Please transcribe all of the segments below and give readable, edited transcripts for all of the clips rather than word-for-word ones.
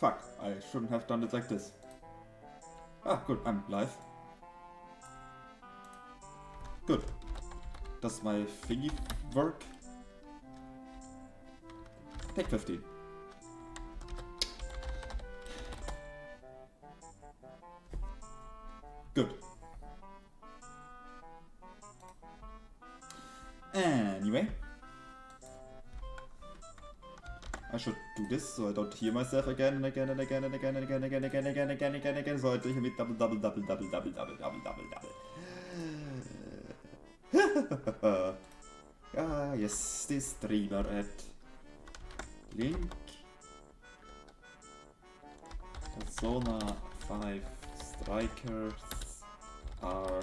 Fuck, I shouldn't have done it like this. Ah, good, I'm live. Good. Does my thingy work? Take 15. Good. Anyway. I should do this so I don't hear myself again and again and again and again and again and again and again and again and again and again. So I do mit double double double double double double double double double. Ah yes, this streamer at link Persona 5 strikers are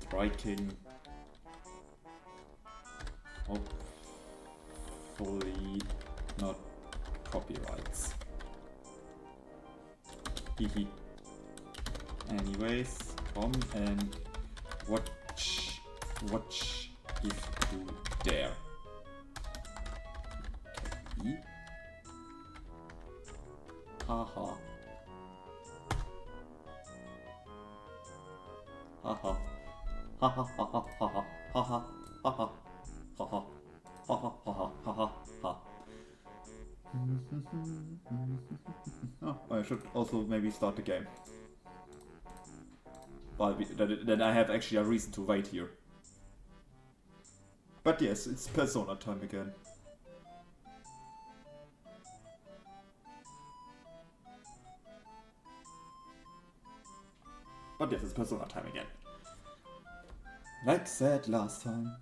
striking hopefully not copyrights. Hehe. Anyways, come and watch if you dare. Okay. Haha. Haha. Haha haha haha haha haha haha haha haha haha ha. Oh, I should also maybe start the game. Well, then I have actually a reason to wait here. But yes, it's Persona time again. But yes, it's Persona time again. Like said last time.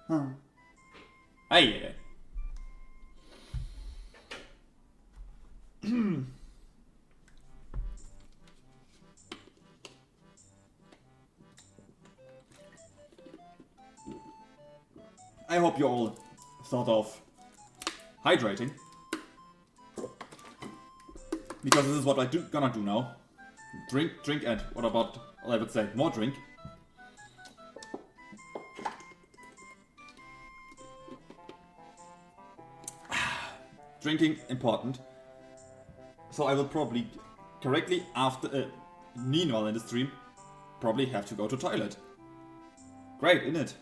Huh. Hey! I hope you're all sort of hydrating. Because this is what I'm gonna do now. Drink, and what about, well, I would say, more drink. Drinking, important. So I will probably, correctly after, meanwhile in the stream, probably have to go to toilet. Great, innit?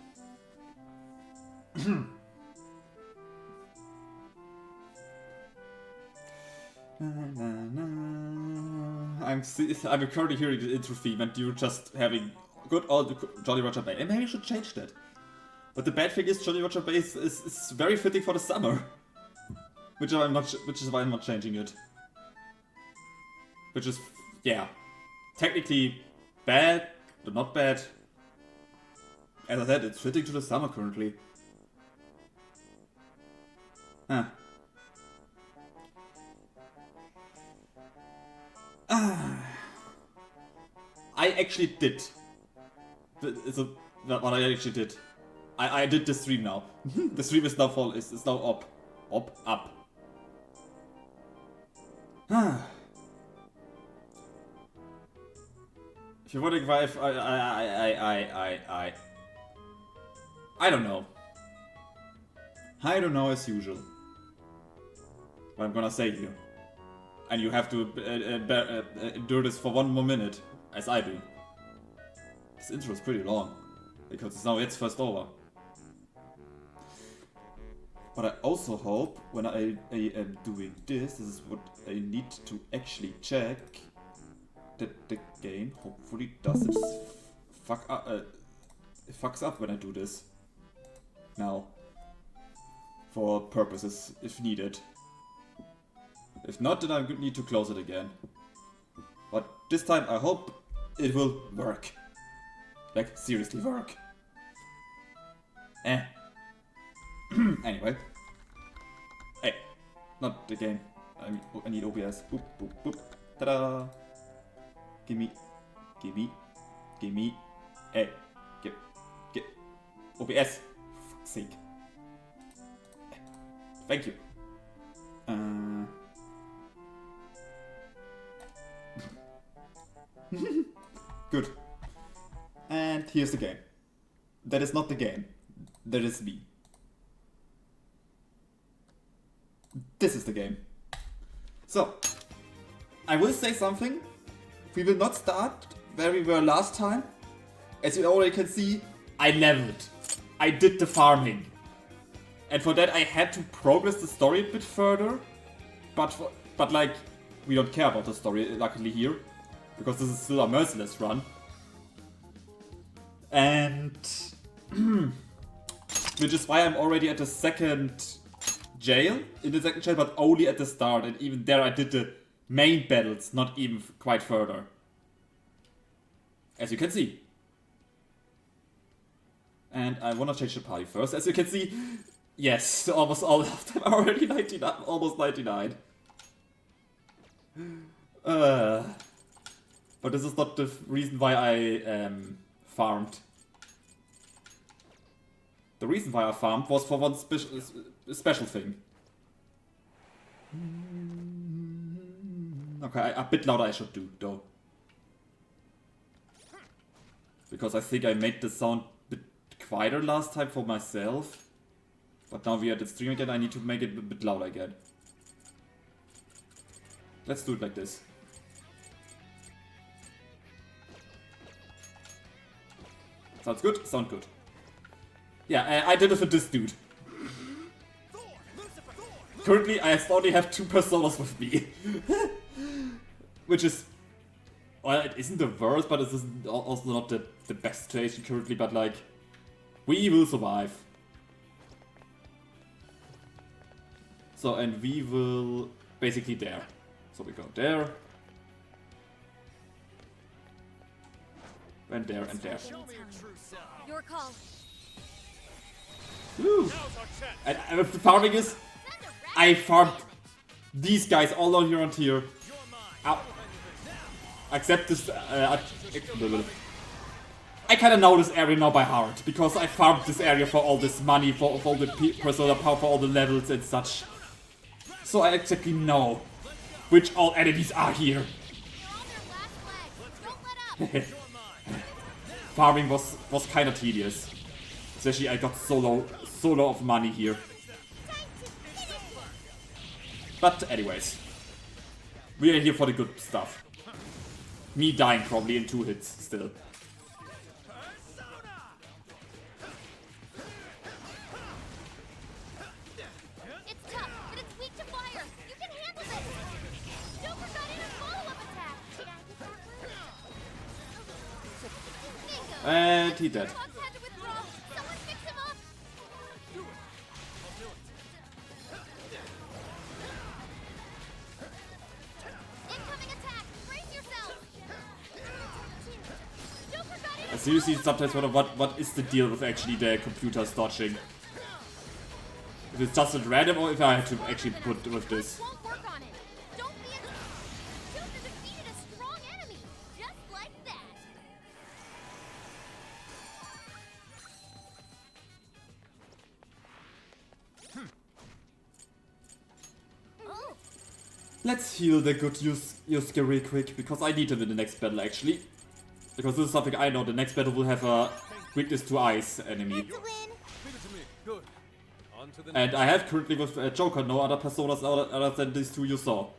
I'm currently hearing the intro theme and you're just having good old Jolly Roger Bay. And maybe I should change that. But the bad thing is Jolly Roger Bay is very fitting for the summer. Which is why I'm not changing it. Which is, yeah, technically bad, but not bad. As I said, it's fitting to the summer currently. Huh. I actually did. What I actually did. I did the stream now. The stream is now is now up. Up. If you're wondering why I don't know. I don't know as usual. What I'm gonna say here. And you have to endure this for 1 more minute, as I do. This intro is pretty long, because it's now it's first over. But I also hope, when I am doing this is what I need to actually check, that the game hopefully doesn't fuck up, it fucks up when I do this. Now. For purposes, if needed. If not, then I need to close it again. But this time I hope it will work. Like, seriously work. Anyway. Hey, not the game. I need OBS. Boop, boop, boop. Ta-da! Gimme. Hey, get OBS. For fuck's sake. Thank you. Good. And here's the game. That is not the game. That is me. this is the game. So, I will say something. We will not start where we were last time. As you already can see, I leveled. I did the farming. And for that I had to progress the story a bit further. But like, we don't care about the story, luckily here. Because this is still a merciless run. And... which is why I'm already at the second jail. In the second jail, but only at the start. And even there I did the main battles, not even quite further. As you can see. And I wanna change the party first. As you can see, yes, almost all of them are already 99, almost 99. But this is not the reason why I farmed. The reason why I farmed was for one special thing. Okay, a bit louder I should do, though. Because I think I made the sound a bit quieter last time for myself. But now we are at the stream again, I need to make it a bit louder again. Let's do it like this. Sounds good? Sound good. Yeah, I did it for this dude. Currently, I only have 2 personas with me. Which is... well, it isn't the worst, but it is also not the best situation currently, but like... we will survive. So, and we will... basically there. So we go there. And there, and there. Your call. Woo! And the farming is... I farmed these guys all on here. Ow. Except this... I kinda know this area now by heart, because I farmed this area for all this money, for all the persona power, for all the levels and such. So I exactly know which all enemies are here. Farming was kinda tedious. Especially I got so low of money here. But anyways. We are here for the good stuff. Me dying probably in 2 hits still. It's tough, but it's weak to fire. You can handle this. Joker got in a follow-up attack. Bingo. And he dead. Fox had to withdraw. Someone fix him up. Incoming attack. Brace yourself. Joker got in I seriously sometimes wonder what is the deal with actually the computers dodging. If it's just at random or if I have to actually put with this. won't work on it. Don't be a... Joker defeated a strong enemy. Just like that. Oh. Let's heal the good Yusuke real quick, because I need him in the next battle actually. Because this is something I know, the next battle will have a weakness to ice enemy. That's a win. Good. On to the And I have currently with Joker no other personas other than these 2 you saw.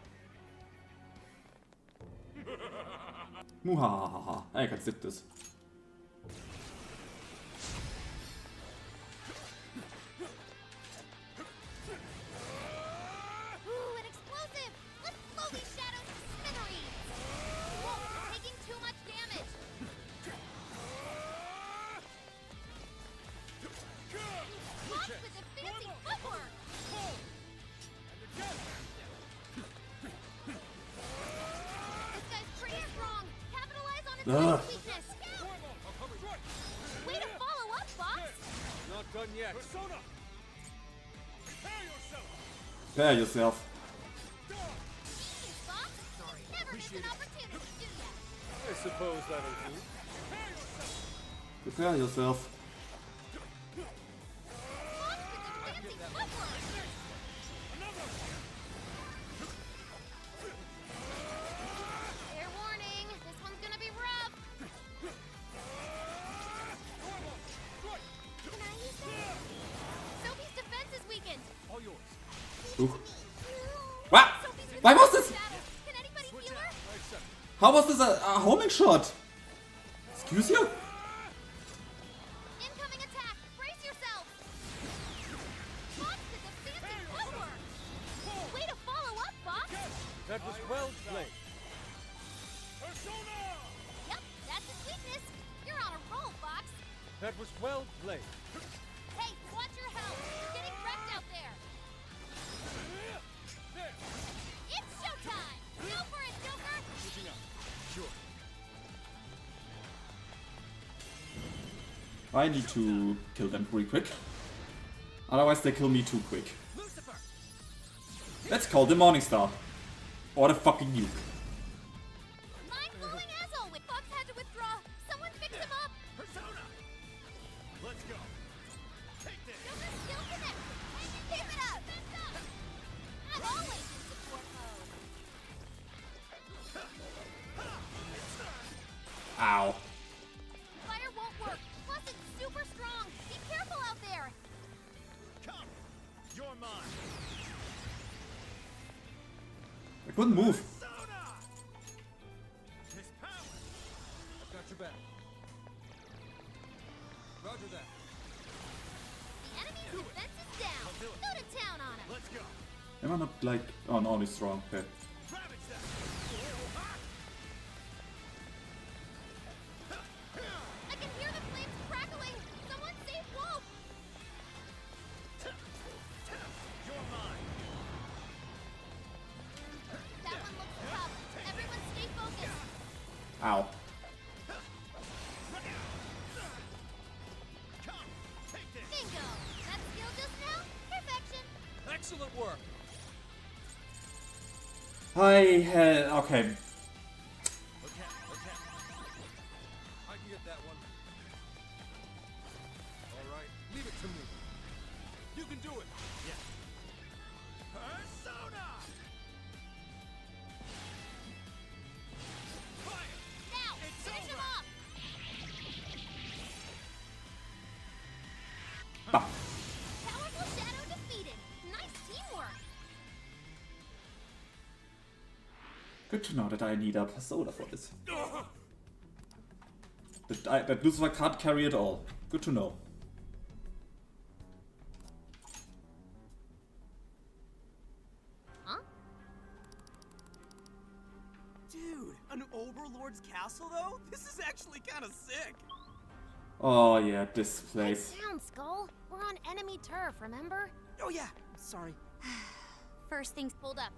Muhahaha, I can skip this. Ooh, an explosive. Let's blow these shadows to smithereens. Whoa, we're taking too much damage. Watch with the fancy footwork. This guy's pretty strong. Capitalize on its Ugh. weakness. Way to follow up, Fox. Not done yet. Easy, Prepare yourself. Fox. Never miss an opportunity, do ya? I suppose that'll do. Prepare yourself. Fox with the fancy footwork. Fair warning, this one's gonna be rough. Can I use that? Sophie's defense is weakened. All yours. Ooh. How was this a homing shot? Excuse you? Incoming attack! Brace yourself! Fox did the fancy footwork! Way to follow up, Fox! That was well played. Yep, that's his weakness. You're on a roll, Fox. That was well played. Hey, watch your health. You're getting wrecked out there. It's showtime! Go for it, Joker! Pushing up. Sure. I need to kill them pretty quick. Otherwise they kill me too quick. Lucifer! Let's call the Morningstar. Or the fucking nuke. Mind-blowing as always. Fox had to withdraw. Someone fix him up. Persona! Let's go. Take this. Joker's still connected. Keep it up. I'm always in support mode. Ow. Fire won't work. Plus, it's super strong. Be careful out there. Come. You're mine. I couldn't move. Persona! His power. I've got your back. Roger that. The enemy's defense is down. do it. Go to town on him. Let's go. Am I not like... Oh no, he's strong. Okay. Ravage that. I can hear the flames crackling. Someone save Wolf. You're mine. That one looks tough. Everyone stay focused. Ow. Come. Take this. Bingo. That skill just now? Perfection. Excellent work. Okay. Okay. Okay. I can get that one. All right. Leave it to me. You can do it. Yeah. Persona! Fire! Now, It's finish him over. off. Bah. Powerful shadow defeated. Nice teamwork. Good to know that I need a Persona for this. That Lucifer can't carry it all. Good to know. Huh? Dude, an Overlord's castle though? This is actually kind of sick. Oh yeah, this Pipe place. down, Skull. We're on enemy turf, remember? Oh yeah, sorry. First things pulled up.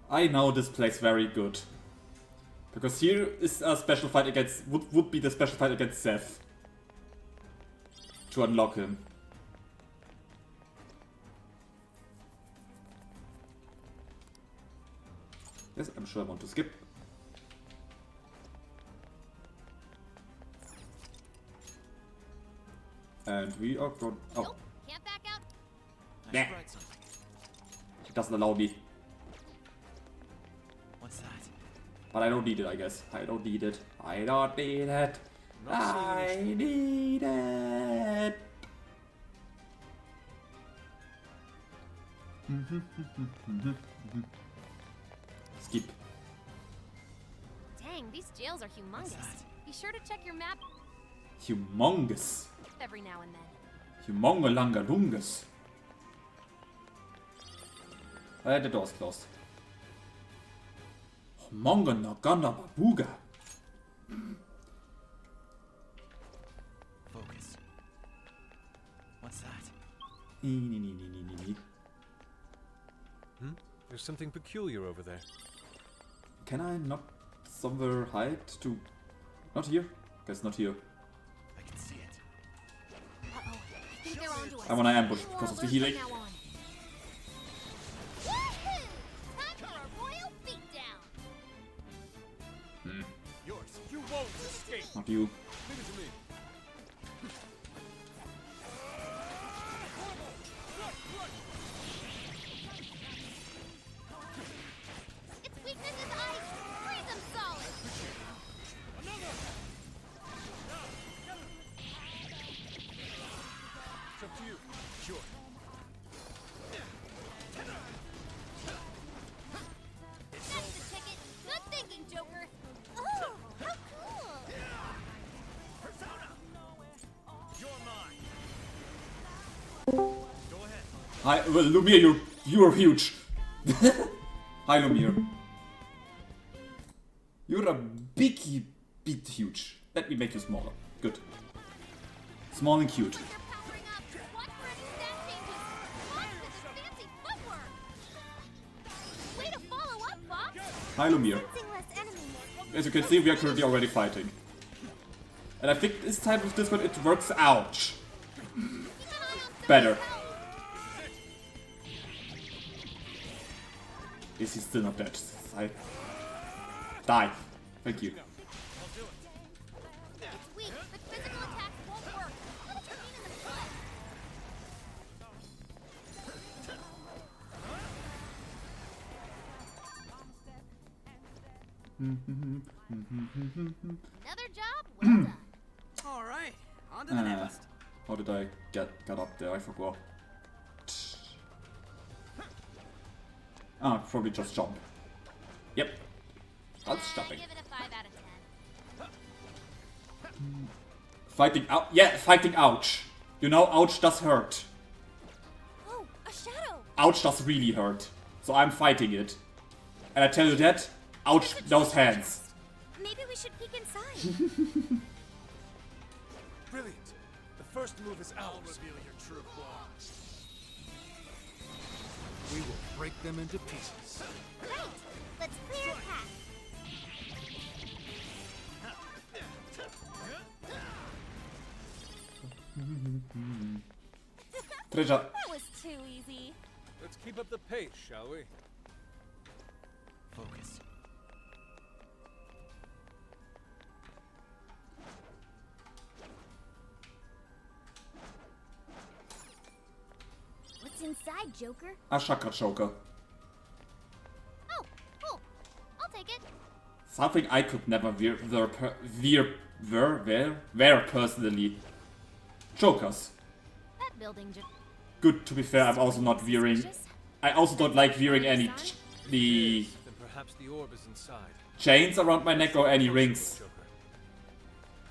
I know this place very good. Because here is a special fight against... Would be the special fight against Seth. To unlock him. Yes, I'm sure I want to skip. And we are going... Oh, Nope. Can't back out. I Nah. should write something. it doesn't allow me. What's that? But I don't need it, I guess. I don't need it. I don't need it. Not I need it. Skip. Dang, these jails are humongous. that? Be sure to check your map Humongous. every now and then. Humongalangalungus. The door's closed. Humonganaganna babuga. Focus. What's that? There's something peculiar over there. Can I not somewhere hide to... Not here? Guess not here. I can see it. Uh-oh. I think they're onto us. I wanna ambush Be more because of the alert healing. from now on. Woohoo! Time for a royal beatdown. Yours. You won't escape. Not you. Leave it to me. Its weakness is ice. Freeze them solid. It's up to you. Sure. That's the ticket. Good thinking, Joker? Oh, how cool! Persona! You're mine. Go ahead. Hi, well, Lumiere, you're huge. Hi, Lumiere. You're a bit huge. Let me make you smaller. Good. Small and cute. Like they're powering up. Watch for any stat changes. Fox with his fancy footwork. Way to follow up, Fox. Hi, Lumiere. Sensing less enemies. As you can see, we are currently already fighting. And I think this time with this one it works out Keep an eye on better. someone's health. Is he still not dead? Die. Thank you. I'll do it. It's weak, but physical attacks won't work. Let it clean in the blood. Another job well done. Alright, on to the next. How did I get up there? I forgot. Ah, probably just jump. Yep. That's jumping. Give it a 5 out of 10. Fighting out. Yeah, fighting ouch. You know, ouch does hurt. Oh, a shadow. Ouch does really hurt. So I'm fighting it. And I tell you that, ouch those hands. Maybe we should peek inside. Brilliant. The first move is ours. I'll reveal your true form. We will break them into pieces. Great. Let's clear a path. Treasure. That was too easy. Let's keep up the pace, shall we? Focus. What's inside, Joker? A chakra choker. Oh, cool. I'll take it. Something I could never wear personally. Chokers. That building just Good, to be fair, I'm also not wearing... I also don't like wearing any the Then perhaps the orb is inside. chains around my neck or any rings. Joker.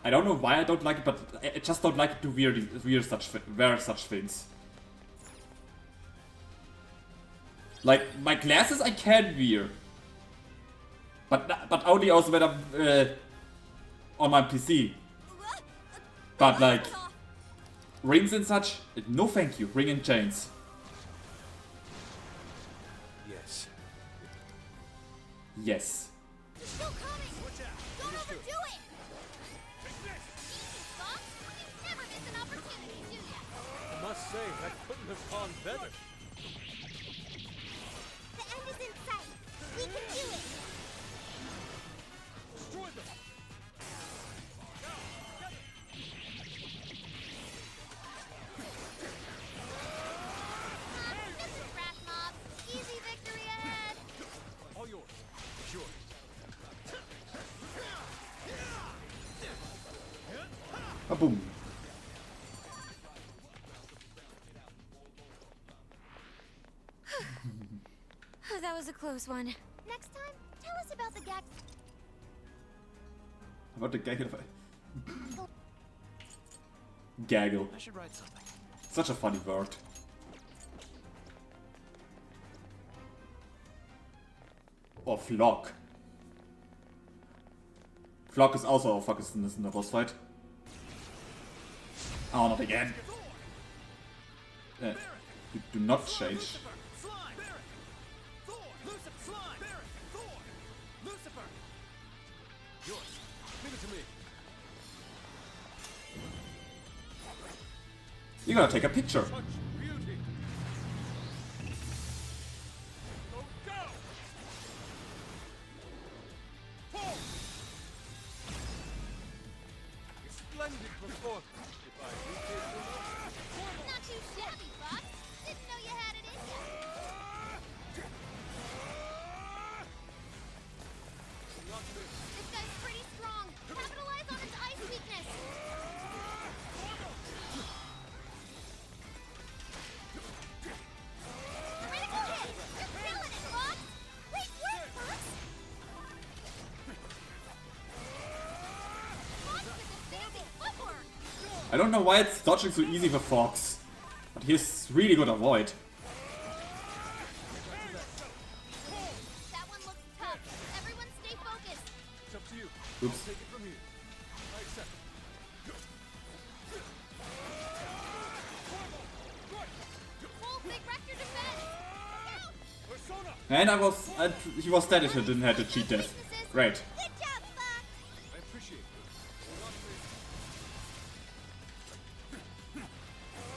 I don't know why I don't like it, but I just don't like to wear such things. Like, my glasses I can wear. But only also when I'm on my PC. But like, rings and such, no thank you, ring and chains. Yes. Yes. It's still coming. Don't overdo it. Easy, Fox. You never miss an opportunity, do ya? I must say, that couldn't have gone better. The end is in sight. We can do it. Destroy them! Mr. Brass Mob. Easy victory ahead. All yours. Sure. Boom. Oh, that was a close one. Next time, tell us about the gag. About the gaggle. Gaggle. I should write something. Such a funny word. Or flock. Flock is also a focus in the boss fight. Oh, not again. You do not change. Slime! Barret! Thor! Lucifer! Slime! Barret! Thor! Lucifer! Yours. Give it to me. You gotta take a picture. Touch beauty. Go, go! Pull! A splendid performance, if I do say so myself. Not too shabby, Fox. Didn't know you had it in you. Not this. This guy's pretty strong. Capitalize on his ice weakness. Critical hit. You're killing it, Fox. Great work, Fox. I don't know why it's dodging so easy for Fox, but he's really good at Void. That one looks tough. Everyone stay focused. It's up to you. Oops. Take it from here. I accept. Full big Rector defense. Persona! And he was dead if I didn't have to cheat death. Great. Good job, Fox. I appreciate it.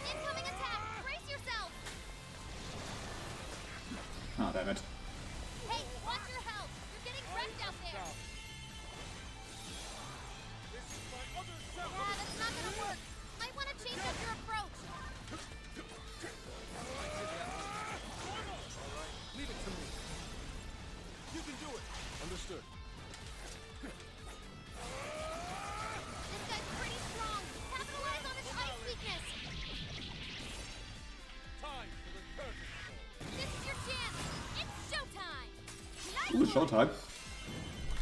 Incoming attack. Brace yourself. Oh, damn it. Hey, watch your health. You're getting wrecked out there. This is my other self! Yeah, that's not gonna work. Might want to change up your approach. Leave it to me. You can do it. Understood. This guy's pretty strong. Capitalize on his ice weakness. Time for the curtain call. This is your chance. It's showtime. Ooh, showtime.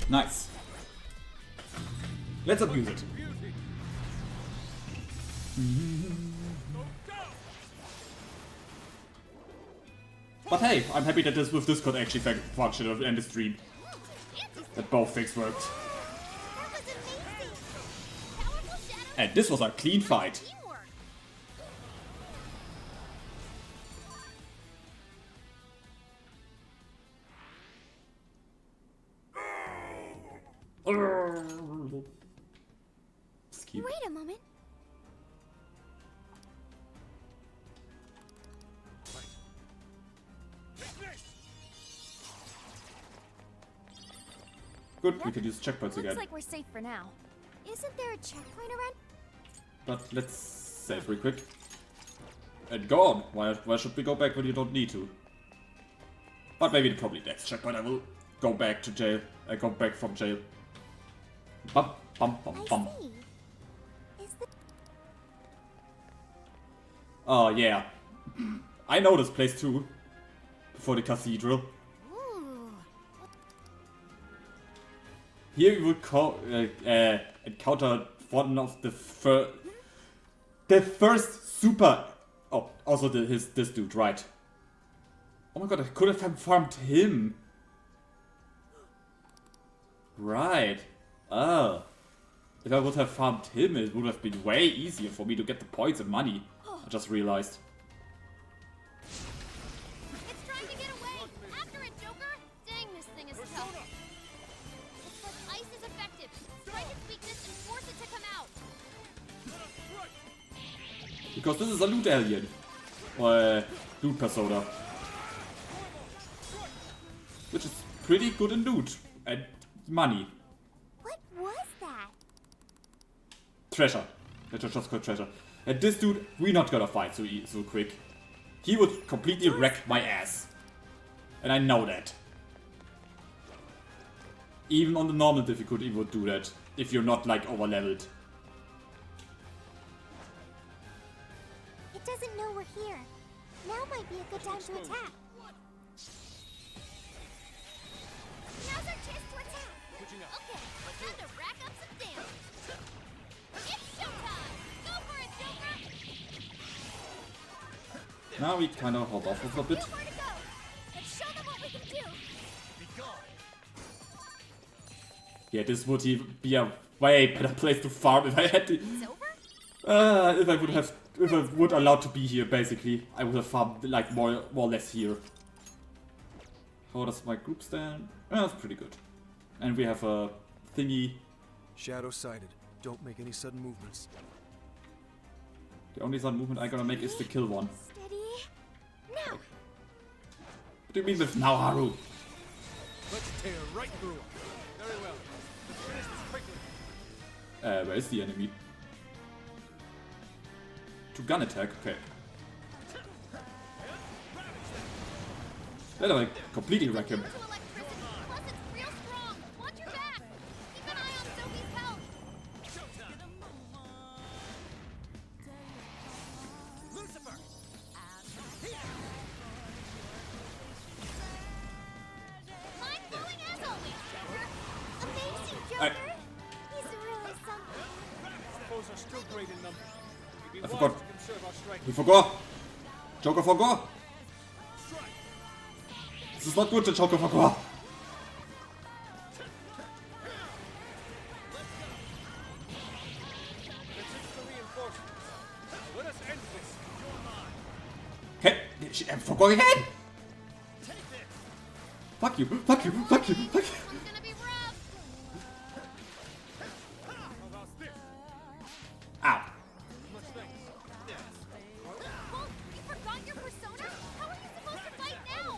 Nice. Let's abuse it. Beauty. Go down! But hey, I'm happy that this with Discord actually functioned and end the stream. That both things worked. That was amazing. Powerful shadow. And this was a clean fight. Teamwork. Skip. Wait a moment. Take this! Good, we could use checkpoints Looks again. like we're safe for now. Isn't there a checkpoint around? But let's save real quick. And go on. Why should we go back when you don't need to? But maybe probably next checkpoint I will go back to jail. I go back from jail. Bum bum bum bum. see. Is the Oh yeah. I know this place too. Before the cathedral. Ooh. Here you will encounter one of the first super. Oh, also this dude, right? Oh my god, I could have farmed him. Right. Oh. If I would have farmed him, it would have been way easier for me to get the points and money. I just realized. It's trying to get away. After it, Joker. Dang, this thing is tough. Looks like ice is effective. Strike its weakness and force it to come out. Because this is a loot alien. Loot persona. Which is pretty good in loot. And money. What was that? Treasure. Let's just call treasure. And this dude, we're not gonna fight so quick. He would completely wreck my ass. And I know that. Even on the normal difficulty, he would do that. If you're not like over leveled. It doesn't know we're here. Now might be a good time to attack. Now's our chance to attack. Switching up. Okay, time to rack up some damage. It's showtime. Go for it, Joker. Now we kind of hold off a little bit. Nowhere to go. Let's show them what we can do. Be gone! Yeah, this would be a way better place to farm if I had to. It's over? If I would allowed to be here, basically, I would have farmed like more or less here. How does my group stand? That's pretty good. And we have a thingy. Shadow sighted. Don't make any sudden movements. The only sudden movement I gotta make is to kill one. Steady. Now. What do you mean with now, Haru? Let's tear right through him. Very well. Let's finish this quickly. Where is the enemy? To gun attack, okay. Then I completely wreck him. To electricity. Plus, it's real strong. Watch your back. Keep an eye on Sophie's health. Lucifer! Mind blowing as always, Joker. Amazing, I- Joker. He's really something. Foes are still great in numbers. Be I wise forgot. to conserve our strength. He forgot. Joker forgot. This is not good, the Joker forgot. Let's use the reinforcements. Let us end this. You're mine. Hey, she forgot again. Take this. Fuck you, fuck you, fuck you, fuck you. One's gonna be rough. How about this? Ow. Much thanks. Well, you forgot your persona? How are you supposed to fight now?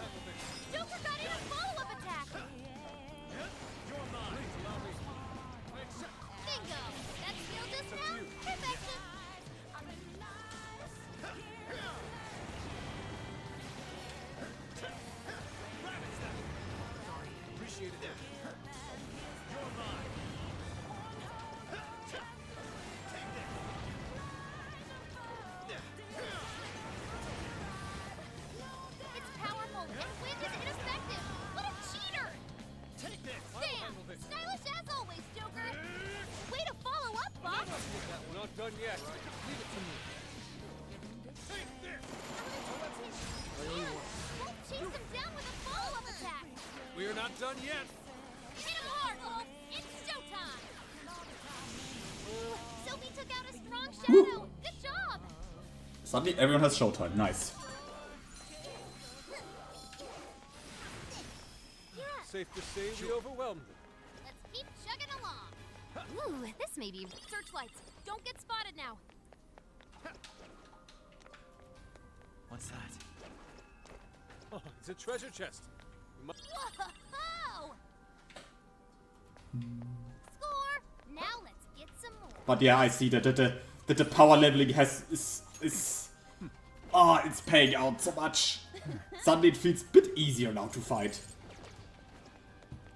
Joker got in a follow-up attack. You're mine. Please allow me. I accept. Bingo. That skill just now? Perfection. Appreciated that. You're mine. Take this. It's powerful, and wind is ineffective. What a cheater! Take this. I'll Damn! handle this. Stylish as always, Joker. Way to follow up, Fox. We're not done yet. Leave it to me. Take this. Yeah, Wolf chased him down with a follow-up attack. We are not done yet. Hit him hard, Wolf. It's showtime. Sophie took out a strong shadow. Good job. Suddenly everyone has showtime. Nice. Yeah. Safe to say we overwhelmed them. Let's keep chugging along. Ooh, this may be searchlights. Don't get spotted now. What's that? Oh, it's a treasure chest. We must Whoa! Score! Now let's get some more. But yeah, I see that the power leveling is it's paying out so much. Suddenly it feels a bit easier now to fight.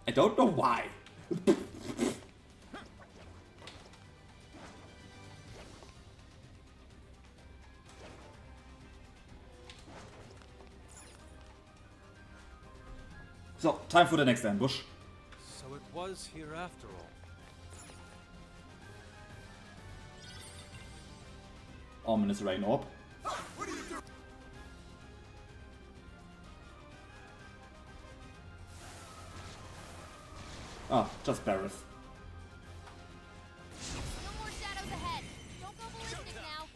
I don't know why. So, time for the next ambush. So it was here after all. Ominous rain orb. Ah, just Barrett. No more shadows ahead. Don't go ballistic now.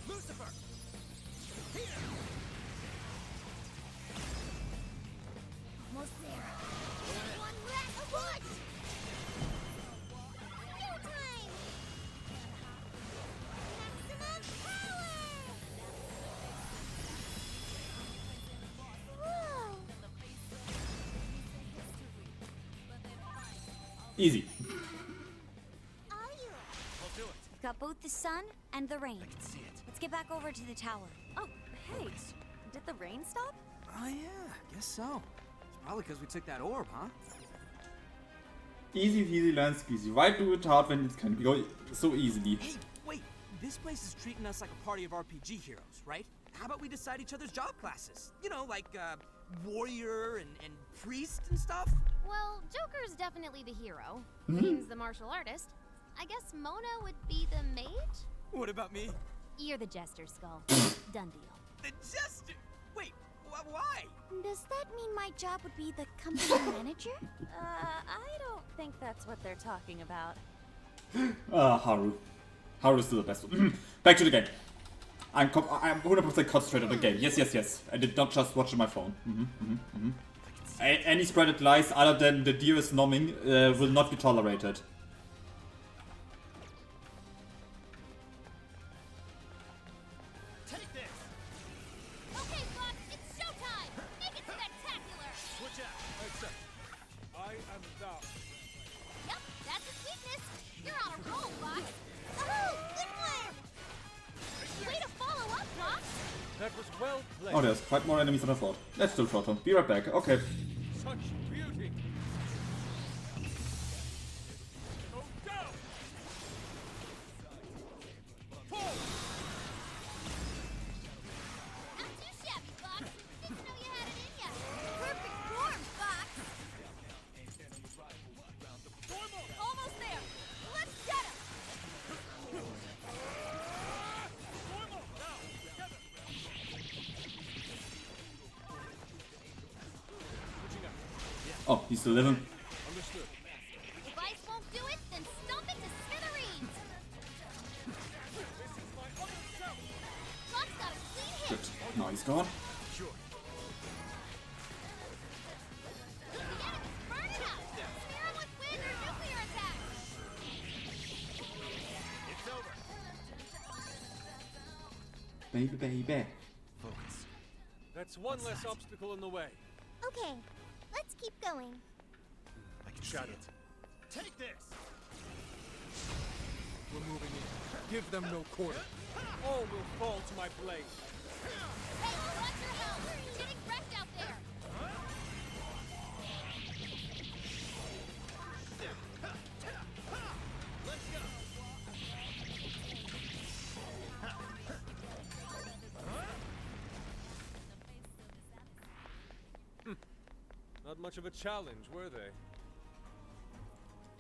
Lucifer! Almost there. One last push! Go time! Maximum power! Whoa! Easy. Are you? I'll do it. We've got both the sun and the rain. See it. Let's get back over to the tower. Oh, hey, did the rain stop? Oh yeah, guess so. It's probably because we took that orb, huh? Easy peasy, lemon squeezy. Why do it hard when it can go so easily? Hey, wait. This place is treating us like a party of RPG heroes, right? How about we decide each other's job classes? You know, like warrior and priest and stuff. Well, Joker's definitely the hero. Means the martial artist. I guess Mona would be the mage? What about me? You're the jester, Skull. Done deal. The jester. Wait, why? Does that mean my job would be the company manager? I don't think that's what they're talking about. Haru. Haru is still the best one. Back to the game. I'm 100% concentrated on the game. Yes, yes, yes. I did not just watch on my phone. Any spreaded lies other than the dearest nomming will not be tolerated. Take this! Okay, Fox, it's showtime! Make it spectacular! Switch out. I accept. I am thou. Yep, that's his weakness. You're on a roll, Fox. Oh, good one! Way to follow up, Fox! That was well played. Oh, there's quite more enemies than I thought. Let's still short term. Be right back. Okay. Such beauty. Go down! Forward! Not too shabby, Fox. Didn't know you had it in ya. Perfect form, Fox. Almost there. Let's get him. Oh, he's still living. Understood. If ice won't do it, then stomp it to smithereens. Buck's got a clean hit. Good. Now he's gone. Sure. The enemy's burning up. Smear 'em with wind or nuclear attack. It's over. Baby, baby. Focus. That's one less obstacle in the way. Okay, let's keep going. I can Shadow. Take this. We're moving in. Give them no quarter. All will fall to my blade. Hey, watch your health. You're getting wrecked out there. Let's go. Not much of a challenge, were they?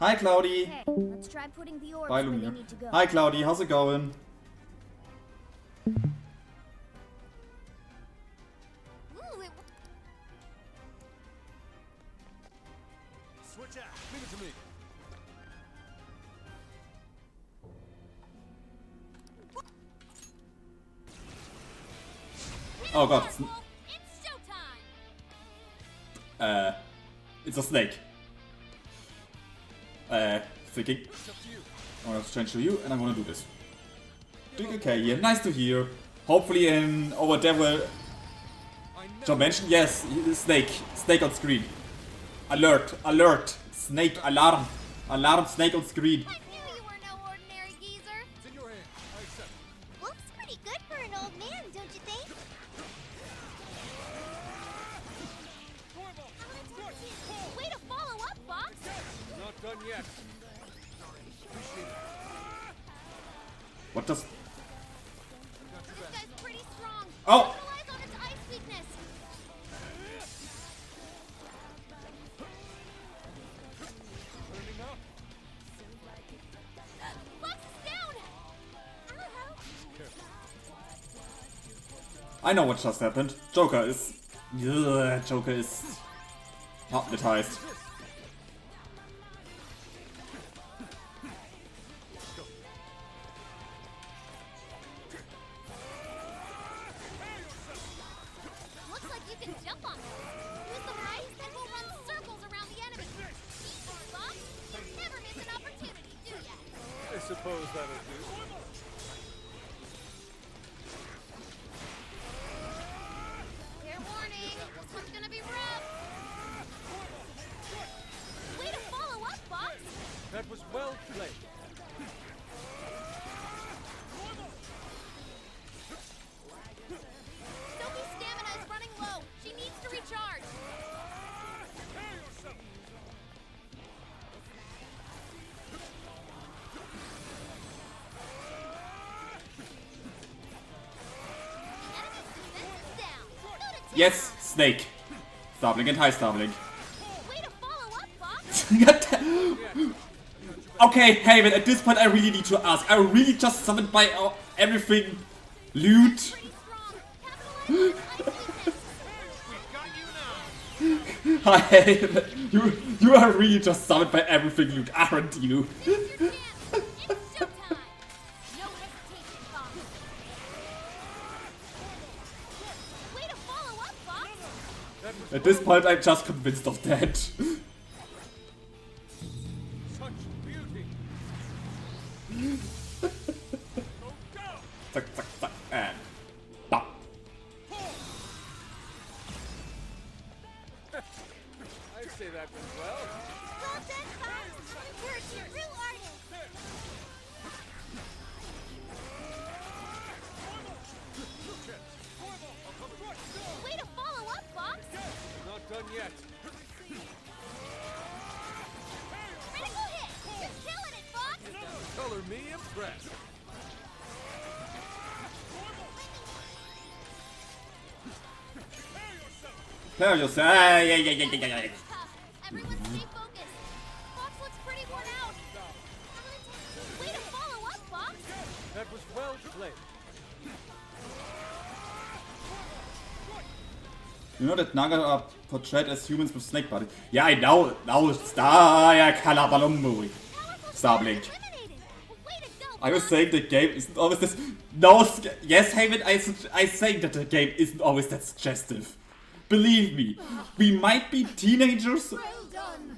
Hi, Cloudy. Okay, let's try putting the orbs Bye, where they Lumia. need to go. Hi, Cloudy. How's it going? Ooh, it Switch out. Leave it to me. Oh god. Wolf, it's showtime. It's a snake. Thinking. It's up to you. I'm gonna change to you, and I'm gonna do this. Doing okay here. Nice to hear. Hopefully in over there will I never John mentioned, yes, snake. Snake on screen. Alert, alert. Snake alarm. Alarm, snake on screen. I knew you were no ordinary geezer. It's in your hand. I accept. Wolf's pretty good for an old man, don't you think? Way to follow up, Fox. Not done yet. What does... This guy's pretty strong. Oh! Capitalize on its ice weakness. Turning up. Fox is down. I know what just happened. Joker is... Ugh, Joker is... hypnotized. Looks like you can jump on those. Use the ice and we'll run circles around the enemy. Fox, you never miss an opportunity, do ya? I suppose that'll do. Fair warning, this one's gonna be rough. Way to follow up, Fox. That was well played. Sophie's stamina is running low. She needs to recharge. Enemy's defense is down. Go to town. Yes, snake. Starling and high Starling. Way to follow up, Fox. Okay, hey, but at this point I really need to ask. I really just summoned by everything loot. Pretty strong. Capitalize on its ice weakness. Hi, you are really just summoned by everything loot, aren't you? Your chance. It's showtime. No hesitation, Fox. Way to follow up, Fox. At this point I'm just convinced of that. Such beauty. Zack, zack, zack, and... bop. I'd say that went well. Well done, Fox. You're a true artist. Way to follow up, Fox. Not done yet. Critical hit. You're killing it, Fox. Color me impressed. Prepare yourself. Ah, yeah. Tough. Everyone stay focused. Fox looks pretty worn out. Way to follow up, Fox. That was well played. You know that Naga are portrayed as humans with snake bodies. Yeah, I know. Now Star Calabalumbu. Starblink. Eliminated. Way to go, I was Bob. saying the game isn't always this. No, yes, Haven, I say that the game isn't always that suggestive. Believe me, we might be teenagers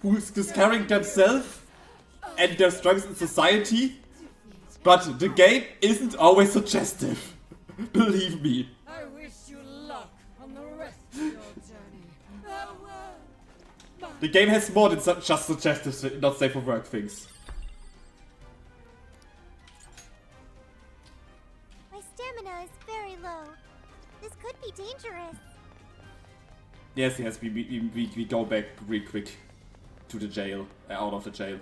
who's discovering themselves and their struggles in society, but the game isn't always suggestive. Believe me. I wish you luck on the rest of your journey. The game has more than just suggestive, not safe for work things. My stamina is very low. This could be dangerous. Yes, we go back real quick to the jail, out of the jail.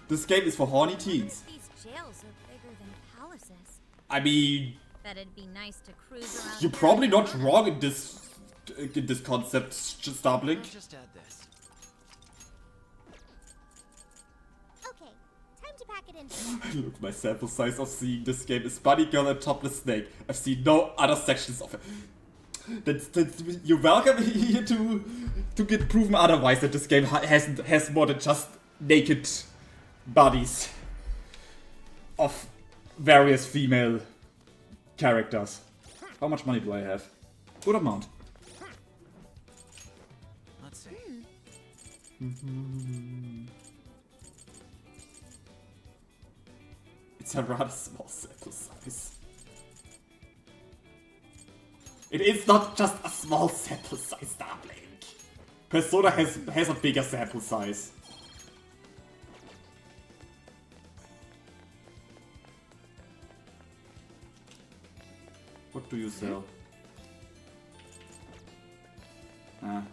This game is for horny teens. These jails are bigger than palaces. I mean, Bet it'd be nice to cruise around. you're probably not wrong in this concept, Starblink. I'll just add this. Okay, time to pack it in. Look, my sample size of seeing this game is Bunny Girl and Topless Snake. I've seen no other sections of it. You're welcome here to get proven otherwise that this game has more than just naked bodies of various female characters. How much money do I have? Good amount. Let's see. It's a rather small sample size. It is not just a small sample size, Starblink. Persona has a bigger sample size. What do you sell? Ah.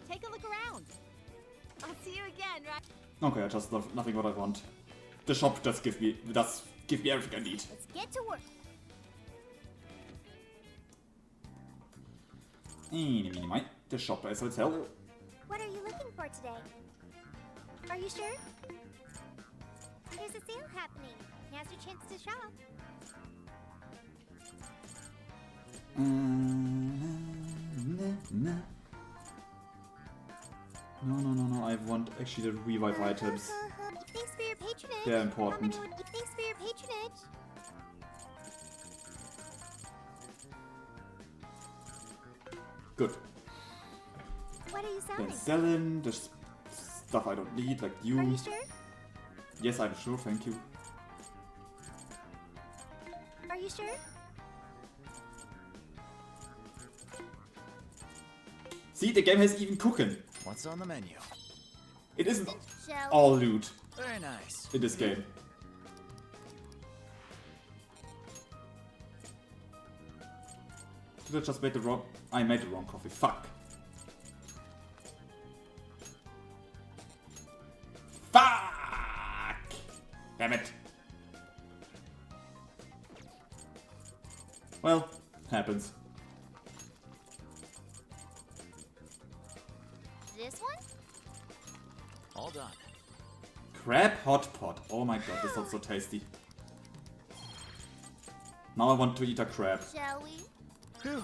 Take a look around. I'll see you again, right? Okay, I just love nothing what I want. The shop does give me everything I need. Let's get to work. The shop is hotel. What are you looking for today? Are you sure? There's a sale happening. Now's your chance to shop. No, I want actually the revive items. Thanks for your patronage. They're important. Thanks for your patronage. Good. What are you selling? Then selling the stuff I don't need, like you. Are you sure? Yes, I'm sure, thank you. Are you sure? See, the game has even cooking. What's on the menu? It isn't Shall all loot Very nice. in this game. Did I just make the wrong... I made the wrong coffee. Fuck. Fuck! Damn it. Well, happens. This one? All done. Crab hot pot. Oh my god, this sounds so tasty. Now I want to eat a crab. Shall we? Phew.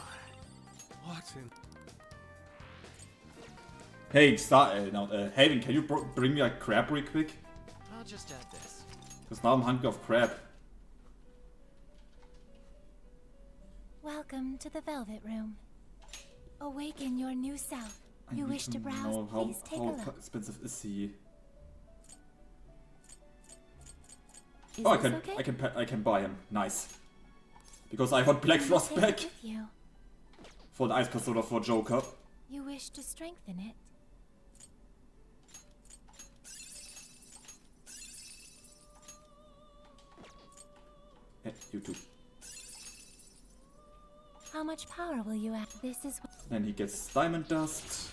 What's in? Hey, Haven, can you bring me a crab real quick? I'll just add this. Because now I'm hungry of crab. Welcome to the Velvet Room. Awaken your new self. I You need wish to browse? know Please take a how look. expensive is he? Is Oh, this okay? I can buy him. Nice. Because I want Black You Frost take it back with you. for the Ice Persona 4 Joker. You wish to strengthen it. Yeah, you too. How much power will you add? This is Then he gets Diamond Dust.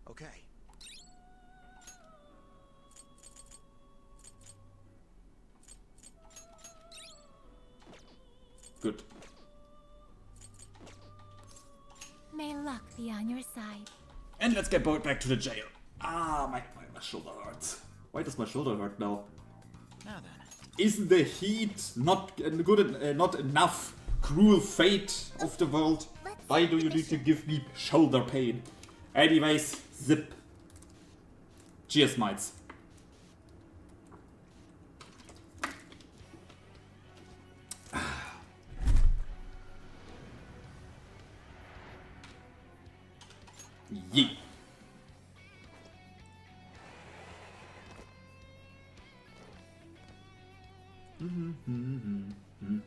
Okay. Good. May luck be on your side. And let's get back to the jail. Ah, my shoulder hurts. Why does my shoulder hurt now? Now then. Isn't the heat not not enough cruel fate of the world? Why do you need to give me shoulder pain? Anyways, zip. Cheers, mates. Yeah.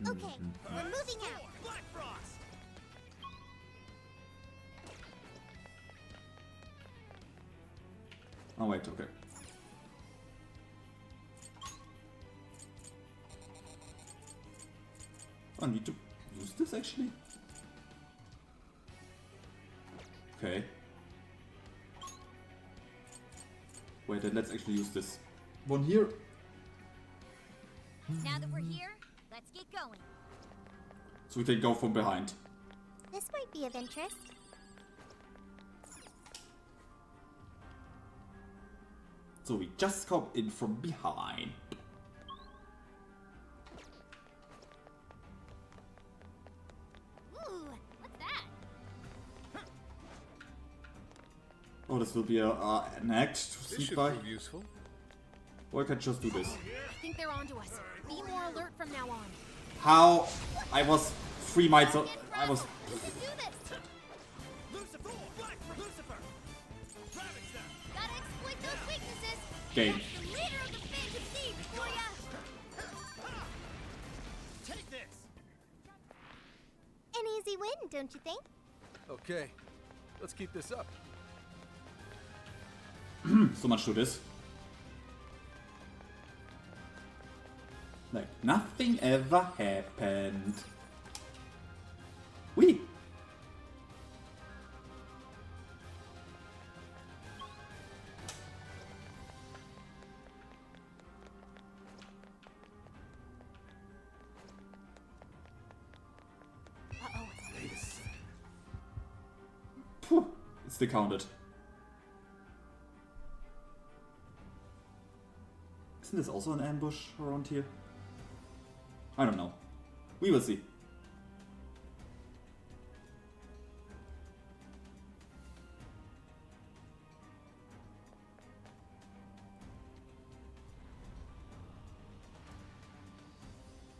Okay, we're moving out. Black Frost! Oh wait, okay. I need to use this actually? Okay. Wait, then let's actually use this one here. Now that we're here, let's get going. So we can go from behind. This might be of interest. So we just come in from behind. Ooh, what's that? Oh, this will be an act to This sneak should by. prove useful. Or I can just do this. I think they're onto us. Be more alert from now on. How? I was 3 miles. I was. We can do this. Lucifer! Black Lucifer! Ravage them! Gotta exploit those weaknesses. Game. That's the leader of the Phantom Thieves for ya. Take this! An easy win, don't you think? Okay, let's keep this up. So much to this. Like nothing ever happened. We. Phew, it's still counted. Isn't this also an ambush around here? I don't know. We will see.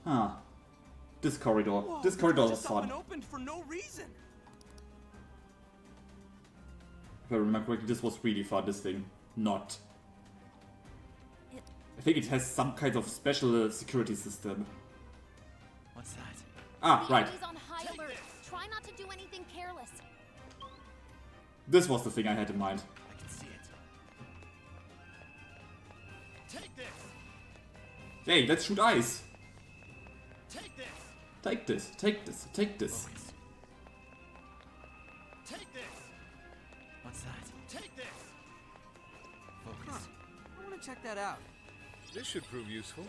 Ah. This corridor. Whoa, This corridor was just up and fun. opened for no reason. If I remember correctly, this was really fun, this thing. Not. I think it has some kind of special security system. What's that? Ah, The right. enemy's on high alert. Try not to do anything careless. This was the thing I had in mind. I can see it. Take this! Hey, let's shoot ice. Take this! Take this, take this, take this. Focus. Take this! What's that? Take this! Huh. Focus. I want to check that out. This should prove useful.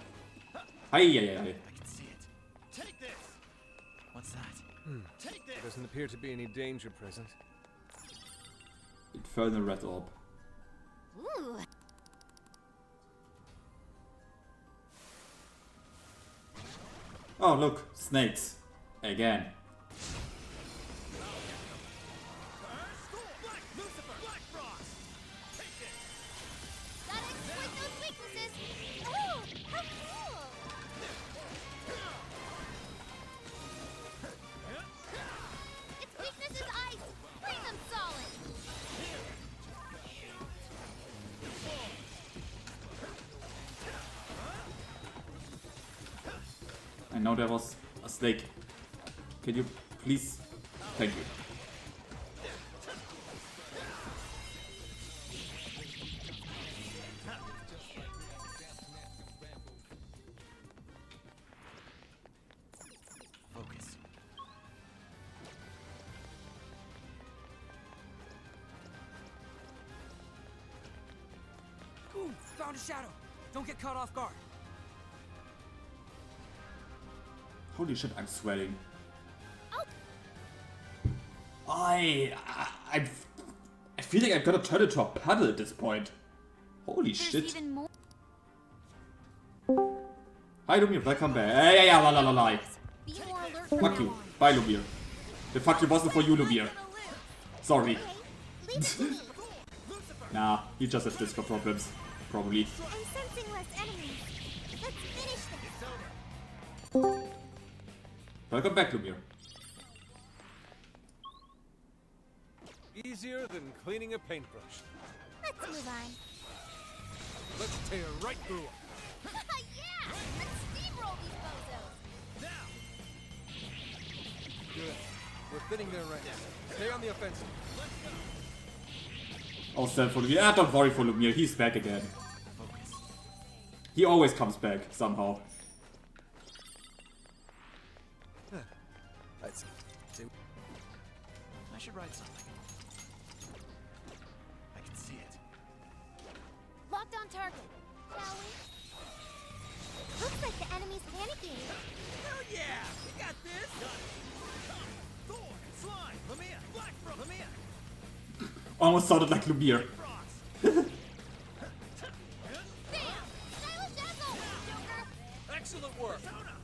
Hey, yeah. I can see it. Take this! What's that? Take There this! doesn't appear to be any danger present. Infernal red orb. Ooh. Oh, look, snakes. Again. Black Lucifer! Black Frost! Take this! Gotta exploit those weaknesses. Oh, how cool! Its weakness is ice. Bring them solid. I know there was a snake. Can you please? Thank you. Focus. Ooh, found a shadow. Don't get caught off guard. Holy shit, I'm sweating. Oh. I feel like I'm gonna turn into a puddle at this point. Holy There's shit. even more. Hi Lumir, welcome back. Yeah, la la la la. Be more alert from Fuck now you. on. Bye Lumir. The fuck you wasn't for you, Lumir. Sorry. Leave it to me. Nah, he just has disco problems. Probably. I'm sensing less enemies. Let's finish this. Welcome back, Lumir. Easier than cleaning a paintbrush. Let's move on. Let's tear right through them. Yeah! Let's steamroll these bozos! Now! Good. We're thinning their ranks. Stay on the offensive. Oh, stand for Lumir. Ah, don't worry for Lumir. He's back again. He always comes back, somehow. Let's do. I should write something. I can see it. Locked on target. Shall we? Looks like the enemy's panicking. Hell yeah! We got this! Thor! Slime! Lamia! Black Frost! Lamia! Almost sounded like Lumir. Frost! Bam! Stylish as always, Joker! Excellent work. Persona!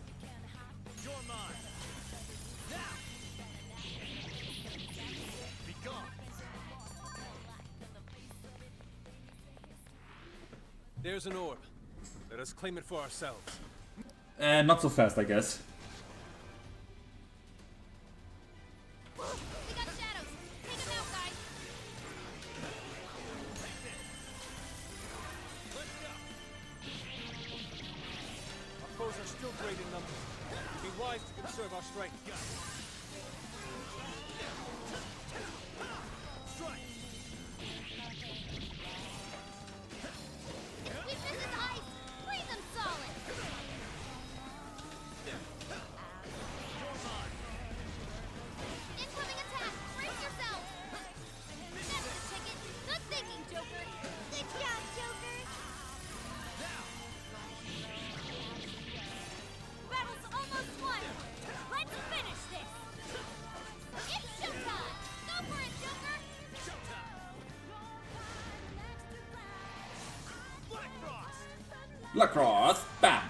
You're mine! Now! Be gone! There's an orb. Let us claim it for ourselves. Not so fast, I guess. We got shadows. Take them out, guys. Our foes are still great in numbers. Be wise to conserve our strength. Strike! Weakness is ice. Freeze them solid. Incoming attack. Brace yourself. That's the ticket. Good thinking, Joker. Good job, Joker. Battle's almost won. Let's finish this. It's showtime. Go for it, Joker. Black Frost! Lacrosse. Bam.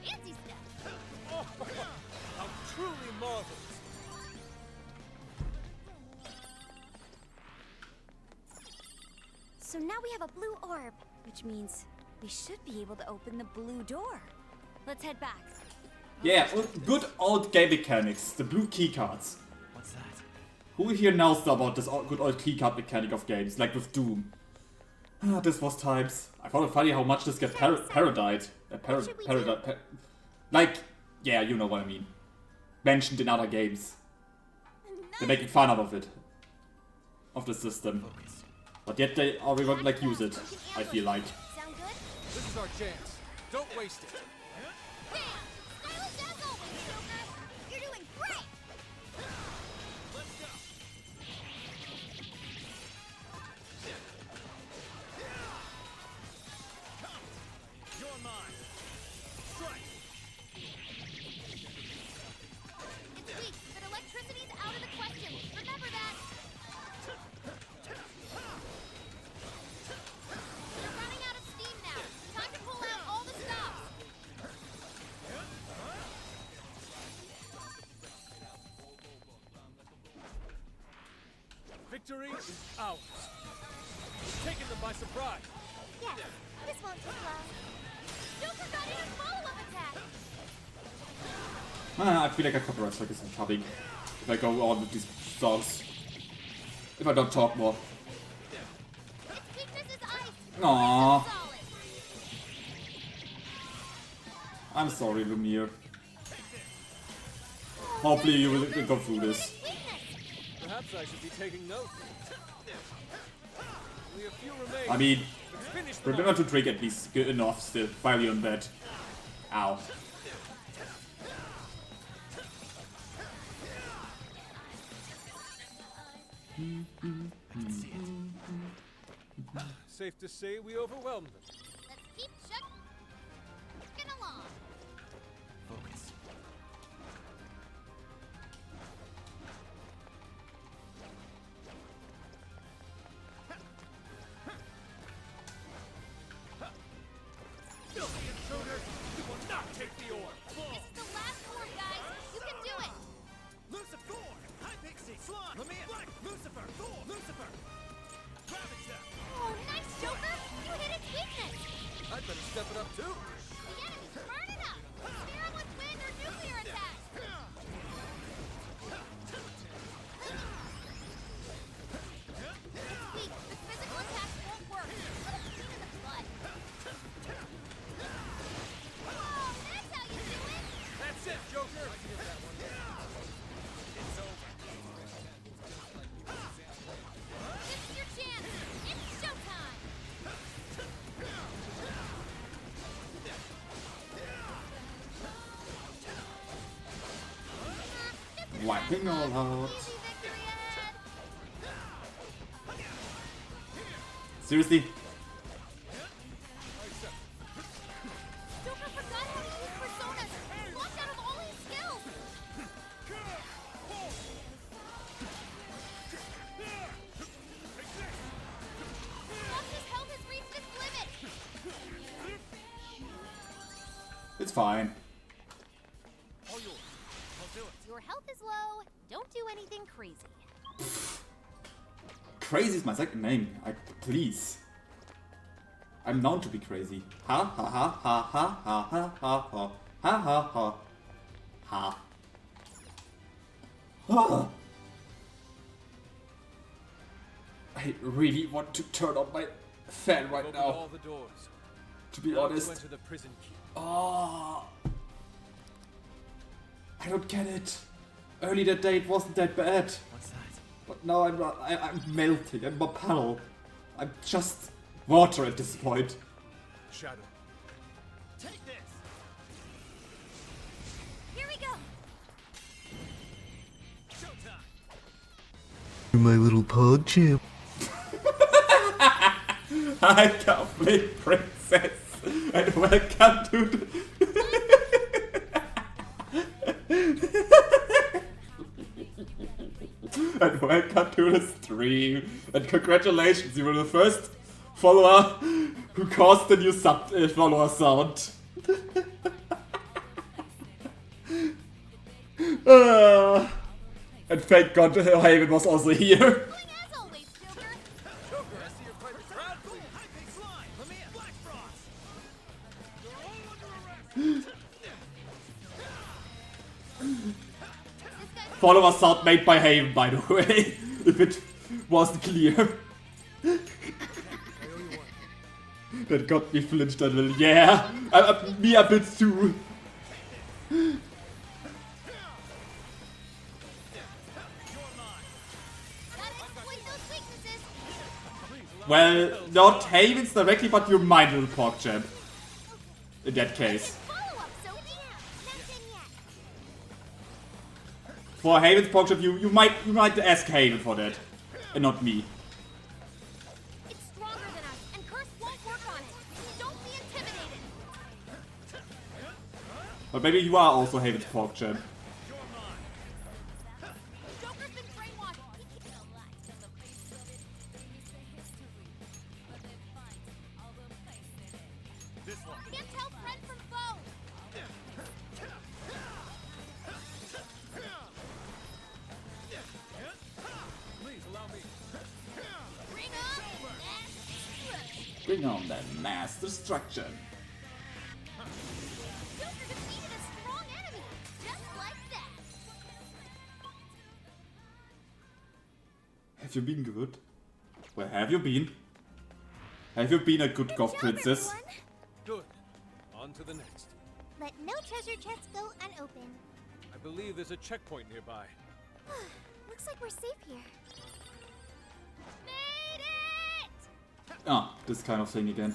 Fancy stuff. Oh, how truly marvelous. So now we have a blue orb, which means we should be able to open the blue door. Let's head back. Yeah, good old game mechanics. The blue keycards. What's that? Who here knows about this good old keycard mechanic of games, like with Doom? Ah, this was times. I found it funny how much this gets parodied. should we do? Like, yeah, you know what I mean. Mentioned in other games. They're making fun out of it. Of the system. But yet they already won't like use it, I feel like. Sound good? This is our chance. Don't waste it. Bam! Stylish as always, Joker. You're doing great. Let's go! Come! You're mine! Strike! It's weak, but electricity's out of the question. Remember that. They're running out of steam now. Time to pull out all the stops. Victory is ours. We've taken them by surprise. Yes, this won't take long. Joker got in a follow-up attack. Ah, I feel like a copyright strike is coming. If I go on with these songs. If I don't talk more. Its weakness is ice. Aww. Solid. I'm sorry, Lumir. Hopefully you will go through this. Perhaps I should be taking note. Only a few remain. I mean, Let's finish them remember off. to drink at least good enough still while you're in bed. Ow. Safe to say we overwhelmed them. Let's keep chugging along. Focus. wiping all out. Easy victory ahead. Seriously? Joker forgot how to use personas. Locked out of all his skills. Fox's health has reached its limit. It's fine. All yours. I'll do it. Your health is low. Don't do anything crazy. Crazy is my second name. Please. I'm known to be crazy. Ha ha ha ha ha ha ha ha ha ha ha ha ha. Ha. I really want to turn on my fan right Open now. all the doors. To be Now to honest. enter the prison key. Oh. I don't get it. Early that day it wasn't that bad. What's that? But now I'm melting. I'm a puddle. I'm just water at this point. Shadow. Take this. Here we go. Showtime. My little pog chip. Hi, Cowplay Princess, and welcome to the... and welcome to the stream. And congratulations, you were the first follower who caused the new follower sound. And thank God Haven was also here. Going as always, Joker. Joker, I see you're quite the crowd pleaser. High pitch line. Let me in. Black Frost. You're all under arrest. This guy's Follower sound made by Haven, by the way, if it wasn't clear. That got me flinched a little. Yeah, me a bit too. gotta exploit those weaknesses. Well, not Haven's directly, but your mind, little pork champ. In that case. Follow up, so yeah. Not in yet. For Haven's pork champ, you might ask Haven for that. And not me. It's stronger than us, and Curse won't work on it. Don't be intimidated. But maybe you are also Haven's pork champ. Joker's been brainwashed. This one. Can't tell friend from foe. Please allow me. Bring on mass destruction. Bring on that mass destruction. Joker defeated a strong enemy, just like that. Have you been good? Where have you been? Have you been a good goth princess? Everyone. Good. On to the next. Let no treasure chests go unopened. I believe there's a checkpoint nearby. Looks like we're safe here. Made it! Ah, this kind of thing again.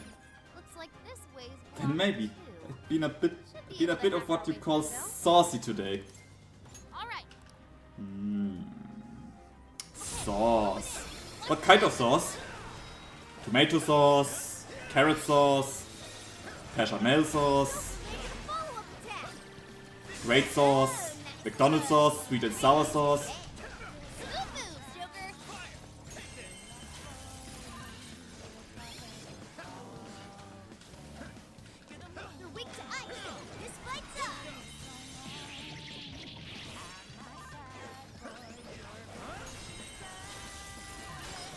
Looks like this way's Then blocked maybe. too. I've been a bit of what you call saucy today. All right. Sauce. What kind of sauce? Tomato sauce, carrot sauce, bechamel sauce, Follow-up attack. great sauce, McDonald's sauce, sweet and sour sauce. Smooth moves, Joker. You're weak to ice. This fight's up.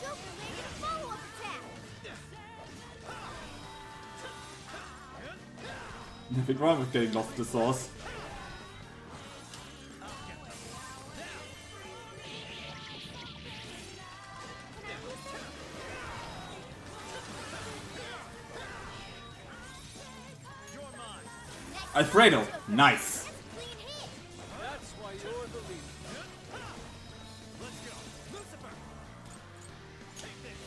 Joker landed a follow-up attack. Nothing wrong with getting lost in the sauce. Alfredo, nice. Clean hit. That's why you're the leader. Let's go. Lucifer. Take this.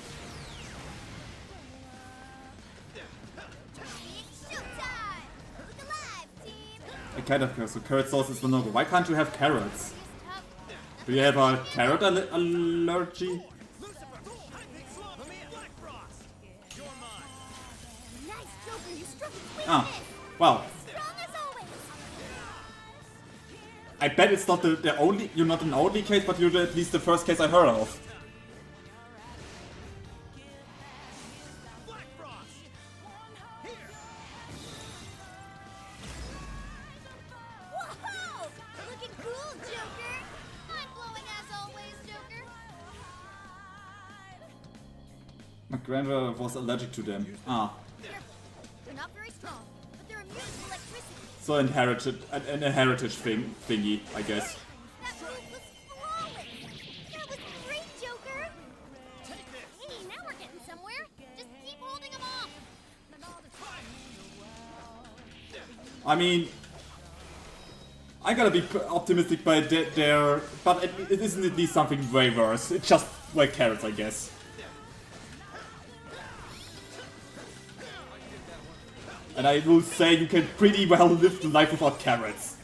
It's showtime. Look alive, team. I kind of care, so carrot sauce is the no-go. Why can't you have carrots? This tough. Do you have a carrot allergy? Nice, Joker. You struck it quick. Ah, well, Strong as always. I bet it's not the only, you're not an only case, but you're at least the first case I heard of. Whoa! Looking cool, Joker. Mind-blowing as always, Joker. My grandmother was allergic to them. Ah, Careful. They're not very strong, but they're immune to electricity. so an heritage thingy, I guess. That move was flawless. That was great, Joker. Hey, now we're getting somewhere. Just keep holding them off. I mean, I gotta be optimistic by there, but it isn't at least something way worse. It's just like carrots, I guess. And I will say you can pretty well live the life without carrots.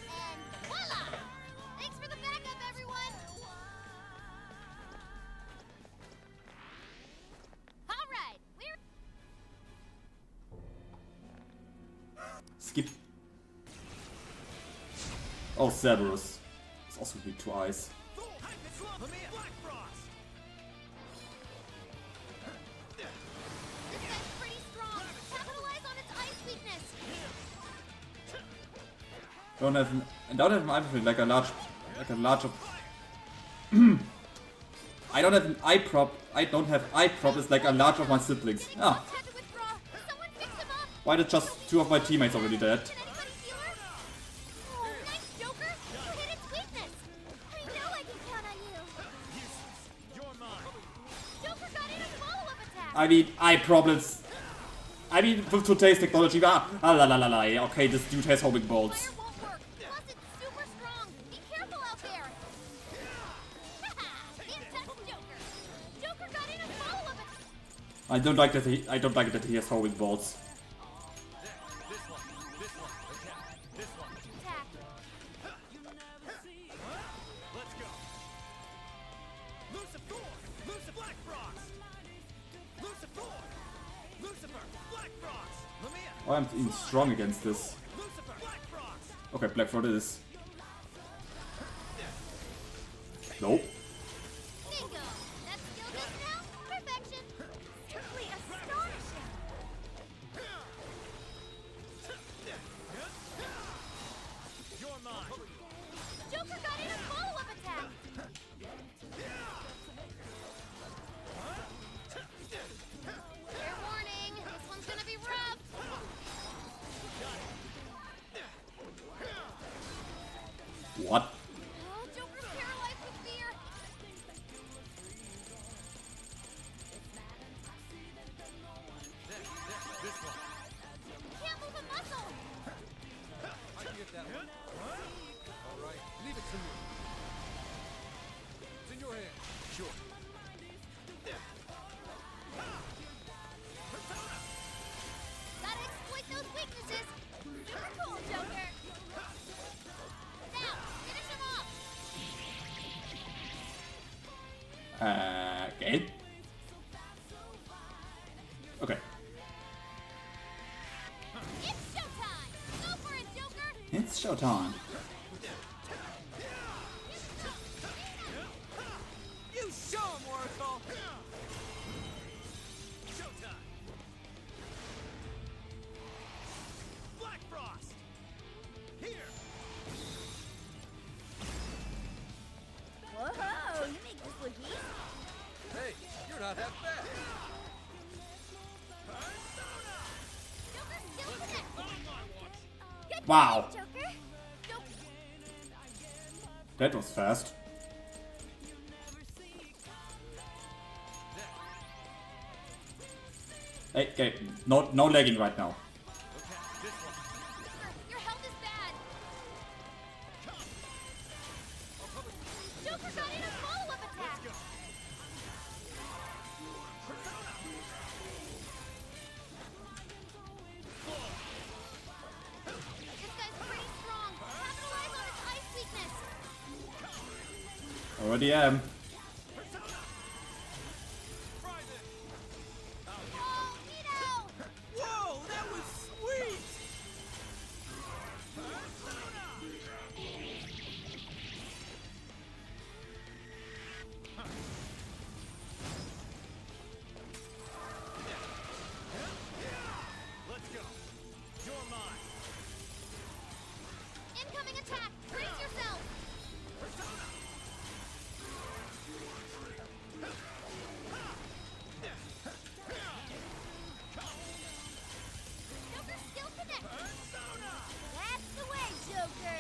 And voila! Thanks for the backup, everyone. All right, we're Skip. Oh, Cerberus. It's also weak to ice. This guy's pretty strong. Capitalize on its ice weakness. Don't have an everything like a large I don't have an eye prop. I don't have eye prop. It's like a large of my siblings. Ah, Had to withdraw. Someone fix him up. why did just 2 of my teammates already dead? Can anybody heal her? Oh, nice, Joker. You hit its weakness. I know I can count on you. Joker got in a follow-up attack. I mean, eye problems. I mean, with today's technology, okay, this dude has homing bolts. Fire won't work. Plus, it's super strong. Be careful out there. Can't touch Joker. Joker got in a follow-up attack. I don't like that he has homing bolts. Oh, I'm even strong against this. Okay, Black Frost it is. Nope. Bingo. That skill just now? Perfection. Simply astonishing. Joker got in a follow-up attack. Fair warning. This one's gonna be rough. What? Oh, Joker's paralyzed with fear. Can't move a muscle. I can get that one. All right, leave it to me. It's in your hand. Sure. Gotta exploit those weaknesses. Super cool, Joker. Now, finish him off. Okay. Okay. It's showtime. Go for it, Joker. It's showtime. You show him, Oracle! Whoa, you make this look easy. Hey, you're not that bad. Joker's still connected. Good Wow. job, Joker. Joker. That was fast. Hey, okay, no lagging right now. Your health is bad. Joker got in a follow-up attack. Already am. Oh, Nito! Whoa, that was sweet! Let's go. You're mine. Incoming attack! Brace yourself! Joker skill connected! That's the way, Joker!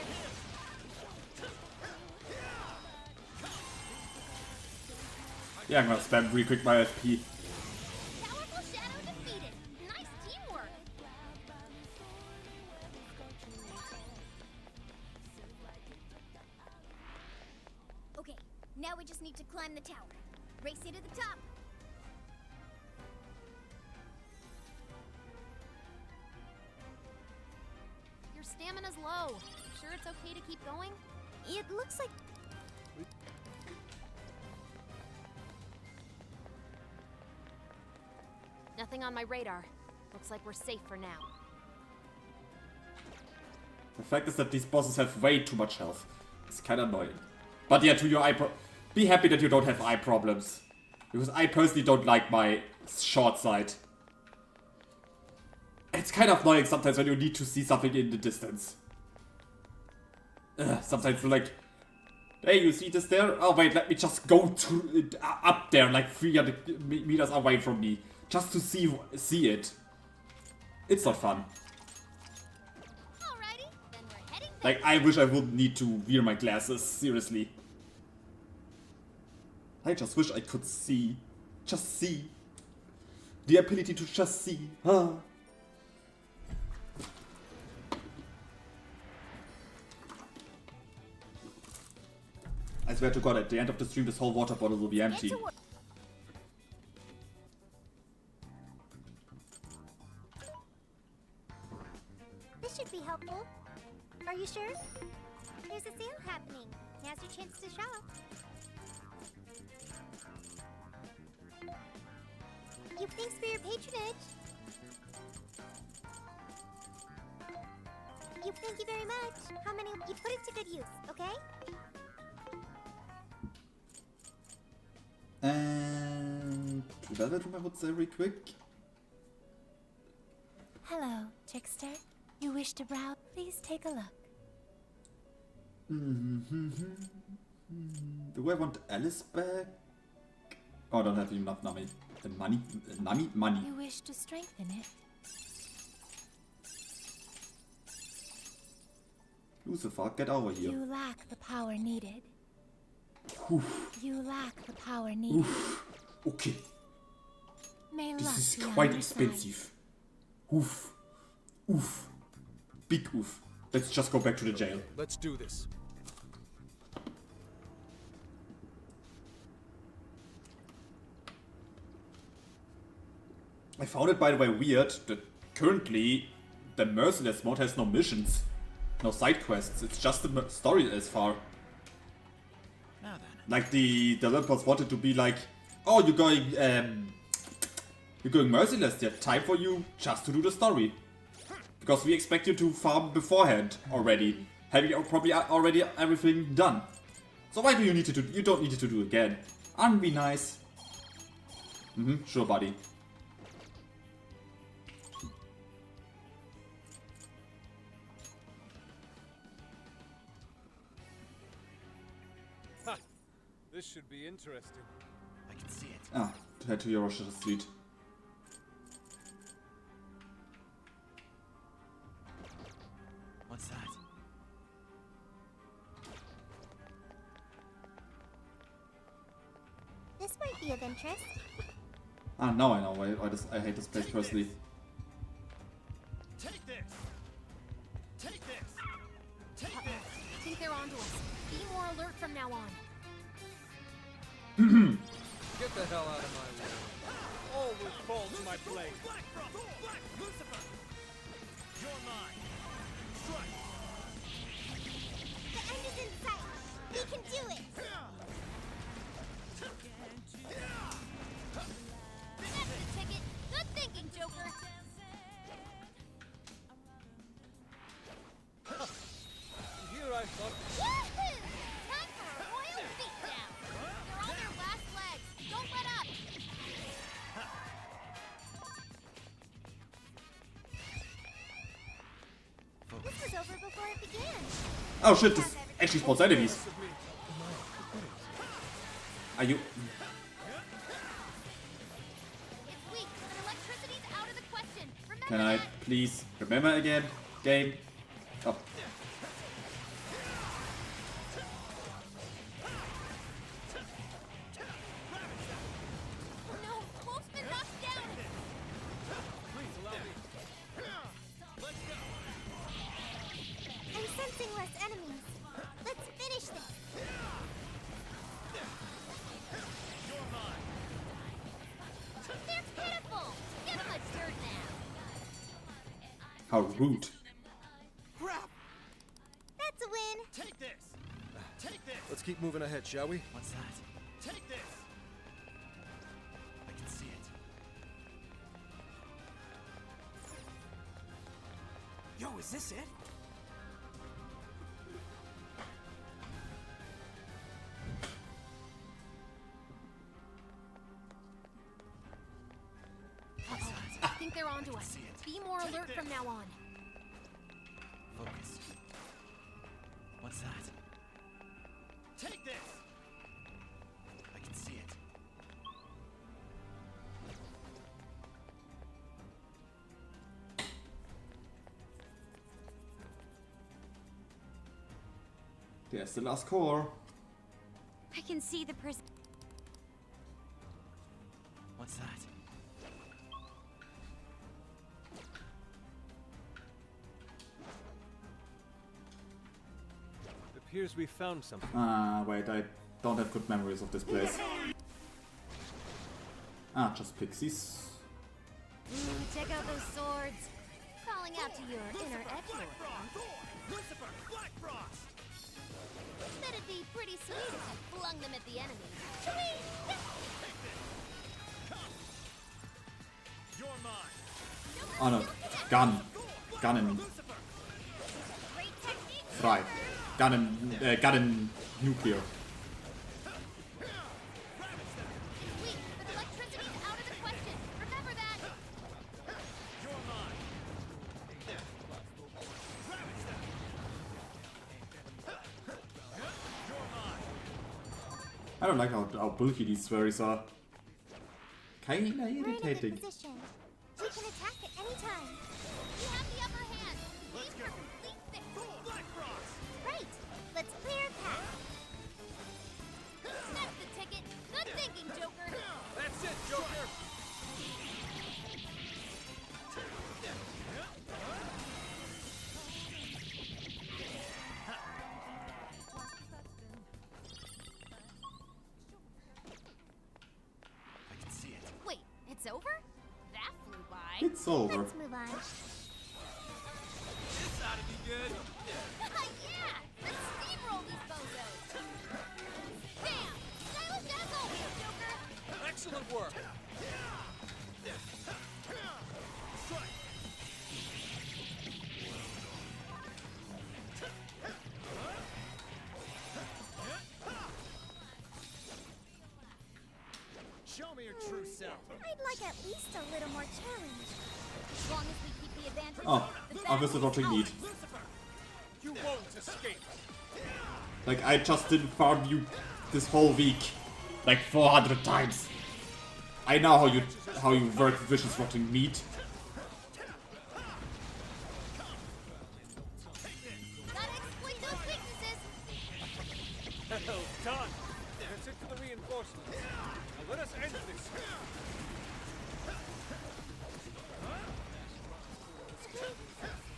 Yeah, I'm gonna spam real quick my FP. Powerful Shadow defeated! Nice teamwork! Okay, now we just need to climb the tower. Race you to the top. Your stamina's low. Sure it's okay to keep going? It looks like Nothing on my radar. Looks like we're safe for now. The fact is that these bosses have way too much health. It's kinda annoying. But yeah, to your be happy that you don't have eye problems. Because I personally don't like my short sight. It's kind of annoying sometimes when you need to see something in the distance. Sometimes you're like, hey, you see this there? Oh wait, let me just go to up there, like 300 meters away from me. Just to see it. It's not fun. Alrighty, then we're heading back. Like, I wish I wouldn't need to wear my glasses, seriously. I just wish I could see. Just see. The ability to just see. Huh? I swear to God, at the end of the stream, this whole water bottle will be empty. get to work. This should be helpful. Are you sure? There's a sale happening. Now's your chance to shop. Thanks for your patronage. Thank you very much. How many? You put it to good use, okay? And that room I would say very quick. Hello, trickster. You wish to browse? Please take a look. Do I want Alice back? Oh, I don't have enough money. Money. You wish to strengthen it? Lucifer, get over here. You lack the power needed. Oof. You lack the power needed. Oof. Okay, May luck this be is on quite your side. expensive. Oof. Oof. Big oof. Let's just go back to the jail. Let's do this. I found it, by the way, weird that currently the merciless mode has no missions, no side quests. It's just the story as far. Now then. Like the developers wanted to be like, oh, you're going merciless. Yeah, time for you just to do the story, because we expect you to farm beforehand already, having probably already everything done. So why do you need to do? You don't need to do it again. Aren't we nice? Sure, buddy. Ha! This should be interesting. I can see it. Ah, to head to Yorosha Street. What's that? This might be of interest. Ah, now I know. I hate this place personally. Take this. Take this. Take this. I think they're onto us. Be more alert from now on. Get the hell out of my way. Always fall to my blade. Black Lucifer. You're mine. Strike. The end is in sight. We can do it. understand. Oh shit, this actually spawns enemies. Are you... It's weak, but electricity's out of the question. Remember Can I that? please remember again? Game. Oh. No, Wolf's been knocked down. Please allow me. Let's go. I'm sensing less enemies. Let's finish this. You're mine. They're pitiful. Give them a dirt now. How rude. Crap! That's a win. Take this. Take this. Let's keep moving ahead, shall we? What's that? Take this. I can see it. Yo, is this it? I think they're onto us. Be more alert from now on. Focus. What's that? Take this. I can see it. There's the last core. I can see the prison. What's that? It appears we found something. Ah, wait, I don't have good memories of this place. Ah, just pixies. Check out those swords. Calling out to your inner Edgelord. Lucifer, Black Frost. That'd be pretty sweet if you flung them at the enemy. You're mine. Oh no, gun. Gun and Great technique. frei. Gun and nuclear. It's weak, but electricity's out of the question. Remember that. You're mine. You're mine. I don't like how bulky these fairies are. Kinda We're in a good irritating. position. We can attack at any time. You have the upper hand. Let's Aim go. for complete victory. Black Frost. Right. Let's clear a path. That's the ticket. Good thinking, Joker. That's it, Joker! I can see it. Wait, it's over? That flew by. It's over. Let's move on. This ought to be good. Yeah! Let's steamroll these bozos. Bam! Stylish as always, Joker. Excellent work! Strike. Show me your true self. I'd like at least a little more challenge. As long as we keep the advantage. Oh, the obviously battle's what we need. Lucifer. You won't escape! Like, I just didn't farm you this whole week. Like 400 times. I know how you work vicious rotting meat. Gotta exploit those weaknesses. Well done! That's it for the reinforcements. Now let us end this.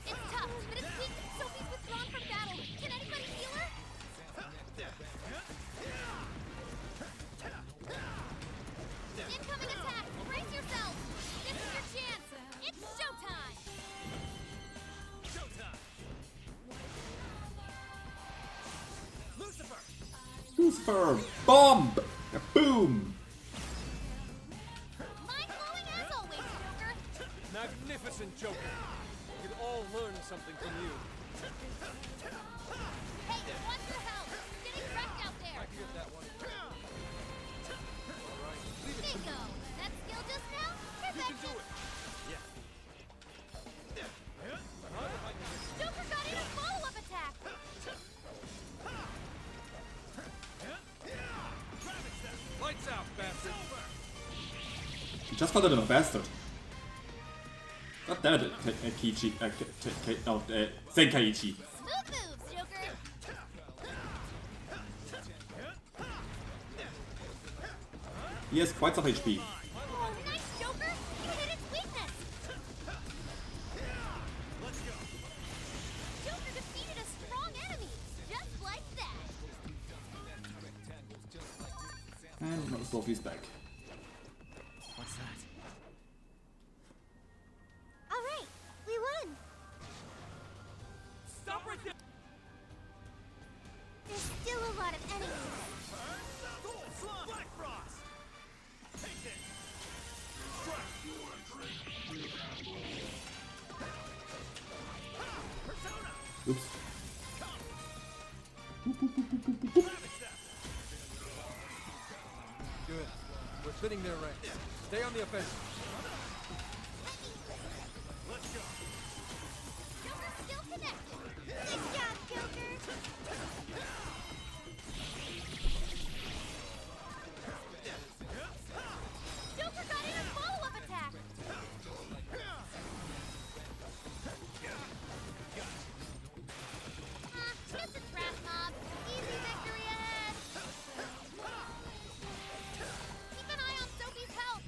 It's tough, but it's weak. Sophie's withdrawn from battle. Can anybody heal her? Incoming attack! Brace yourself! This is your chance! It's showtime! Showtime. Lucifer. Lucifer, bomb, boom. Mind-blowing as always, Joker! Magnificent, Joker! We could all learn something from you. Hey, what's your help? You're getting wrecked out there! I can get that one. Alright, leave it to me. Bingo! That skill just now? You can Perfect! do it! Yeah. How if I can get Joker got in a follow-up attack! He just called it a bastard. God damn it, Keiichi. No, Senkaiichi. Smooth moves, Joker. He has quite some HP. Oh, nice, Joker. You hit its weakness. Joker defeated a strong enemy, just like that. And no, Sophie's back. What's that? All right, we won. Stop right there! There's still a lot of enemies. Black Frost! Take it! Persona! Oops. Good. We're fitting their ranks. Stay on the offensive. Let's go! Joker still connected. Good job, Joker. Joker got in a follow-up attack. Just a trap mob. Easy victory ahead. Keep an eye on Sophie's health.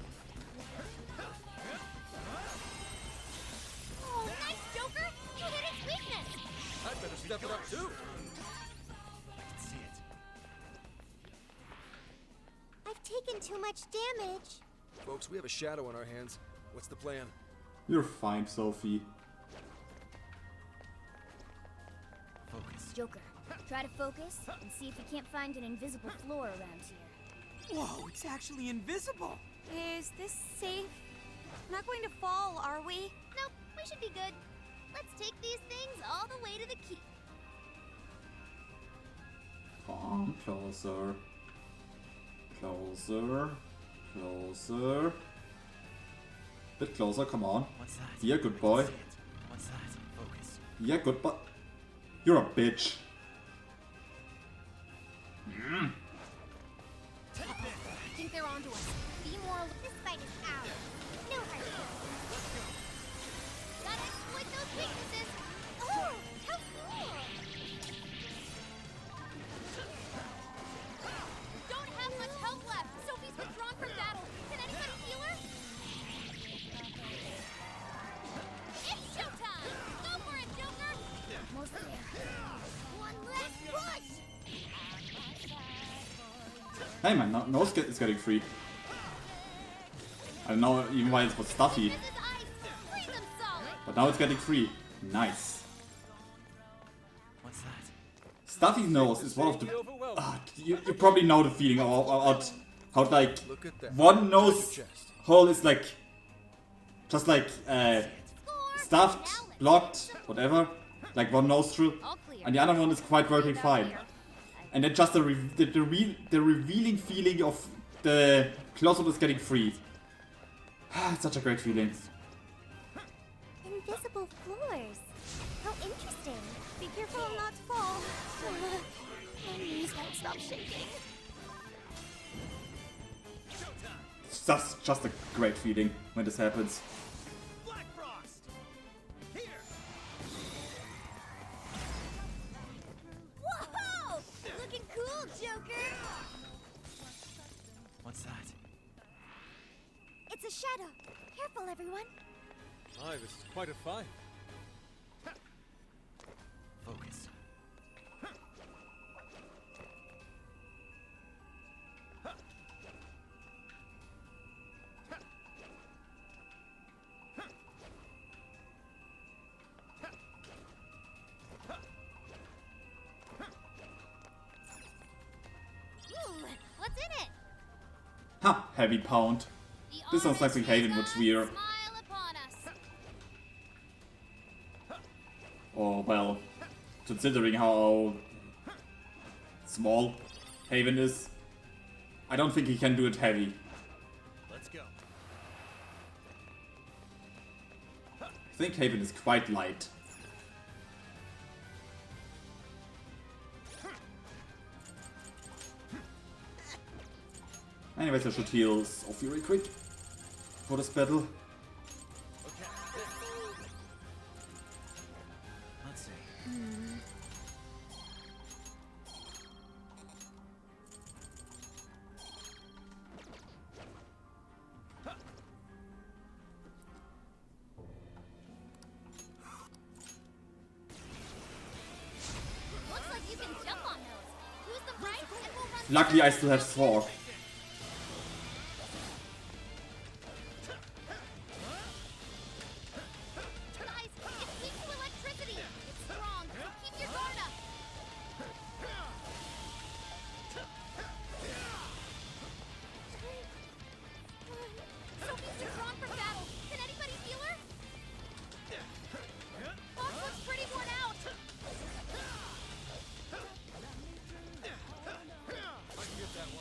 Oh, nice, Joker. You hit its weakness. I'd better step it up too. I can see it. I've taken too much damage. Folks, we have a shadow on our hands. What's the plan? You're fine, Sophie. Focus. Joker, try to focus and see if you can't find an invisible floor around here. Whoa, it's actually invisible. Is this safe? Not going to fall, are we? Nope, we should be good. Let's take these things all the way to the keep. Come closer. Closer. Closer. Bit closer, come on. What's that? Yeah, good I can boy. see it. What's that? Focus. Yeah, good boy. You're a bitch. I think they're onto us. Be more. This fight is ours. No hurry. Gotta exploit those weaknesses. Oh, how cool! Don't have much health left. Sophie's withdrawn from battle. Can anybody heal her? It's showtime! Go for it, Joker! Almost there. One last push! Hey man, nose is getting free. I don't know even why it was stuffy, This is ice. Freeze them solid. but now it's getting free. Nice. What's that? Stuffy's nose is one of the. Be overwhelmed. You probably know the feeling of how like Look at that. one nose Chest. hole is like just like Score. stuffed, Now let's blocked, whatever, like one nostril, All clear. and the other one is quite working About fine. here. And then just the revealing feeling of the close-up is getting free. It's such a great feeling. Invisible floors. How interesting. Be careful not to fall. My knees won't stop shaking. It's just a great feeling when this happens. Black Frost! Here! Whoa! Looking cool, Joker. What's that? It's a shadow. Careful, everyone. My, this is quite a fight. Focus. Ooh, what's in it? Ha! Heavy pound. The This sounds like honest Haven would gods wear. smile upon us. Or, well, considering how small Haven is, I don't think he can do it heavy. Let's go. I think Haven is quite light. Anyways, I should heal Sophie real quick. for this battle. Okay. Let's see. Looks like you can jump on those. Use them right and we'll run. Luckily, I still have sword. Guys, it's weak to electricity. It's strong, so keep your guard up. Sophie's too strong for battle. Can anybody heal her? Fox looks pretty worn out.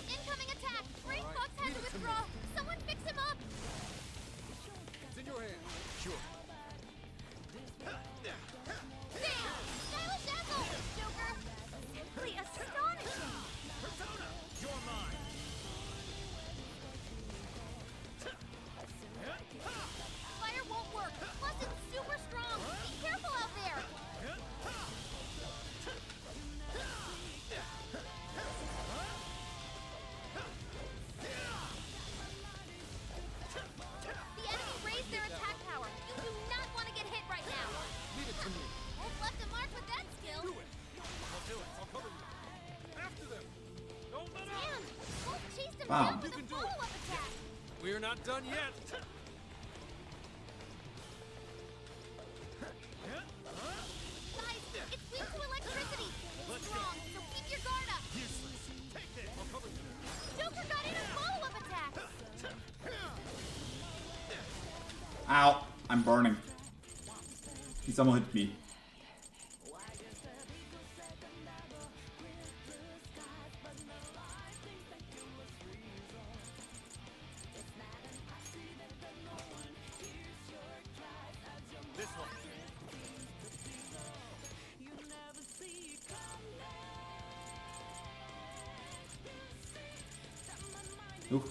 Incoming attack! Great Fox had to withdraw. Someone fix him up. It's in your hands. Sure. Bam! Stylish dazzle! Joker! Simply astonishing! Persona, you're mine. Fire won't work. Plus, it's super strong. Be careful out there. The enemy raised their attack power. You do not want to get hit right now. Leave it to me. Wolf left a mark with that skill. Do it. I'll do it. I'll cover you. After them. Don't let up. Damn! Wolf chased him Wow. down with You a can do it. follow-up attack. We're not done yet. Guys, it's weak to electricity. It's strong, so keep your guard up. Useless. Take this. I'll cover you. Joker got in a follow-up attack. Ow, I'm burning. Someone hit me. This one. Ooh.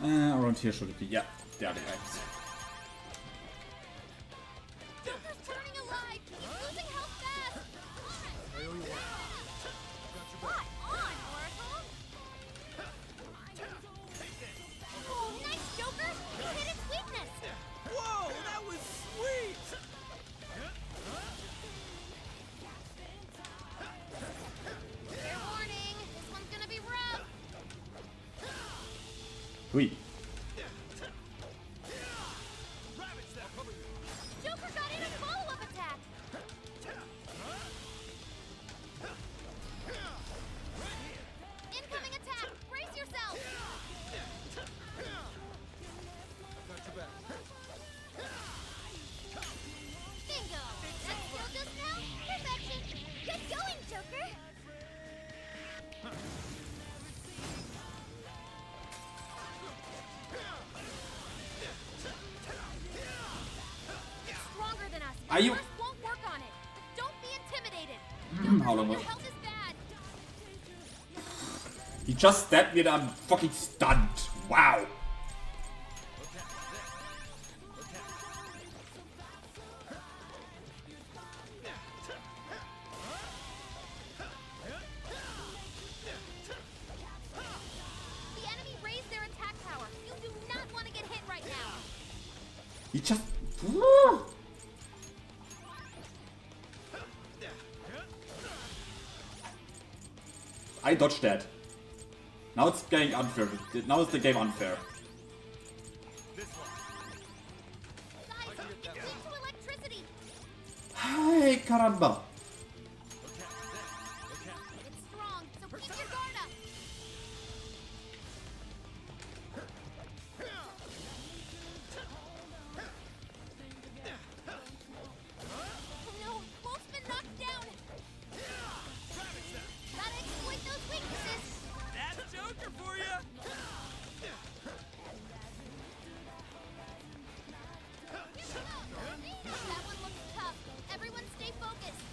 Around here should it be? Yeah, there they are. Joker's turning alive. He's losing health fast. I owe you one. What on, Oracle? Oh, nice, Joker. You hit its weakness. Whoa, that was sweet! Fair warning. This one's gonna be rough. Hui. Ravage them. Cover you. Joker got in a follow-up attack. Incoming attack. Brace yourself. Got your back. Bingo. That skill just now? Perfection. Get going, Joker! It's stronger than us. Are you- Burst won't work on it. Don't be intimidated. How long Your was- health is bad. He just stabbed me and I'm fucking stunned. Wow. The enemy raised their attack power. You do not want to get hit right now. He just... I dodged that. Now it's getting unfair. Now is the game unfair. This one. Guys, it's weak to electricity. Hey, caramba. It's strong, so keep your guard up. Oh no, Wolf's been knocked down. Gotta exploit those weaknesses. That's Joker for you! That one looks tough. Everyone stay focused.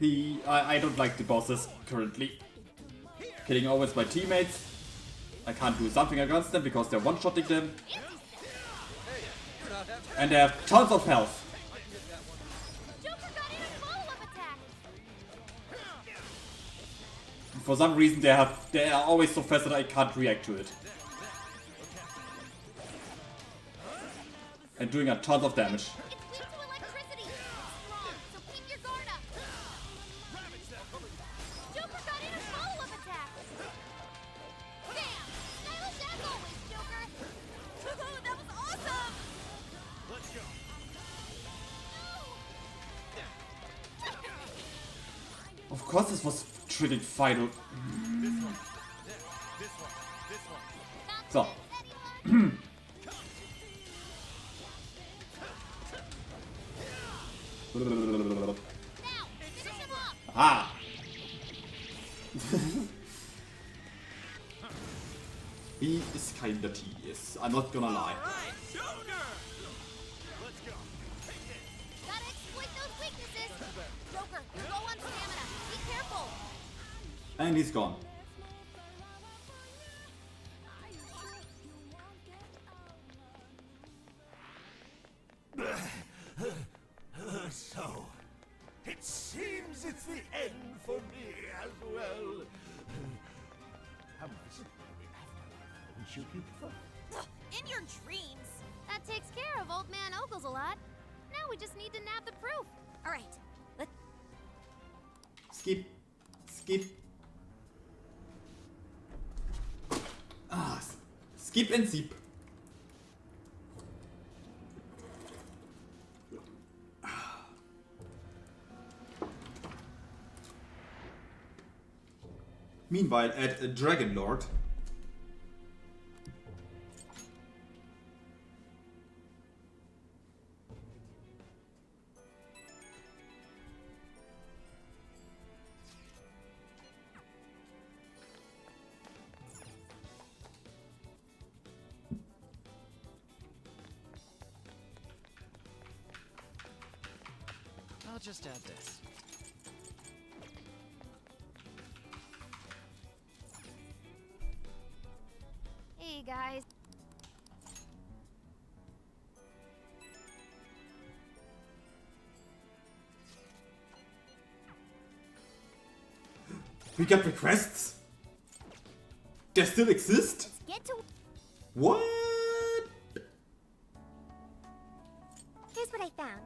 I don't like the bosses currently. Killing always my teammates. I can't do something against them because they're one-shotting them. And they have tons of health. Joker got in a follow-up attack. For some reason they are always so fast that I can't react to it. And doing a ton of damage. It's weak to electricity. It's strong, so keep your guard up. Joker got in a follow-up attack. Bam! Stylish as always, Joker. That was awesome. Let's go. Of course this was triggering final. So. Now, finish him off. Ah. He is kinda tedious, I'm not gonna lie. Gotta exploit those weaknesses. Joker, you're low on stamina. Be careful. And he's gone. So, it seems it's the end for me as well. How much do we have to shoot you for? In your dreams. That takes care of Old Man Ogles a lot. Now we just need to nab the proof. All right. Let's Skip. Skip. Ah, skip and zip. Meanwhile, at Dragon Lord. I'll just add this. Hey guys. We got requests? They still exist? Get to. What? Here's what I found.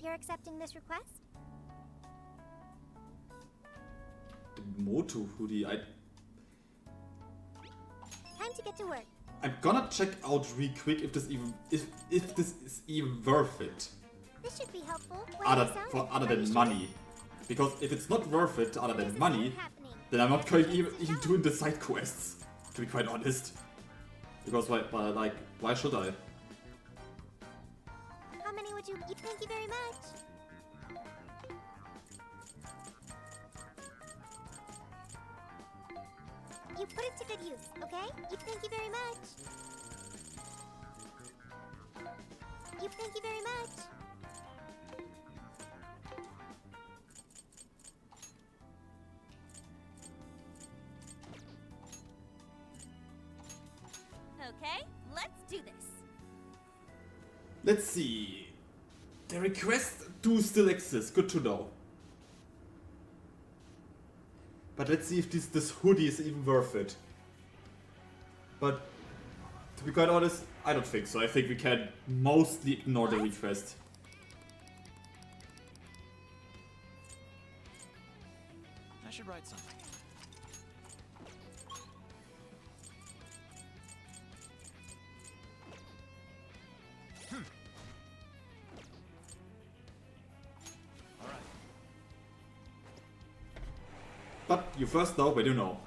You're accepting this request? The Moto hoodie. Time to get to work. I'm gonna check out real quick if this even if this is even worth it. This should be helpful. Why do you sound it? Other Are you than sure? money. Because if it's not worth it other There's than a money, sale happening. then I'm not Yes, going yes, even yes. doing the side quests. To be quite honest. Because why should I? How many would you? Thank you very much. You put it to good use, okay? Thank you very much. Thank you very much. Okay, let's do this. Let's see. The requests do still exist. Good to know. But let's see if this hoodie is even worth it. But to be quite honest, I don't think so. I think we can mostly ignore the request. I should write something. All right. But you first know when you know.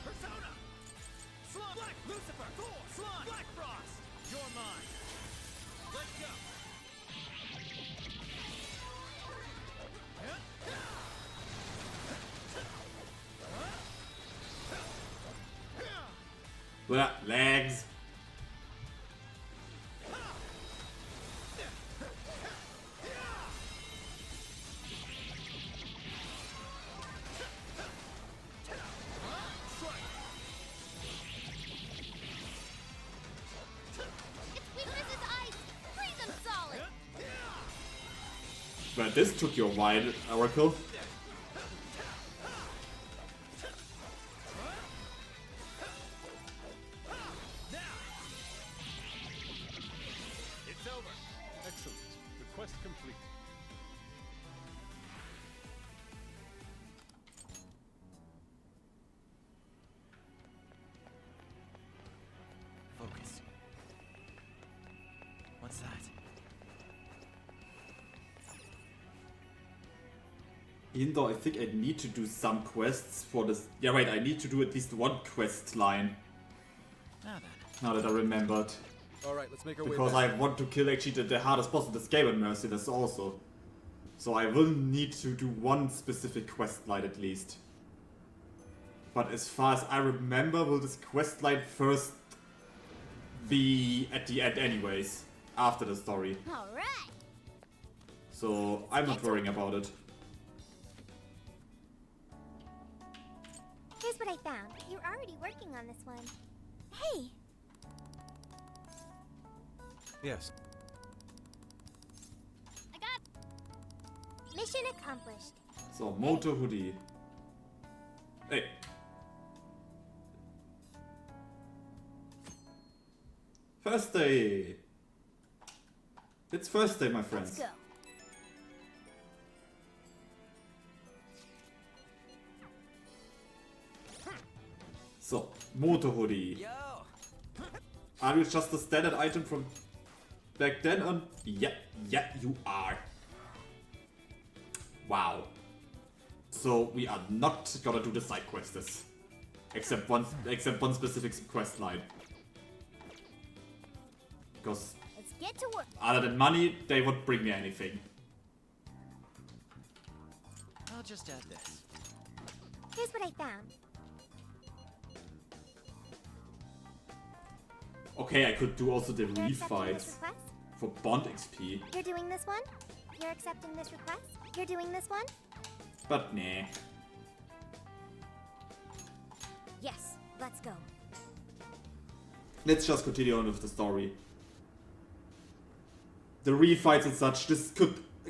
Persona! Slug! Black Lucifer! Thor! Slime! Black Frost! You're mine! Let's go! Blah, legs. Its weakness is ice. Freeze 'em solid. But this took you a while, Oracle. It's over. Excellent. Request complete. Focus. What's that? Even though I think I need to do some quests for this. Yeah, right, I need to do at least one quest line. Now then. Now that I remembered. All right, let's make our Because way I back. want to kill actually the hardest boss in this game and merciless also. So I will need to do one specific quest line at least. But as far as I remember, will this quest line first be at the end anyways, after the story. Alright. So I'm not worrying about it. Here's what I found. You're already working on this one. Hey! Yes. I got Mission accomplished. So, Moto Hoodie. Hey. First day. It's first day, my friends. Let's go. So, Moto Hoodie. Yo! Are you just a standard item from back then on? Yeah, you are. Wow. So we are not gonna do the side quests. Except one specific quest line. Because Let's get to work. other than money, they won't bring me anything. I'll just add this. Here's what I found. Okay, I could do also the You're accepting this refights request? for Bond XP. You're doing this one? You're accepting this request? You're doing this one? But nah. Yes, let's go. Let's just continue on with the story. The refights and such,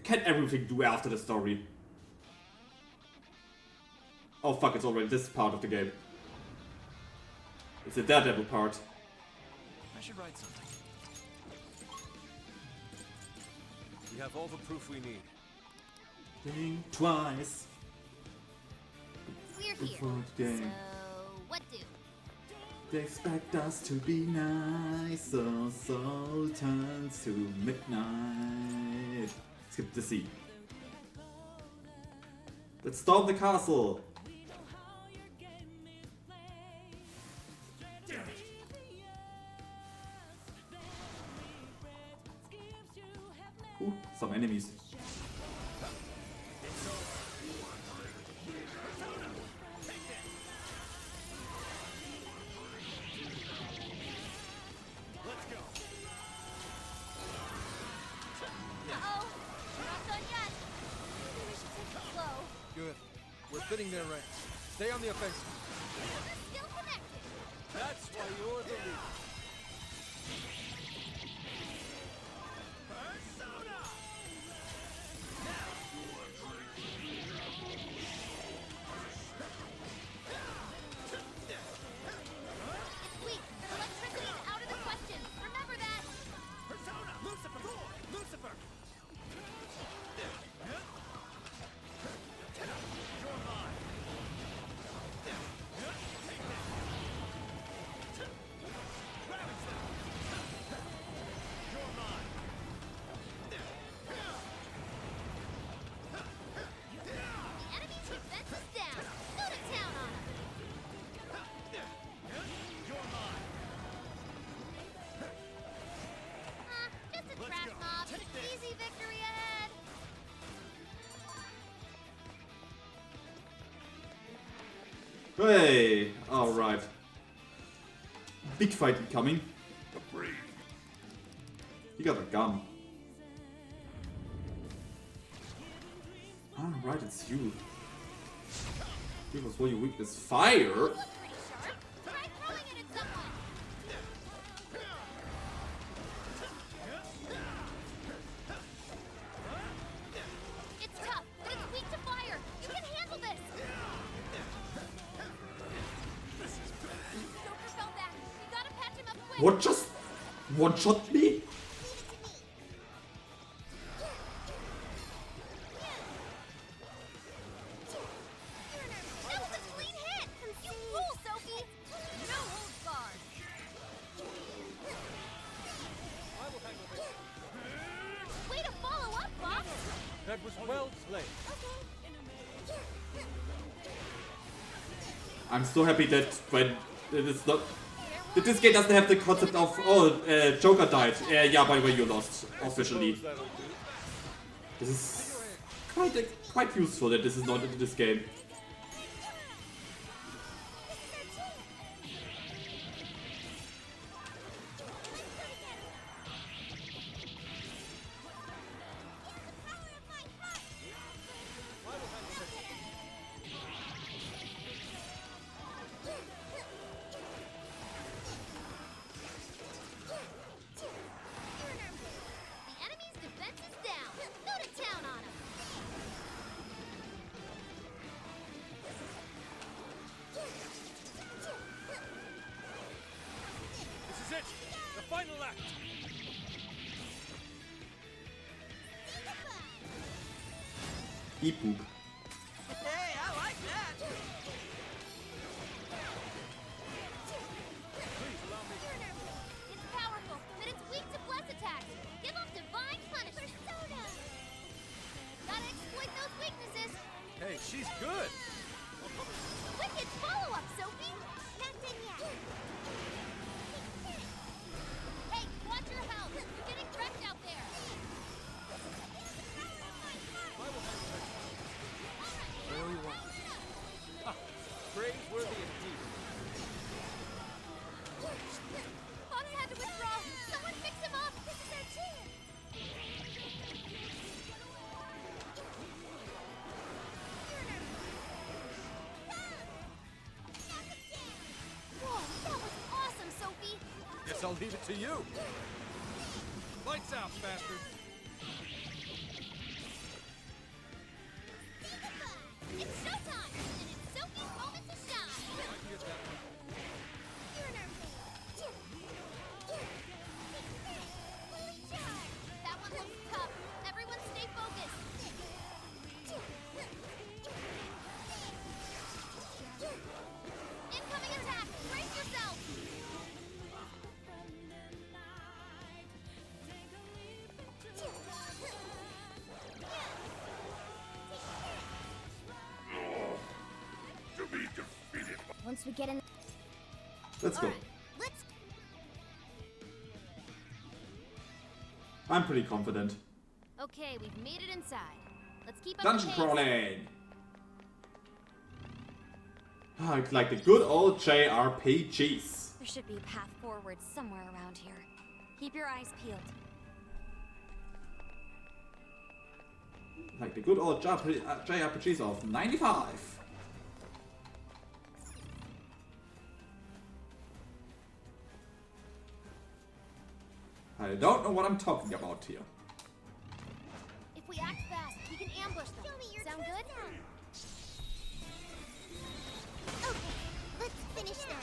can everything do after the story? Oh fuck, it's already this part of the game. It's the Daredevil part. I should write something. We have all the proof we need. Think twice we're here. before the game. So what do? They expect us to be nice, so turns to midnight. Skip the scene. Let's storm the castle. Ooh, some enemies. Uh-oh. We're not done yet. Maybe we should take it slow. Good. We're fitting their ranks. Stay on the offensive. We're still connected. That's why you're the leader. It's weak. Electricity is out of the question. Remember that. Persona! Lucifer! Lucifer! You're mine. Ravage them. You're mine. The enemy defense is down. Go to town on him. You're mine. Just a Let's trash go. mob. Take this. Easy victory ahead. Hey, alright. big fight incoming. He got a gun. Ah, right, it's you. It was what your weakness. Fire? You look pretty sharp. Try throwing it at someone. It's tough, but it's weak to fire. You can handle this. Joker fell back. We gotta patch him up quick. What just one-shot me? That was a clean hit. You rule, Sophie. No holds barred. Way to follow up, Fox. That was well played. I'm so happy that when it is not... that this game doesn't have the concept of, oh, Joker died. Yeah, by the way, you lost, officially. That'll do. This is quite useful that this is not in this game. The enemy's defense is down. Go to town on him. This is it. The final act. E-poop. Hey, I like that. It's powerful, but it's weak to bless attacks. Give him divine punishment. Persona. Gotta exploit those weaknesses. Hey, she's good. Wicked follow-up, Sophie. Not done yet. Hey, watch your health. You're getting wrecked out there. Praiseworthy indeed. Fox had to withdraw. Someone fix him up. This is our chance. Whoa, that was awesome, Sophie. Guess I'll leave it to you. Lights out, bastard. It's showtime, and it's Sophie's moment to shine. That one looks tough. Everyone stay focused. Incoming attack. Brace yourself. Once we get in. Let's go. Alright, let's I'm pretty confident. Okay, we've made it inside. Let's keep up Dungeon the pace. crawling! Ah, it's like the good old JRPGs. There should be a path forward somewhere around here. Keep your eyes peeled. Like the good old JRPGs of 95. I don't know what I'm talking about here. If we act fast, we can ambush them. Show me your Sound good? Okay, let's finish them.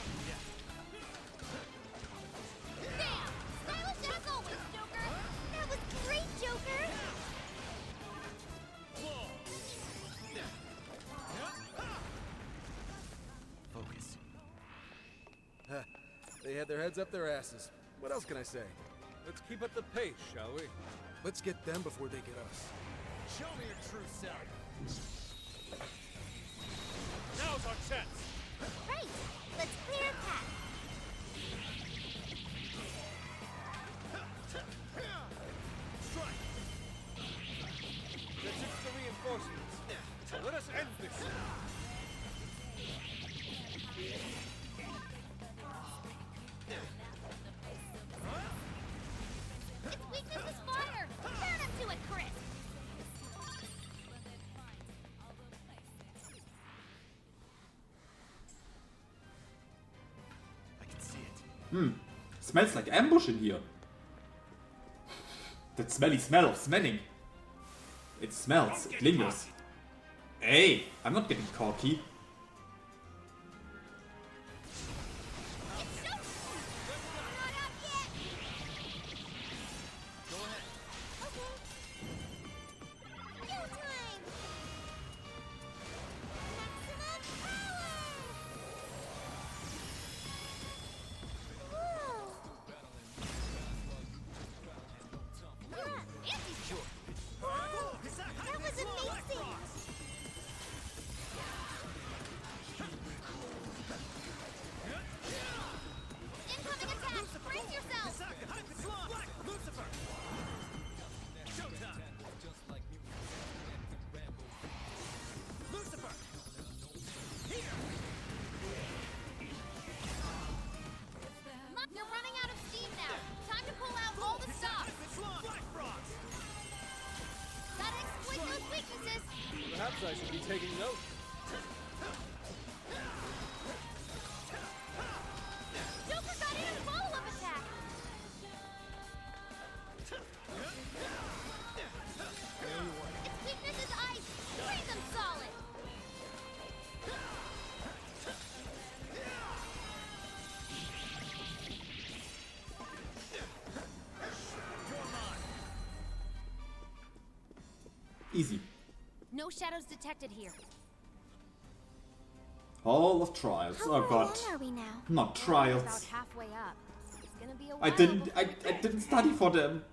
Bam! Stylish as always, Joker! That was great, Joker. Focus. They had their heads up their asses. What else can I say? Let's keep up the pace, shall we? Let's get them before they get us. Show me your true self. Now's our chance. Right, let's clear a path. Strike. That's it for the reinforcements. Let us end this. Smells like ambush in here. That smelly smell of smelling. It smells. It lingers. Hey, I'm not getting cocky. You're running out of steam now. Time to pull out all the stops. Gotta exploit those weaknesses. Perhaps I should be taking notes. Joker got in a follow-up attack. Its weakness is ice. Freeze them solid. Easy. No shadows detected here. Hall of Trials. How Oh far god. along are we now? Not About trials. halfway up. It's gonna be a while I didn't before we I get didn't study for them.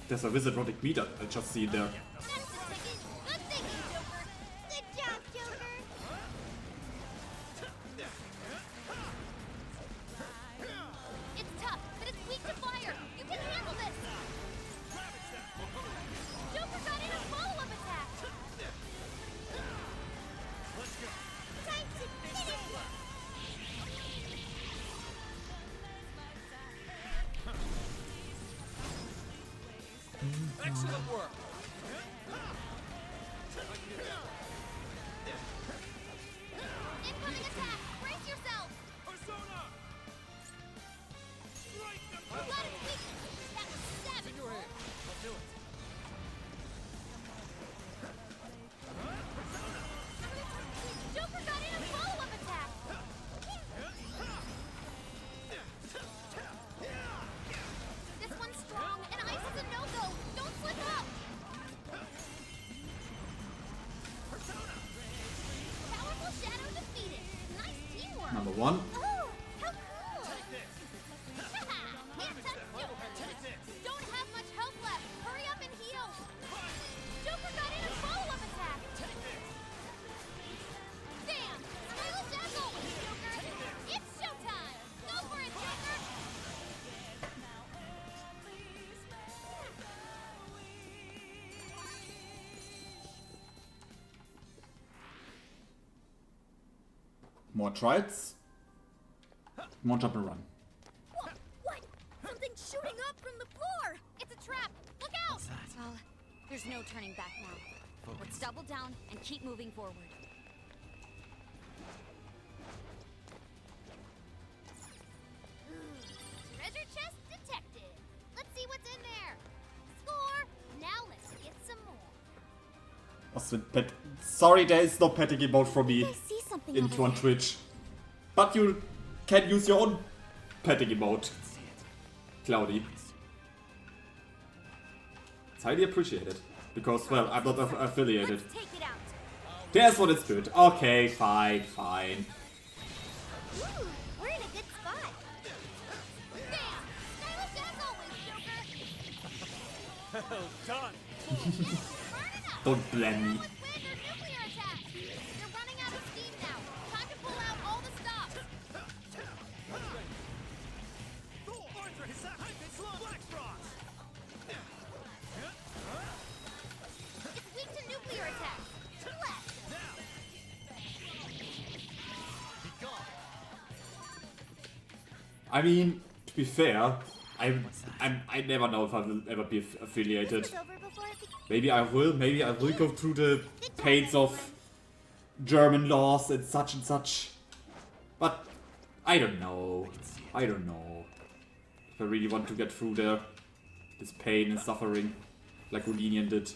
There's a wizardrotic meter I just see there. Good thinking, Joker. Good job, Joker. It's tough, but it's weak to fire. You can handle this. Joker got in a follow-up attack. Time to finish it. Excellent work. Incoming attack. Brace yourself. Persona! Strike them! You got its weakness. That was savage. Your hand. I'll do it. Joker got in a follow-up attack. This one's strong, and ice is a no-go. Don't slip up. Powerful shadow defeated. Nice teamwork. Number one. Oh, how cool! Can't touch Joker. Don't have much health left. Hurry up and heal. Joker got in a follow-up attack. Damn! Stylish as always, Joker. It's showtime. Go for it, Joker. More trials. More jump and run. What? Something's shooting up from the floor. It's a trap. Look out! Well, there's no turning back now. Let's double down and keep moving forward. Treasure chest detected. Let's see what's in there. Score. Now let's get some more. Was with pet. Sorry, there is no petting emote for me I see something in over on there. Twitch. But you can use your own petting emote. Cloudy. It's highly appreciated. Because, well, I'm not affiliated. Let's take it out. There's what is good. Okay, fine, fine. Ooh, we're in a good spot. Bam! Stylish as always, Joker. Well done. Burn it up. Don't blame me. With wind or nuclear attack. You're running out of steam now. Time to pull out all the stops. I mean, to be fair, I never know if I will ever be affiliated. Maybe I will go through the pains of German laws and such. But I don't know. If I really want to get through this pain and suffering like Rudinian did.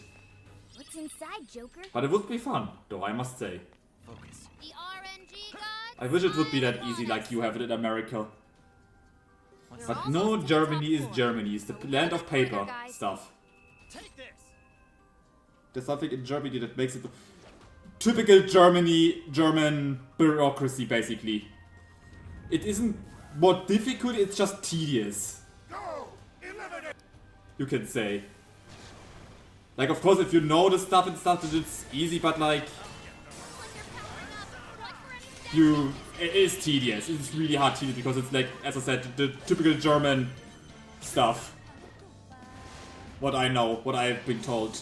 What's inside, Joker? But it would be fun, though, I must say. Focus. The RNG gods. I wish it would be that easy like you have it in America. But no, Germany is Germany. It's the land of paper stuff. Take this. There's something in Germany that makes it typical German bureaucracy, basically. It isn't more difficult, it's just tedious. You can say. Like, of course, if you know the stuff and stuff, then it's easy, but like... It is tedious. It's really hard tedious because it's like, as I said, the typical German stuff. What I know, what I've been told.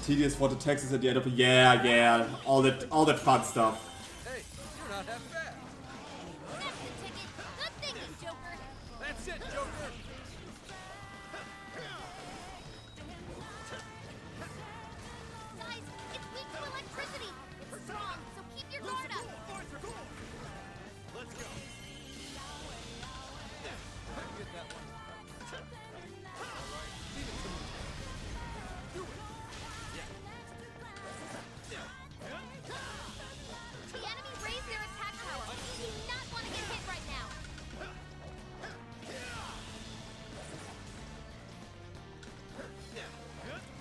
Tedious for the taxes at the end of the yeah, all that fun stuff. Hey, you're not half bad. That's the ticket. Good thinking, Joker. That's it, Joker. Guys, it's weak to electricity. It's strong, so keep your guard up. Let's go. Get that one. Alright, leave it to me. Do it. The enemy raised their attack power. You do not want to get hit right now.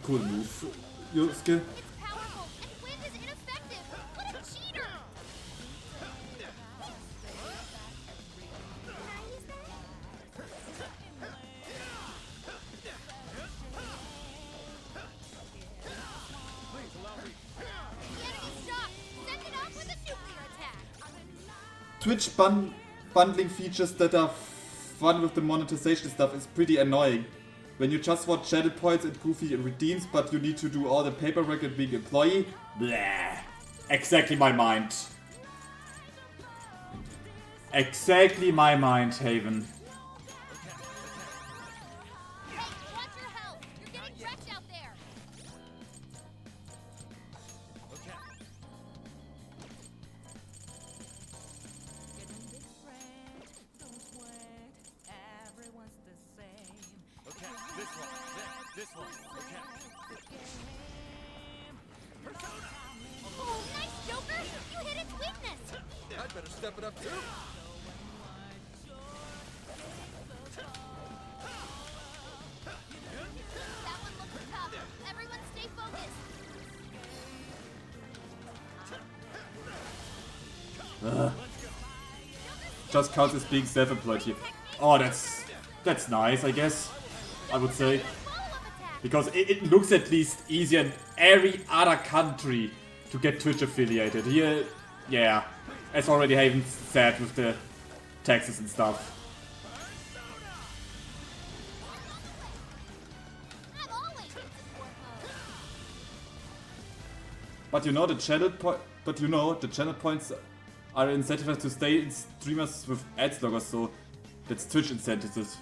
Cool move, Yusuke. It's powerful, and wind is ineffective. What a cheater! The enemy's shocked. Send it off with a nuclear attack. Twitch bundling features that are fun with the monetization stuff is pretty annoying. When you just want channel points and goofy redeems, but you need to do all the paperwork and being employee. Blah. Exactly my mind. Exactly my mind, Haven. Hey, watch your health. You're getting wrecked out there. Okay. Okay, this one. This one. Okay. Oh, nice, Joker. You hit its weakness. I'd better step it up too. That one looks tough. Everyone stay focused. Just counts as being self-employed here. Oh, that's nice, I guess. I would say. Follow-up attack. Because it looks at least easier in every other country to get Twitch affiliated. Here, yeah, as already Haven said with the taxes and stuff. I'm always in support mode. But you know the channel points are incentivized to stay in streamers with ads loggers, so that's Twitch incentive.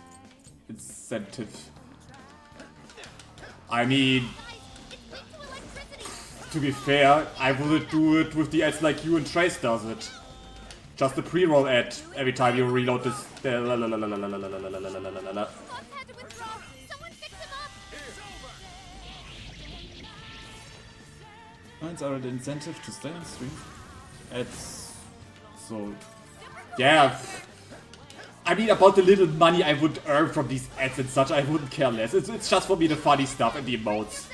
I mean, to be fair, I wouldn't do it with the ads like you and Trace does it. Just a pre-roll ad every time you reload this. Fox had to withdraw. Someone fix him up. Points are an incentive to stay on stream. Ads. So, yeah. I mean, about the little money I would earn from these ads and such, I wouldn't care less. It's just for me the funny stuff and the emotes.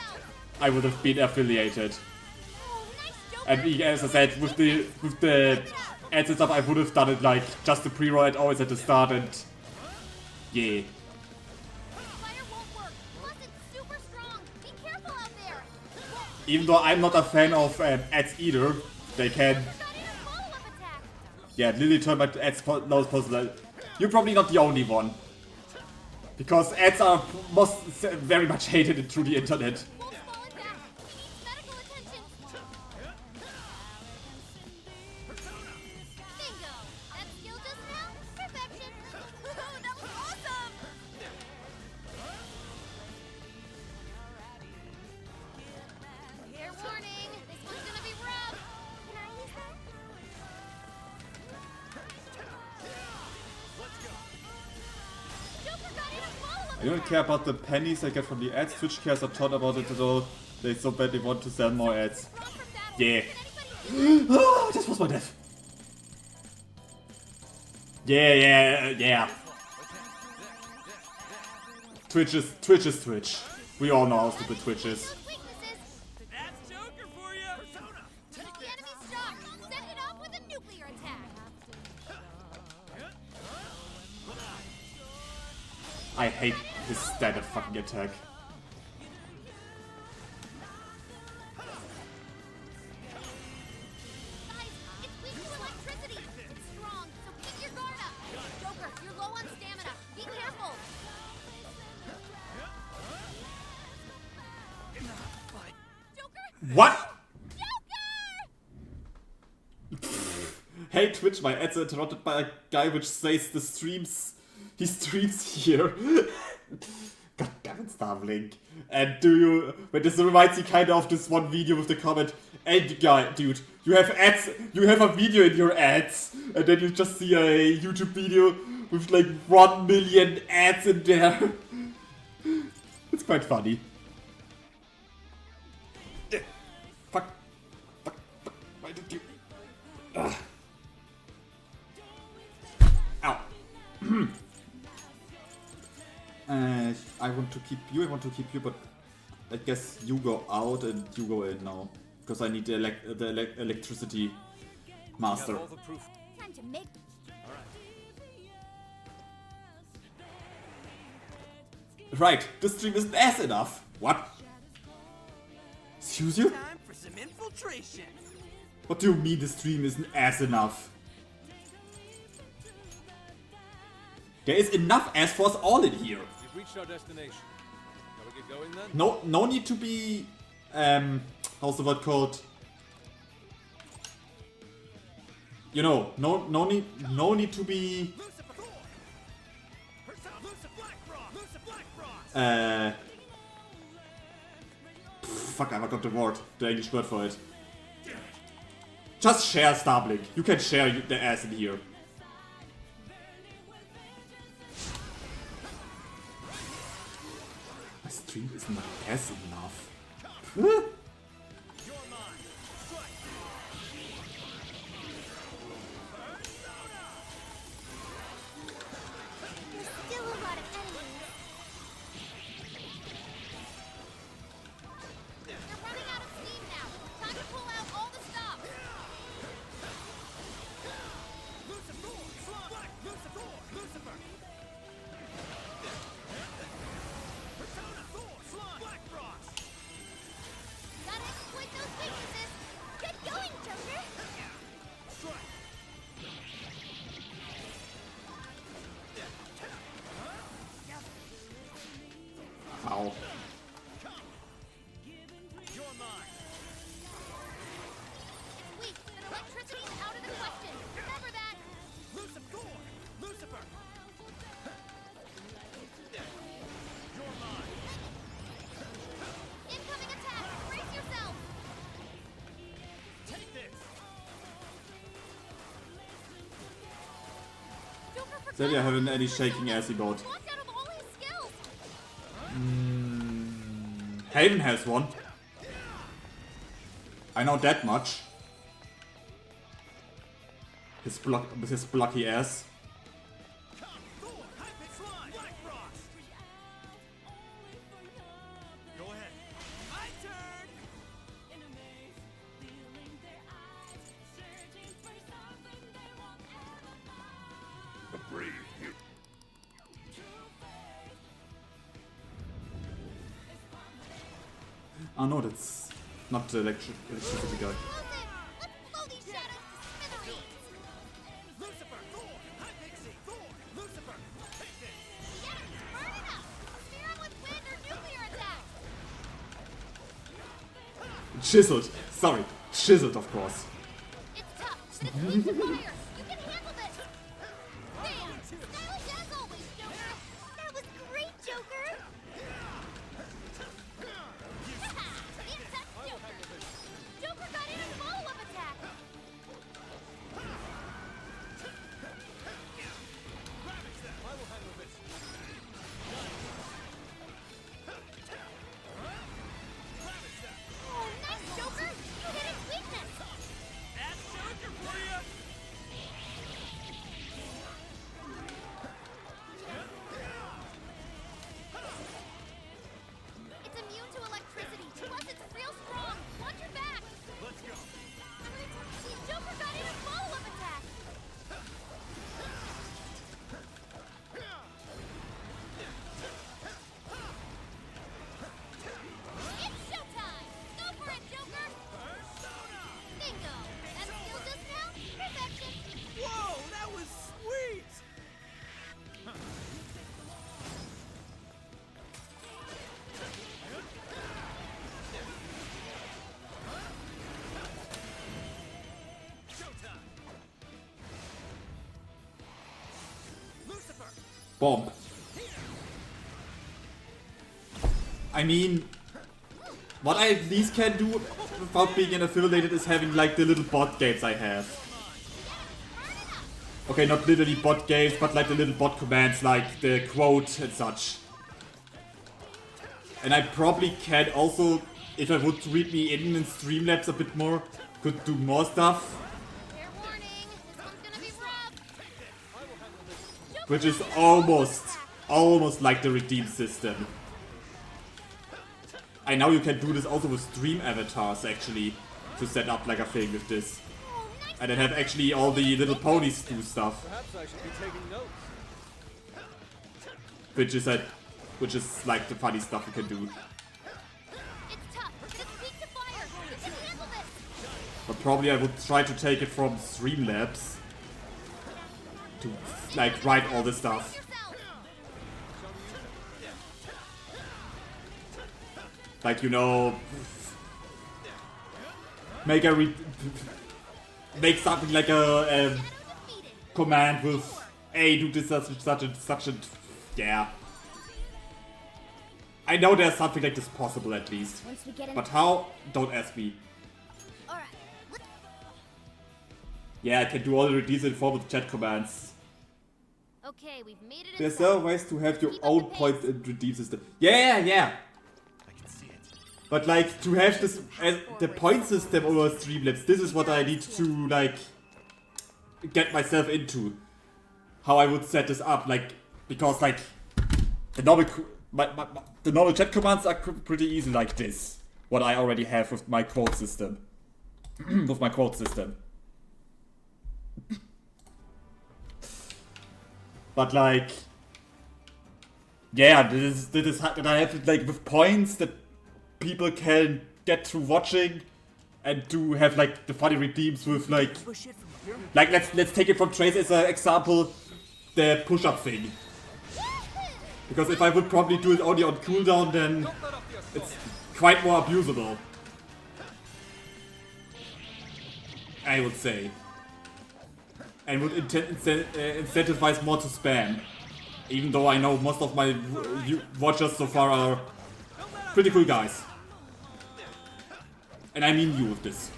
I would have been affiliated. And as I said, with the ads and stuff, I would have done it like just the pre-roll ad always at the start and yeah. Fire won't work. Plus, it's super strong. Be careful out there. Even though I'm not a fan of ads either, they can. Yeah, Lily turned my ads most possible. You're probably not the only one. Because ads are very much hated through the internet. Wolf's fallen back. He needs medical attention. I don't care about the pennies I get from the ads. Twitch cares a ton about it at all. They so badly want to sell more ads. Yeah. Ah, this was my death. Yeah. Twitch is Twitch. We all know how stupid Twitch is. That's Joker for you. Persona, take the enemy's shot. Send it off with a nuclear attack. I hate his standard fucking attack. Guys, it's weak to electricity. It's strong, so keep your guard up. Joker, you're low on stamina. Be careful. Joker? What? Joker! Hey Twitch, my ads are interrupted by a guy which says he streams here. God damn it, Starblink. And but this reminds me kind of this one video with the comment, hey guy, dude, you have a video in your ads, and then you just see a YouTube video with like 1 million ads in there. It's quite funny. Fuck, why did you... Ugh. Ow. I want to keep you, but I guess you go out and you go in now. Because I need the electricity master. Time to make. Right, this stream isn't ass enough. What? Excuse you? Time for some infiltration. What do you mean the stream isn't ass enough? There is enough ass for us all in here. We've reached our destination. Shall we get going then? No need to be how's the word called? You know, no need to be fuck, I forgot the English word for it. Just share Starblink. You can share the ass in here. My stream is not ass enough. There's still a lot of enemies. You're running out of steam now. Time to pull out all the stops. Gotta exploit those weaknesses. Get going, Joker! Ow. It's weak, and electricity's out of the question. Remember that. Incoming attack. Brace yourself. Joker forgot Said you haven't any shaking ass about. blocked out of all his skills. Haven has one. I know that much. With his blocky ass. My turn. A brave hero. Oh no, that's not the electricity guy. Close it. Let's blow these shadows to smithereens. The enemy's burning up. Spear him with wind or nuclear attack. Chiseled. Sorry. Chiseled, of course. It's tough, but it's weak to fire. You can handle this. Bam! Stylish as always, Joker. That was great, Joker! Insect Joker. Joker got in a follow-up attack. Bomb. I mean, what I at least can do without being affiliated is having like the little bot games I have. Okay, not literally bot games, but like the little bot commands like the quote and such. And I probably can also, if I would read me in Streamlabs a bit more, could do more stuff. Fair warning, this one's gonna be rough. Which is almost like the redeem system. I know you can do this also with stream avatars actually, to set up like a thing with this. And then have actually all the little ponies do stuff. Perhaps I should be taking notes. Which is like the funny stuff you can do. It's tough, but it's weak to fire. You can handle this. But probably I would try to take it from Streamlabs to like write all this stuff. Like, you know, make something like a command with, hey, do this such and yeah. I know there's something like this possible at least. But how? Don't ask me. Yeah, I can do all the redeems in form of chat commands. Okay, we've made it. There's several ways to have your own points and redeem system. Yeah. But like, to have this the point system over Streamlabs, this is what I need to like get myself into. How I would set this up, like, because like the normal the normal chat commands are pretty easy like this. What I already have with my quote system. With my quote system. But like, yeah, this is that I have like with points that people can get through watching, and do have like the funny redeems with like let's take it from Trace as an example, the push-up thing. Because if I would probably do it only on cooldown, then it's quite more abusable, I would say. And would incentivize more to spam. Even though I know most of my watchers so far are pretty cool guys. And I mean you with this.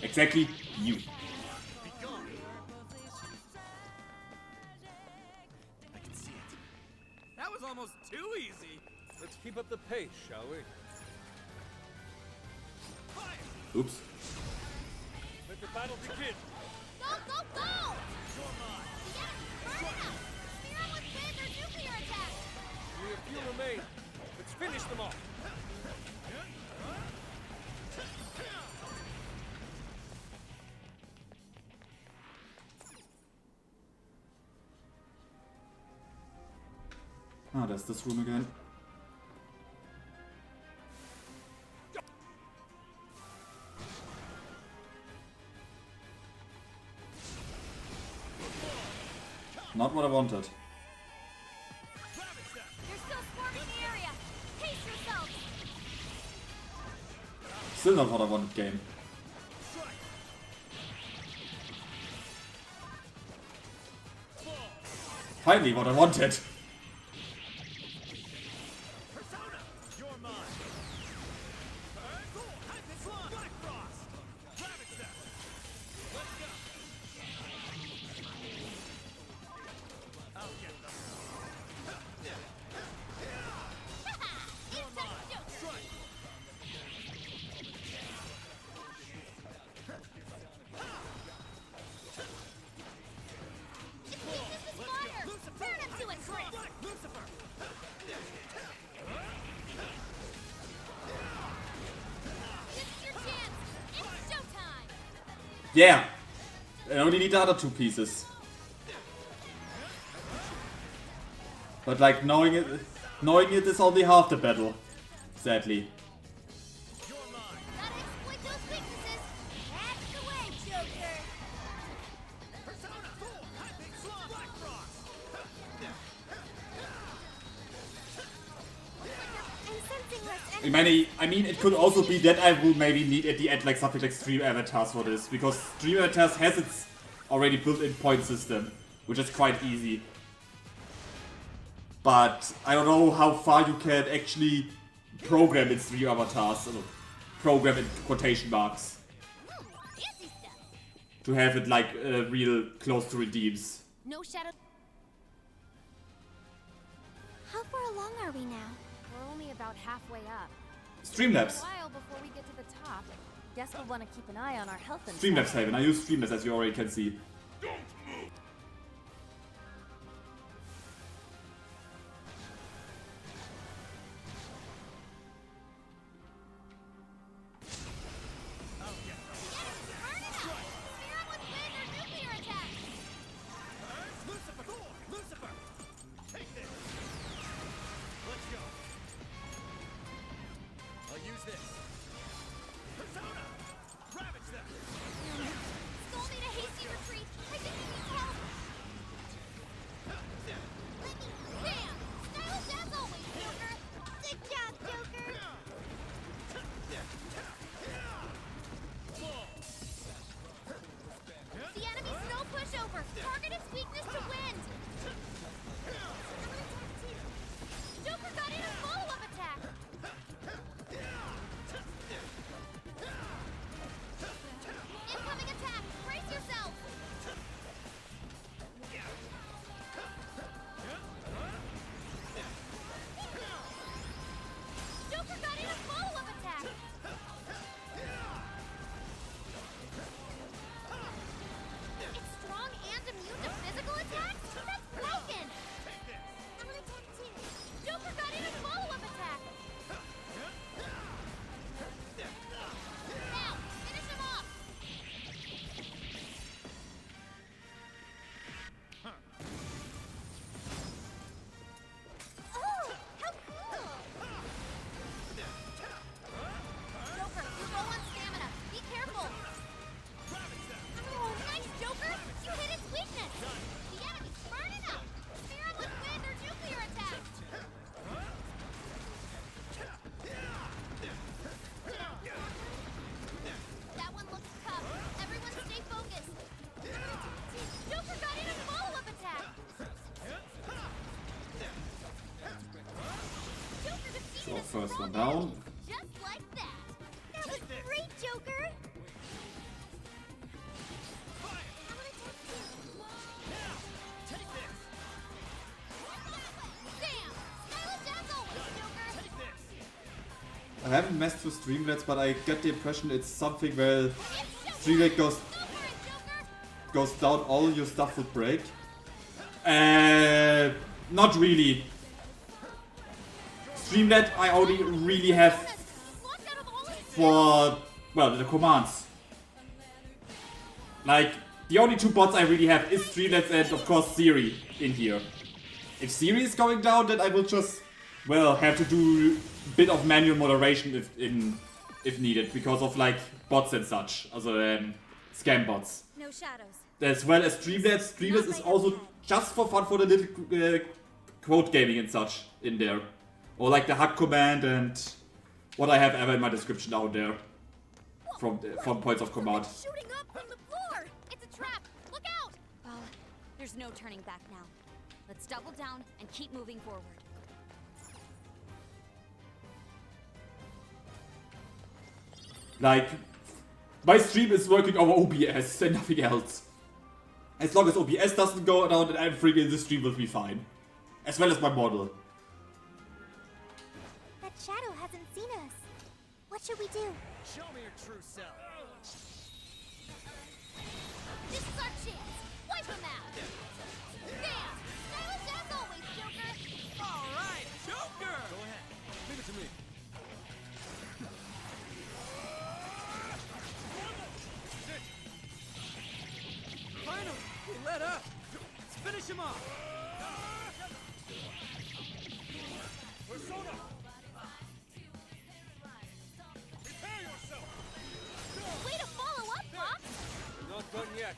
Exactly you. That was almost too easy. Let's keep up the pace, shall we? Oops. Let the battle begin. Go, go, go! The enemy's burning up! Spear them with wind or nuclear attack! We have few remain. Let's finish them off. Ah, there's this room again. Not what I wanted. They're still swarming the area! Pace yourselves! Still not what I wanted, game. Finally what I wanted. Yeah! I only need the other two pieces. But like, knowing it is only half the battle. Sadly. Gotta exploit those weaknesses! That's the way, Joker! I mean, it could also be that I will maybe need at the end like something like Stream Avatars for this, because Stream Avatars has its already built-in point system, which is quite easy. but I don't know how far you can actually program its 3 avatars. Program in quotation marks. Fancy stuff. To have it like real close to redeems. No shadow. How far along are we now? We're only about halfway up. Streamlabs. A while before we get to the top. Guess we'll want to keep an eye on our health and Streamlabs, Haven. I use Streamlabs as you already can see. First one down. Just like that. That was great, Joker! I haven't messed with Streamlabs, but I get the impression it's something where Streamlabs goes down, all your stuff would break. Not really. Streamlet I only really have for, well, the commands. Like, the only 2 bots I really have is Streamlabs and of course Siri in here. If Siri is going down, then I will just, well, have to do a bit of manual moderation if needed, because of like bots and such, also scam bots. No shadows. As well as Streamlabs. Streamlabs is also just for fun for the little quote gaming and such in there. Or like the hack command and what I have ever in my description down there from points of command. Shooting up from the floor. It's a trap. Look out. Well, there's no turning back now. Let's double down and keep moving forward. Like, my stream is working over OBS and nothing else. As long as OBS doesn't go down, then I'm freaking the stream will be fine. As well as my model. That shadow hasn't seen us. What should we do? Show me your true self. This is our chance. Wipe him out. Bam! Stylish as always, Joker. All right, Joker. Go ahead. Leave it to me. Finally, he let up. Let's finish him off. Persona. Prepare yourself. Way to follow up, Fox. Not done yet.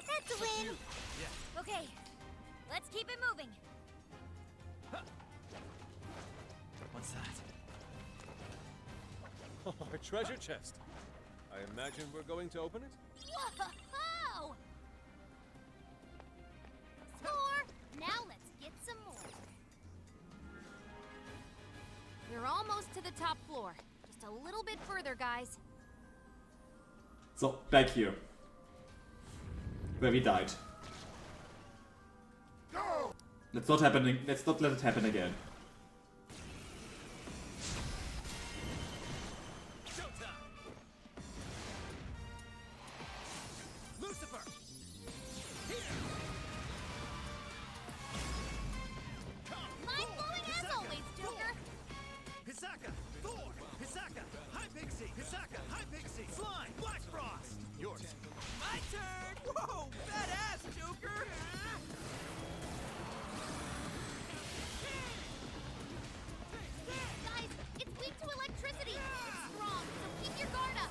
That's a win! Okay, let's keep it moving. What's that? Oh, a treasure chest. I imagine we're going to open it? Whoa! Score! Now let's get some more. We're almost to the top floor. Just a little bit further, guys. So, back here. Where we died. Let's not let it happen again. Lucifer! Mind-blowing as always, Joker! Hisaka! Thor! Hisaka! High Pixie! Hisaka! High Pixie! Slime! Black Frost! Yours. My turn! Whoa! Badass, Joker! Guys, it's weak to electricity. It's strong, so keep your guard up.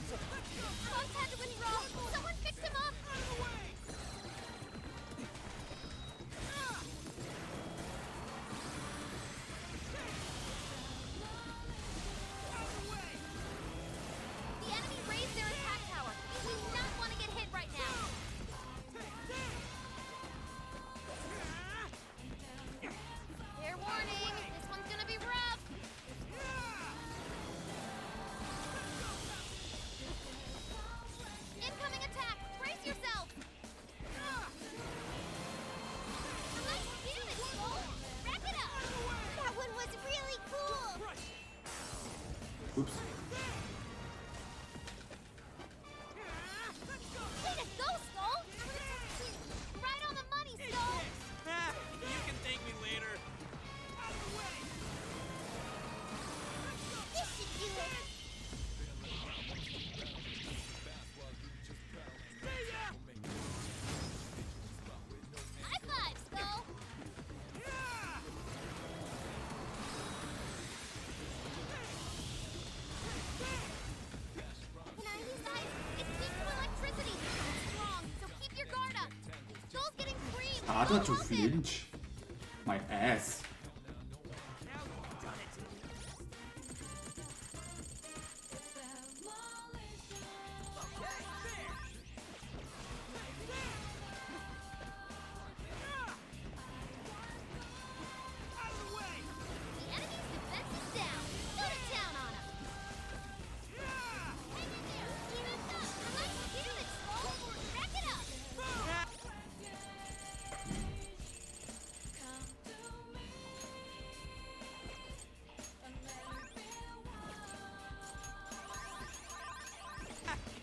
Bugs had to withdraw. Someone fix him up. The enemy raised their attack tower. We do not want to get hit right now. Fair warning, this one's gonna be rough. Incoming attack! Brace yourself! Nice damage, Soul! Rack it up! That one was really cool. Oops. Way to go, Skull! Right on the money, Skull! You can thank me later. This should do it. High five, Skull! Can I use ice? It's weak to electricity. It's strong, so keep your guard up. Skull's getting creamed. Harder to Hold him. flinch. My ass. Now you've done it. Okay, there. Out of the way. The enemy's defense is down. Go to town on him. Hang in there. Keep it up. Nice damage, Skull. Rack it up.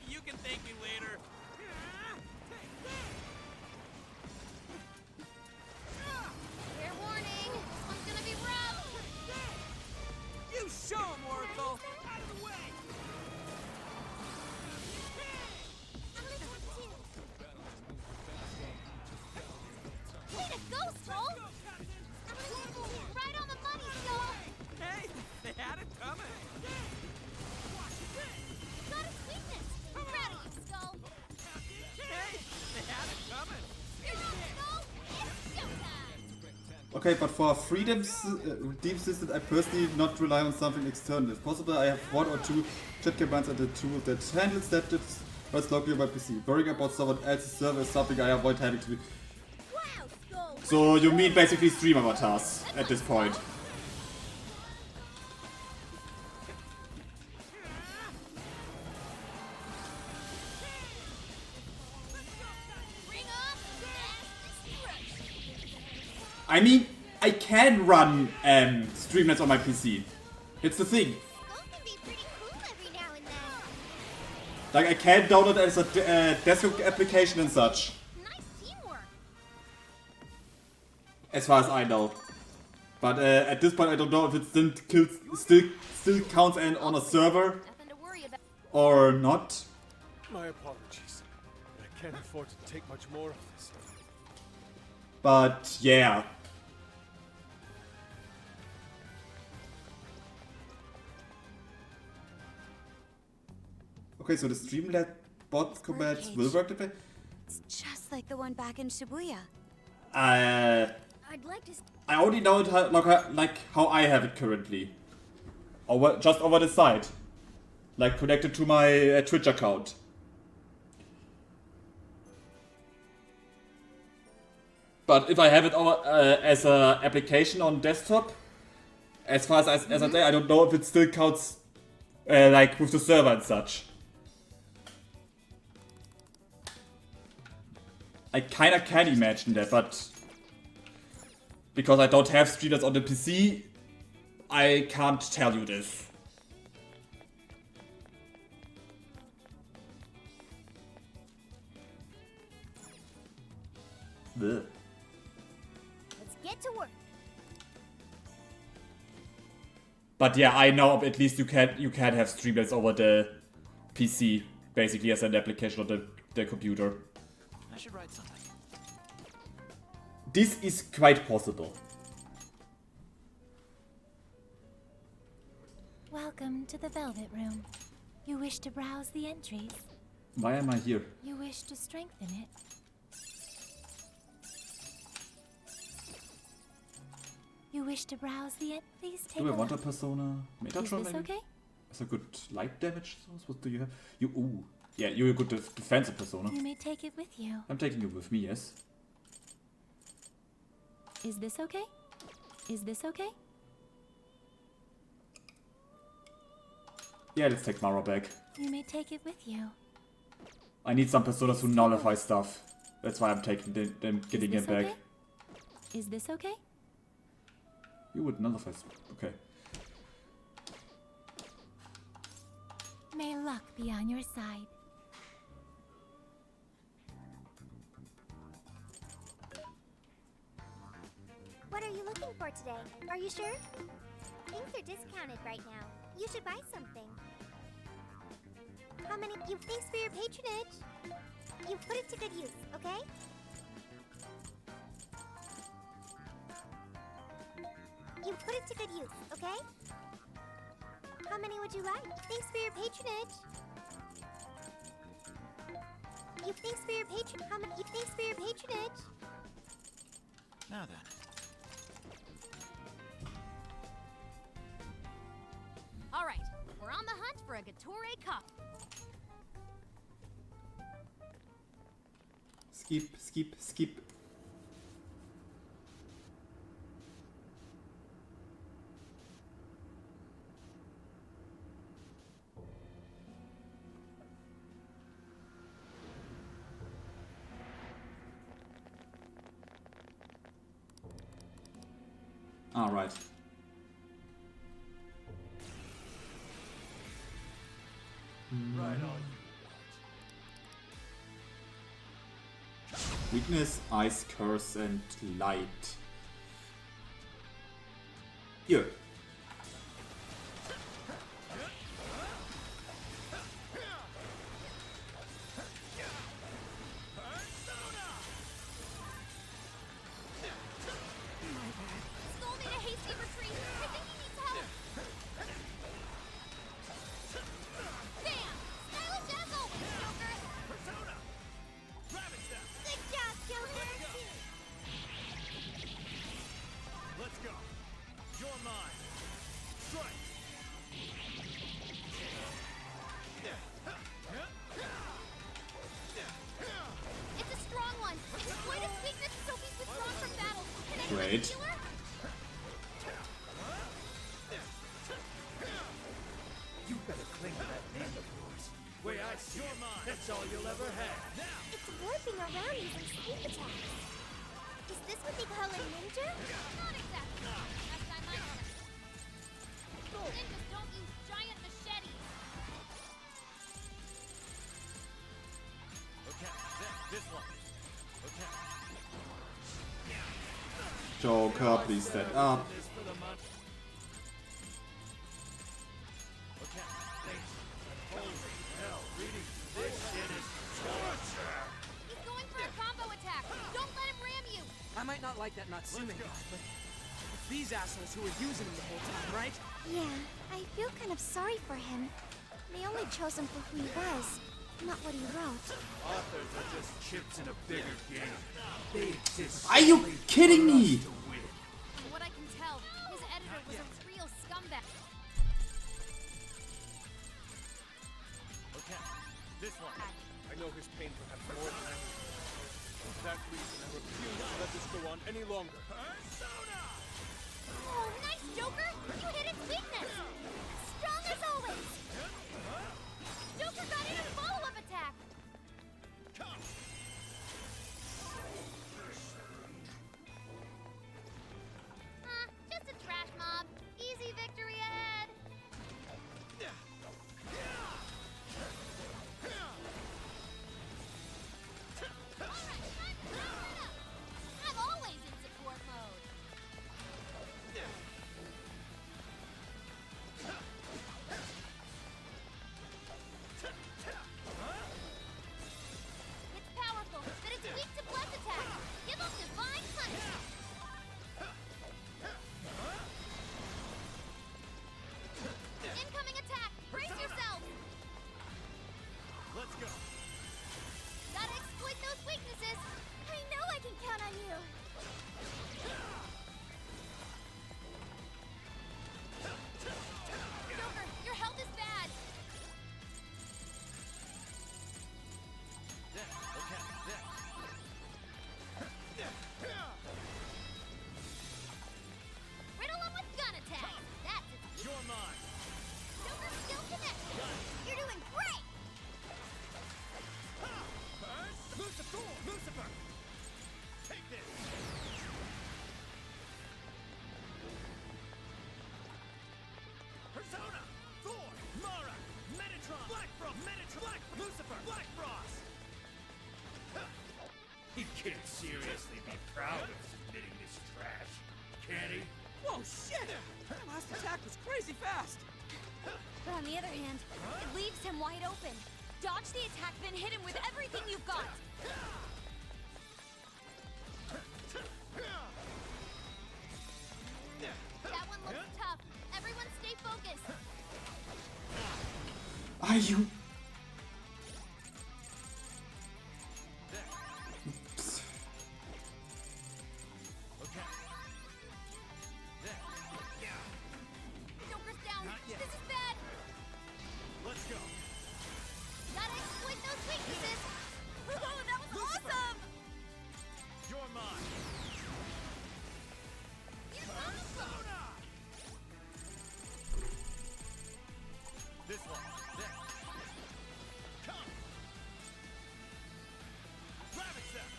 You can thank me later. Fair warning. This one's gonna be rough. You show him, Oracle. Out of the way. Way to go, Skull. Right on the money, Skull. Hey, they had it coming. Got his weakness. Proud of you, Skull. Hey, they had it coming. You're up, Skull. It's showtime. Okay, but for a freedom deep system, I personally not rely on something external. If possible, I have one or two chat commands and a tool that handles that runs locally on my PC. Worrying about someone else's server is something I avoid having to do. Wow, Skull. So you mean basically stream avatars at this point. Bring on the mass destruction. I mean, I can run Streamlabs on my PC. It's the thing. Skull can be pretty cool every now and then. Like, I can download it as a desktop application and such. Nice teamwork. As far as I know. But at this point, I don't know if it still counts on a server Nothing to worry about. or not. My apologies. I can't afford to take much more of this. But yeah. Okay, so the Streamlabs bot commands will work that way. It's just like the one back in Shibuya. I'd like to. I only know it like how I have it currently. Just over the side. Like connected to my Twitch account. But if I have it over, as an application on desktop, as far as I say, I don't know if it still counts like with the server and such. I kinda can imagine that, but because I don't have streamers on the PC, I can't tell you this. Ugh. Let's get to work. But yeah, I know at least you can have streamers over the PC, basically as an application on the computer. I should write something. This is quite possible. Welcome to the Velvet Room. You wish to browse the entries. Why am I here? You wish to strengthen it. You wish to browse the Please take Do I a want a look. persona? Is Metatron this maybe? okay? Is a good light damage source? What do you have? Ooh. Yeah, you're a good defensive persona. You may take it with you. I'm taking you with me, yes. Is this okay? Is this okay? Yeah, let's take Mara back. You may take it with you. I need some personas who nullify stuff. That's why I'm taking them, getting Is it this back. okay? Is this okay? You would nullify stuff. Okay. May luck be on your side. What are you looking for today? Are you sure? Things are discounted right now. You should buy something. How many? Thanks for your patronage. You put it to good use, okay? You put it to good use, okay? How many would you like? Thanks for your patronage. Thanks for your thanks for your patronage. Now then. All right, we're on the hunt for a Gatorade cup. Skip, skip, skip. All right. Right on. Weakness, ice, curse, and light. Here. Skull made a hasty retreat. I think he needs help. Bam! Stylish as always, Joker. Persona! Ravage them! Good job, Joker. Let's go. You're mine. Strike. It's a strong one. Exploit its weakness so he's withdrawn from battle. Can I Great. heal her? You better cling to that name of yours. Way I see it, that's all you'll ever have. Now! It's warping around using sneak attacks. Is this what they call a ninja? Not exactly. Last time I checked. Ninjas don't use giant machetes. Okay, then this one. Okay. Joker, please stand up. This for the month. Okay, thanks. Holy hell, reading this shit is torture! He's going for a combo attack. Don't let him ram you. I might not like that Natsume guy, but it's these assholes who were using him the whole time, right? Yeah, I feel kind of sorry for him. They only chose him for who he was, not what he wrote. Authors are just chips in a bigger game. They exist Are you solely kidding for me? us to was a real scumbag. Okay, this one. I know his pain perhaps more than I do. For that reason, I refuse to let this go on any longer. Persona! Oh, nice, Joker! You hit its weakness! Strong as always! Joker got in a follow-up attack! Come! Just a trash mob. Easy victory ahead. Alright, time to power it up. I'm always in support mode. It's powerful, but it's weak to bless attack. Give up divine punishment. Incoming attack! Brace yourself! Let's go! Gotta exploit those weaknesses! I know I can count on you! Joker, your health is bad! There, okay, there. Riddle him with gun attack! That's its weakness. You're mine! Joker skill connection! You're doing great! Lucifer! Lucifer! Take this! Persona! Thor! Mara! Metatron! Black Frost! Metatron! Black Lucifer! Black Frost! He can't seriously be proud of submitting this trash, can he? Whoa, shit! That last attack was crazy fast! But on the other hand, it leaves him wide open. Dodge the attack, then hit him with everything you've got. That one looks tough. Everyone stay focused. Are you? Okay. There. Joker's down. Not yet. This is bad. Let's go! Gotta exploit those weaknesses. Oh, that was awesome! You're mine! Persona! This one. There. Come! Rabbit step!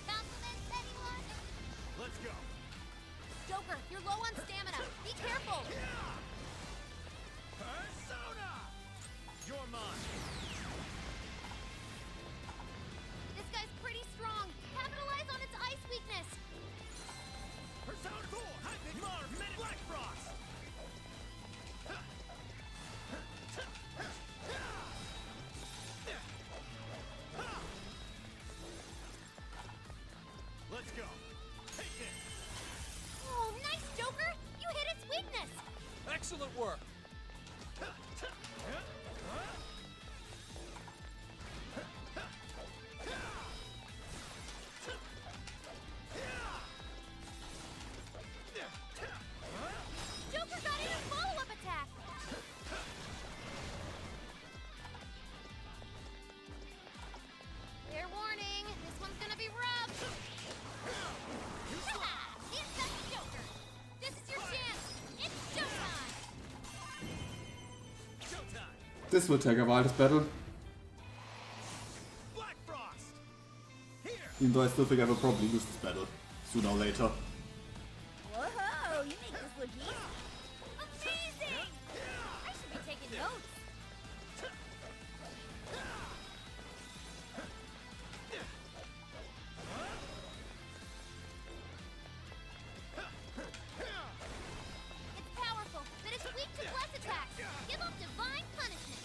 Compliments, anyone? Let's go! Joker, you're low on stamina. Be careful. Persona! You're mine! This guy's pretty strong. Capitalize on its ice weakness. Persona! Thor! Mara! Black Frost! Let's go! Take this! Oh, nice, Joker. You hit its weakness. Excellent work! Joker got in a follow-up attack. Fair warning. This one's gonna be rough. Incoming Joker. This is your chance. It's showtime. Showtime! This will take a while, this battle. Black Frost! Here! Even though I still think I will probably lose this battle. Sooner or later. Whoa, you make this look easy. Amazing! I should be taking notes. It's powerful, but it's weak to bless attacks. Give up divine punishment.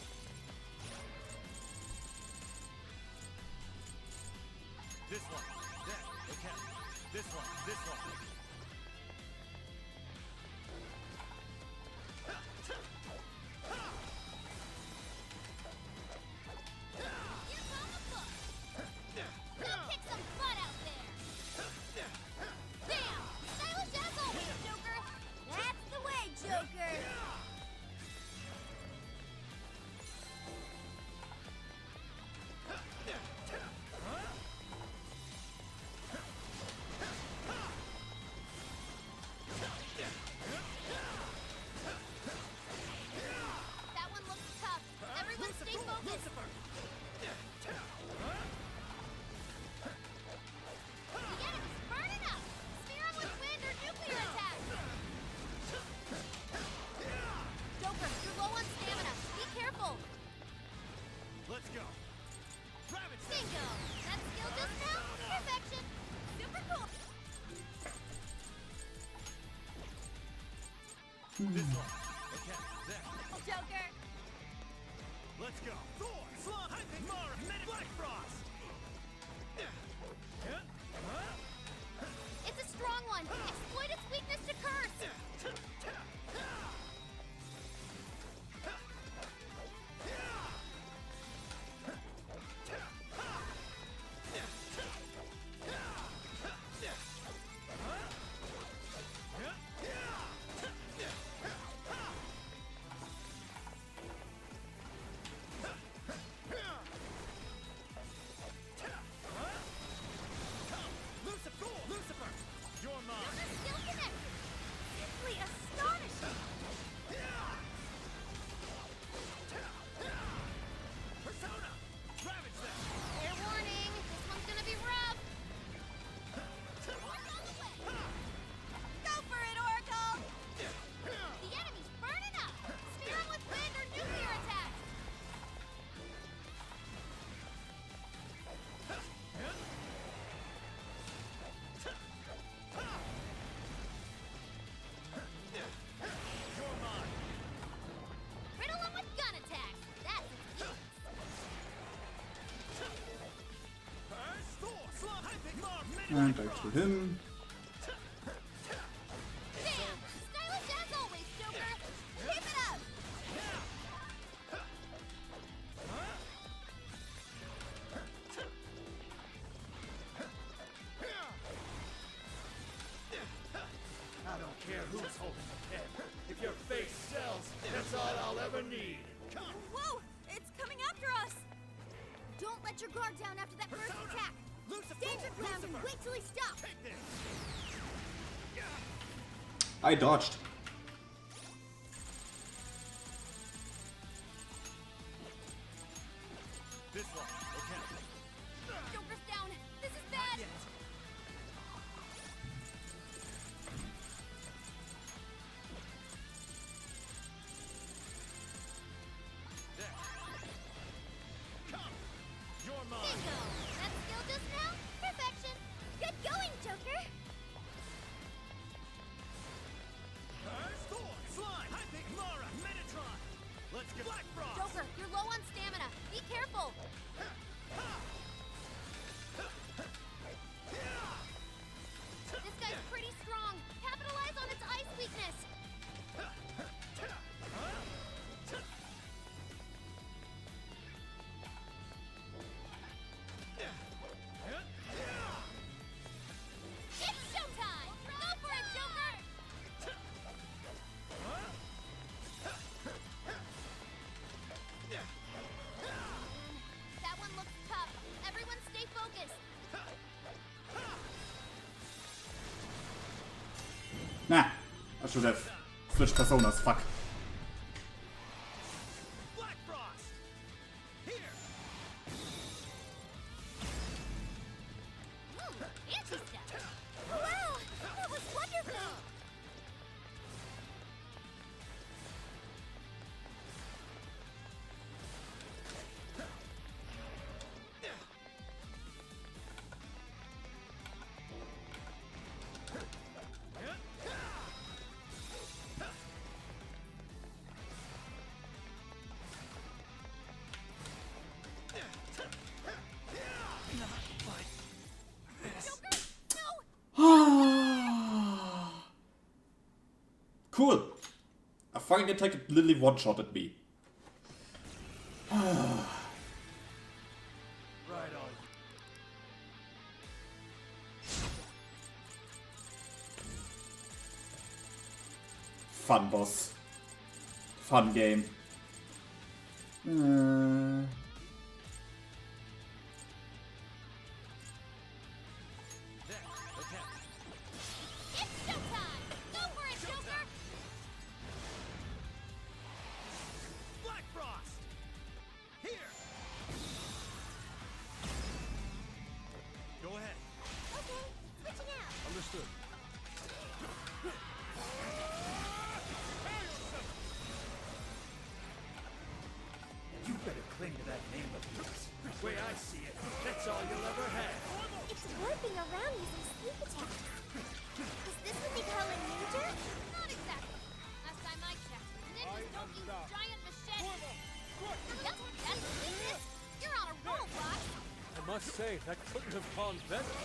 This one. There. Okay. This one. This one. Here's on the book. Go kick some butt out there. Bam! Stylish as always. go. Ravage them. Bingo! That skill just now? Perfection! Super cool! This one. Okay, there. Joker! Let's go. Thor, Slum, Mara, Black Frost. It's a strong one! Exploit its weakness to curse! Lucifer, you're mine. Skill connect! Simply astonishing! Persona, ravage them. Fair warning, this one's gonna be rough! Go for it, Oracle! The enemy's burning up! Spear 'em with wind or nuclear attacks! You're mine. Riddle 'em with gun attacks! That's its weakness! Thor, Slum, Mara, And back to him. Bam! Stylish as always, Joker! Keep it up! I don't care who's holding the pen. If your face sells, that's all I'll ever need. Whoa! It's coming after us! Don't let your guard down after that first attack. Stage your ground and wait till he stops. I dodged. This one. Okay. Joker's down! This is bad! There. Come. You're mine. Bingo! That skill just now? Perfection! Good going, Joker. Thor, Slime, Mara, Metatron. Let's get Black Frost. Joker, you're low on stamina. Be careful! This guy's pretty strong. Capitalize on its ice weakness. It's showtime! Go for it, Joker! That one looks tough. Everyone stay focused. Nah, I should have switched personas. Fuck. Black Frost. Here. Anti-step. Wow, that was wonderful. Cool. A fucking attack literally one-shotted me. Right on. Fun boss. Fun game. There. Okay. It's showtime! Go for it, Joker! Black Frost. Here. Go ahead. Okay, switching out. Understood. You better cling to that Way I see it, that's all you'll ever have. It's warping around using sleep attacks. Is this what they call a ninja? Not exactly. Last time I checked, ninjas don't use giant machetes. Yep, that's a weakness. You're on a roll, Fox. I must say, that couldn't have gone better.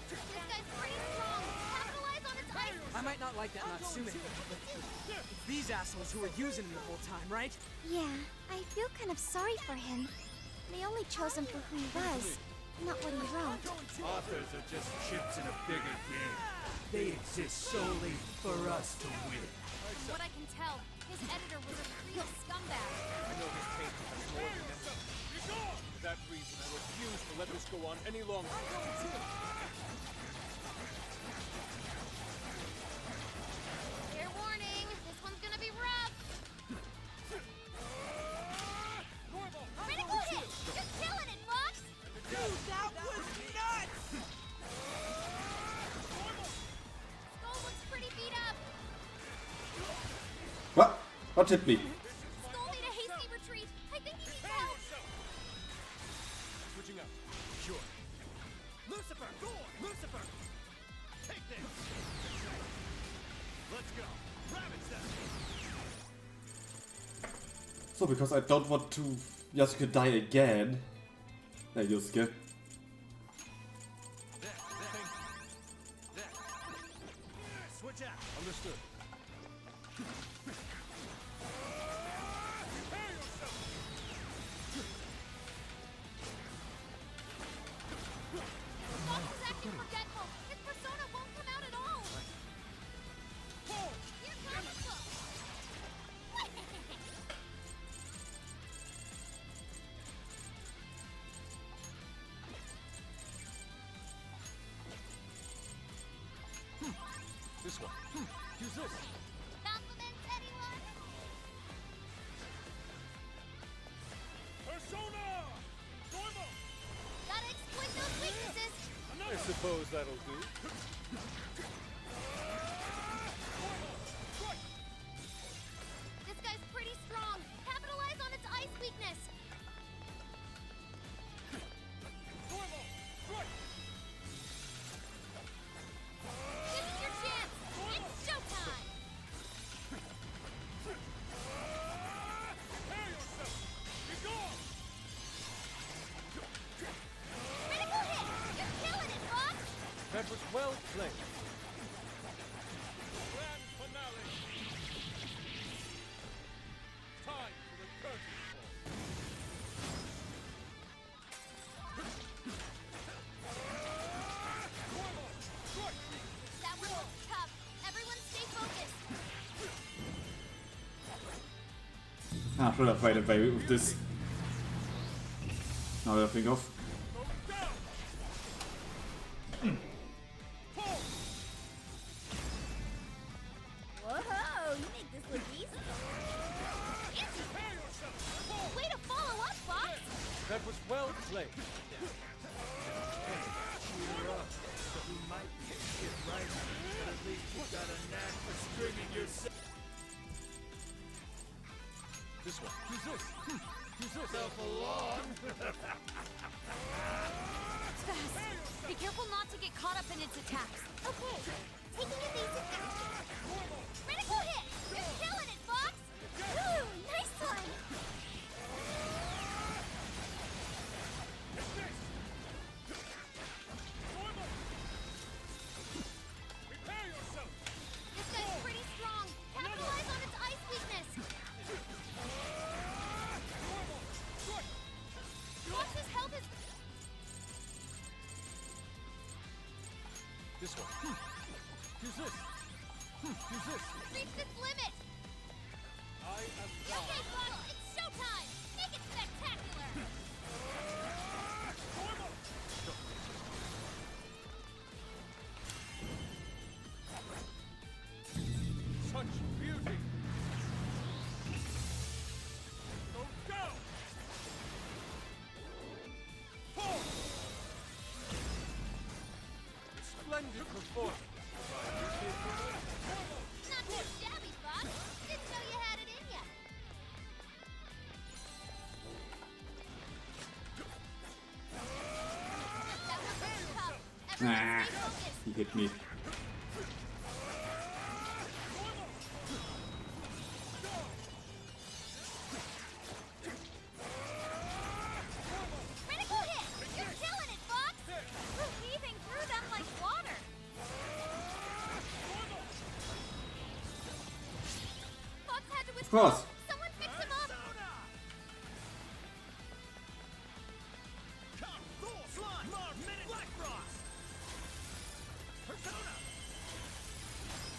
This guy's pretty strong. Capitalize on its ice. I might not like that Natsume, but it's these assholes who were using him the whole time, right? Yeah, I feel kind of sorry for him. They only chose him for who he was, not what he wrote. Authors are just chips in a bigger game. They exist solely for us to win. From what I can tell, his editor was a real scumbag. I know this paint has more than empty. For that reason, I refuse to let this go on any longer. Fair warning, this one's gonna be rough. Critical hit! You're killing it, Fox! Dude, that was nuts! Skull looks pretty beat up. What? What hit me? Skull made a hasty retreat. I think he needs help. Switching up. Sure. Lucifer! Go on! Lucifer! Take this! Let's go! Ravage them! So, because I don't want to Yasuke die again. Hey, Yusuke. Switch out! Understood. Fox is acting forgetful. His persona won't come out at all. Here comes Fox. This one. Use this. Compliments, anyone? Persona! Normal! Gotta exploit those weaknesses. I suppose that'll do. This guy's pretty strong. Capitalize on its ice weakness. This is your chance. It's showtime. Critical hit. You're killing it, Fox. That was well played. Grand finale! Time for the curtain call. That one was tough. Everyone stay focused. Ah, should have right away with this. Now that I think of. Whoa, you make this look easy. Way to follow up, Fox. That was well played. Cheer up. You might be a shit writer, but at least you got a knack for stringing yourself This one. Use this. Use this. along. It's fast. Be careful not to get caught up in its attacks. Okay, taking it easy. Critical hit. You're killing it, Fox. Ooh, nice one. This guy's pretty strong. Capitalize on its ice weakness. Fox's health is... This one. Use this. Use this. reached its limit. I am Okay, Fox, it's showtime. Make it spectacular. such beauty. Go! Splendid performance. Not too shabby, Fox. Didn't know you had it in Ah, he hit me. Critical hit! You're killing it, Fox! We're weaving through them like water. Fox had to Of withdraw. course. Someone fix him up!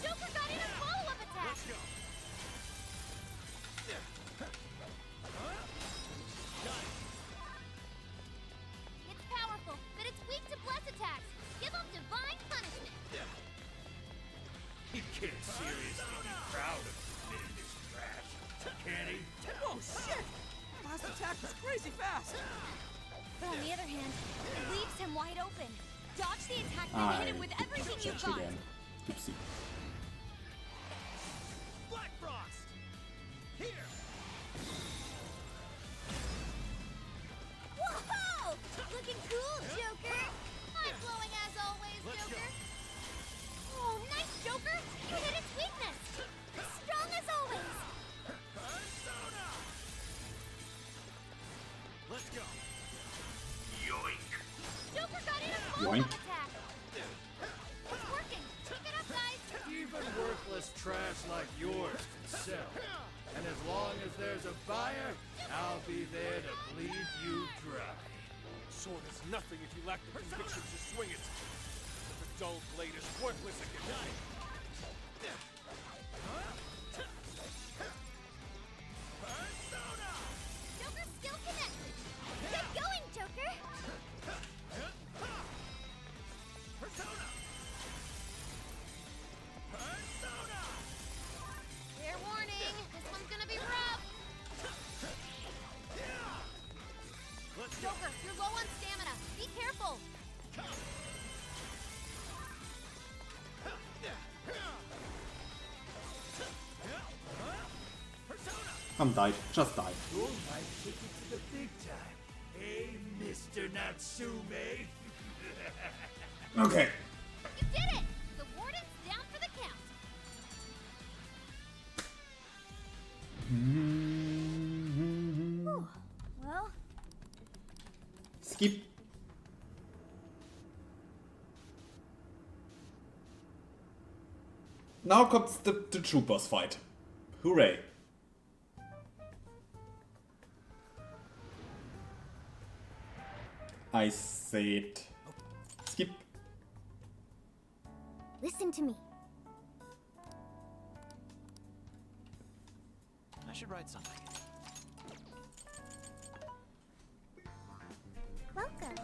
Joker got in a follow-up attack! It's powerful, but it's weak to bless attacks. Give him divine punishment. He can't seriously be proud of committing this trash, can he? Oh shit! Last attack was crazy fast. But on the other hand, it leaves him wide open. Dodge the attack and I hit him with everything you've judged got. again. Oopsie. Black Frost! Here! Whoa! Looking cool, Joker! Mind-blowing as always, Joker! Oh, nice, Joker! You hit its weakness! Strong as always! Persona! Let's go! Yoink! Joker got in a follow-up Yoink. attack! It's working! Keep it up, guys! Even worthless trash like yours can sell. And as long as there's a buyer, I'll be there to bleed you dry. Sword is nothing if you lack the conviction to swing it. The dull blade is worthless against it. Persona! Joker's still connected! Get going, Joker! Persona! Persona! Fair warning, this one's gonna be rough! Let's go! Joker, you're low on stamina. Be careful! Come die. Just die. You're my ticket to the big time. Hey, Mr. Natsume. Okay. You did it! The warden's down for the count. Well, Skip. Now comes the true boss fight. Hooray. I said skip. listen to me. I should write something. Welcome.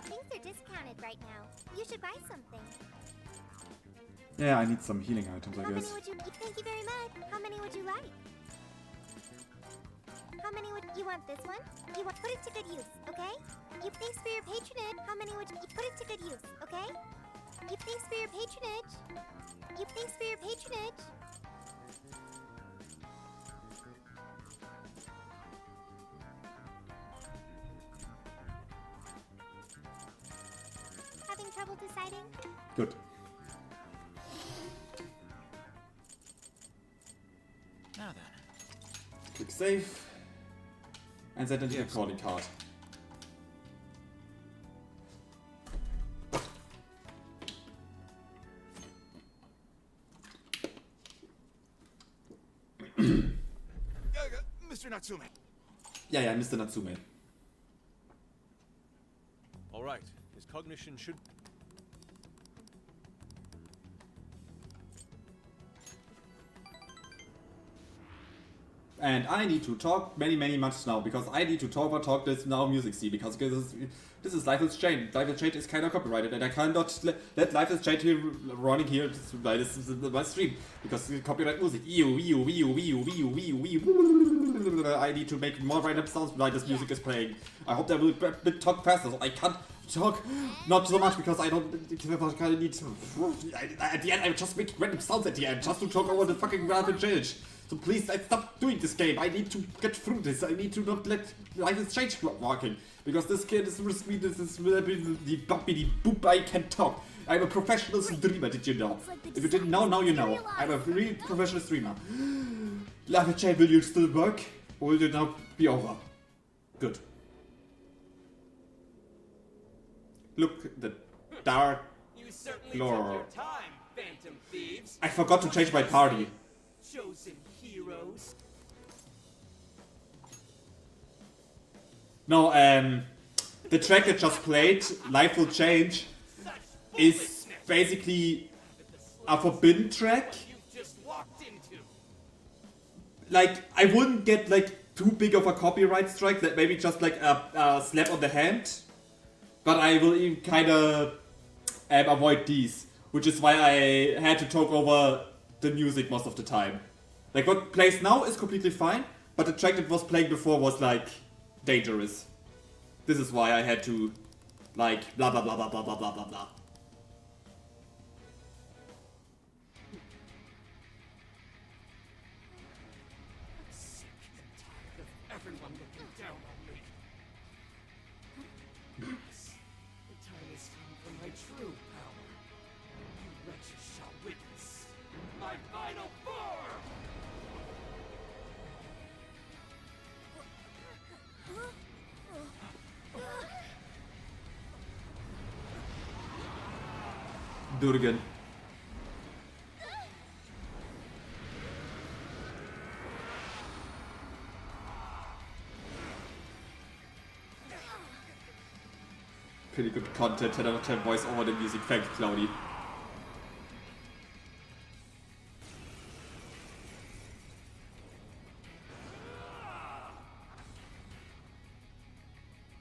Things are discounted right now. You should buy something. Yeah, I need some healing items, I How many guess. would you? Thank you very much. How many would you like? How many would you want? This one? You want? Put it to good use, okay? You thanks for your patronage. How many would you put it to good use, okay? You thanks for your patronage. You thanks for your patronage. Having trouble deciding? Good. Now then. Click save. And set into the calling card. Mr. Natsume. Yeah, Mr. Natsume. All right, his cognition should... And I need to talk many much now, because I need to talk this now music scene, because this is Life is Chain. Life is Chain is kind of copyrighted, and I cannot let Life is Chain here running here by my stream, because copyright music. I need to make more random sounds while this music is playing. I hope that will talk faster, so I can't talk not so much, because I don't I need to, at the end I just make random sounds at the end just to talk over the fucking Life is Chain. So please, stop doing this game. I need to get through this. I need to not let Life is Strange walking. Because this kid is risky, this is the bumpy boop, I can talk. I'm a professional streamer, did you know? If you didn't know, now you know. I'm a real professional streamer. Life is Strange, will you still work? Or will you now be over? Good. Look, the dark floor. I forgot to change my party. Chosen heroes. No, the track that just played, Life Will Change, is basically a forbidden track. Like, I wouldn't get like too big of a copyright strike, that maybe just like a slap on the hand. But I will even kinda avoid these, which is why I had to talk over the music most of the time. Like what plays now is completely fine, but the track that was playing before was like dangerous. This is why I had to like blah blah blah blah blah blah blah blah blah. Everyone looking down on me. Yes, the time has come for my true power. You wretches shall witness my final form! Do it again. Pretty good content, 10 out of 10 voice over the music. Thanks, Cloudy.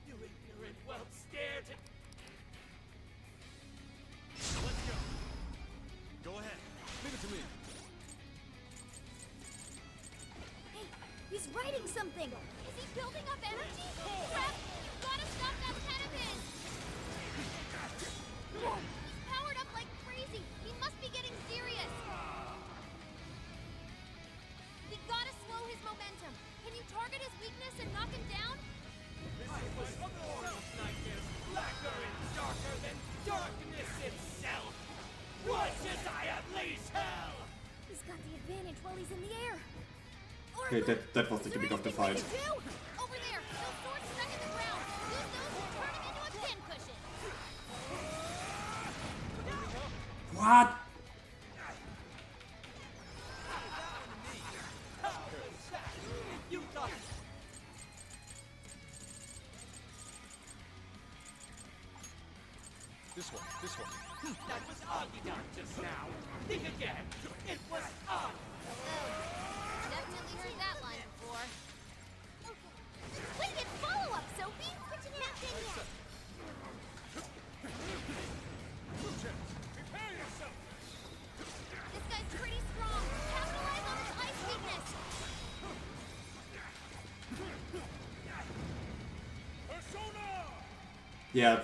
You ignorant whelp scared to... Let's go. Go ahead. Leave it to me. Hey, he's writing something. Is he building up energy? Crap! You've got to stop that pen of his! He's powered up like crazy. He must be getting serious. We gotta slow his momentum. Can you target his weakness and knock him down? I was born of nightmares blacker and darker than darkness itself. What should I unleash hell? He's got the advantage while he's in the air. Okay, that was the beginning of the fight. Over there, those swords stuck in the ground. Use those to turn him into a pincushion. What? You thought... This one. That was odd you done just now. Think again. It was odd. Definitely heard that line before. Okay. Wait, get follow-up, Sophie! Switching it up in yet. Prepare yourself! This guy's pretty strong. Capitalize on his ice weakness. Persona! Yeah.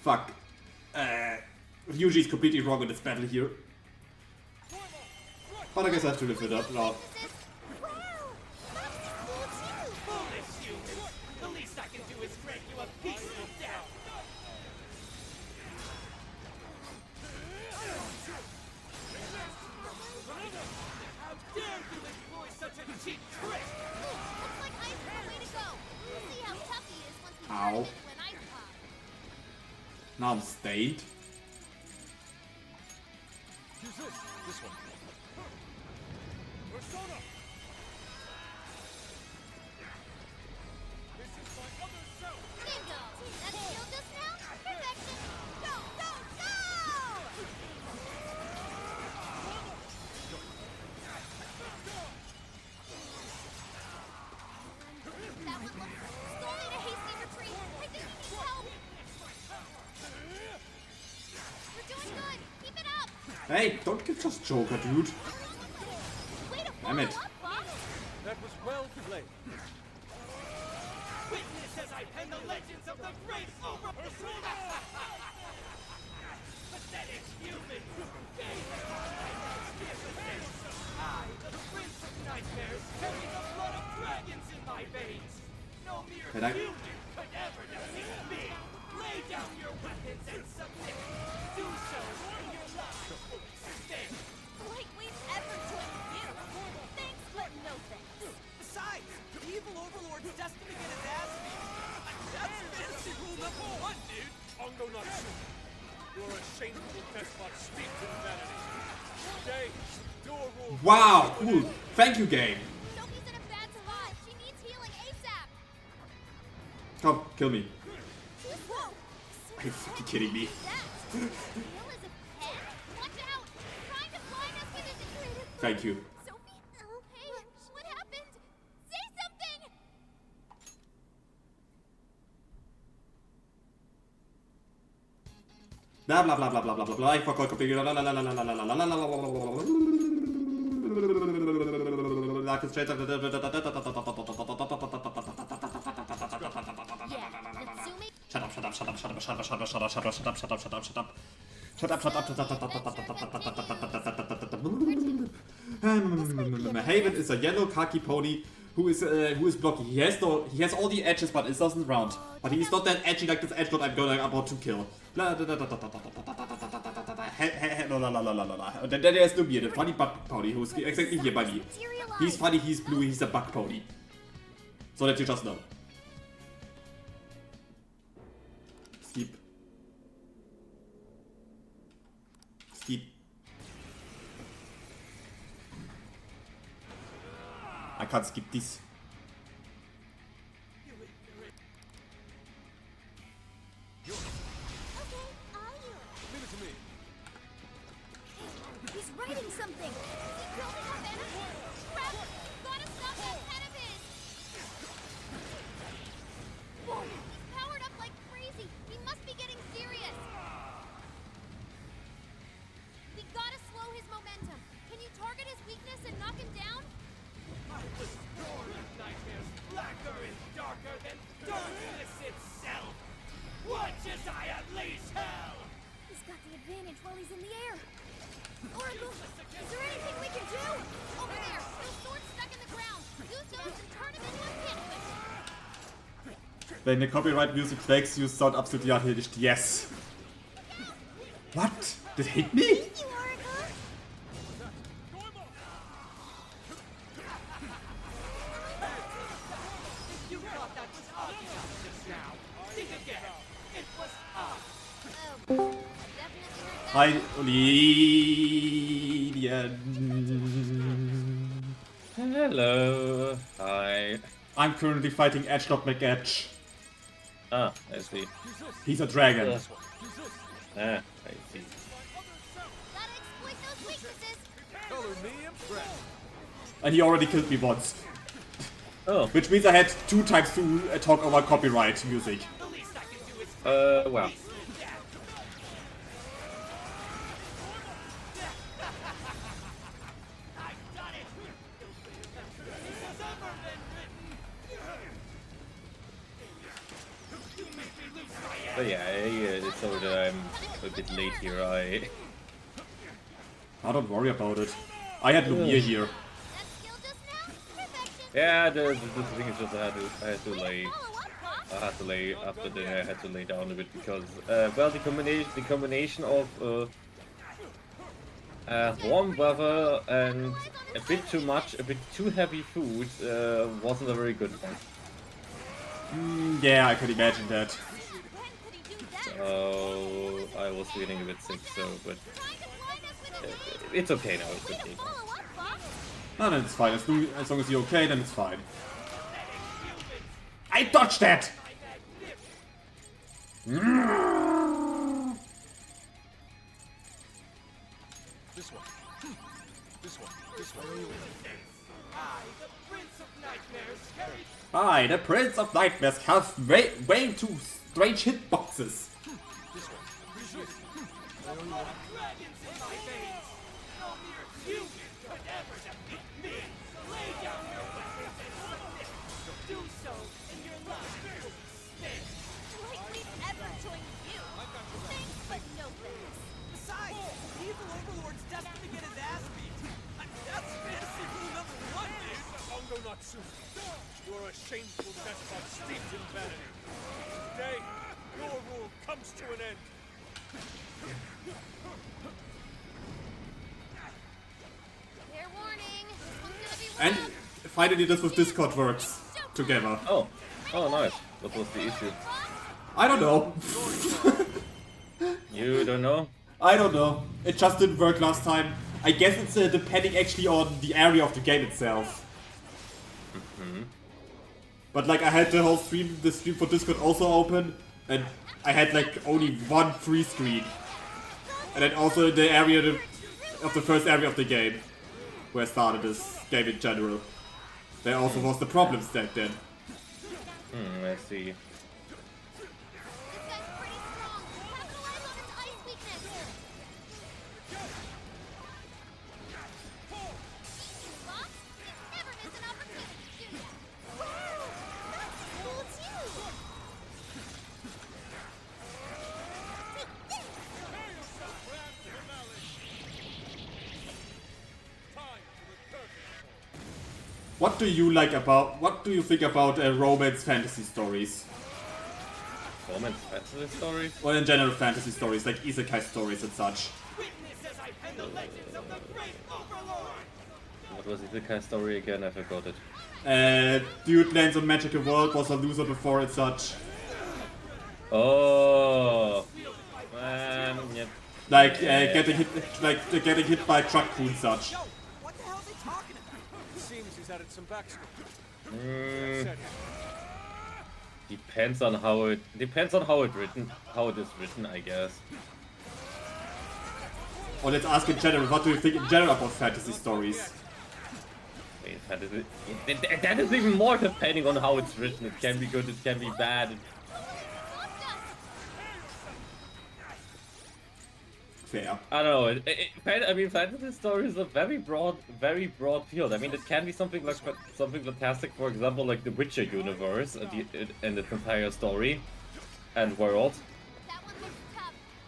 Fuck. Ryuji is completely wrong in this battle here. But I guess I have to live it up now. Foolish humans. The least I can do is grant you a peaceful death. How dare you employ such a cheap trick? Looks like Ice is the way to go. We'll see how tough he is once we Ow. turn him into an ice pop. Now I'm stained. Use this one. Persona! This is my other self! Bingo! That shield just now? Perfection! Go, go, go! That one looks... Still need a hasty retreat. I think he needs help. We're doing good. Keep it up. Hey, don't get just Joker, dude. Way to Damn it. follow up, boss. That was well played. Witness as I pen the legends of the great over... Persona! Pathetic humans! I, the Prince of Can I? Like we've ever joined you. Thanks, but no thanks. Besides, the evil overlord's destined to get his ass beat. That's fantasy rule number one, dude. Ongo Natsu, you're a shameful despot. Speak to humanity. Today, your rule. Wow, cool. Thank you, game. Sophie's in a bad spot. She needs healing ASAP. Come, kill me. Whoa. Are you fucking kidding me? That real as a pet. Watch out. Trying to blind us with his creative. Thank you. Sophie, hey, what happened? Say something. Blah blah blah blah blah blah blah blah. I forgot completely. La la la la la la la la la la la Shut up, shut up, shut up, shut up, shut up, shut up, shut up, shut up, shut up, shut up, shut up, shut up. Shut up, shut up, shut up. Haven is a yellow khaki pony who is blocking. He has all the edges, but it doesn't round. But he's not that edgy like this edge that I'm about to kill. Then there's Lumia, the funny bug pony who's exactly here by me. He's funny, he's blue, he's a bug pony. So that you just know. Skip. Skip. I can't skip this. Leave it to me. He's writing something. Is he building up energy? Crap! Gotta stop that pet of his. Whoa! He's powered up like crazy. He must be getting serious. We gotta slow his momentum. Can you target his weakness and knock him down? Nightmares blacker and darker than darkness itself. Watch as I unleash hell. He's got the advantage while he's in the air. Oracle, is there anything we can do? Over there! Those swords stuck in the ground. Use those and turn him into a canvas. Wenn the copyright music fakes, you sound absolutely unhinged. Yes. What? Did it hit me? Thank you, Oracle. You thought that was obvious just now. Think again. It was us. Oh, definitely heard that. Hi, Olivia. Hello. Hi. I'm currently fighting Edgelord McEdge. Ah, I see. He's a dragon. Ah, I see. Gotta exploit those weaknesses. Color me impressed. And he already killed me once. Oh. Which means I had 2 times to talk over copyright music. Well. But yeah, it's so that I'm a bit late here. Oh, don't worry about it. I had Lumia here. That skill just now? Perfection. Yeah, the thing is just I had to lay. I had to lay after dinner. I had to lay down a bit because well, the combination of warm weather and a bit too heavy food wasn't a very good one. Yeah, I could imagine that. So I was feeling a bit sick. So, but it's okay now. It's okay. No, then it's fine. As long as you're okay, then it's fine. I dodged that! This one. This one. This one. I, the Prince of Nightmares, have way too strange hitboxes. This one. Dragons in my veins. No mere human could ever defeat me. Lay down your weapons and submit. Do so, and your life will spin. Like we've ever joined you. Thanks, but no thanks. Besides, the evil overlord's destined to get his ass beat. That's fantasy rule number one, dude. Ongo Natsu, You are a shameful despot steeped in vanity. Today, your rule comes to an end. Fair warning. This one's gonna be And rough. finally this with Discord works together. Oh, nice. What was the issue? I don't know. You don't know? I don't know. It just didn't work last time. I guess it's depending actually on the area of the game itself. But like I had the stream for Discord also open, and I had like only one free screen. And then also the area of the first area of the game, where I started this game in general. There also was the problem stack then. I see. This guy's pretty strong. Capitalize on its ice weakness. Easy, Fox. You never miss an opportunity, do ya? Wow! That's cool too! Take this! What do you think about romance fantasy stories? Romance fantasy stories? Or in general fantasy stories, like isekai stories and such. Witness as I pen the legends of the great overlord! What was Isekai story again? I forgot it. Dude lands on magical world, was a loser before and such. Oh, man, yeah. Like getting hit by a truck crew and such. Yo, what the hell is he talking about? It seems he's added some backstory. Mm, depends on how it is written, I guess. Or let's ask in general, what do you think in general about fantasy stories? I mean, fantasy, that is even more depending on how it's written. It can be good, it can be bad. Fair. I don't know. I mean, fantasy story is a very broad field. I mean, it can be something fantastic, for example, like the Witcher universe and its entire story and world.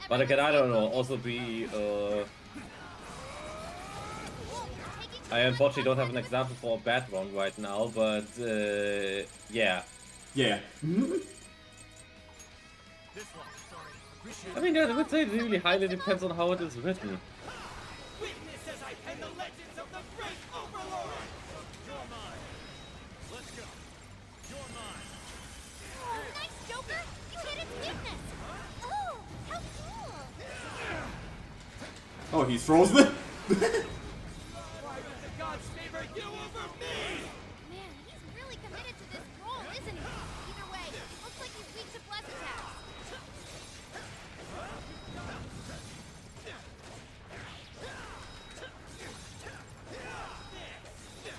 But again, I don't know. Also, I unfortunately don't have an example for a bad one right now, but yeah. Yeah. I mean, I would say it really highly depends on how it is written. Witness as I pen the legends of the great overlord! You're mine. Let's go. You're mine. Oh, nice, Joker! You hit its weakness! Oh, how cool! Oh, he's frozen? Why would the gods favor you over me? Man, he's really committed to this role, isn't he? Either way, looks like he's weak to bless attacks.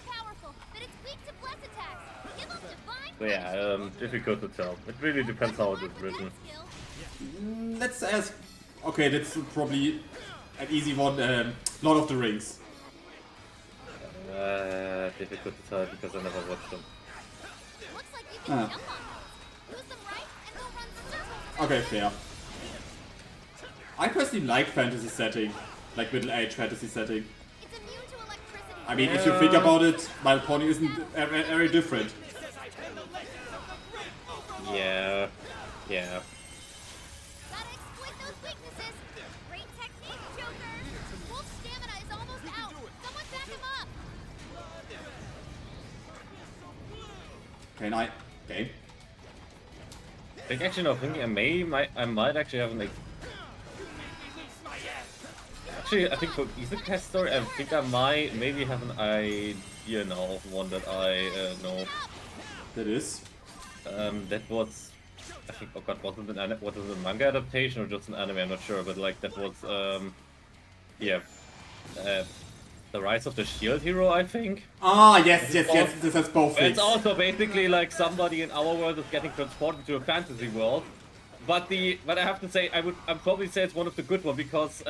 Powerful, but it's weak to bless attacks. Give him divine So yeah, difficult to tell. It really depends how it is written. Let's ask. Okay, that's probably an easy one. Lord of the Rings. Difficult to tell because I never watched them. Looks like you can jump on those. Use them right, and they'll run circles. Okay, fair. I personally like fantasy setting, like middle-age fantasy setting. It's immune to electricity. I mean, if you think about it, my pony isn't very different. Yeah, yeah. Gotta exploit those weaknesses. Great technique, Joker. Wolf's stamina is almost out. Someone back him up. Okay. Like, actually, no, thinking I might actually have like. Actually, I think for Isekai story, I think I might maybe have an idea now of one that I know. That is. That was, I think, oh god, was it a manga adaptation or just an anime? I'm not sure, but like that was, yeah, The Rise of the Shield Hero, I think. Ah, yes, this has both things. It's also basically like somebody in our world is getting transported to a fantasy world, but I have to say, I'd probably say it's one of the good ones because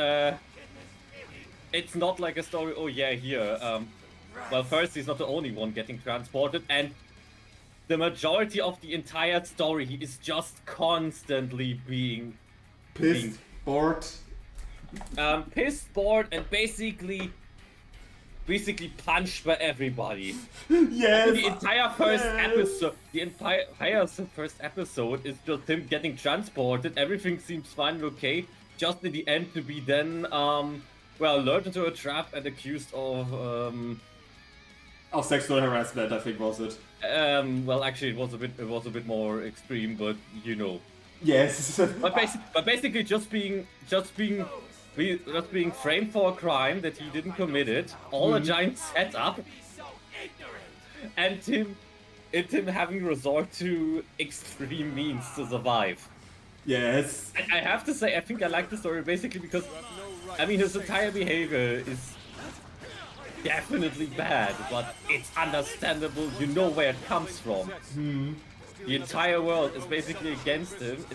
it's not like a story. Oh yeah, here. Well, first he's not the only one getting transported, and the majority of the entire story, he is just constantly being pissed, bored. Pissed, bored, and basically basically punched by everybody. Yes. The entire first episode is just him getting transported. Everything seems fine and okay. Just in the end to be then, lured into a trap and accused of sexual harassment, I think was it. Well, actually, it was a bit more extreme, but you know. Yes. but basically, just being framed for a crime that he didn't commit it, all a giant setup, and him having resort to extreme means to survive. Yes. I have to say, I think I like the story basically because, I mean, his entire behavior is definitely bad, but it's understandable. You know where it comes from. The entire world is basically against him.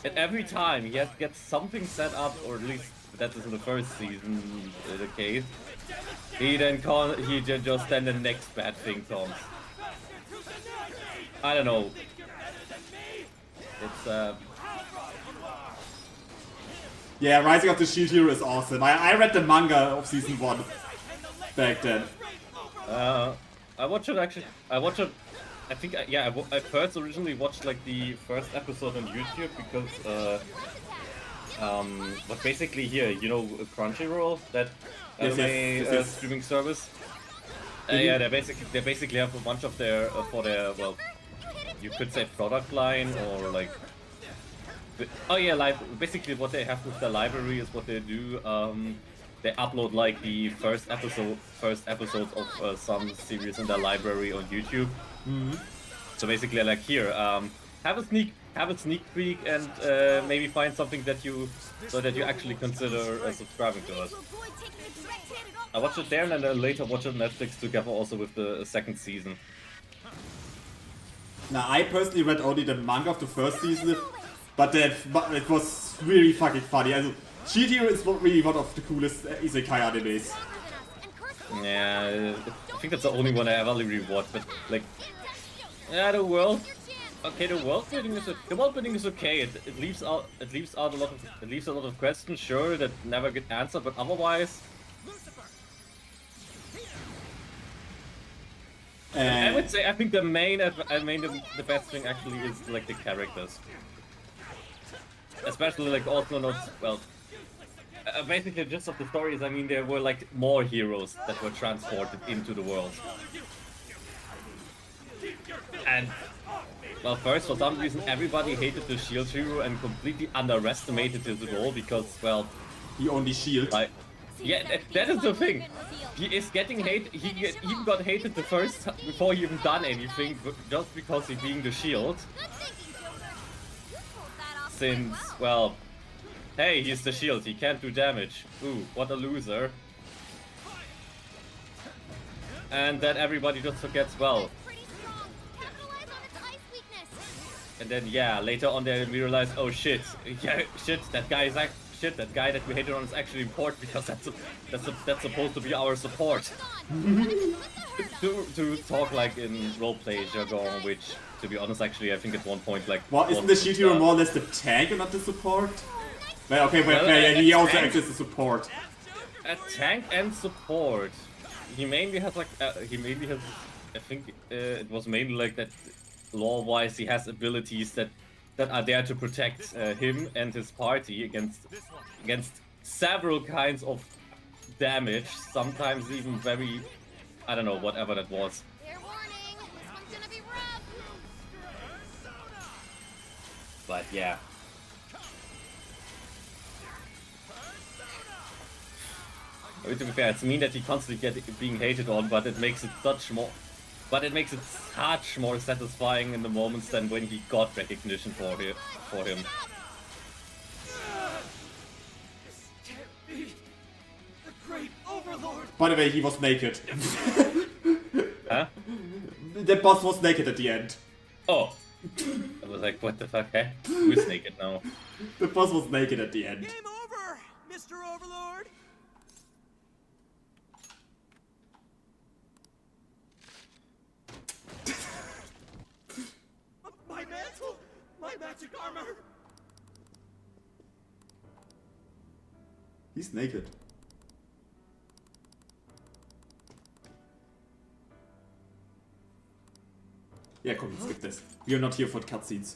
And every time he gets something set up, or at least that is in the first season the case, just then the next bad thing comes. I don't know. It's Yeah, Rising of the Shield Hero is awesome. I read the manga of season 1 back then. I watched it actually. I think I first originally watched like the first episode on YouTube because but basically here, you know, Crunchyroll, that anime streaming service. Yeah, they basically have a bunch of their for their, well, you could say product line, or like, oh yeah, like basically what they have with their library is what they do. They upload like the first episodes of some series in their library on YouTube. So basically, like here, have a sneak peek and maybe find something that you actually consider subscribing to us. I watched it there and then later watched it on Netflix together also with the second season. Now, I personally read only the manga of the first season, but it was really fucking funny. Also, Shield Hero is really one of the coolest isekai animes. Yeah, I think that's the only one I ever really watched, but like, yeah, the world building is okay. It leaves out a lot of questions, sure, that never get answered, but otherwise, I would say I think the best thing actually is like the characters, especially like also not well. Basically, the gist of the story is, I mean, there were like more heroes that were transported into the world. And, well, first, for some reason, everybody hated the shield hero and completely underestimated his role because, well... He only shield. Like, yeah, that is the thing. He is getting hate. He even got hated the first before he even done anything, just because he's being the shield. Since, well... Hey, he's the shield, he can't do damage. Ooh, what a loser. And then everybody just forgets, well. And then, yeah, later on they realize, oh shit, yeah, that guy that we hated on is actually important because that's supposed to be our support. to talk like in roleplay jargon, which, to be honest, actually, I think at one point, like... Well, isn't the shield hero more or less the tank and not the support? Well, okay, yeah, he also acts as a support. A tank and support. He mainly has like, I think it was mainly like that, lore-wise, he has abilities that are there to protect him and his party against several kinds of damage, sometimes even very, I don't know, whatever that was. But yeah. To be fair, it's mean that he constantly being hated on, but it makes it much more satisfying in the moments than when he got recognition for him. By the way, he was naked. Huh? The boss was naked at the end. Oh. I was like, what the fuck, eh? Who's naked now? The boss was naked at the end. Game over, Mr. Overlord! My mantle! My magic armor! He's naked. Yeah, come on, skip this. We are not here for cutscenes.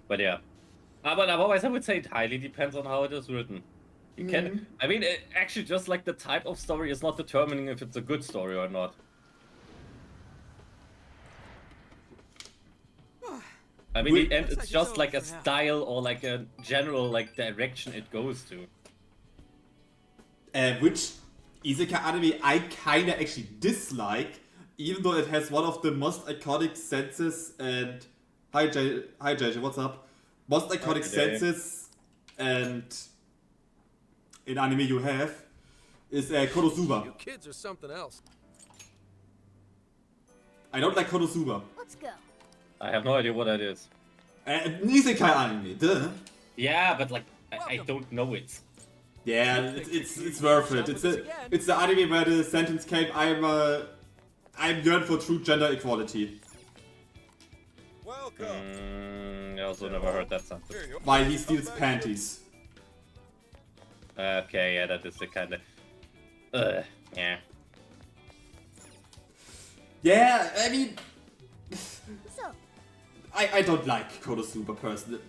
But yeah. But otherwise, I would say it highly depends on how it is written. You can, I mean, actually, just like the type of story is not determining if it's a good story or not. I mean, in the end, it's just like a style or like a general like direction it goes to. Which isekai anime I kinda actually dislike, even though it has one of the most iconic senses and... Hi JJ, what's up? Most iconic senses and... in anime you have is Konosuba. You kids are something else. I don't like Konosuba. Let's go. I have no idea what that is. Isekai anime, duh. Yeah, but like I don't know it. Yeah, it's worth it. It's the anime where the sentence came, I'm yearn for true gender equality. Welcome. I also never heard that sentence. While he steals panties. Okay, yeah, that is the kind of... yeah. Yeah, I mean... So, I don't like Konosuba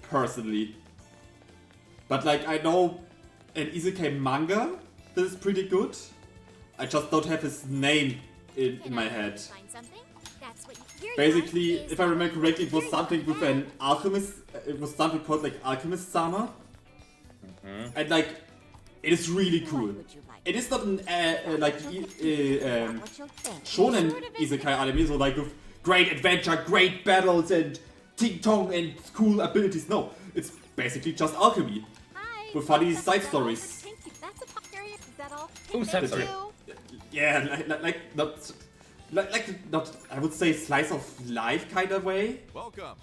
personally. But like, I know an isekai manga that is pretty good. I just don't have his name in my head. Find something? That's what you Basically, if I remember correctly, it was something with an alchemist. It was something called like Alchemist-sama. And like, it is really cool. It is not an shonen isekai anime, so like with great adventure, great battles, and ting tong and cool abilities. No, it's basically just alchemy with funny side stories. That's a is that all? Ooh, side story. Yeah, not I would say slice of life kind of way. Welcome.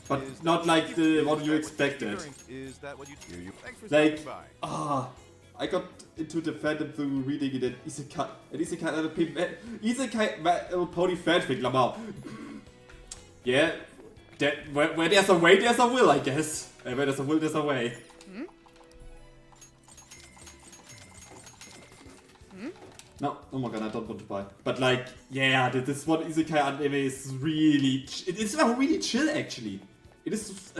But not like the what you expected. Is that what you do? Thanks for Like, stopping by. I got into the fandom through reading it in Isekai Pony fanfic, Lamar. Yeah, where there's a way, there's a will, I guess. And where there's a will, there's a way. No, oh my god, I don't want to buy. But like, yeah, this one Isekai anime is really... It's really chill, actually. It's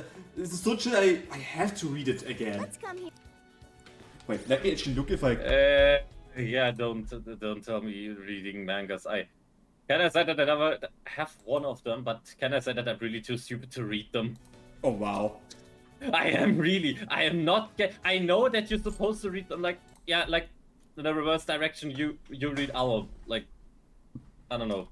so chill, I have to read it again. Let's come here. Wait, let me actually look if I... Yeah, don't tell me you're reading mangas. Can I say that I never have one of them, but can I say that I'm really too stupid to read them? Oh wow. I am not I know that you're supposed to read them like, yeah, like in the reverse direction you read our, like, I don't know.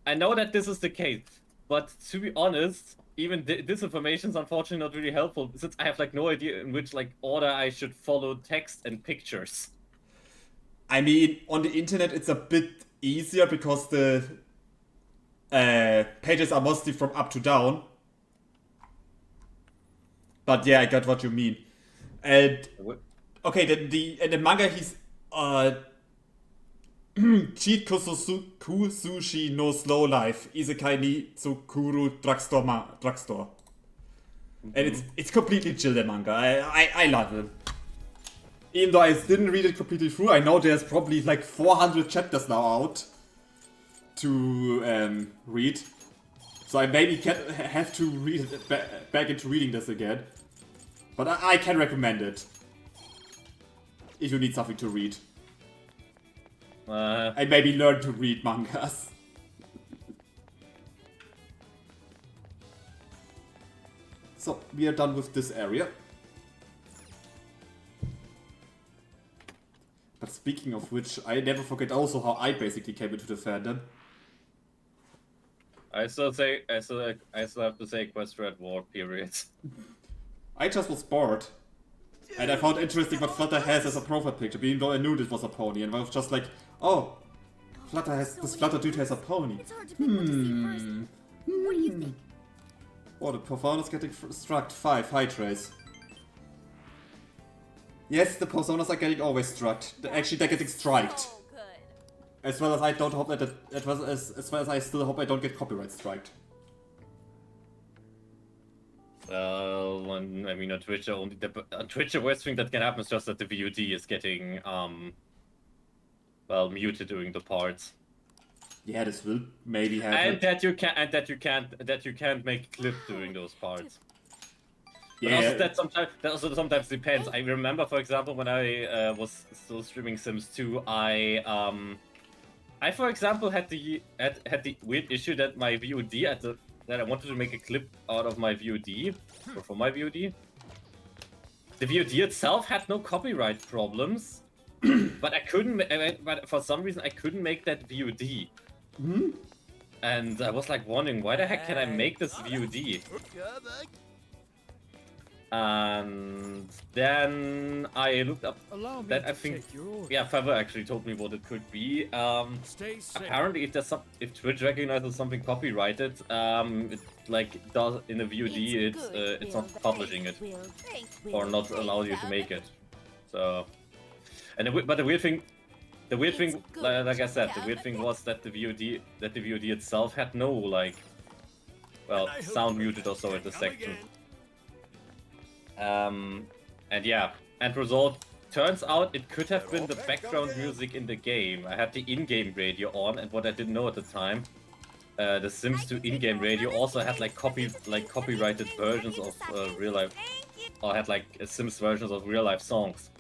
I know that this is the case, but to be honest, even this information is unfortunately not really helpful, since I have like no idea in which like order I should follow text and pictures. I mean, on the internet it's a bit easier because the pages are mostly from up to down. But yeah, I got what you mean. And okay, the manga he's Cheat Kusushi no Slow Life Isekai ni Tsukuru Drugstore. And it's completely chill, the manga. I love it. Even though I didn't read it completely through, I know there's probably like 400 chapters now out to read. So I maybe have to read it back into reading this again. But I can recommend it. If you need something to read. And maybe learn to read mangas. So, we are done with this area. But speaking of which, I never forget also how I basically came into the fandom. I still have to say Equestria War, period. I just was bored. And I found interesting what Flutter has as a profile picture, even though I knew this was a pony, and I was just like, oh, this Flutter dude has a pony. It's hard to pick what to see first. What do you think? Oh, the Persona is getting struck. 5 high trace. Yes, the Personas are getting always struck. Actually, they're getting striked. As well as I don't hope that as well as I still hope I don't get copyright striked. Well, I mean, on Twitch, on Twitch, the worst thing that can happen is just that the VOD is getting, well, muted during the parts. Yeah, this will maybe happen. And that you can't make clips during those parts. But Yeah. also that also sometimes depends. I remember, for example, when I was still streaming Sims 2, I for example had the weird issue that my VOD that I wanted to make a clip out of my VOD or for my VOD. The VOD itself had no copyright problems, but I couldn't. But for some reason, I couldn't make that VOD. Hmm? And I was like wondering, why the heck can I make this VOD? And then I looked up. Then I think, yeah, Feather actually told me what it could be. Apparently, if Twitch recognizes something copyrighted, it like does in a VOD, it's not publishing it or not allow you to make it. So, but the weird thing. Like I said, the weird thing was that the VOD itself had no sound muted or so at the section. And yeah, end result, turns out it could have been the background music in the game. I had the in-game radio on, and what I didn't know at the time, the Sims 2 in-game radio also had copyrighted versions of real life, or had Sims versions of real life songs.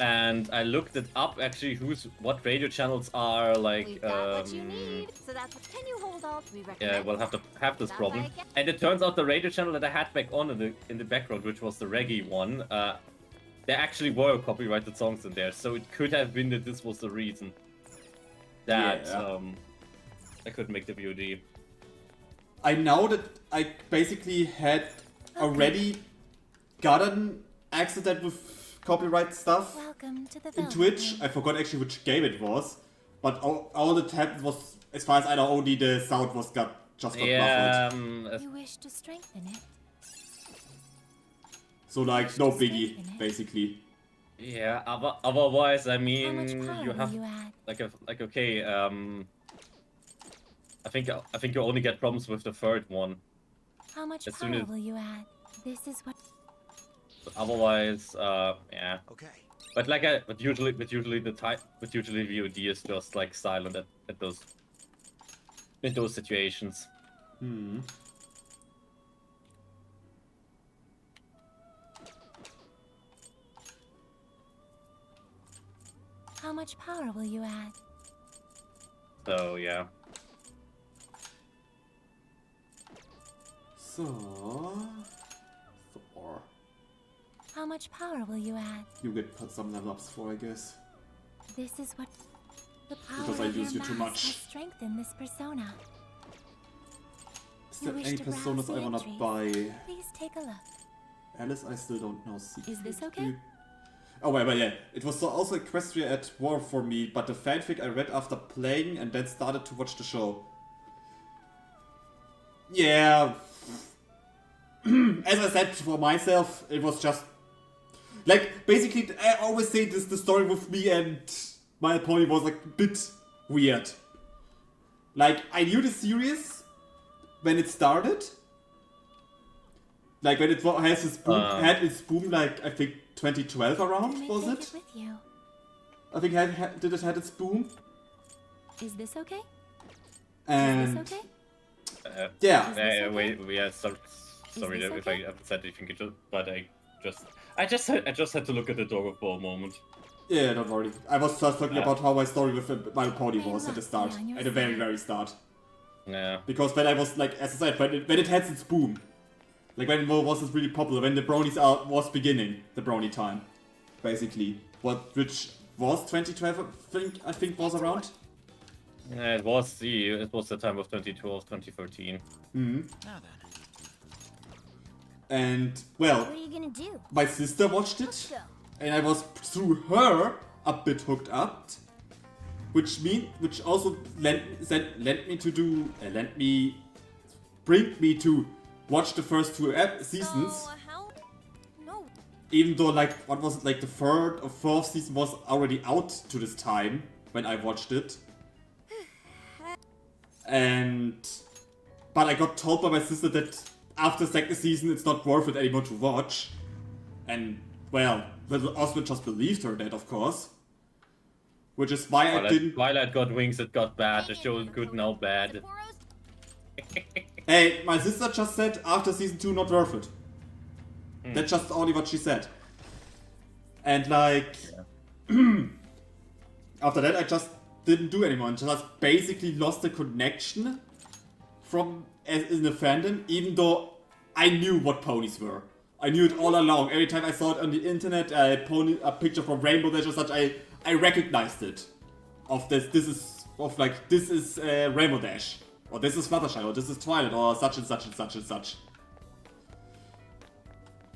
And I looked it up actually what radio channels are We've got what you need. So that's can you hold all three yeah, we'll have to have this problem. And it turns out the radio channel that I had back on in the background, which was the reggae one, there actually were copyrighted songs in there, so it could have been that this was the reason that I couldn't make the VOD. I know that I basically had already gotten accident with copyright stuff in Twitch. I forgot actually which game it was, but all that happened was, as far as I know, only the sound got muffled. You wish to strengthen it. So no biggie, basically. Yeah, otherwise, I mean, How much power you have will you add? okay, I think you only get problems with the third one. How much As soon power as- will you add? This is what. But otherwise, yeah. Okay. But usually VOD is just silent at those in those situations. How much power will you add? So yeah. How much power will you add? You get some level ups for, I guess. This is what the power Because I of use your you too mask much. has strengthened this persona. Is You there wish any to browse personas the I wanna entries? buy? Please take a look. Alice, I still don't know. Secret Is this okay? Dude. Oh wait, but yeah, it was also Equestria at War for me, but the fanfic I read after playing and then started to watch the show. Yeah. As I said for myself, it was just basically I always say this, the story with me and My Pony was a bit weird. I knew the series when it started. When it has its boom, had its boom I think 2012 around, was Take it? it with you. I think did it had its boom? Is this okay? And Is this okay? yeah. Wait, sorry this if okay? I haven't said anything, but I just had to look at the dog for a moment. Yeah, don't worry. I was just talking Yeah. about how my story with My Pony was at the look, start, be on your at the very, side. very start. Yeah. Because when I was as I said, when it had its boom, when it was really popular, when the bronies was beginning, the brony time, basically, which was 2012, I think was around. Yeah, it was the time of 2012, 2013. Mm-hmm. And well, What are you gonna do? my sister watched it, and I was through her a bit hooked up, which also lent me to watch the first two seasons. Oh, how? No. Even though what was it, the third or fourth season was already out to this time when I watched it. But I got told by my sister that after the second season it's not worth it anymore to watch. And well, Osman just believed her that, of course. which is why I didn't. Twilight got wings, it got bad. The show is good, now bad. Hey, my sister just said after season 2 not worth it. That's just only what she said. And like, after that I just didn't do anymore and just basically lost the connection from in the fandom, even though I knew what ponies were. I knew it all along. Every time I saw it on the internet, a picture from Rainbow Dash or such, I recognized it. This is Rainbow Dash. Or this is Fluttershy, or this is Twilight, or such and such and such and such.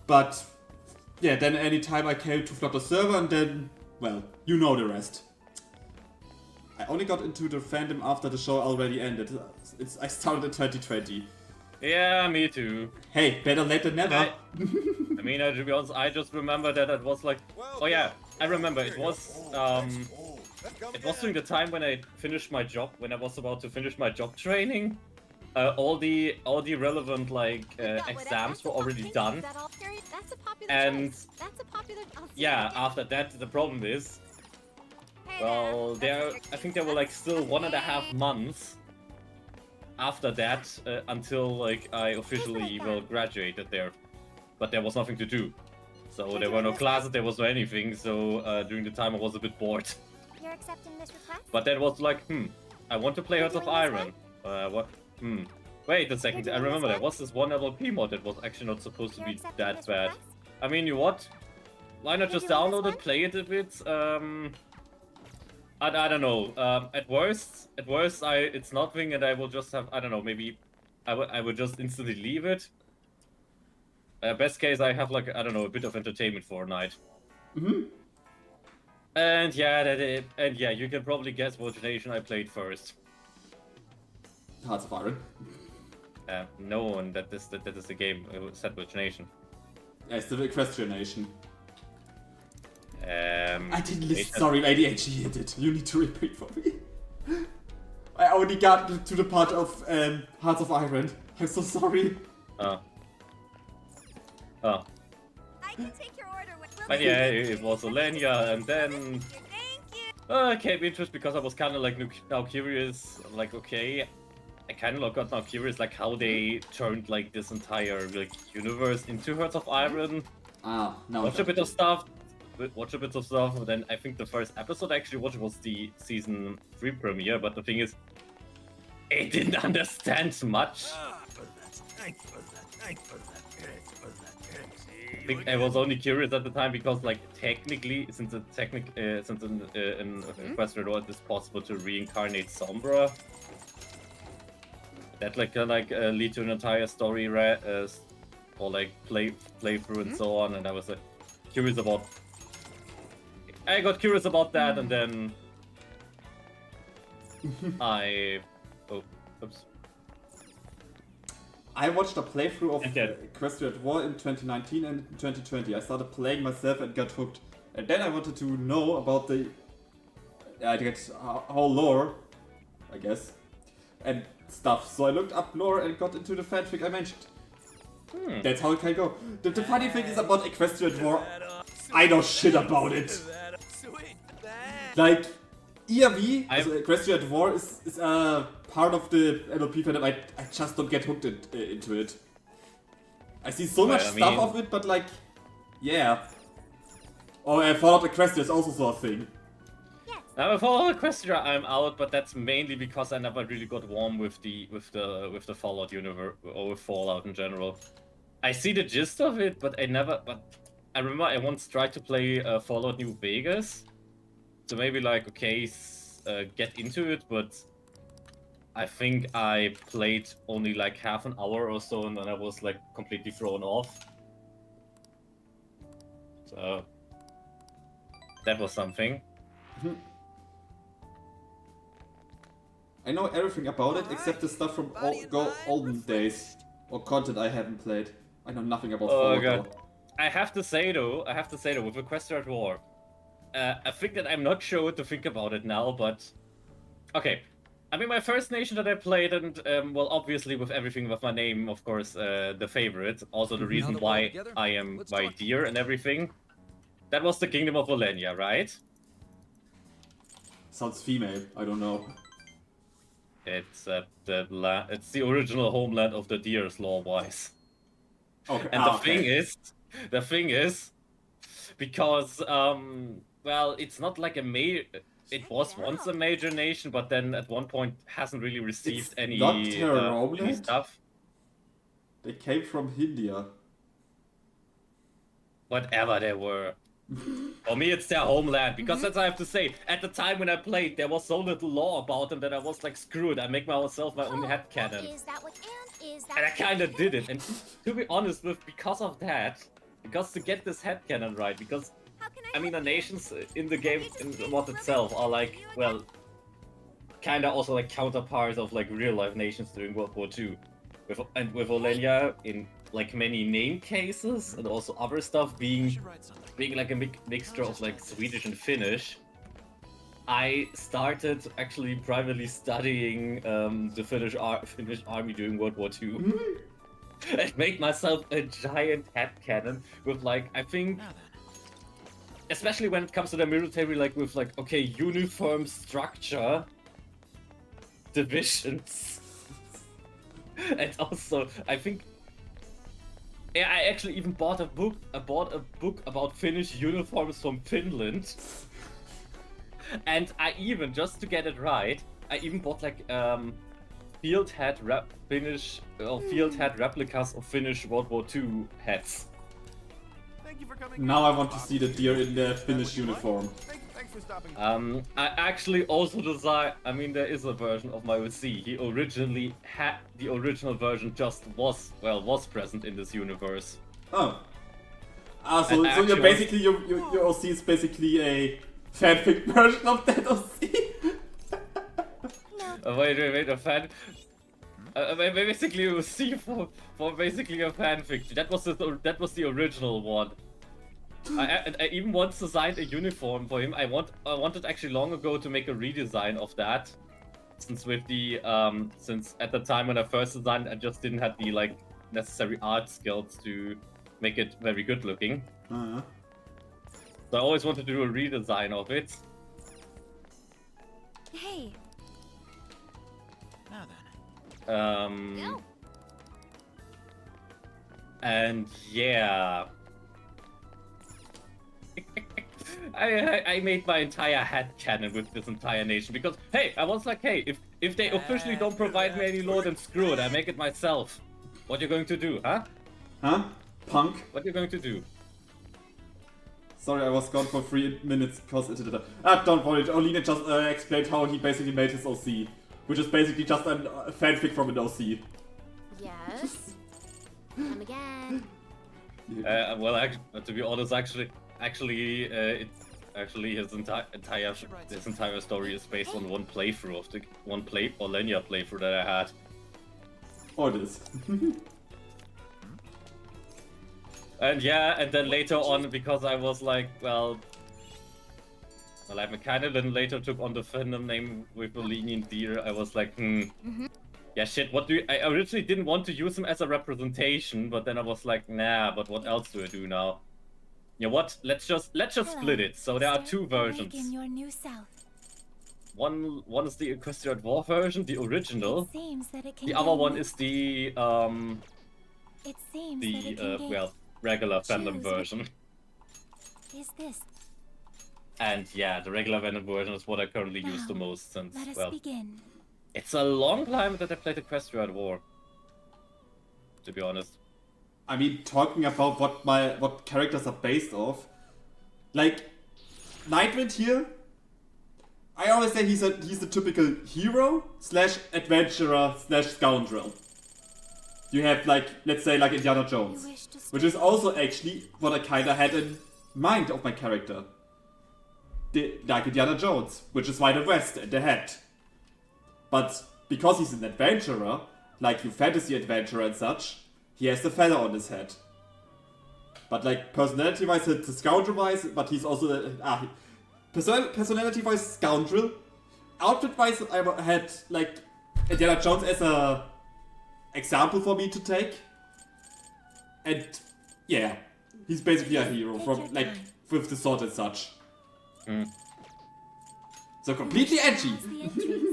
But, yeah, then anytime I came to Flutter server, and then, well, you know the rest. I only got into the fandom after the show already ended. I started in 2020. Yeah, me too. Hey, better late than never. I mean, to be honest, I just remember that it was like... Oh yeah, I remember, it was during the time when I finished my job, when I was about to finish my job training. All the relevant exams were already done. And yeah, after that, the problem is, well, I think there were like still 1.5 months after that until like I officially graduated there, but there was nothing to do. So there were no classes, there was no anything. So during the time I was a bit bored. You're accepting this request? But that was like, I want to play Hearts of Iron. What? Wait a second, I remember there was this one LLP mod that was actually not supposed to be that bad. I mean, you what? Why not just download it, play it a bit? I don't know. At worst, it's nothing, and I will just have, I don't know, maybe I would just instantly leave it. Best case, I have like, I don't know, a bit of entertainment for a night. And yeah, you can probably guess what nation I played first. Hearts of Iron. No, and that is the game. Set which nation? Yeah, it's the Equestrian Nation. I didn't listen. Nation. Sorry, ADHD hit it. You need to repeat for me. I only got to the part of Hearts of Iron. I'm so sorry. Oh. I can take your order. But yeah, it was Olenia, and then came interest because I was kind of like now curious, like okay, I kind of got now curious like how they turned like this entire like universe into Hearts of Iron. No. Watch a bit of stuff, and then I think the first episode I actually watched was the season 3 premiere. But the thing is, I didn't understand much. I think I was only curious at the time because, like, technically, since in Equestrian World it's possible to reincarnate Sombra, that lead to an entire story, or like playthrough and so on. And I was curious about. I got curious about that, and then oops. I watched a playthrough of Equestrian War in 2019 and 2020. I started playing myself and got hooked. And then I wanted to know about the whole lore, I guess, and stuff. So I looked up lore and got into the fanfic I mentioned. That's how it can go. The funny thing is about Equestrian War, I know shit about it. Like, ERV, also Equestrian War, is part of the LLP fandom. I just don't get hooked into it. I see so much stuff of it, but like, yeah. Or Fallout Equestria is also sort of thing. Now, Fallout Equestria, I'm out, but that's mainly because I never really got warm with the Fallout universe or with Fallout in general. I see the gist of it, but I remember I once tried to play Fallout New Vegas, so maybe like get into it, but I think I played only like half an hour or so, and then I was like completely thrown off. So that was something. I know everything about it except the stuff from olden days or content I haven't played. I know nothing about Fallout. God. I have to say though, with Equestrian War, I think that I'm not sure what to think about it now, but okay. I mean, my first nation that I played, and well, obviously with everything with my name, of course, the favorite. Also the reason why I am my deer and everything. That was the Kingdom of Olenia, right? Sounds female, I don't know. It's it's the original homeland of the deers, law-wise. Okay. And okay. the thing is, because well, it's not like it was once a major nation, but then at one point hasn't really received It's not any Terrorland? stuff. They came from India. Whatever they were. For me, it's their homeland, because that's what I have to say. At the time when I played, there was so little law about them that I was like, screw it, I make myself my own headcanon. And I kinda did it, and to be honest because of that, because to get this headcanon right, because, I mean, the nations in the game, in the mod itself, are like, well, kinda also like counterparts of like real-life nations during World War II. With Olenia in like many name cases, and also other stuff being like a mixture of like Swedish and Finnish, I started actually privately studying the Finnish army during World War II. And made myself a giant headcanon with like, I think, especially when it comes to the military, like with like, okay, uniform structure, divisions, and also I think, yeah, I actually even bought a book about Finnish uniforms from Finland. And I even, just to get it right, I even bought like field hat replicas of Finnish World War II hats. Now I want to see the deer in their Finnish uniform. I actually also designed, I mean, there is a version of my OC. He originally had, the original version just was present in this universe. Oh. So you're basically, your OC is basically a fanfic version of that OC? Wait, a fan... basically a OC for basically a fanfic. That was the original one. I even once designed a uniform for him. I wanted actually long ago to make a redesign of that, since at the time when I first designed, I just didn't have the like necessary art skills to make it very good looking. So I always wanted to do a redesign of it. Hey. Now then. No. And yeah. I made my entire headcanon with this entire nation because, hey, I was like, hey, if they officially don't provide me any lore, then screw it, I make it myself. What you going to do, huh? Huh? Punk? What you going to do? Sorry, I was gone for 3 minutes because it did that. Don't worry, Olina just explained how he basically made his OC, which is basically just a fanfic from an OC. Yes. Come again. Well, to be honest, his entire story is based on one playthrough of the Olenia playthrough that I had. Oh, it is. And yeah, and then later on, because I was like, well, I kind of then later took on the fandom name with the lenient deer. I was like, yeah, shit. I originally didn't want to use him as a representation, but then I was like, nah. But what else do I do now? Yeah, what? Let's just split it. So there are two versions. Your new self. One is the Equestrian War version, the original. It seems that it can the other one is the It seems that it can well, regular fandom version. Is this? And yeah, the regular fandom version is what I currently use the most since, Let us well, begin. it's a long time that I played Equestrian War, to be honest. I mean, talking about what characters are based off, like Nightwind here, I always say he's the typical hero / adventurer / scoundrel. You have like, let's say like Indiana Jones, which is also actually what I kinda had in mind of my character. Like Indiana Jones, which is Wild West and the hat. But because he's an adventurer, like your fantasy adventurer and such, he has the feather on his head. But like personality-wise, it's a scoundrel-wise, but he's also personality-wise scoundrel. Outfit-wise, I had like Indiana Jones as a example for me to take. And yeah, he's basically a hero from like with the sword and such. So completely edgy. Browse the entries.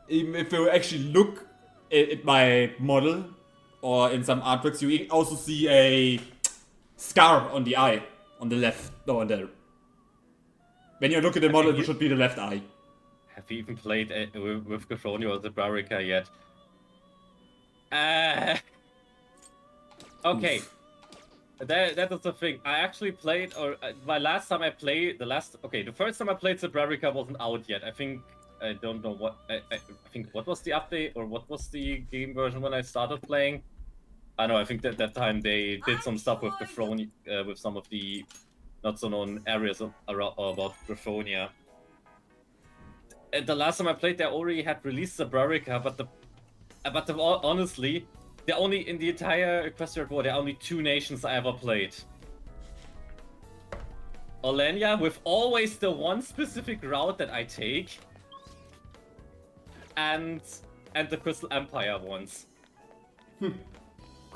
Even if you actually look at my model or in some artworks, you also see a scar on the eye, on the left, no, on the. When you look at the model, it should be the left eye. Have you even played with Gafronia or the Barrica yet? Okay. Oof. That is the thing. I actually played, or my last time I played, the first time I played Subrarica wasn't out yet. I don't know what, I think what was the update, or what was the game version when I started playing? I know, I think that that time they did some stuff with Gafronia, with some of the not so known areas about Graphonia. And the last time I played, they already had released Subrarica, but honestly, they're only in the entire Equestrian War. There are only 2 nations I ever played. Olenia, with always the one specific route that I take, and the Crystal Empire ones.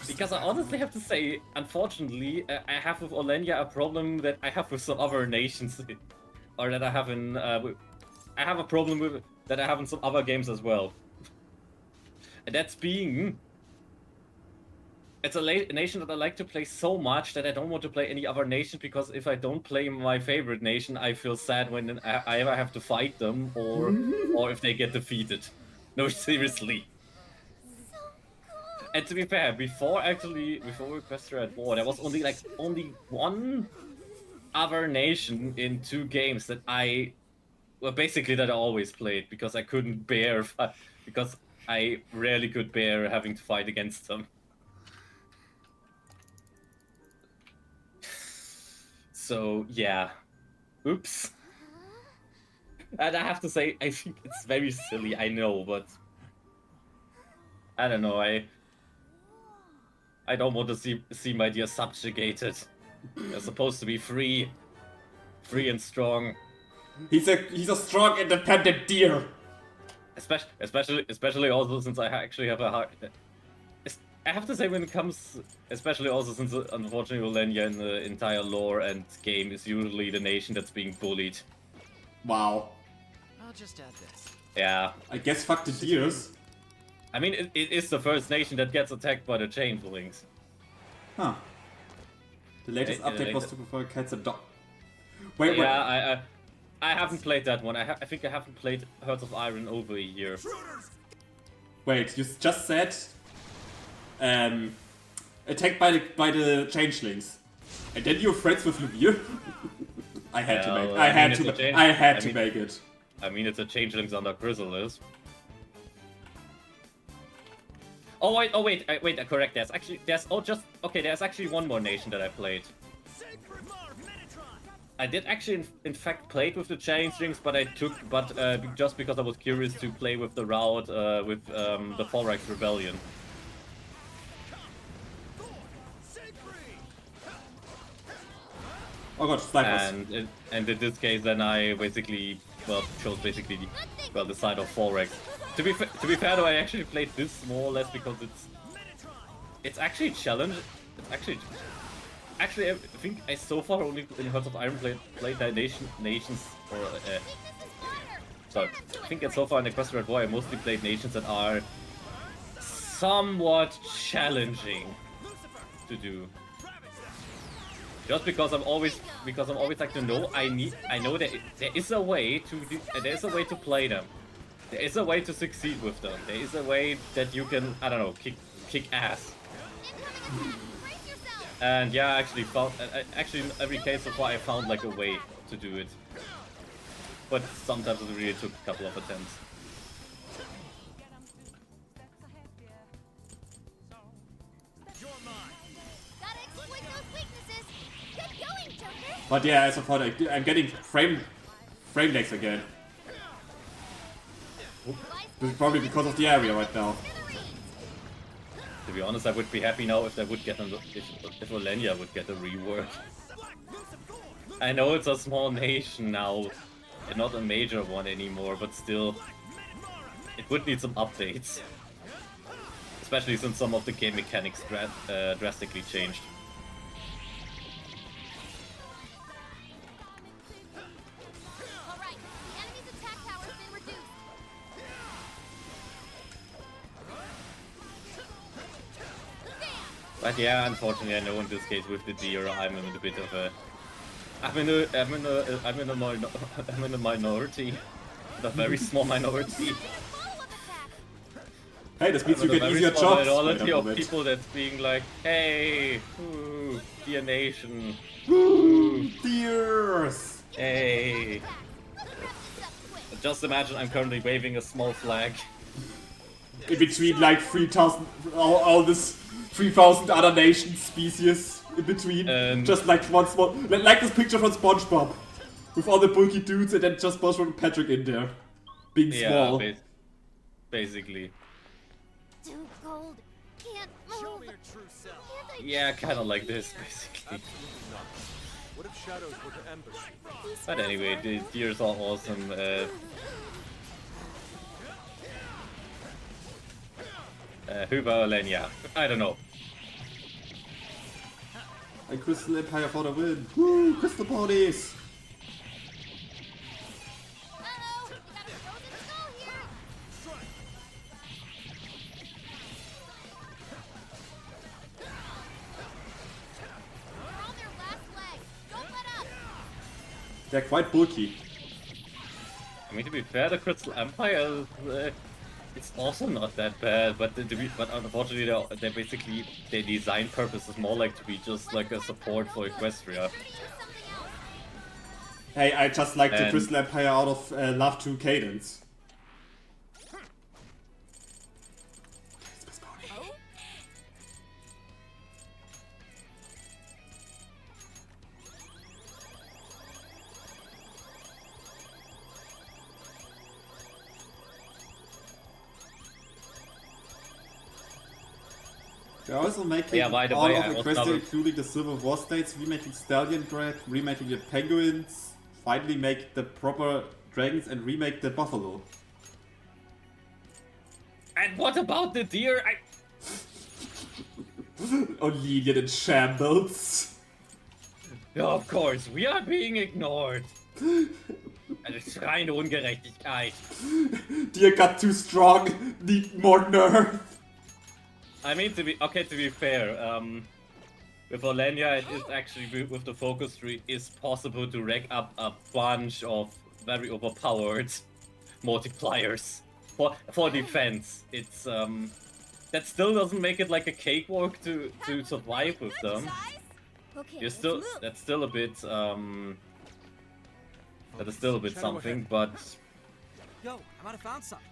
Because I honestly have to say, unfortunately, I have with Olenia a problem that I have with some other nations, or that I have in. I have a problem with that I have in some other games as well. And that's being. It's a nation that I like to play so much that I don't want to play any other nation, because if I don't play my favorite nation, I feel sad when I ever have to fight them, or if they get defeated. No, seriously. And to be fair, before Equestrian War, there was only one other nation in 2 games that I always played, because I couldn't bear, because I rarely could bear having to fight against them. So yeah, oops. And I have to say, I think it's very silly, I know, but I don't know, I don't want to see my deer subjugated. They're supposed to be free and strong. He's a strong, independent deer. Especially also since I actually have a hard. I have to say, when it comes, especially also since unfortunately Olenia in the entire lore and game is usually the nation that's being bullied. Wow. I'll just add this. Yeah. I guess fuck the deers. I mean, it is the first nation that gets attacked by the changelings. Huh. The latest update was to prefer cats and dogs. Wait. Yeah, I haven't played that one. I think I haven't played Hearts of Iron over a year. Wait, you just said attacked by the changelings, and then you're friends with Lumir? I had to make it. I mean, it's a changelings under Chrysalis. Oh wait, I correct. There's actually one more nation that I played. I did actually, in fact, played with the changelings, but just because I was curious to play with the route with the Forex Rebellion. Oh god, snipers. And in this case, then I basically, chose the side of Forex. To be fair though, I actually played this more or less because it's actually challenging. Actually, I think I so far only in Hearts of Iron played that nations, or sorry, I think so far in Equestrian War I mostly played nations that are somewhat challenging to do. Just because I'm always like to know I know that there is a way to play them. There is a way to succeed with them. There is a way that you can, I don't know, kick ass. And yeah, I actually found, in every case so far I found like a way to do it. But sometimes it really took a couple of attempts. But yeah, as of now, I'm getting frame lags again. This is probably because of the area right now. To be honest, I would be happy now if they would get if Olenia would get a rework. I know it's a small nation now, and not a major one anymore, but still, it would need some updates. Especially since some of the game mechanics drastically changed. But yeah, unfortunately, I know in this case with the deer, I'm in a bit of a, I'm in a minority, a very small minority. Hey, this means you I'm in get a very easier small jobs. minority of people that's being like, hey, ooh, Deer Nation, Woo, deers! hey. Just imagine I'm currently waving a small flag. In between like 3,000, all this 3,000 other nation species in between. Just like one small, like this picture from SpongeBob. With all the bulky dudes and then just SpongeBob and Patrick in there. Being small. Yeah, basically. Too cold. Can't move. Show me your true self. Yeah, kind of like this, basically. Absolutely not. What if shadows were to ambush you? But anyway, the deers are awesome. Huber, Lenya. I don't know. A Crystal Empire for the win. Woo! Crystal bodies! Uh-oh, we got a frozen skull here. They're on their last leg. Don't let up. They're quite bulky. I mean, to be fair, the Crystal Empire, it's also not that bad, but unfortunately, they're basically, their design purpose is more like to be just like a support for Equestria. Hey, I just like the Crystal Empire out of love to Cadence. They're also making by the all way, of I was Equestria, double- including the Silver War States, remaking Stallion Drag, remaking the Penguins, finally make the proper dragons and remake the Buffalo. And what about the deer? Olivia in shambles. Of course, we are being ignored. Eine schreiende Ungerechtigkeit. Deer got too strong, need more nerf. I mean, to be fair, with Olenya, it is actually, with the focus tree, is possible to rack up a bunch of very overpowered multipliers for defense. It's, that still doesn't make it like a cakewalk to survive with them. You're still, that's still a bit, that is still a bit something, but... Yo, I might have found something.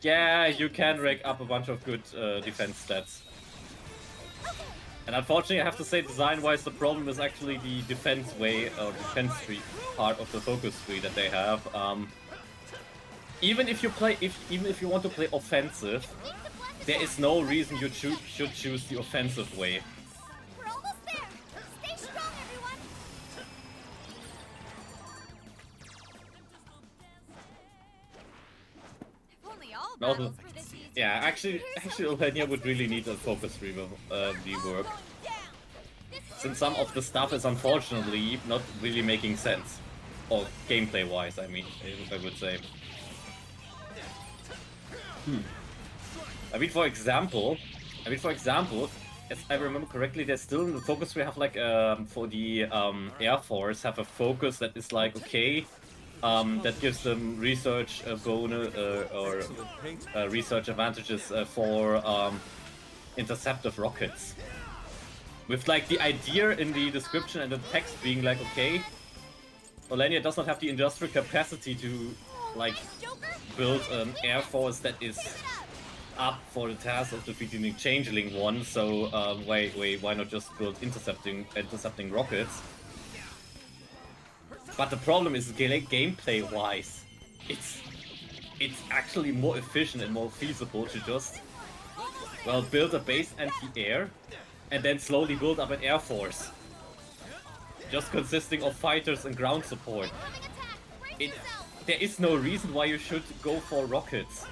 Yeah, you can rack up a bunch of good defense stats. And unfortunately, I have to say, design-wise, the problem is actually the defense way, or defense tree part of the focus tree that they have. Even if you want to play offensive, there is no reason you should choose the offensive way. We're almost there. Stay strong, everyone. If only all No, battles were this easy. yeah, actually, Olenya would really need a focus tree rework. Since some of the stuff is unfortunately not really making sense. Or gameplay-wise, I mean, I would say. I mean, for example, if I remember correctly, there's still in the focus we have like for the Air Force have a focus that is like okay, that gives them research bonus or research advantages for interceptive rockets. With like the idea in the description and the text being like, okay, Olenya does not have the industrial capacity to like build an air force that is up for the task of defeating the changeling one. So why not just build intercepting rockets? But the problem is gameplay wise, it's actually more efficient and more feasible to just build a base anti-air and then slowly build up an air force, just consisting of fighters and ground support. There is no reason why you should go for rockets.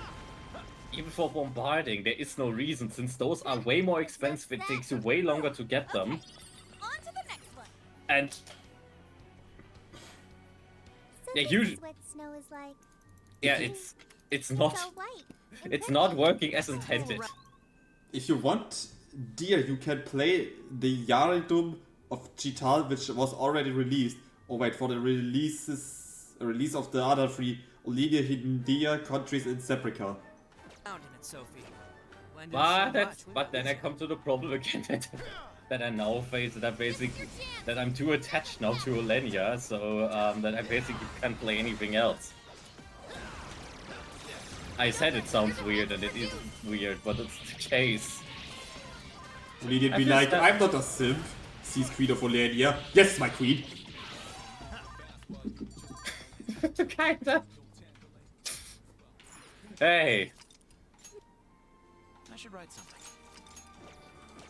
Even for bombarding, there is no reason, since those are way more expensive, it takes you way longer to get them. And... So yeah, this usually... is what snow is like. Yeah, it's not... So white. It's not working as intended. If you want dear, you can play the Yaridum of Chital, which was already released. Oh wait, for the release of the other 3 Olivia Hindia countries in Seprica. Found in it, Sophie. Blended But so that's much, but then I come to the problem again that I now face that I'm too attached now to Olenia, so that I basically can't play anything else. I said it sounds weird and it is weird, but it's the case. Olivia be like, I'm not a simp. She's Queen of Olenia. Yes, my queen. Kinda. Hey. I should write something.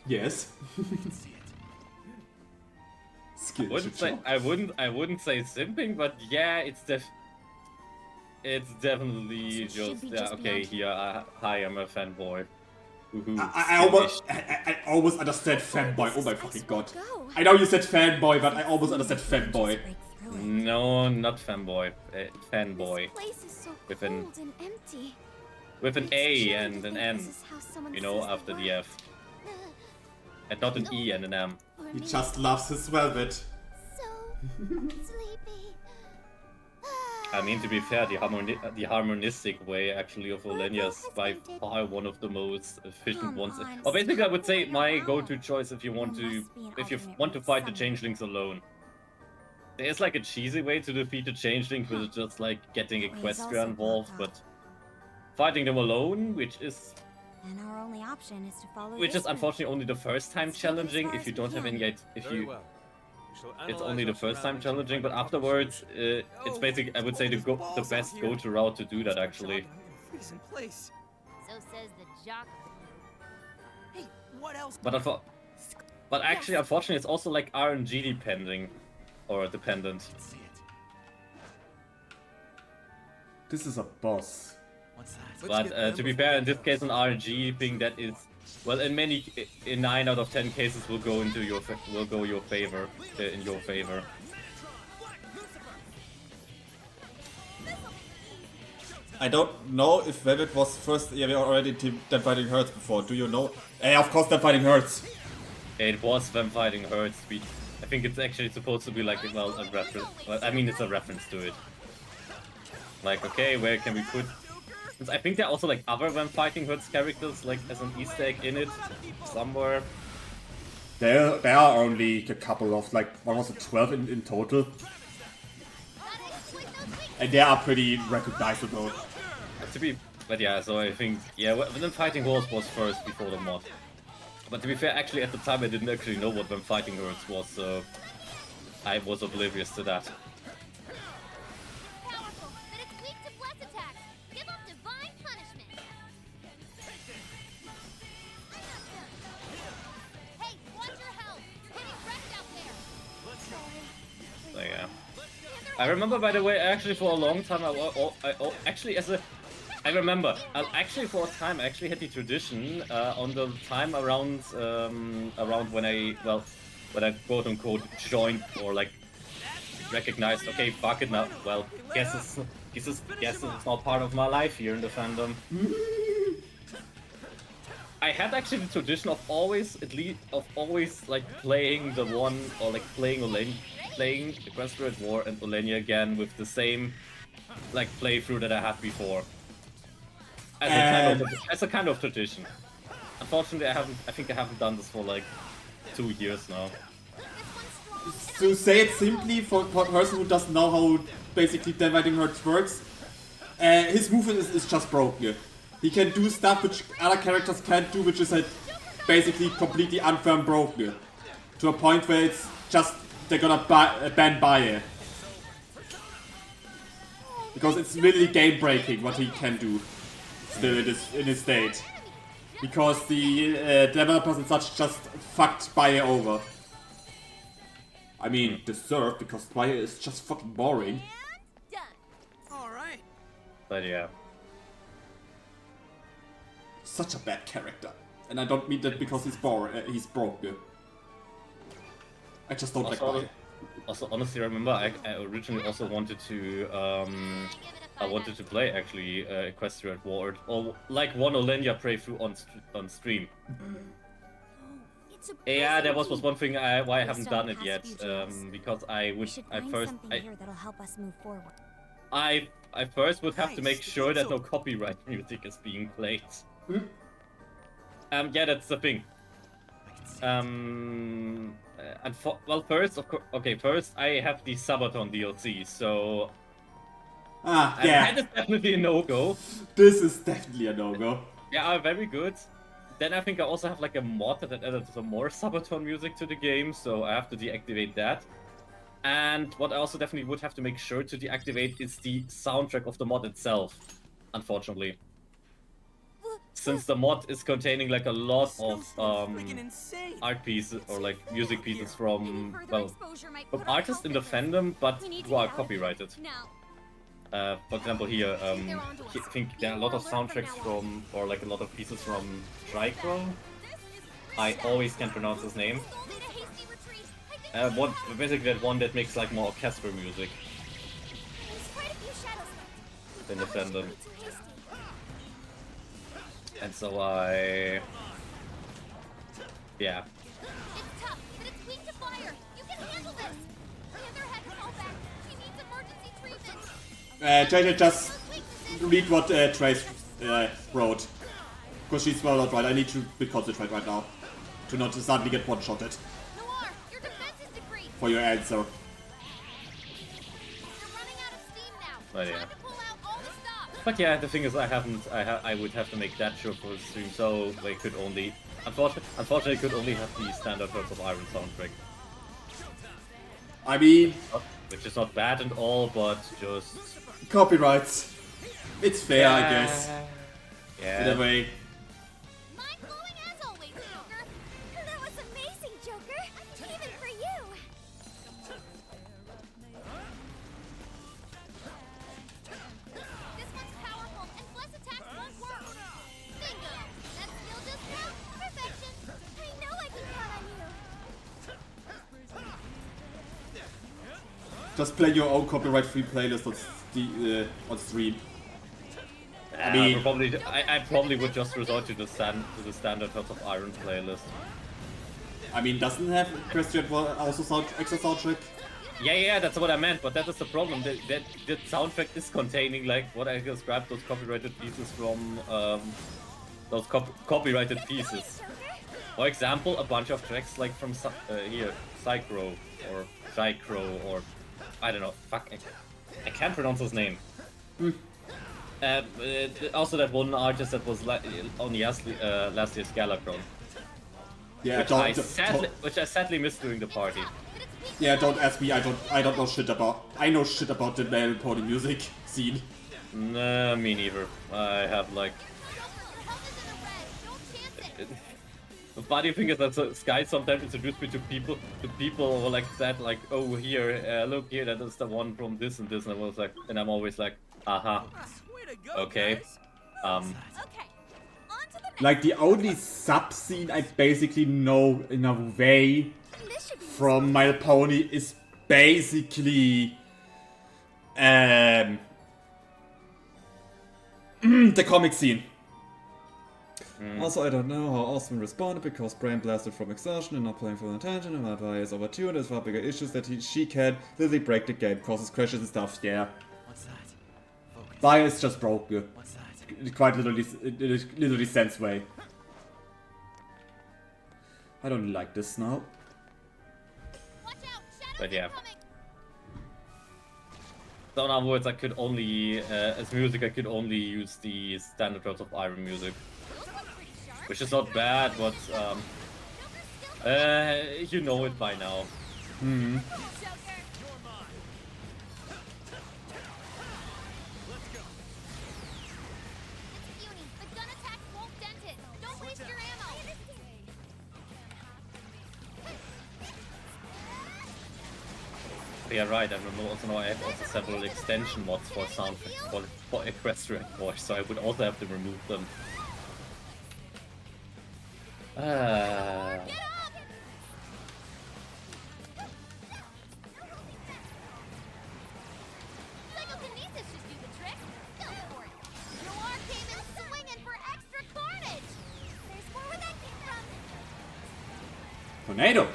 Yes. I wouldn't say simping, but yeah, it's definitely just okay. Here, hi, I'm a fanboy. I almost understand fanboy. Oh my fucking god! I know you said fanboy, but I almost understand fanboy. No, not fanboy. Fanboy. With an A and an N. You know, after the F. And not an E and an M. He just loves his velvet. I mean, to be fair, the harmonistic way actually of Olenia is by far one of the most efficient ones. Or basically, I would say my go-to choice if you want to fight the changelings alone. There's like a cheesy way to defeat the changeling, which is just like getting Equestria involved, but fighting them alone, which is And our only option is to follow unfortunately only the first time challenging if you don't have any it's only the first time challenging, but afterwards it's basically I would say the best go-to route to do that actually. So says the jock. Hey, what else? But actually, unfortunately, it's also like RNG dependent. This is a boss. What's that? But to be fair, in this case, an RNG thing that is, well, in 9 out of 10 cases will go into your favor, in your favor. I don't know if Velvet was first area already Team Dead Fighting Hurts before. Do you know? Of course, Dead Fighting Hurts. It was Them Fighting Hurts. I think it's actually supposed to be like, well, a reference. Well, I mean, it's a reference to it. Like, okay, where can we put? I think there are also like other Them Fighting Hurts characters, like as an Easter egg in it somewhere. There are only a couple of like, what was it, 12 in total, and they are pretty recognizable. But yeah, so I think Them Fighting Horse was first before the mod. But to be fair, actually at the time I didn't actually know what Them Fighting Hurts was, so I was oblivious to that. Powerful, but it's weak to bless attacks. Give up divine punishment. Hey, watch your health. Hitting wrecked out there. So yeah. I remember, by the way, actually for a long time, I remember, actually for a time, I actually had the tradition on the time around when I quote unquote joined or like recognized, okay, fuck it now, well, guess it's not part of my life here in the fandom. I had actually the tradition of always like playing the one, or like playing Equestria at War and Olenia again with the same like playthrough that I had before. As a kind of tradition. Unfortunately, I think I haven't done this for like 2 years now. To say it simply, for a person who doesn't know how basically Dead Fighting Hurts works, his movement is just broken. He can do stuff which other characters can't do, which is like basically completely unfair and broken. To a point where it's just, they're gonna ban by it. Because it's literally game breaking what he can do. Still in his state. Because the developers and such just fucked Baye over. I mean, deserved, because Baye is just fucking boring. Alright. But yeah. Such a bad character. And I don't mean that because he's boring, he's broken. I just don't like Baye. Also, honestly, remember, I originally also wanted to play actually Equestria at War, or like one Olenia playthrough on stream. Yeah, there was one thing why I haven't Based done on it past yet. few jams. Because We should find something here that'll help us move forward. I first would have to make Nice, sure that so- no copyright music is being played. Yeah, that's the thing. Well, first, of course, okay, first I have the Sabaton DLC, so Yeah. that is definitely a no-go. This is definitely a no-go. Yeah, very good. Then I think I also have like a mod that added some more Sabaton music to the game, so I have to deactivate that. And what I also definitely would have to make sure to deactivate is the soundtrack of the mod itself, unfortunately. Since the mod is containing like a lot of art pieces or like music pieces from, well, from artists in the fandom, but who are copyrighted. For example, here, I think there are a lot of soundtracks from, or like a lot of pieces from Tricro. I always can't pronounce his name. Basically that one that makes like more orchestral music in the fandom. And so yeah. It's tough, but it's weak to fire. You can handle this. Leatherhead, fall back. He needs emergency treatment. JJ, just read what Trace wrote. Because she's well not right. I need to be concentrate right now. To not suddenly get one-shotted. Noir, your defense is decreased. For your answer. You're running out of steam now. But yeah. Time to pull out all the stops. But yeah, the thing is, I would have to make that sure for the stream, so they could only, unfortunately, could only have the standard Hearts of Iron soundtrack. I mean, which is not bad and all, but just copyrights. It's fair, I guess. Yeah. In a way. Mind-blowing as always, Joker. That was amazing, Joker. Even for you. This one's powerful, and Bless attacks won't work. Bingo. That skill just count. Perfection. I know I can count on you. Just play your own copyright-free playlist on stream. I mean, I probably would just resort to the standard Hearts of Iron playlist. I mean, doesn't have Christian also extra soundtrack? Yeah, that's what I meant, but that is the problem. The soundtrack is containing, like, what I described, those copyrighted pieces from, those copyrighted pieces. For example, a bunch of tracks, like, from, here, Psychro, or I don't know, fuck, I can't pronounce his name. Also that one artist that was on last year's Galacron. Yeah, which I sadly missed during the party. Yeah, don't ask me. I don't know shit about. I know shit about the male pony music scene. Nah, me neither. I have like. The funny thing is that Sky sometimes introduced me to people who like that, like, oh here, look here, that is the one from this and this, and I was like, and I'm always like, aha, okay, Like the only sub scene I basically know in a way from My Little Pony is basically the comic scene. Also, I don't know how Austin responded because Brain blasted from exhaustion and not playing for attention, and that why is over 2 and there's far bigger issues that she can literally break the game, causes crashes and stuff, yeah. Bio is just broken. Quite literally sense way. I don't like this now. But yeah. So in other words, I could only, as music, I could only use the standard Hearts of Iron music. Which is not bad, but, you know it by now. Hmm. Yeah, right, and also now I have also several extension mods for soundtracks for Equestrian Voice, so I would also have to remove them. Psychokinesis should do the trick. Go for it. Noir came in swinging for extra carnage. There's more where that came from. Tornado!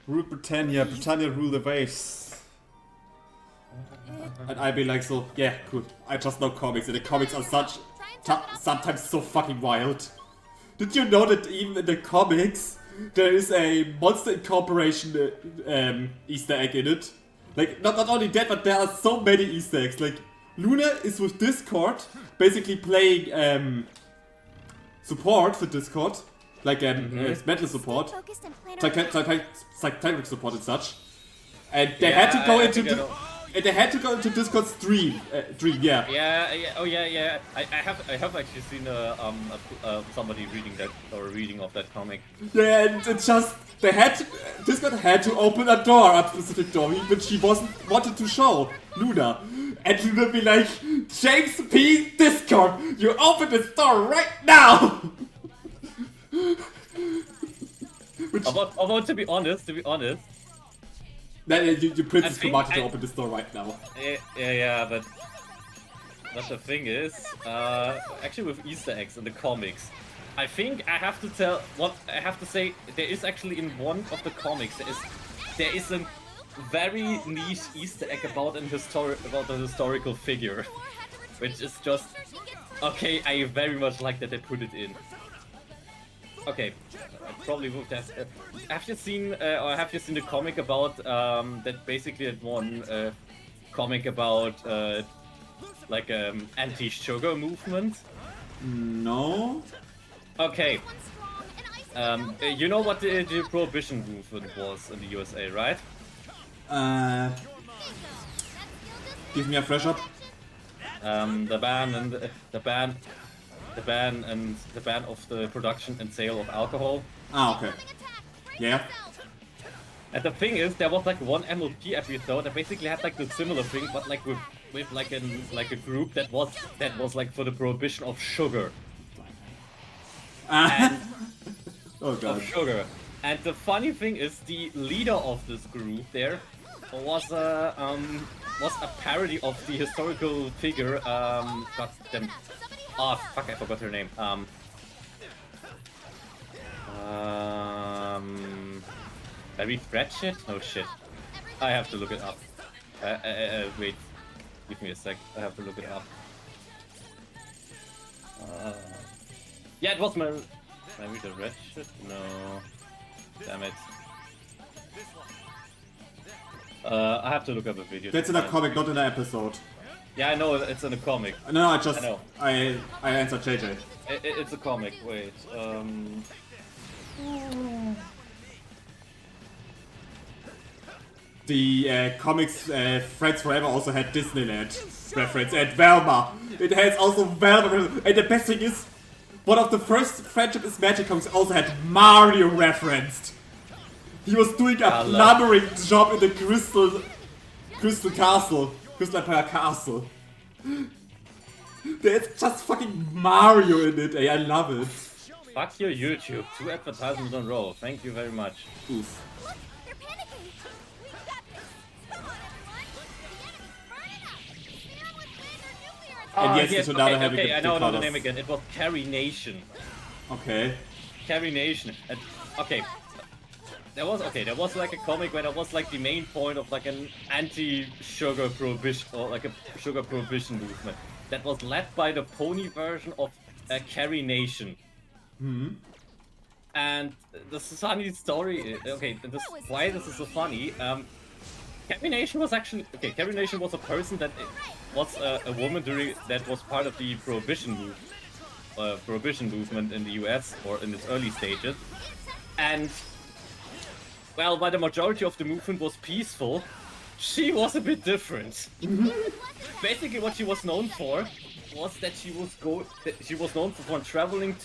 Rule Britannia, Britannia rule the waves. And I'd be like, so, yeah, cool. I just know comics, and the comics are sometimes so fucking wild. Did you know that even in the comics, there is a Monster Incorporation Easter egg in it? Like, not only that, but there are so many Easter eggs. Like, Luna is with Discord, basically playing support for Discord. Like, mental support. Psychiatric support and such. And they had to go into Discord stream. Yeah. Yeah. I have actually seen somebody reading of that comic. Yeah, and it's just Discord had to open a specific door, which she wanted to show Luna. And Luna be like, James P. Discord, you open this door right now! Although to be honest, you Princess commanded to open this door right now. Yeah, but the thing is, actually with Easter eggs in the comics, I think I have to say there is actually in one of the comics there is a very niche Easter egg about a historical figure, which is just okay. I very much like that they put it in. Okay, I probably would have. Have you seen the comic about that? Basically, that one comic about like anti-sugar movement. No. Okay. You know what the prohibition movement was in the USA, right? Give me a fresh up. The ban of the production and sale of alcohol. Ah, okay. Yeah. And the thing is, there was like one MLP episode that basically had like the similar thing, but like with like a group that was like for the prohibition of sugar. And oh god. Of sugar. And the funny thing is, the leader of this group there was a parody of the historical figure. God damn. Oh fuck! I forgot her name. Very Pratchett? No shit. I have to look it up. Wait. Give me a sec. I have to look it up. Yeah, it was maybe the red shit? No. Damn it. I have to look up a video. That's in a comic, not in an episode. Yeah, I know it's in a comic. No, I answered JJ. It's a comic. Wait. The comics Friends Forever also had Disneyland reference, and Velma. It has also Velma, and the best thing is, one of the first Friendship is Magic comics also had Mario referenced. He was doing a plumbering job in the Crystal Empire Castle. There's just fucking Mario in it, I love it. Fuck your YouTube, 2 advertisements in a row, thank you very much. Oof. Look, they're panicking. We got this. Come on, everyone. The enemy's burning up. Spear with laser nuclear attack. And yes, I know the name again. It was Carrie Nation. Okay. Carrie Nation. And, okay. There was like a comic where that was like the main point of like an anti-sugar prohibition or like a sugar prohibition movement that was led by the pony version of Carrie Nation. And the funny story, why this is so funny. Carrie Nation was actually Carrie Nation was a person that was a woman that was part of the prohibition movement in the US or in its early stages, and well, while the majority of the movement was peaceful, she was a bit different. Basically, what she was known for was that she was known for traveling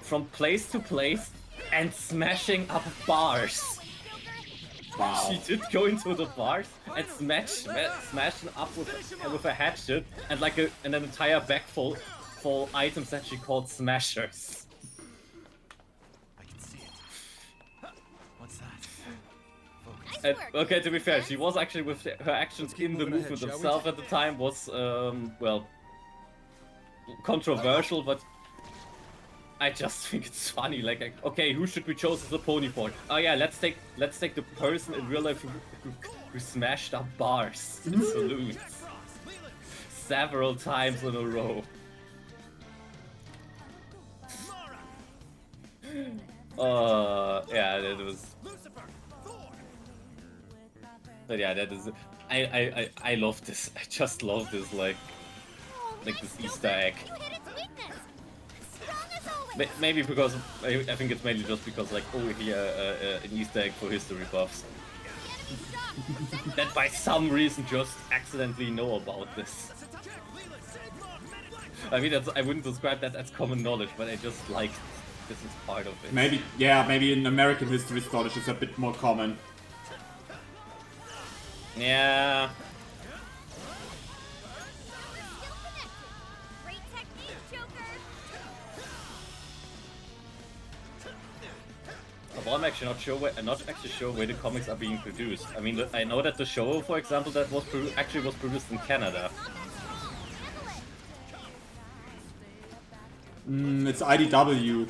from place to place and smashing up bars. Wow. She did go into the bars and smash them up with a hatchet and an entire bag full items that she called smashers. Okay, to be fair, she was actually with her actions in the movement itself at the time was, well, controversial, but I just think it's funny. Like, okay, who should we choose as a pony for? Oh yeah, let's take the person in real life who smashed up bars in saloons several times in a row. Yeah, that was. But yeah, that is. I love this. I just love this, like this Easter egg. Maybe because I think it's mainly just because like an Easter egg for history buffs that by some reason just accidentally know about this. I mean, I wouldn't describe that as common knowledge, but I just like this is part of it. Maybe in American history knowledge it's a bit more common. Yeah. Well, I'm actually not sure where the comics are being produced. I mean, I know that the show, for example, that was produced in Canada. It's IDW.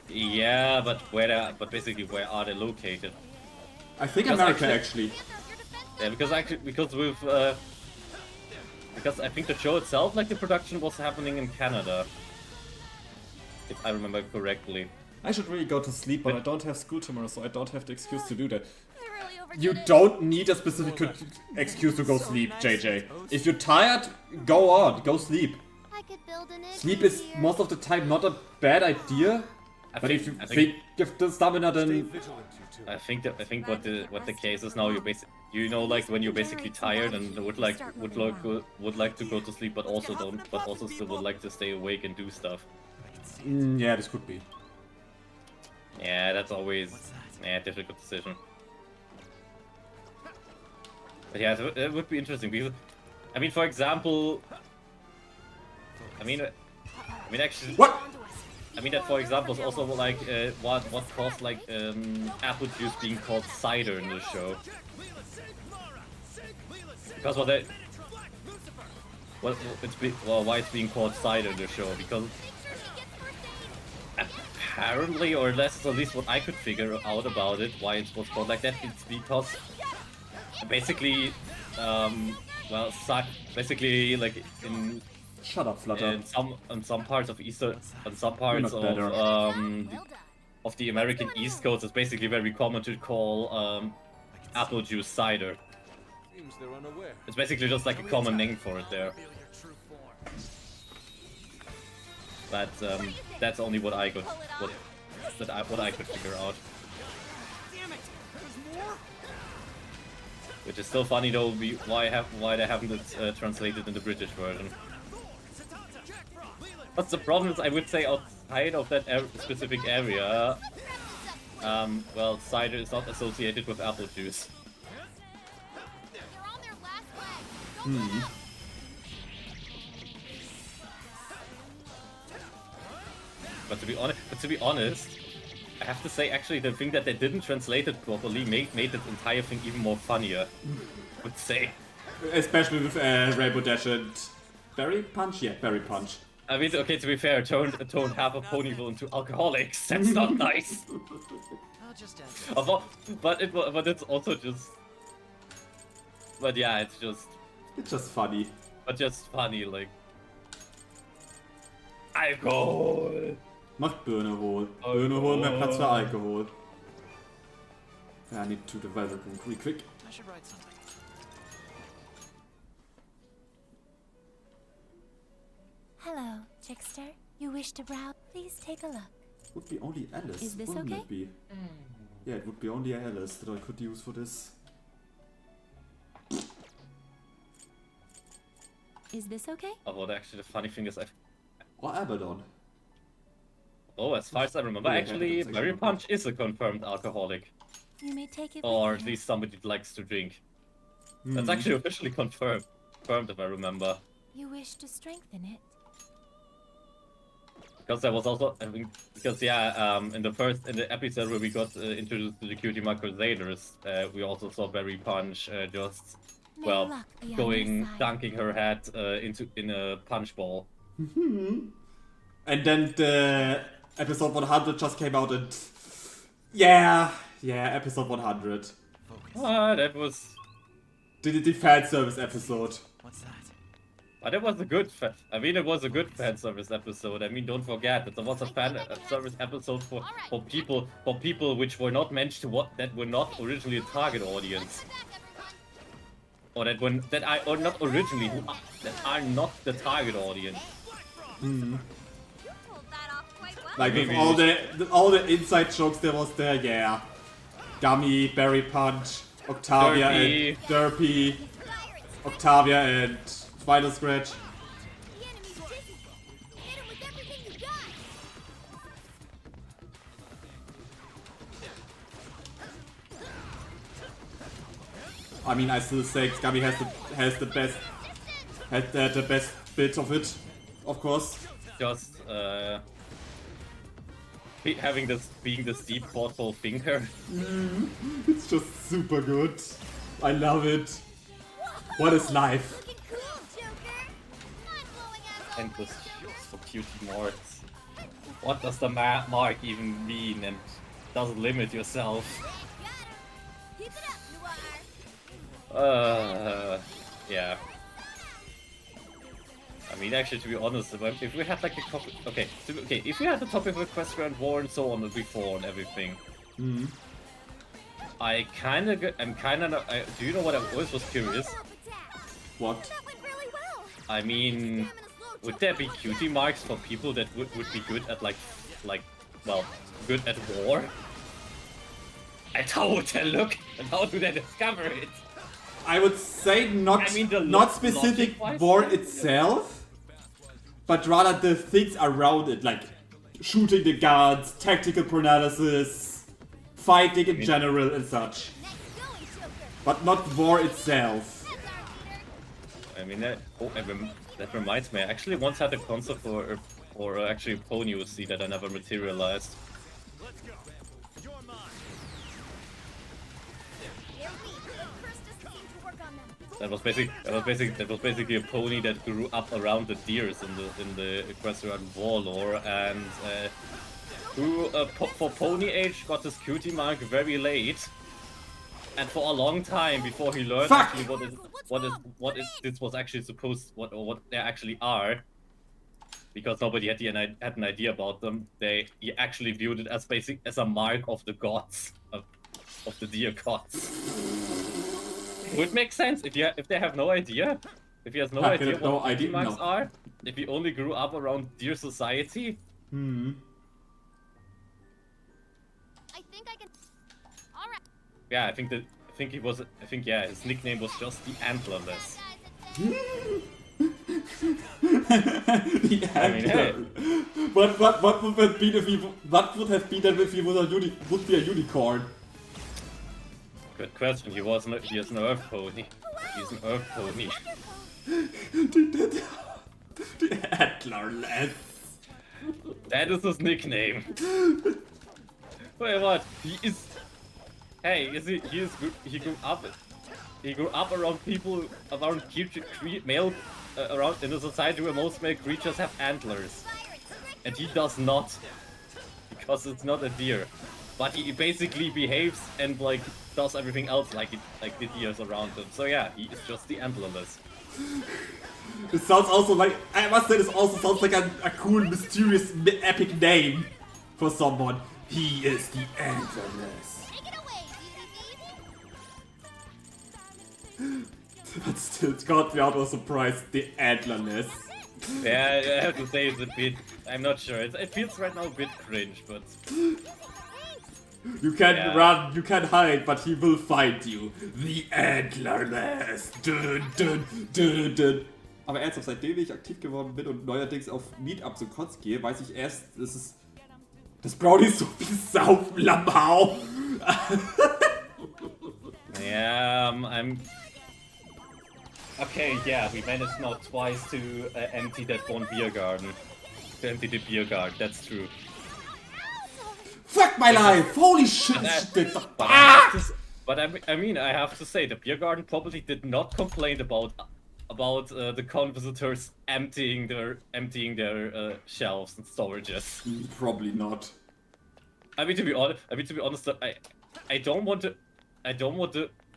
Yeah, but basically where are they located? I think America actually. Yeah, because I think the show itself, like the production, was happening in Canada, if I remember correctly. I should really go to sleep, but I don't have school tomorrow, so I don't have the excuse to do that. Really you don't need a specific excuse to go sleep, JJ. If you're tired, go on, go sleep. I could build an Sleep is most of the time not a bad idea, but if you think you have the stamina, then I think what the case is now, like when you're basically tired and would like to go to sleep, but also still would like to stay awake and do stuff. Yeah, this could be. Yeah, that's always a difficult decision. But yeah, it would be interesting because, I mean, for example, actually, what? I mean that, for example, is also like what caused like apple juice being called cider in the show. Because why it's being called cider in the show? Because apparently, or at least what I could figure out about it, why it was called like that, it's because basically, basically like in. Shut up, Flutter. In some parts of of the American East Coast, it's basically very common to call apple juice cider. It's basically just like a common name for it there. But that's only what I could figure out. Which is still funny though. Why they haven't it translated in the British version. But the problem is, I would say outside of that specific area, well, cider is not associated with apple juice. But to be honest, I have to say actually the thing that they didn't translate it properly made the entire thing even more funnier. I would say. Especially with Rainbow Dash and Berry Punch? Yeah, Berry Punch. I mean, okay, to be fair, turned half of Ponyville into alcoholics. That's not nice. But it's also just. But yeah, it's just funny. But just funny, like. Alkohol! Macht Birne wohl. Birne holen mehr Platz für Alkohol. I need to develop it really quick. I should write something. Hello, Trickster. You wish to browse? Please take a look. Would be only Alice. Is this wouldn't okay? It be? Yeah, it would be only Alice that I could use for this. Is this okay? Oh, well, actually, the funny thing is, Or Abaddon. Oh, as far as I remember, actually, Berry Punch is a confirmed alcoholic. You may take it. Or at least somebody that likes to drink. That's actually officially confirmed. Confirmed, if I remember. You wish to strengthen it. Because there was also, I think, because yeah, in the episode where we got introduced to the Cutie Mark Crusaders, we also saw Berry Punch just, well, dunking her head in a punch ball. And then the episode 100 just came out and... Yeah, episode 100. That was... The fan service episode. What's that? But it was a good it was a good fan service episode. I mean, don't forget that there was a fan service episode for people which were not meant to that were not originally a target audience, or that are not the target audience. Like with all the inside jokes there was there, yeah. Gummy, Berry Punch, Octavia and Derpy, Octavia and Final Scratch. The enemy's dizzy. Hit him with everything you got. I mean, I still say Gummy has the best bit of it, of course. Just being the steep thoughtful thinker. It's just super good. I love it. What is life? And the so cutie marks. What does the mark even mean? And doesn't limit yourself. Keep it up, Noir. Yeah. I mean, actually, to be honest, if we had like a topic, if we had the topic of Equestrian War and so on before and everything, do you know what I always was curious? What? I mean, would there be cutie marks for people that would be good at good at war? And how would they look? And how do they discover it? I would say not specific war itself, but rather the things around it, like shooting the guns, tactical paralysis, fighting in general and such. But not war itself. I mean, that reminds me, I actually once had a concept for actually a pony UC that I never materialized. Let's go. You're mine. That was basically a pony that grew up around the deers in the Equestrian War lore, and who for pony age got his cutie mark very late, and for a long time before he learned actually this was actually supposed what they actually are, because nobody had an idea about them. He actually viewed it as as a mark of the gods of the deer gods. Would make sense if they have no idea. If he has no idea what cutie marks are, if he only grew up around deer society. I think I can. All right. Yeah, I think his nickname was just the Antlerless. The Antler. What would have been if he would be a unicorn? Good question. He is an earth pony. He's an earth pony. The Antlerless. That is his nickname. Wait, what? He is. Hey, he grew up around people, around male, in a society where most male creatures have antlers, and he does not, because it's not a deer. But he basically behaves and does everything else like the deers around him. So yeah, he is just the antlerless. It sounds also like, I must say, this also sounds like a cool, mysterious, epic name for someone. He is the Antlerless. But still, it caught me out of surprise, the Antlerless. Yeah, I have to say it's a bit, I'm not sure, it feels right now a bit cringe, but... You can run, you can hide, but he will find you. The Antlerless. Dun, dun, dun, dun. Aber ernsthaft, seitdem ich aktiv geworden bin und neuerdings auf Meetups und Cons gehe, weiß ich erst, dass Brownie so viel saufen, Lamau. Yeah, I'm... Okay, yeah, we managed now twice to empty that one beer garden. To empty the beer garden, that's true. Fuck my life! Holy shit! But I mean, I have to say, the beer garden probably did not complain about the con visitors emptying their shelves and storages. Probably not. I mean, to be honest, I don't want to.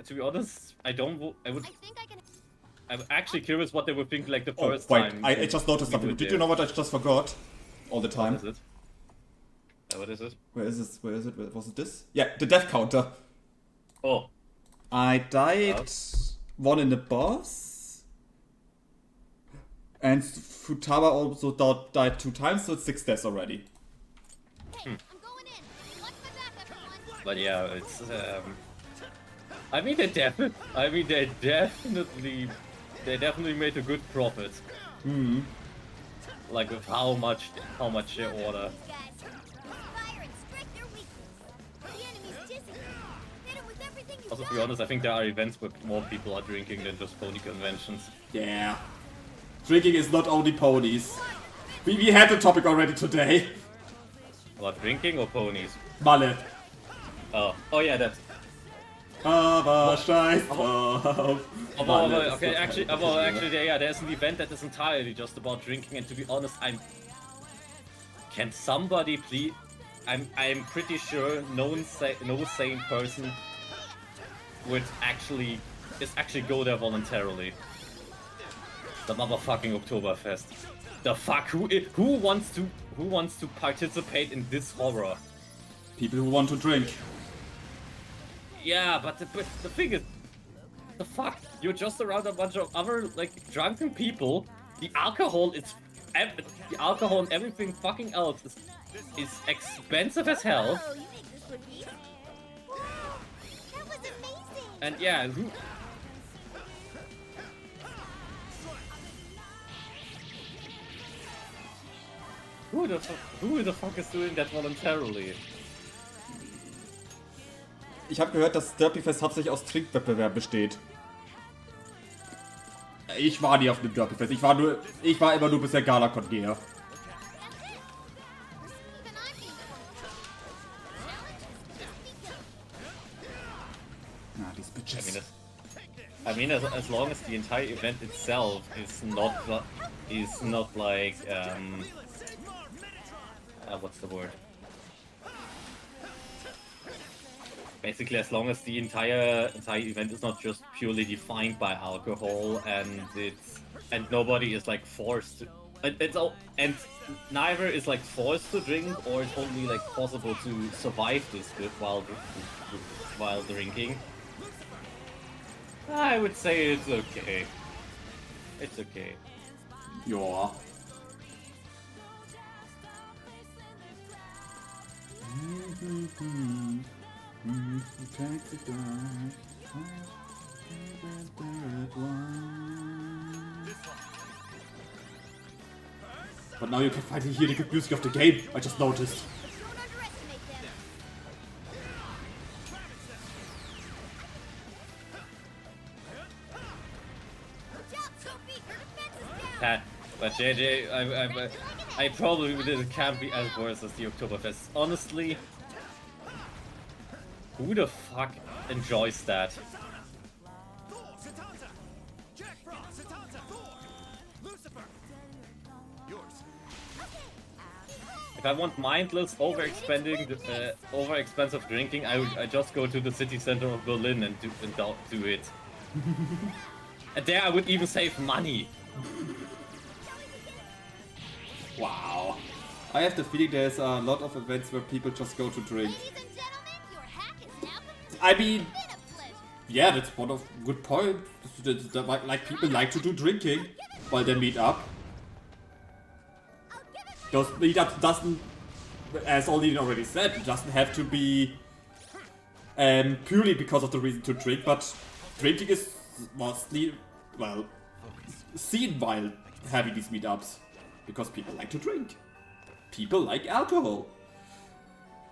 To be honest, I would. I think I can. I'm actually curious what they would think like the Oh, first wait, time. I just noticed something. Did you know what I just forgot? All the time. What is it? What is it? Where is this? Where is it? Was it this? Yeah, the death counter. Oh. I died one in the boss. And Futaba also died 2 times, so it's 6 deaths already. Hey, I'm going in. Watch my back, everyone. But yeah, it's I mean they definitely made a good profit. Hmm. Like with how much they order. These guys. Fire and strike their weakness. The enemy's dizzy. Hit him with everything you Also, to got. be honest, I think there are events where more people are drinking than just pony conventions. Yeah. Drinking is not only ponies. We had the topic already today. About drinking or ponies? Malle. Oh yeah, that's. Aber scheiß drauf. Okay, actually, yeah, there's an event that is entirely just about drinking, and to be honest, can somebody please? I'm pretty sure no sane person would actually go there voluntarily. The motherfucking Oktoberfest. The fuck? Who wants to participate in this horror? People who want to drink. Yeah, but the thing is, the fuck? You're just around a bunch of other like drunken people. The alcohol and everything fucking else is expensive as hell. Oh, you make this look easy. Wow, that was amazing. And yeah, who the fuck is doing that voluntarily? Ich habe gehört, dass Derpyfest hauptsächlich aus Trinkwettbewerb besteht. Ich war nie auf dem Derpyfest. Ich war immer nur bisher Galacon-Geher. Ah, these bitches. I mean, as long as the entire event itself is not like what's the word? Basically, as long as the entire event is not just purely defined by alcohol, and nobody is like forced to, and neither is like forced to drink, or it's only like possible to survive this bit while drinking. I would say it's okay. It's okay. Ja. But now you can finally hear the good music of the game, I just noticed. Don't underestimate them. Watch out, Sophie! Her defense is down. But JJ, I probably can't be as worse as the Oktoberfest. Honestly, who the fuck enjoys that? If I want mindless, over-expensive drinking, I just go to the city center of Berlin and do it. And there I would even save money. Wow. I have the feeling there's a lot of events where people just go to drink. Ladies and gentlemen, your hack is now complete. I mean, It's been a pleasure. yeah, that's one of good point. Like people like to do drinking while they meet up. Those meetups doesn't, as Olin already said, it doesn't have to be purely because of the reason to drink, but drinking is mostly, well, seen while having these meetups. Because people like to drink. People like alcohol.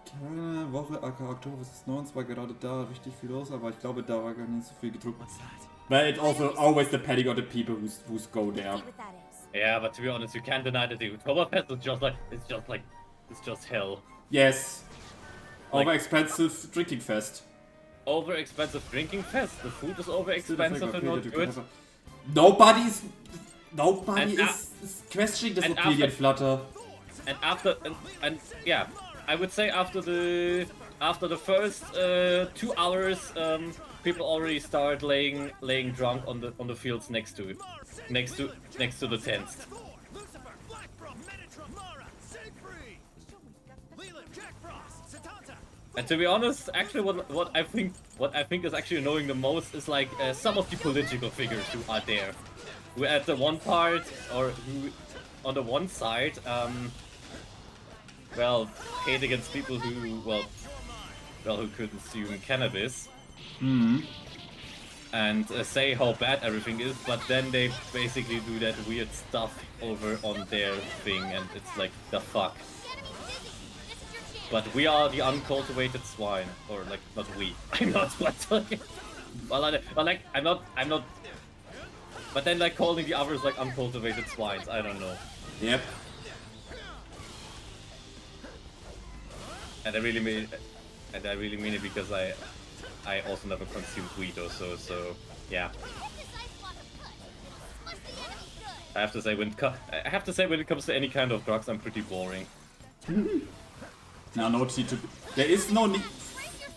Keine Woche, Oktoberfest ist 9, war gerade da richtig viel los, aber ich glaube, da war gar nicht so viel getrunken. But it's also always depending on the people who's go there. Yeah, but to be honest, you can't deny that the Oktoberfest is it's just hell. Yes. Like, Over-expensive drinking fest. Over-expensive drinking fest? The food is over-expensive and not good? Nobody And is questioning this and opinion, after- Flutter. And after and yeah, I would say after the first 2 hours, people already start laying drunk on the fields next to the tents. And to be honest, actually, what I think is actually annoying the most is like some of the political figures who are there, who at the one part or who on the one side, well, hate against people who who consume cannabis. And say how bad everything is, but then they basically do that weird stuff over on their thing, and it's like, the fuck. But we are the uncultivated swine, or like, not we. I'm not, I'm not. But then like calling the others like uncultivated swines, I don't know. Yep. And I really mean it because I also never consumed weed or so yeah. I have to say when it comes to any kind of drugs, I'm pretty boring. Now, no need to. There is no need,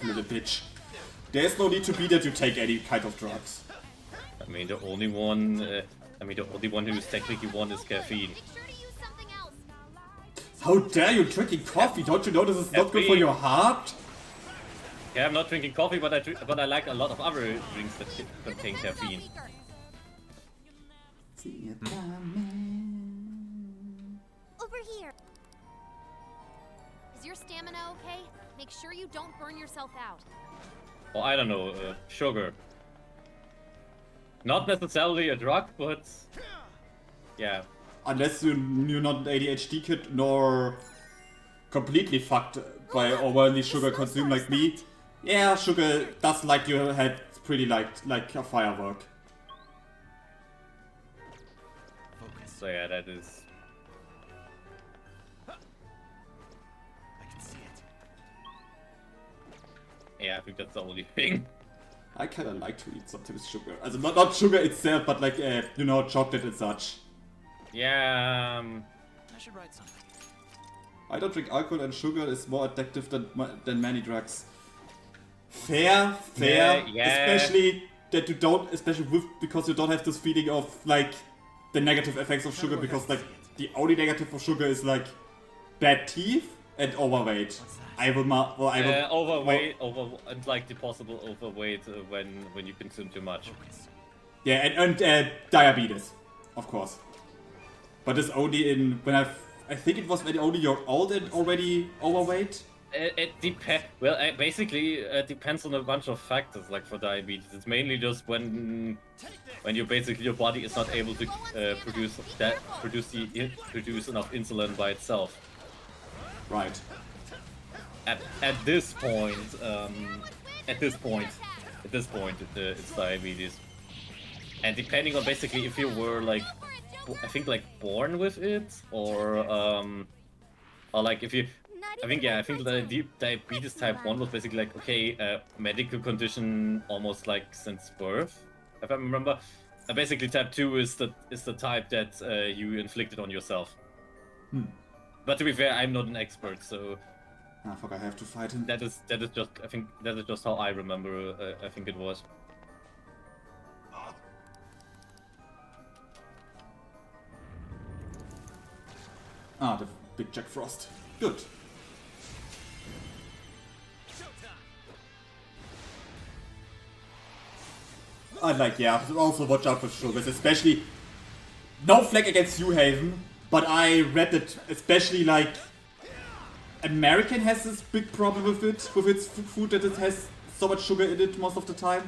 little bitch. There is no need to be that you take any kind of drugs. I mean, the only one who is technically one is caffeine. How dare you drinking coffee? Don't you know this is not good for your heart? Yeah, I'm not drinking coffee, but I like a lot of other drinks that contain caffeine. Over here. Is your stamina okay? Make sure you don't burn yourself out. Or I don't know, sugar. Not necessarily a drug, but yeah. Unless you're not an ADHD kid, nor completely fucked by overly sugar consumed like me. Yeah, sugar does like your head pretty like a firework. So yeah, that is. I can see it. Yeah, I think that's the only thing. I kinda like to eat sometimes sugar. Also not sugar itself, but like you know, chocolate and such. Yeah. I should write something. I don't drink alcohol, and sugar is more addictive than many drugs. Fair. Yeah. Especially that you don't, because you don't have this feeling of like the negative effects of sugar, because like the only negative of sugar is like bad teeth and overweight. Overweight, and like the possible overweight when you consume too much. Yeah, and diabetes, of course. But it's only in when I think it was when only you're old and already overweight. It depends. Well, basically, it depends on a bunch of factors. Like for diabetes, it's mainly just when you basically your body is not able to produce enough insulin by itself. Right. At this point, it's diabetes. And depending on basically if you were like, I think like born with it, or like if you. I think the diabetes type 1 was basically like, okay, medical condition almost like since birth, if I remember. Basically type 2 is the type that you inflicted on yourself. But to be fair, I'm not an expert, so ah fuck, I have to fight him. that is just, I think that is just how I remember, I think it was. Ah, the big Jack Frost. Good. I like, yeah, also watch out for sugars, especially no flag against you, Haven, but I read that especially like American has this big problem with it, with its food, that it has so much sugar in it most of the time.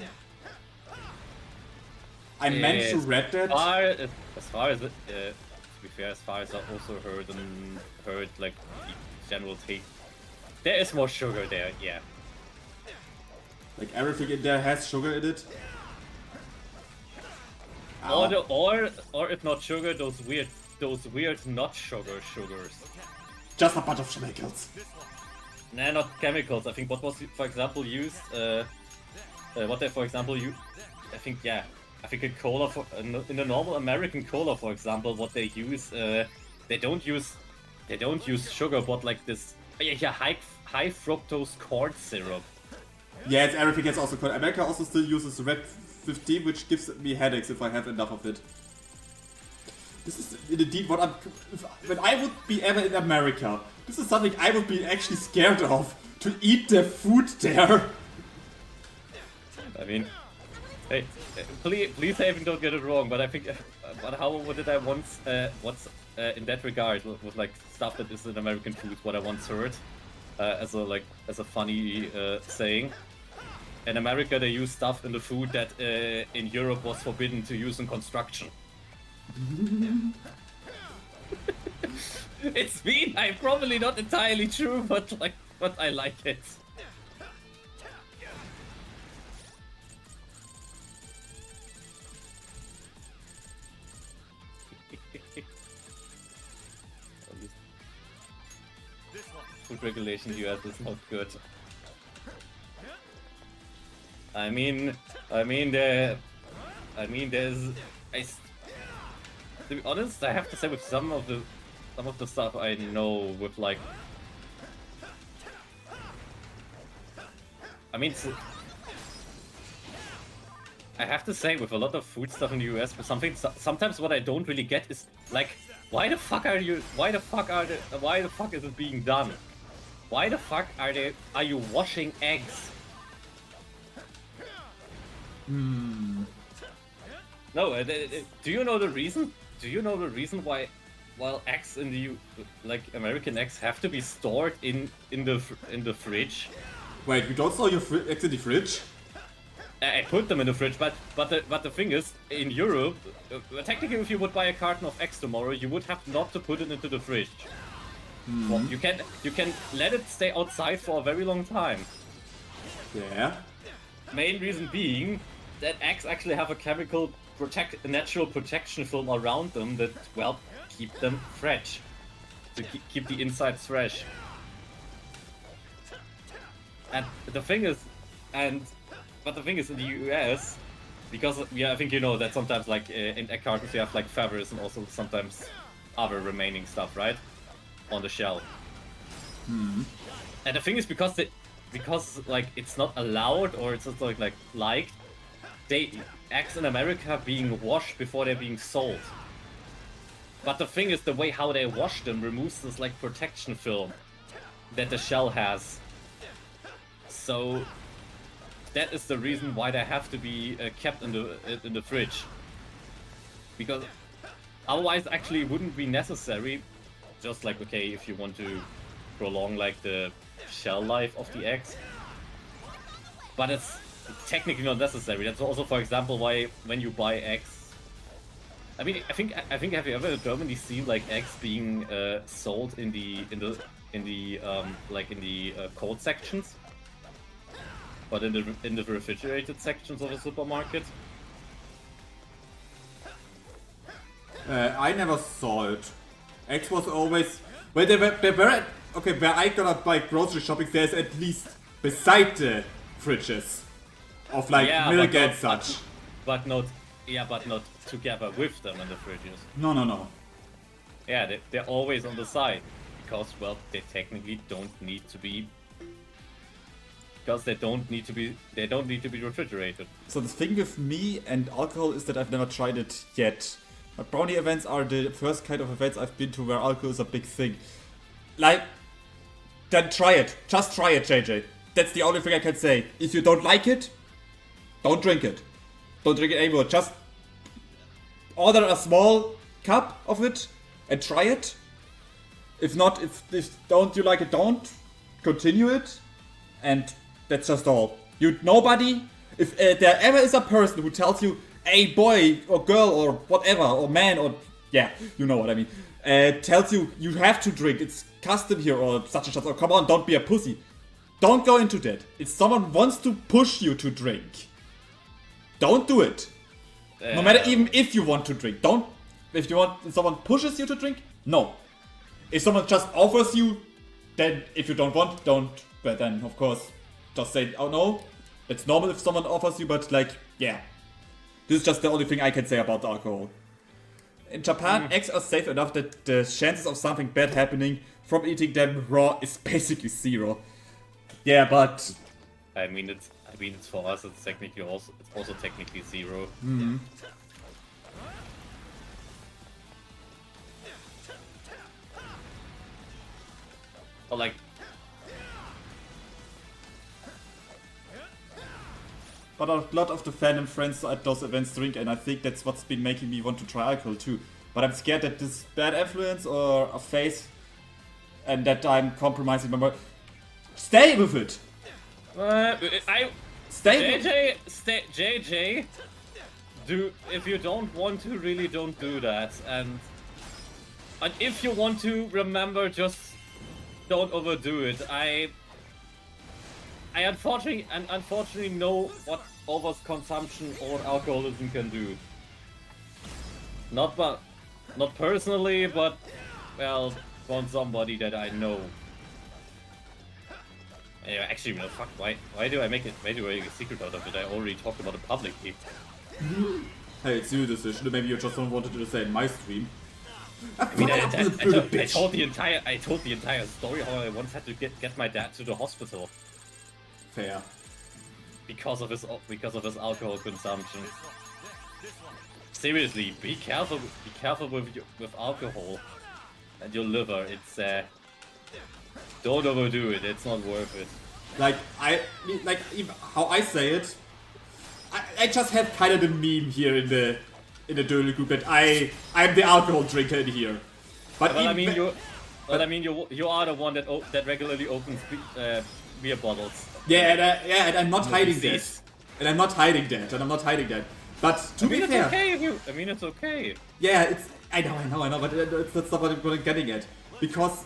I meant to read that. As far as it, to be fair, as far as I also heard like the general take, there is more sugar there, yeah. Like everything in there has sugar in it. Or if not sugar, those weird not sugars. Just a bunch of chemicals. Nah, not chemicals. I think what was, for example, used. What they, for example, I think, yeah, I think in cola, in the normal American cola, for example, what they use, they don't use sugar, but like this, high fructose corn syrup. Yeah, it's everything gets also called. America also still uses Red 15, which gives me headaches if I have enough of it. This is indeed what I'm. When I would be ever in America, this is something I would be actually scared of, to eat the food there. I mean, hey, please, Haven, don't get it wrong, but I think, but what did I once, in that regard, with like stuff that is in American food, what I once heard, as a funny saying. In America, they use stuff in the food that in Europe was forbidden to use in construction. It's mean. I'm probably not entirely true, but I like it. Food regulation US is not good. I mean, there's. To be honest, I have to say with some of the stuff I know with like. I mean, I have to say with a lot of food stuff in the US, but sometimes what I don't really get is like, why the fuck is it being done? Why the fuck are you washing eggs? No, do you know the reason? Do you know the reason why, while eggs in the American eggs have to be stored in the fridge? Wait, you don't store your eggs in the fridge? I put them in the fridge, but the thing is, in Europe, technically, if you would buy a carton of eggs tomorrow, you would have not to put it into the fridge. Well, you can let it stay outside for a very long time. Yeah. Main reason being that eggs actually have a natural protection film around them that, well, keep them fresh, to keep the insides fresh. And the thing is, in the US, because I think you know that sometimes like in egg cartons you have like feathers and also sometimes other remaining stuff, right, on the shell. And the thing is, because like it's not allowed or it's just like eggs in America are being washed before they're being sold. But the thing is, the way how they wash them removes this like protection film that the shell has. So that is the reason why they have to be kept in the fridge. Because otherwise, actually, it wouldn't be necessary. Just like, okay, if you want to prolong like the shell life of the eggs, but it's technically not necessary. That's also, for example, why when you buy eggs. I mean, I think have you ever in Germany seen like eggs being sold in the cold sections? But in the refrigerated sections of a supermarket? I never saw it. Eggs was always... Well, they were okay, where I gonna buy grocery shopping, there's at least beside the fridges of like milk and such. But not together with them in the fridges. No. Yeah, they're always on the side. Because, well, they technically don't need to be... Because they don't need to be refrigerated. So the thing with me and alcohol is that I've never tried it yet. But brownie events are the first kind of events I've been to where alcohol is a big thing. Like, then try it. Just try it, JJ. That's the only thing I can say. If you don't like it, don't drink it. Don't drink it anymore. Just order a small cup of it and try it. If not, if don't you like it, don't continue it. And that's just all. Nobody, if there ever is a person who tells you, hey boy or girl or whatever, or man or, yeah, you know what I mean, tells you you have to drink, it's custom here or such and such, or come on, don't be a pussy. Don't go into that. If someone wants to push you to drink, don't do it. No matter even if you want to drink. If someone pushes you to drink, no. If someone just offers you, then if you don't want, don't. But then, of course, just say, oh no, it's normal if someone offers you, but like, yeah. This is just the only thing I can say about alcohol. In Japan, eggs are safe enough that the chances of something bad happening from eating them raw is basically 0. Yeah, but I mean, it's for us. It's also technically 0. Mm-hmm. But like, but a lot of the fandom friends at those events drink, and I think that's what's been making me want to try alcohol too. But I'm scared that this bad influence or a phase, and that I'm compromising my mind. Stay with it. JJ, if you don't want to, really don't do that. And if you want to, remember, just don't overdo it. I unfortunately know what overconsumption or alcoholism can do. Not personally, but well, from somebody that I know. Anyway, actually, no, fuck. Why do I make a secret out of it? I already talked about it publicly. Hey, it's your decision. Maybe you just don't want to say in my stream. I mean, I told the entire story how I once had to get my dad to the hospital. Fair. Because of his alcohol consumption. Seriously, be careful with alcohol and your liver. It's don't overdo it. It's not worth it. How I say it. I just have kind of the meme here in the Dödel group that I'm the alcohol drinker in here. But I mean you are the one that regularly opens beer bottles. Yeah, and I'm not hiding that. And I'm not hiding that. But to be fair, it's okay. Yeah, I know, but that's not what I'm getting at. Because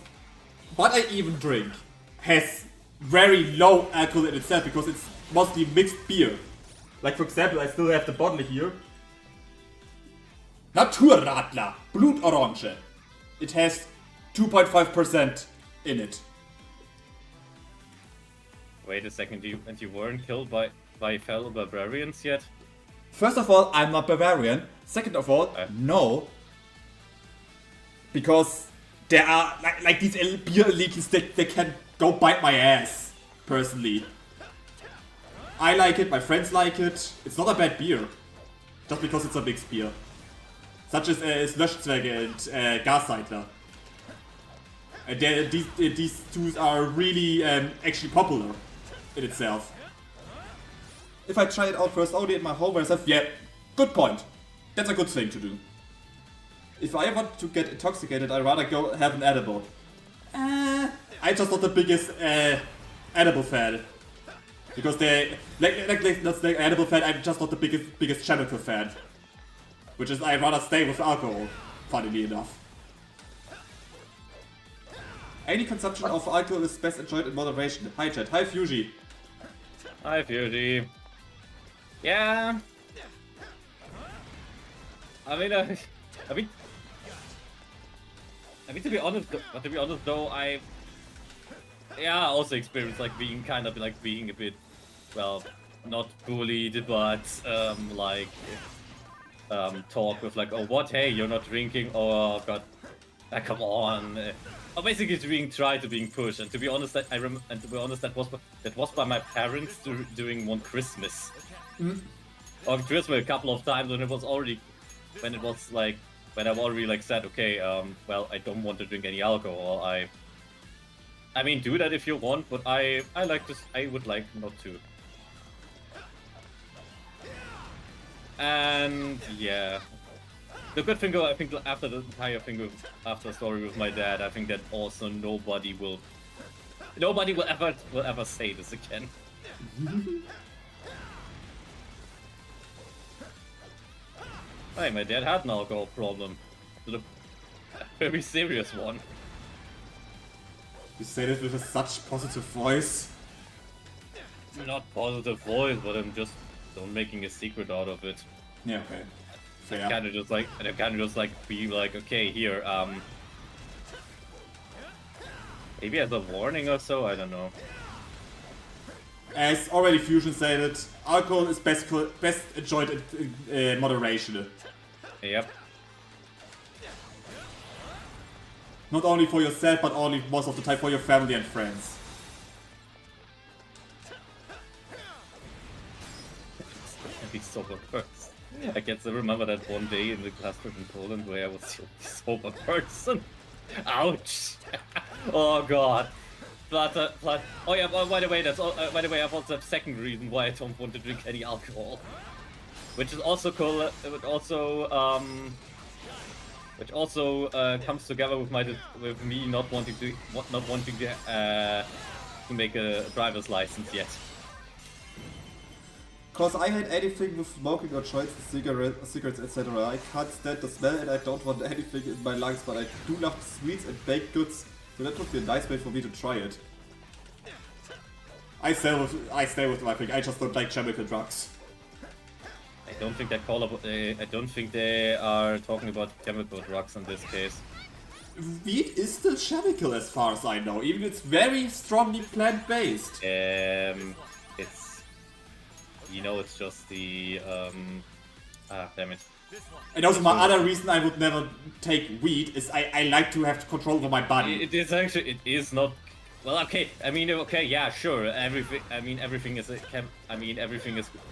what I even drink has very low alcohol in itself because it's mostly mixed beer. Like for example, I still have the bottle here. Naturradler, Blutorange. It has 2.5% in it. Wait a second, you weren't killed by fellow barbarians yet? First of all, I'm not Bavarian. Second of all, no. Because there are like these beer elitists they can go bite my ass, personally. I like it, my friends like it. It's not a bad beer. Just because it's a mixed beer. Such as Löschzwerge and Gasseitler. And these two are really actually popular in itself. If I try it out first only at my home by myself, yeah, good point. That's a good thing to do. If I want to get intoxicated, I'd rather go have an edible. I'm just not the biggest edible fan. Because they let's say edible fan, I'm just not the biggest chemical fan. Which is I'd rather stay with alcohol, funnily enough. Any consumption of alcohol is best enjoyed in moderation. Hi chat, hi Fuji. Hi Fuji. Yeah. I mean, to be honest though, I also experienced like being kind of like being a bit, well, not bullied, but talk with like, oh what, hey, you're not drinking, oh god, come on, or basically being pushed. And to be honest, that was by my parents during one Christmas. Or Christmas a couple of times when I've already like said, okay, well, I don't want to drink any alcohol. I mean, do that if you want, but I would like not to. And yeah, the good thing, I think, after the entire thing after the story with my dad, I think that also nobody will ever say this again. Hey, my dad had an alcohol problem. A very serious one. You say this with such positive voice. Not positive voice, but I'm making a secret out of it. Yeah, okay. Fair. I'm kind of just like be like, okay, here, maybe as a warning or so, I don't know. As already Fusion stated, alcohol is best enjoyed in moderation. Yep. Not only for yourself, but only most of the time for your family and friends. Be sober first. I can still remember that one day in the classroom in Poland where I was the only sober person. Ouch! Oh god. Oh yeah, by the way, that's by the way, I've also a second reason why I don't want to drink any alcohol, which is also cool. Which also comes together with me not wanting to make a driver's license yet. Cause I hate anything with smoking or choices, cigarettes, etc. I can't stand the smell and I don't want anything in my lungs, but I do love sweets and baked goods, so that would be a nice way for me to try it. I stay with my thing. I just don't like chemical drugs. I don't think they are talking about chemical drugs in this case. Weed is still chemical as far as I know, even it's very strongly plant-based. It's... You know, it's just the... damn it. And also my other reason I would never take weed is I like to have control over my body. It is not... Well, okay, yeah, sure. Everything is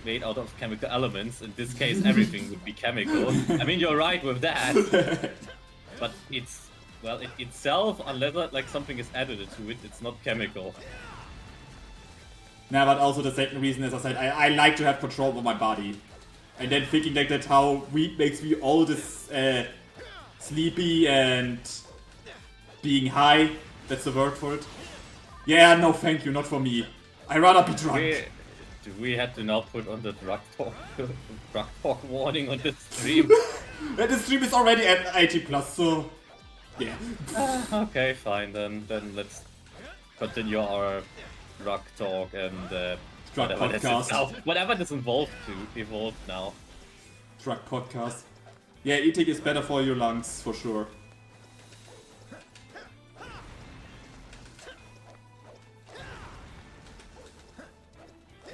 made out of chemical elements. In this case, everything would be chemical. I mean, you're right with that. But it's, well, itself, unless like something is added to it, it's not chemical. Nah, but also the second reason, as I said, I like to have control over my body. And then thinking like that how weed makes me all this sleepy and being high. That's the word for it. Yeah, no thank you, not for me. I'd rather be drunk. Do we have to now put on the drug talk warning on this stream? And the stream is already at 80+, so yeah. Okay, fine, then let's continue our drug talk and drug podcast. Whatever this evolved now. Drug podcast. Yeah, eating is better for your lungs, for sure.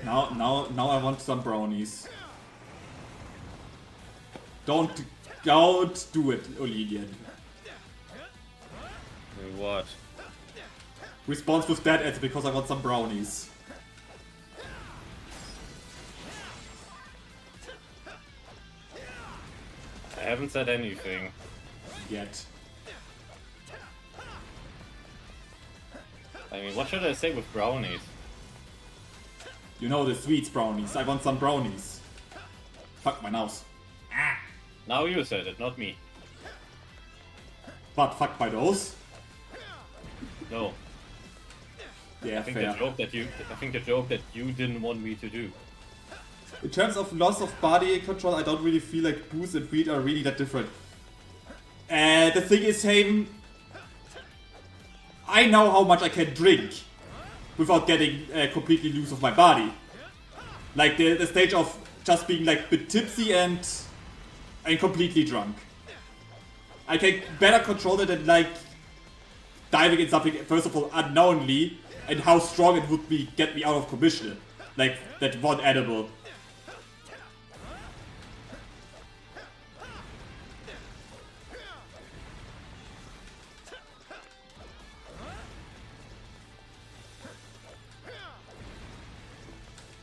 Now I want some brownies. Don't do it, Olinian. What? Response with that it's because I want some brownies. I haven't said anything. Yet. I mean, what should I say with brownies? You know the sweets brownies. I want some brownies. Fuck my nose. Ah. Now you said it, not me. But fuck my nose? No. Yeah, I think fair. the joke that you didn't want me to do. In terms of loss of body control, I don't really feel like booze and weed are really that different. The thing is, Haven, I know how much I can drink without getting completely loose of my body. Like the stage of just being like a bit tipsy and completely drunk. I can better control it than like diving in something, first of all, unknowingly, and how strong it would be get me out of commission. Like that one edible.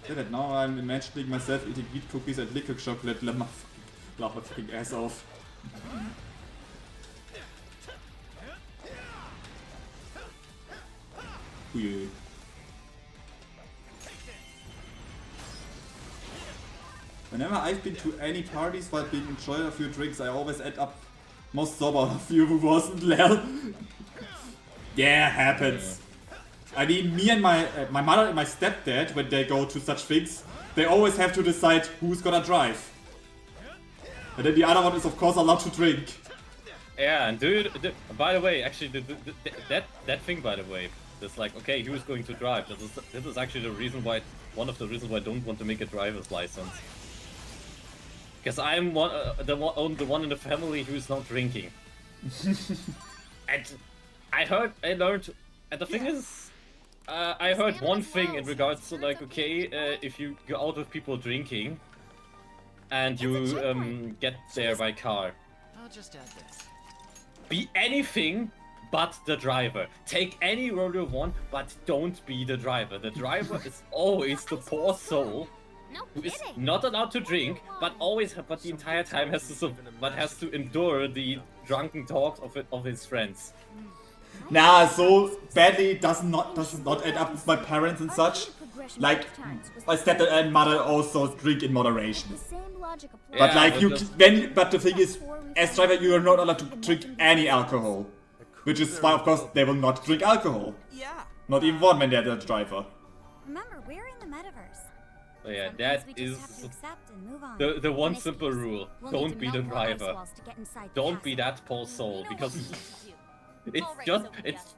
Yeah, now I'm imagining myself eating wheat cookies and liquid chocolate. Laugh my fucking ass off. Ui. Whenever I've been to any parties while being enjoying a few drinks, I always end up most sober. A few who wasn't Lel. Yeah, happens. I mean, me and my mother and my stepdad, when they go to such things, they always have to decide who's gonna drive. And then the other one is of course allowed to drink. Yeah, and by the way, actually, that thing, by the way, it's like, okay, who's going to drive? This is actually the reason why, one of the reasons why I don't want to make a driver's license. Because I'm the one in the family who's not drinking. And I learned, and the thing is, I heard one thing in regards to like, okay, if you go out with people drinking, and you get there by car, I'll just add this. be anything but the driver. Take any role you want, but don't be the driver. The driver is always the poor soul who is not allowed to drink, but the entire time has to endure the drunken talks of his friends. Nah, so badly does not end up with my parents and such. Like, my stepdad and mother also drink in moderation. But like but the thing is, as driver you are not allowed to drink any alcohol. Which is why of course they will not drink alcohol. Yeah. Not even one when they're the driver. Remember, we're in the metaverse. So yeah, that is the one simple rule. Don't be the driver. Don't be that poor soul, because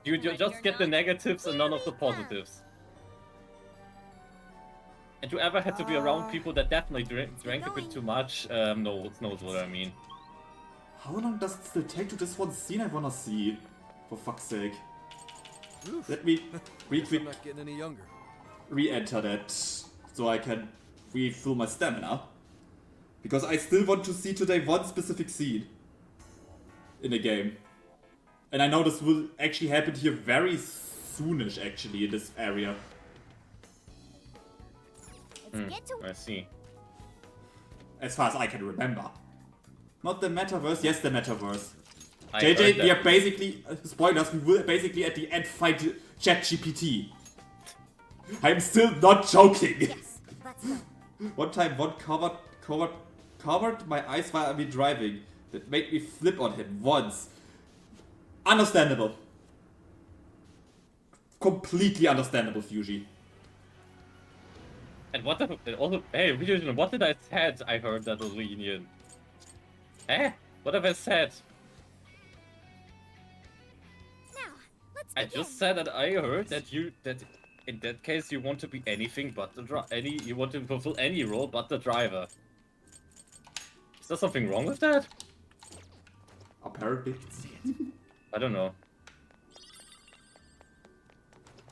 you just get the negatives and none of the positives. And you ever had to be around people that definitely drank a bit too much, knows what I mean. How long does it still take to this one scene I wanna see? For fuck's sake. Let me re-enter that so I can refill my stamina. Because I still want to see today one specific scene in the game. And I know this will actually happen here very soonish actually in this area. I see. As far as I can remember. Not the metaverse, yes the metaverse. I JJ, we are basically, spoilers, we will basically at the end fight ChatGPT. I'm still not joking. Yes, let's go. One time one covered my eyes while I've been driving. That made me flip on him once. Understandable. Completely understandable, Fuji. And what did I said? I heard that was lenient. What have I said? Now, let's I just said that I heard that in that case you want to be anything but you want to fulfill any role but the driver. Is there something wrong with that? Apparently. I don't know.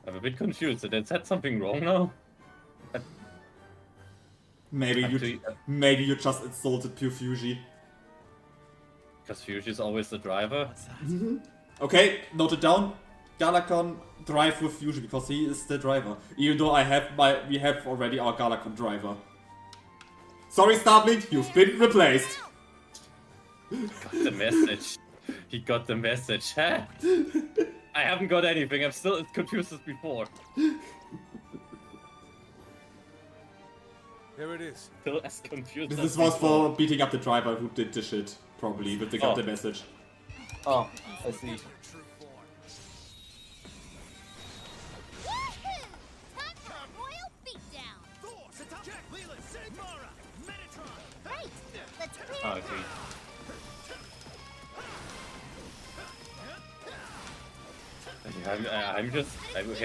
I'm a bit confused. Did I said something wrong now? Maybe you just insulted pure Fuji. Because Fuji is always the driver. Okay, note it down. Galacon drive with Fuji because he is the driver. Even though we have already our Galacon driver. Sorry, Starblink, you've been replaced. Got the message. He got the message. Huh? I haven't got anything. I'm still as confused as before. There it is. Still as confused. This was for beating up the driver who did the shit, probably, but they got the message. Oh, I see. Time for a royal beatdown. Great. Let's clear Oh, it okay.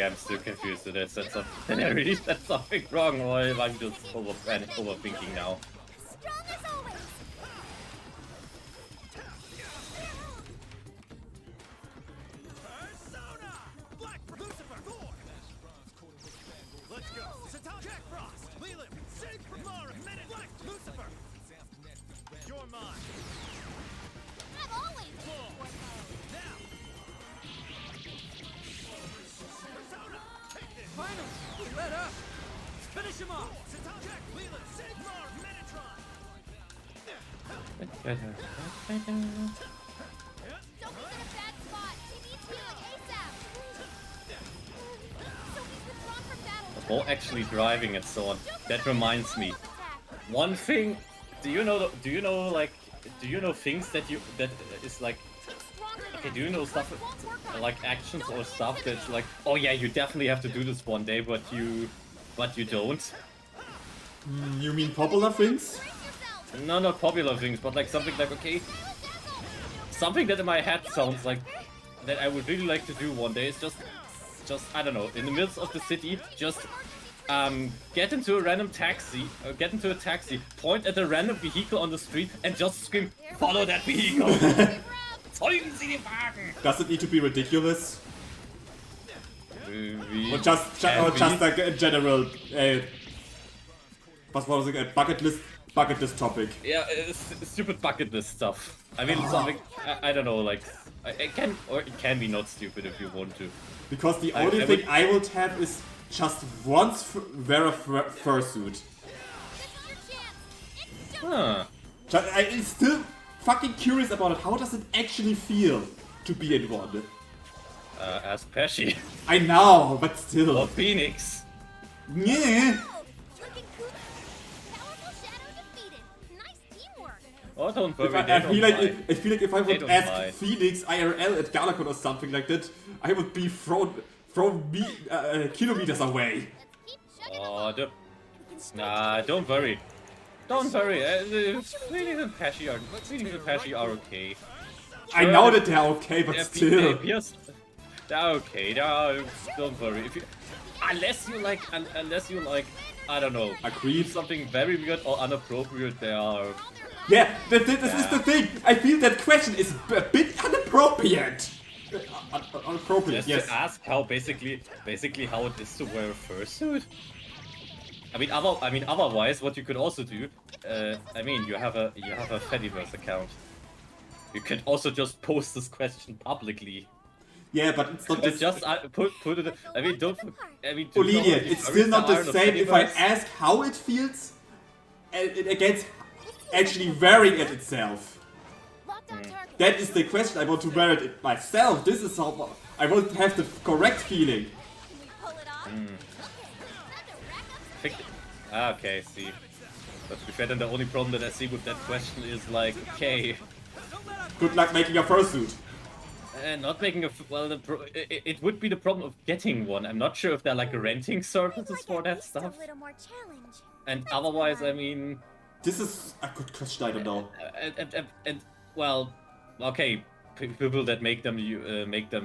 I'm still confused. Did I really said something wrong, or am I just overthinking now? strong as always. Persona! Black Lucifer! Thor! Let's go! Satan! Jack Frost! Leland! Sig! Mara! Minute! Black Lucifer! You're mine! I'm always in sport mode. Now! Persona! Take this! Finally! Let up! Finish him off! Satan! Jack! Leland! Sig! Mara! Minotron! Sophie's in a bad spot. She needs healing ASAP. Sophie's withdrawn from battle. Or actually driving it, so on. That reminds me. One thing. Do you know things that is like? Okay, do you know stuff like actions or stuff that's like, oh yeah, you definitely have to do this one day, but you don't? You mean popular things? No, not popular things, but like something like, okay, something that in my head sounds like that I would really like to do one day is just I don't know, in the midst of the city, just get into a random taxi, point at a random vehicle on the street and just scream, follow that vehicle! Folgen Sie den Wagen! Does it need to be ridiculous? Or just like a general, was was it? Bucket list topic. Yeah, stupid bucket list stuff. I mean, something I don't know, like it can be not stupid if you want to. Because the only thing I would have is just once wear a fursuit. Huh. I'm still fucking curious about it. How does it actually feel to be in one? Ask Pesci. I know, but still. Or Phoenix. Yeah. Oh, don't worry. I feel like if I would don't ask mind. Phoenix IRL at Galacon or something like that, I would be thrown kilometers away. Oh, don't worry. Don't worry. Phoenix and Pesci are okay. I know that they're okay, but still. Yes, they're okay. Don't worry. Unless you like, I don't know, something very weird or inappropriate, they are. Yeah, this is the thing. I feel that question is a bit inappropriate. Inappropriate, Just yes. to ask how basically how it is to wear a fursuit. I mean, otherwise, what you could also do, I mean, you have a Fediverse account. You could also just post this question publicly. Yeah, but it's not just put it. I mean, don't. I mean, Olivia, it's still not the same if I ask how it feels against actually wearing it itself. That is the question. I want to wear it myself. This is how I want to have the correct feeling. Okay, see. But to be fair, then the only problem that I see with that question is like, okay. Good luck making a fursuit. Not making it would be the problem of getting one. I'm not sure if they're like renting services for that stuff. And otherwise, I mean, this is a good question. I don't know. And well, okay, people that make them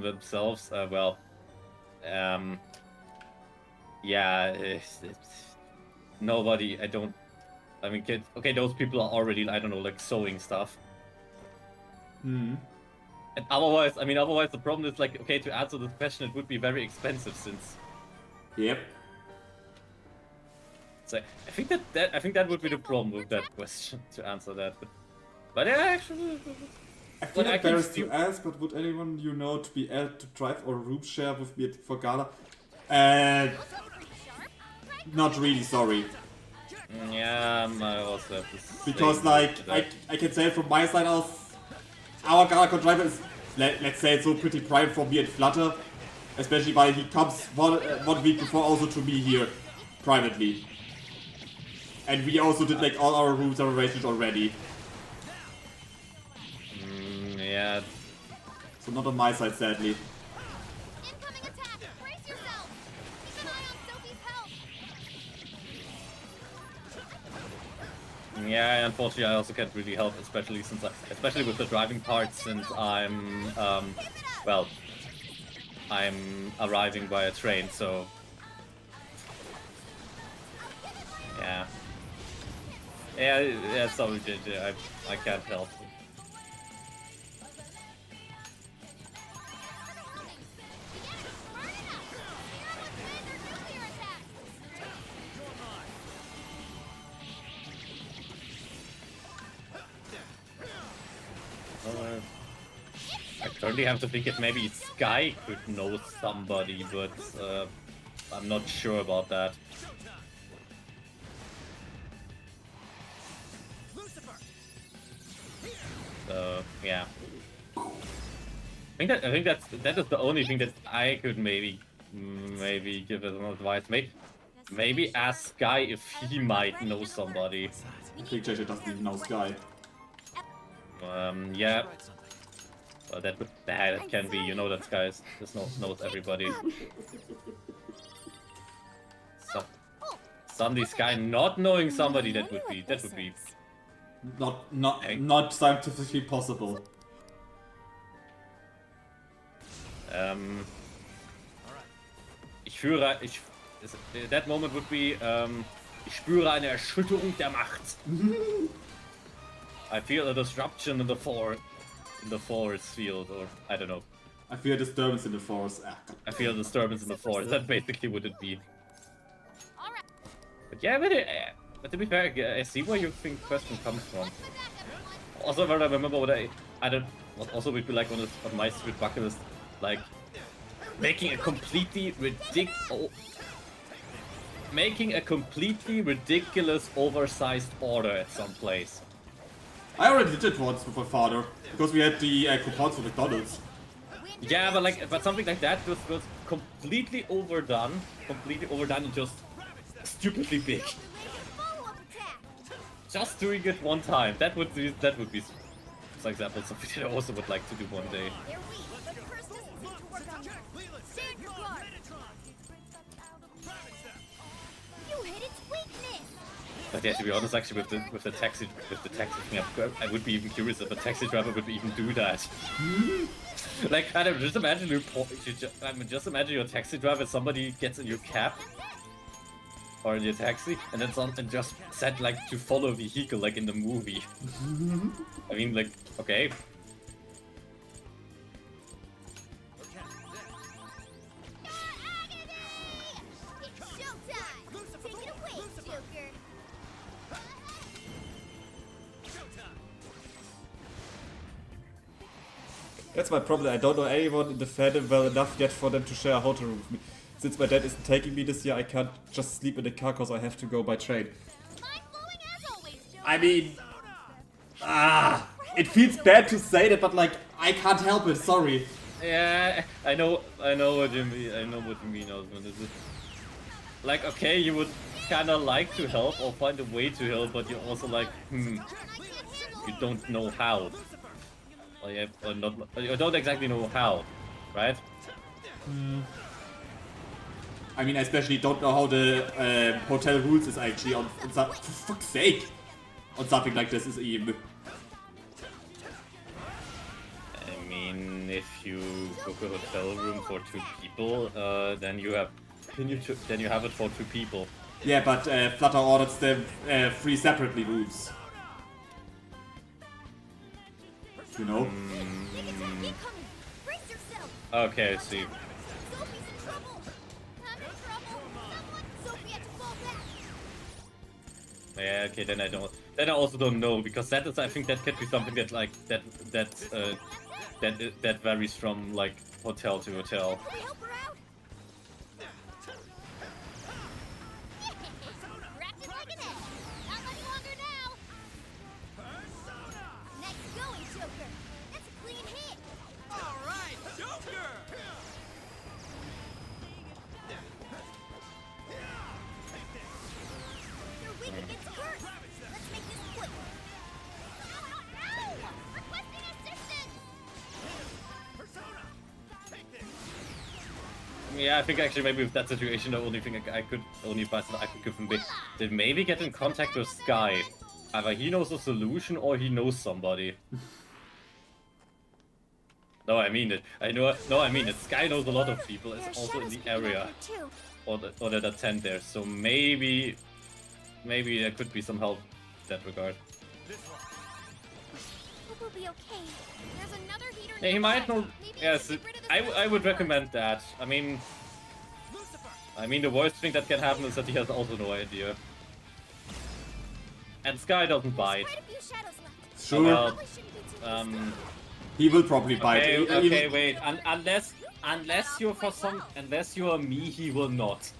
themselves. Yeah, nobody. I mean, okay, those people are already, I don't know, like sewing stuff. And otherwise, the problem is like, okay, to answer this question, it would be very expensive since. Yep. So I think that would be the problem with that question to answer that. But yeah, actually. I feel embarrassed to ask, but would anyone you know to be able to drive or room share with me for Gala? Not really, sorry. Yeah, I also have to say because like I can say from my side of our Galacon driver is, let's say, it's so pretty prime for me and Flutter, especially while he comes one week before also to me here privately, and we also did like all our room reservations already. Yeah. So not on my side, sadly. Yeah, unfortunately, I also can't really help, especially with the driving part, since I'm I'm arriving by a train, so yeah. Sorry, JJ, I can't help. I currently have to think if maybe Sky could know somebody, but I'm not sure about that. Yeah. I think that is the only thing that I could maybe give as an advice. Maybe ask Sky if he might know somebody. I think JJ doesn't even know Sky. Yeah. Well, that can be. You know that Sky knows everybody. So, suddenly Sky not knowing somebody, that would be not scientifically possible. That moment would be, ich spüre eine Erschütterung der Macht. I feel a disruption in the force field, or I don't know. I feel disturbance in the force. Ah, I feel disturbance in the force. That's basically what it be. Alright. But yeah, but to be fair, I see where you think the question comes from. Also, when I remember what what also would be like on my street bucket list, like making a completely ridiculous oversized order at some place. I already did it once with my father because we had the coupons for McDonald's. Yeah, but something like that was completely overdone and just stupidly big. Just doing it one time. That would be, for example, something that I also would like to do one day. But yeah, to be honest, actually, with the taxi thing, I would be even curious if a taxi driver would even do that. Like, I don't know, just imagine just imagine your taxi driver. Somebody gets in your cab or in your taxi, and then just said like to follow the vehicle, like in the movie. I mean, like, okay. That's my problem. I don't know anyone in the fandom well enough yet for them to share a hotel room with me. Since my dad isn't taking me this year, I can't just sleep in the car because I have to go by train. I mean... it feels bad to say that, but like, I can't help it, sorry. Yeah, I know what you mean. I know what you mean, Osman. Is it like, okay, you would kinda like to help or find a way to help, but you're also like, you don't know how. Or you don't exactly know how, right? I mean, I especially don't know how the hotel rules is actually on for fuck's sake, on something like this is even. I mean, if you book a hotel room for 2 people, then you have it for 2 people. Yeah, but Flutter ordered them 3 separately rooms. You know? Okay, I see. Yeah, okay, then I also don't know, because that is, I think that could be something that like that varies from like hotel to hotel. Yeah, I think actually maybe with that situation, the only thing I could give him is maybe get in contact with Sky. Either he knows a solution or he knows somebody. No, I mean it. I mean it. Sky knows a lot of people. It's also in the area, or that attend there. So maybe there could be some help in that regard. We'll be okay. There's another heater. Yeah, he might know. Yes, I would recommend that. I mean, the worst thing that can happen is that he has also no idea. And Sky doesn't bite. Sure. Well, he will probably bite. Okay, wait. Unless you're me, he will not.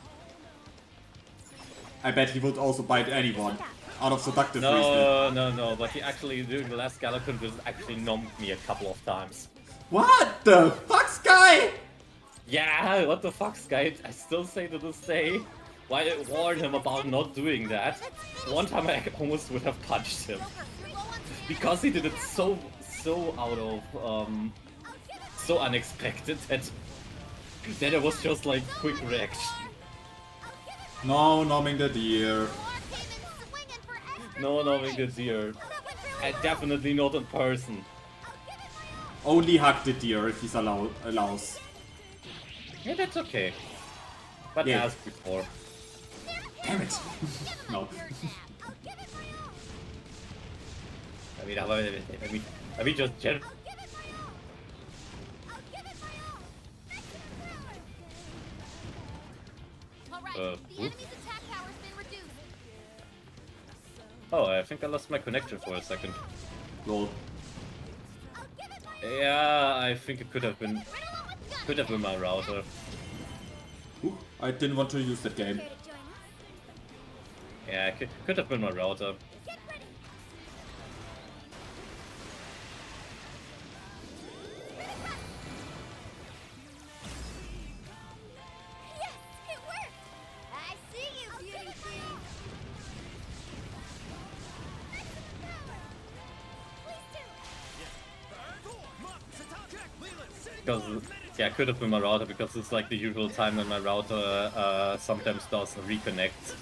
I bet he would also bite anyone. Out of seductive reason. No. But he actually, during the last Gallopin, visit, actually nommed me a couple of times. What the fuck, Sky? Yeah, what the fuck, Sky? I still say to this day. Why I warned him about not doing that. One time I almost would have punched him. Because he did it so out of, so unexpected that it was just like quick reaction. No, numbing the deer. No, numbing the deer. And definitely not in person. Only hug the deer if he's allows. Yeah, that's okay. But yeah. Ask before. Damn it! No. I mean, just The Oop. enemy's attack power's been reduced. Oh, I think I lost my connection for a second. Lol. Yeah, I think it could have been my router. Ooh, I didn't want to use that game. Yeah, it could have been my router. Yes, it worked. I see you, beauty queen. Because, yeah, it could have been my router because it's like the usual time when my router sometimes does reconnect.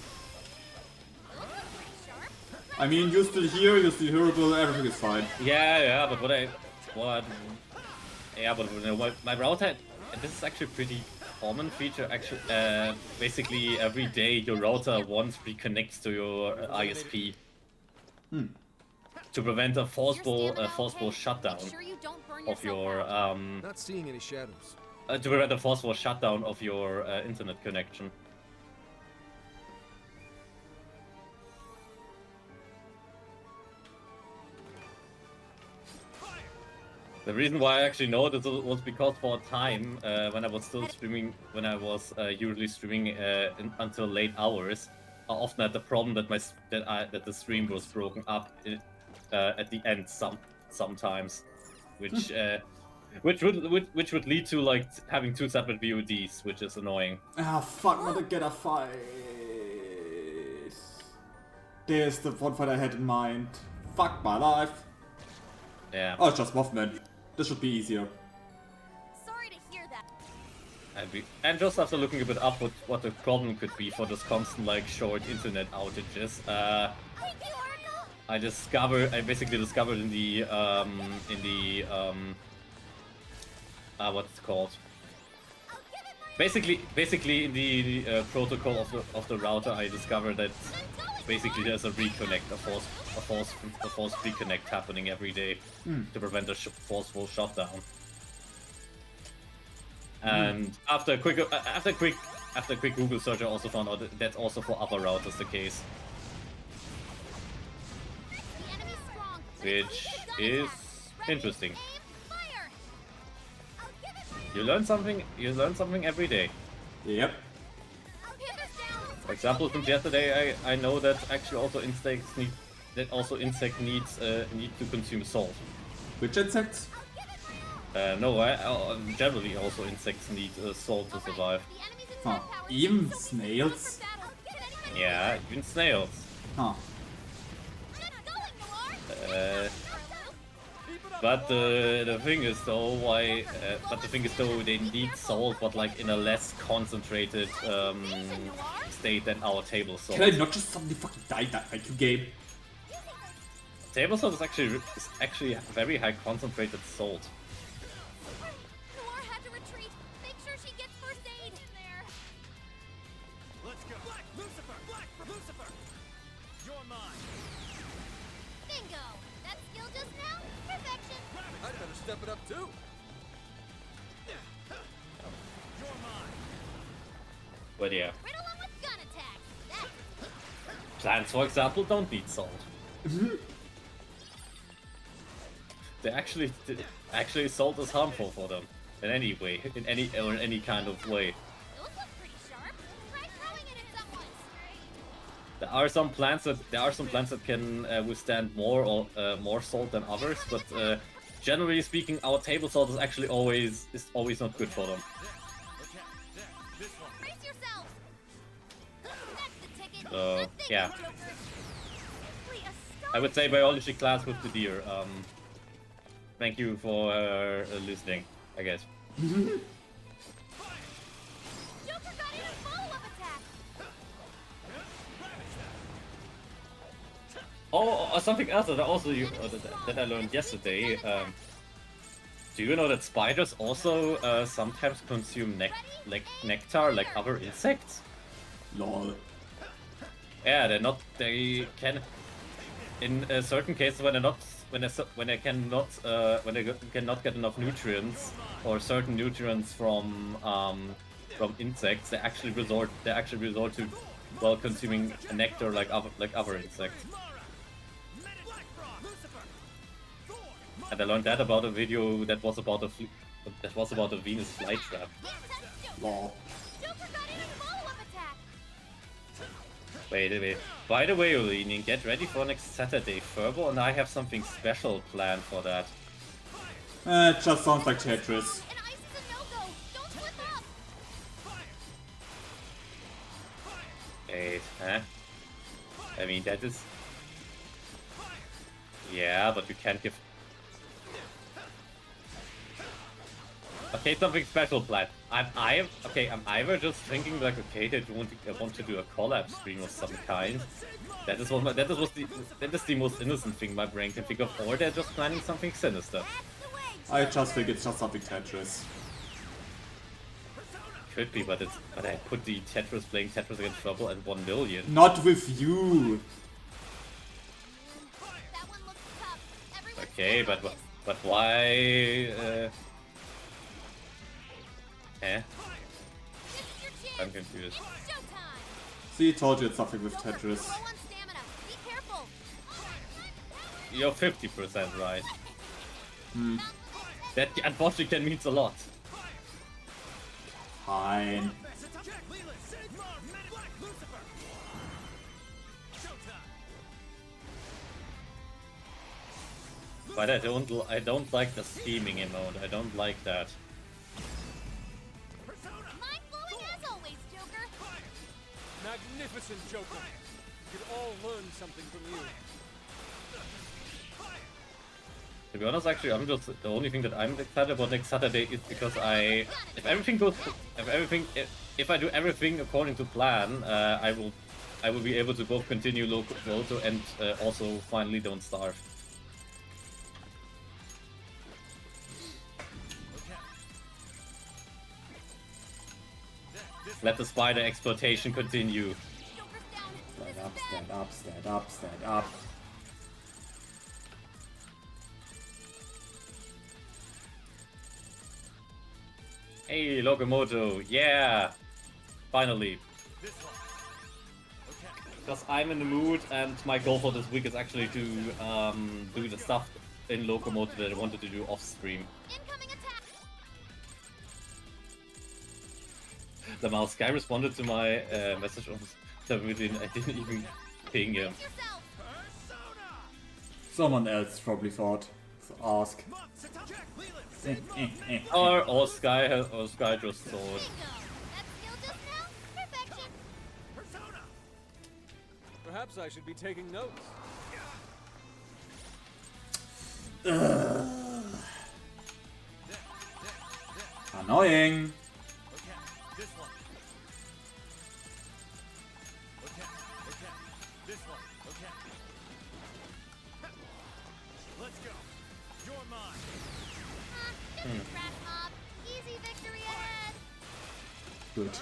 I mean, you're still here, you're still hearable, everything is fine. Yeah, but my router, and this is actually a pretty common feature. Actually, basically every day your router once reconnects to your ISP to prevent a forceful shutdown of your Not seeing any shadows. to prevent a forceful shutdown of your internet connection. The reason why I actually know this was because for a time, when I was still streaming, when I was usually streaming until late hours, I often had the problem that that the stream was broken up at the end sometimes, which would lead to like having two separate VODs, which is annoying. Ah, fuck, not to get a fight. There's the one fight I had in mind. Fuck my life. Yeah. Oh, it's just Mothman. This should be easier. Sorry to hear that. And just after looking a bit up what the problem could be for this constant like short internet outages, I basically discovered in the what's it called? Basically in the protocol of the router, I discovered that basically there's a reconnect, a forced reconnect happening every day to prevent a forceful shutdown. And after a quick Google search, I also found out that that's also for other routers the case, which is interesting. You learn something every day. Yep. For example, since yesterday, I know that actually also insects need to consume salt. Which insects? No, generally also insects need salt to survive. Huh. Even snails? Yeah, even snails. Huh. But the thing is though, they need salt, but like in a less concentrated state than our table salt. Can I not just suddenly fucking die that like you game? Table salt is actually very high concentrated salt. Noir had to retreat. Make sure she gets first aid in there. Let's go. Black Lucifer! You're mine. Bingo. That skill just now? Perfection. I'd better step it up too. You're mine. But yeah, Right along with gun attack. plants, for example, don't need salt. They actually salt is harmful for them in any way, in any kind of way. Those look pretty sharp. Try throwing it at someone. There are some plants that can withstand more salt than others, but generally speaking, our table salt is actually always not good for them. Brace yourselves. That's the ticket. Yeah, I would say biology class with the deer. Thank you for listening, I guess. Joker got in a follow-up attack. Oh, something else that I learned yesterday. Do you know that spiders also sometimes consume nectar like other insects? Lol. Yeah, they can in certain cases when they cannot get enough nutrients or certain nutrients from from insects, they actually resort to well consuming nectar like other insects. And I learned that about a video that was about a Venus flytrap. Lol. Wait. By the way, Olini, get ready for next Saturday. Furbo and I have something special planned for that. It just sounds like Tetris. Wait, huh? I mean, that is... Yeah, but you can't give... Okay, something special planned. I'm either just thinking like, okay, they want to do a collab stream of some kind. That is the most innocent thing my brain can think of, or they're just planning something sinister. I just think it's just something Tetris. Could be, but I put the playing Tetris against Trouble at 1 million. Not with you. Okay, but why? I'm confused. See, told you it's something with Tetris. You're 50% right. That unfortunately can means a lot. Fine. But I don't like the scheming emote. I don't like that. Mind-blowing as always, Joker. Magnificent, Joker. We could all learn something from you. To be honest, actually, I'm just the only thing that I'm excited about next Saturday is because if I do everything according to plan, I will be able to both continue Locomoto and also finally Don't Starve. Let the spider exploitation continue. Stand up. Hey, Locomoto, yeah! Finally. Because I'm in the mood and my goal for this week is actually to do the stuff in Locomoto that I wanted to do off stream. The mouse guy responded to my message on Twitter. I didn't even ping him. Someone else probably thought. So ask. Or Sky just thought. Perhaps I should be taking notes. Annoying. Let's go. You're mine. Easy victory ahead. Good.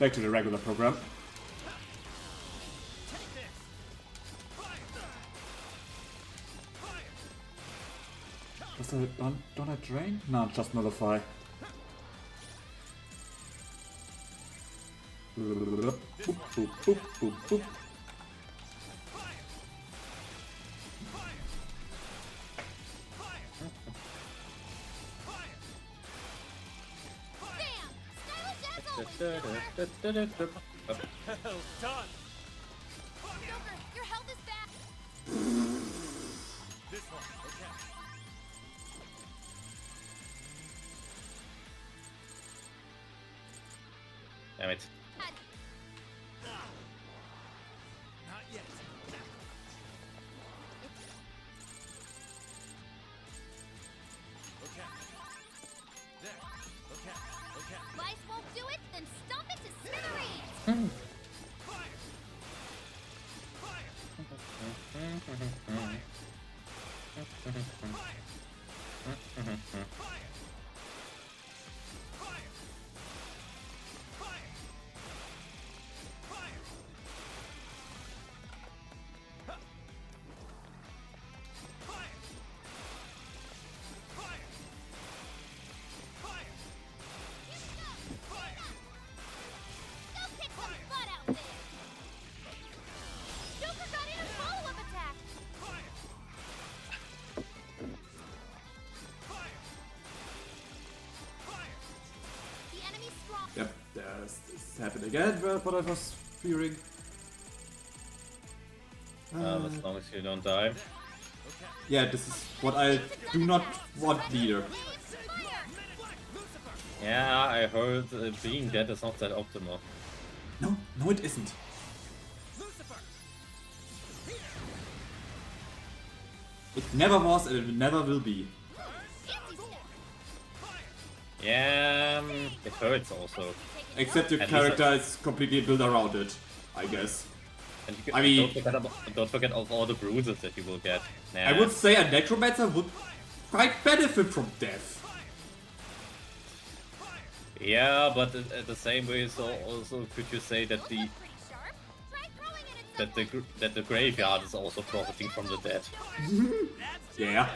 Back to the regular program. Does that don't I drain? No, just nullify. Boop, boop, boop, boop, boop. Well done. Joker, your health is back. This one, okay. Damn it. Not yet. Okay. There. Okay. Lice won't do it, then stomp it to smithereens. happen again, what I was fearing. As long as you don't die. Yeah, this is what I do not want either. Yeah, I heard being dead is not that optimal. No, no it isn't. It never was and it never will be. Yeah, it hurts also. Except your At character is completely built around it, I guess. And I mean, don't forget of all the bruises that you will get. Nah. I would say a necromancer would quite benefit from death. Yeah, but at the same way, so also could you say that the graveyard is also profiting from the dead? Yeah.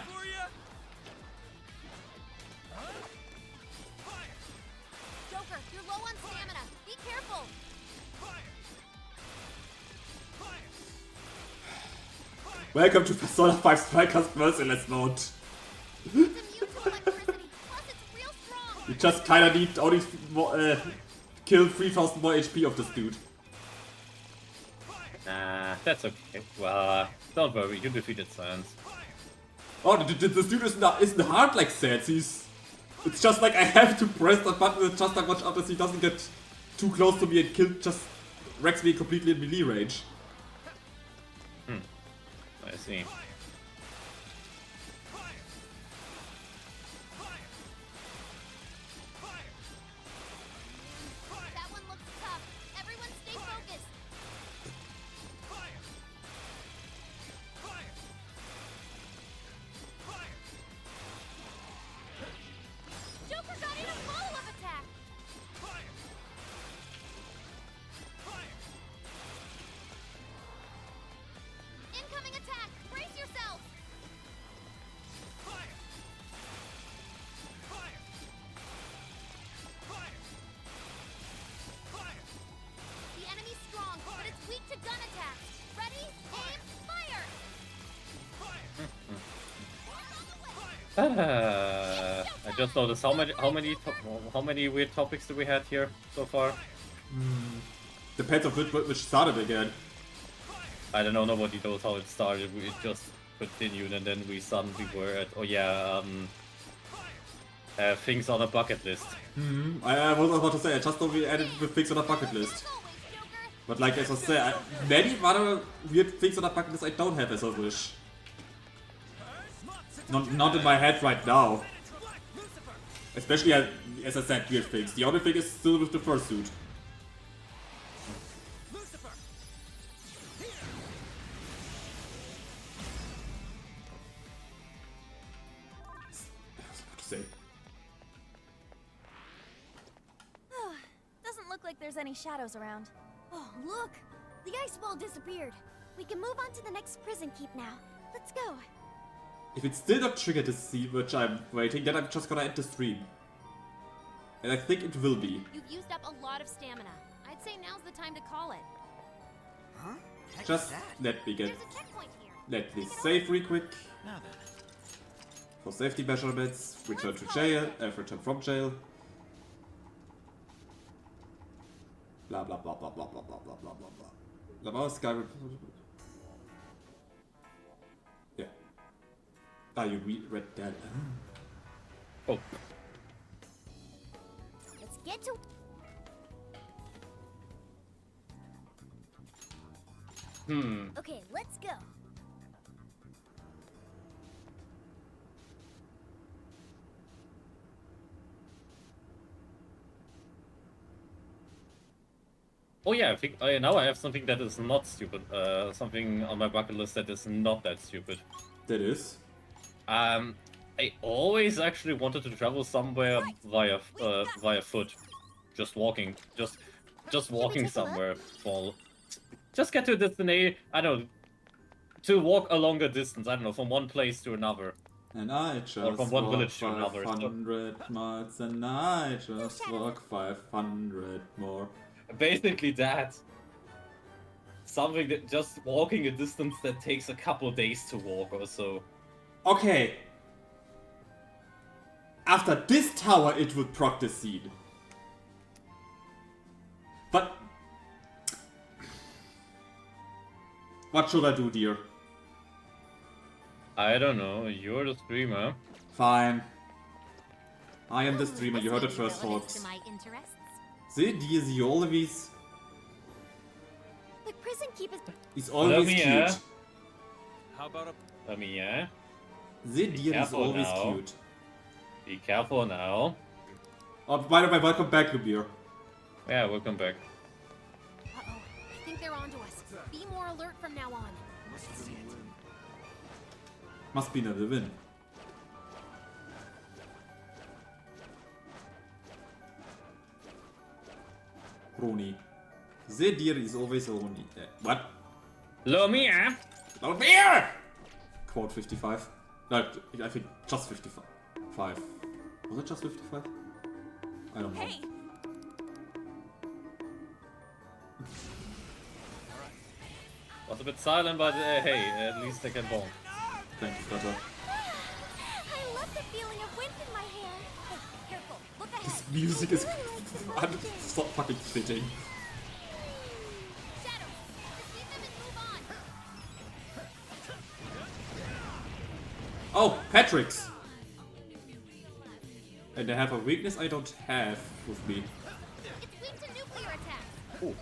Joker, you're low on stamina. Be careful. Welcome to Persona 5 Strikers Merciless mode. You just kinda need only kill 3000 more HP of this dude. Nah, that's okay. Well, don't worry, you defeated Sans. Oh, this dude isn't hard like Sans. It's just like I have to press that button and just like watch out that he doesn't get too close to me and just wrecks me completely in melee range. I see. That one looks tough. Everyone stay focused. Joker got in a follow-up attack. Incoming attack. Brace yourself. The enemy's strong, but it's weak to gun attacks. Ready, aim, fire! I just noticed how many weird topics do we have here so far? Depends on which started again. I don't know, nobody knows how it started. We just continued and then we suddenly were at, oh yeah, things on a bucket list. I was about to say, I just know we added the things on a bucket list. But like as I said, many other weird things on a bucket list I don't have as I wish. Not in my head right now. Especially as I said, weird things. The only thing is still with the fursuit. Doesn't look like there's any shadows around. Oh, look! The ice wall disappeared. We can move on to the next prison keep now. Let's go. If it's still not triggered this scene, which I'm waiting, then I'm just gonna end the stream. And I think it will be. You've used up a lot of stamina. I'd say now's the time to call it. Huh? Heck Just is that? let me get. There's a checkpoint here. Let me save real quick. Now then. For safety measurements, return to jail, return from jail. Blah blah blah blah blah blah blah blah blah blah blah. Skyrim. Yeah. Ah, you read that. Oh. Let's get to... Okay, let's go. Oh yeah, I think now I have something that is not stupid. Something on my bucket list that is not that stupid. That is? I always actually wanted to travel somewhere via foot, just walking, just walking somewhere. Just get to a destination. I don't know, to walk a longer distance. I don't know, from one place to another. And I just or from one village to another. 500 miles, and I just walk 500 more. Basically that. Something that just walking a distance that takes a couple days to walk or so. Okay. After this tower, it would proc the scene. But what should I do, dear? I don't know. You're the streamer. Fine. I am the streamer. You heard it first, folks. To my interests. See, dear, he always The prison keep is. is always cute. Yeah. How about a Yeah. The deer is careful always now. cute. Be careful now. Oh, by the way, welcome back, Lubir. Yeah, welcome back. Uh-oh. I think they're onto us. Be more alert from now on. Must be another win. Roni. The deer is always Roni. What? Lumia! Lubir! Quote 55. No, I think just 55. Was it just 55? I don't know. Hey, Was a bit silent, but hey, at least I can bone. Thank you, Flutter. I love the feeling of wind in my hair. hey, careful. Look ahead. This music is so fucking fitting. Shadow, defeat them and move on. Oh, Patrick's! And I have a weakness I don't have with me. It's weak to nuclear attacks. Ooh.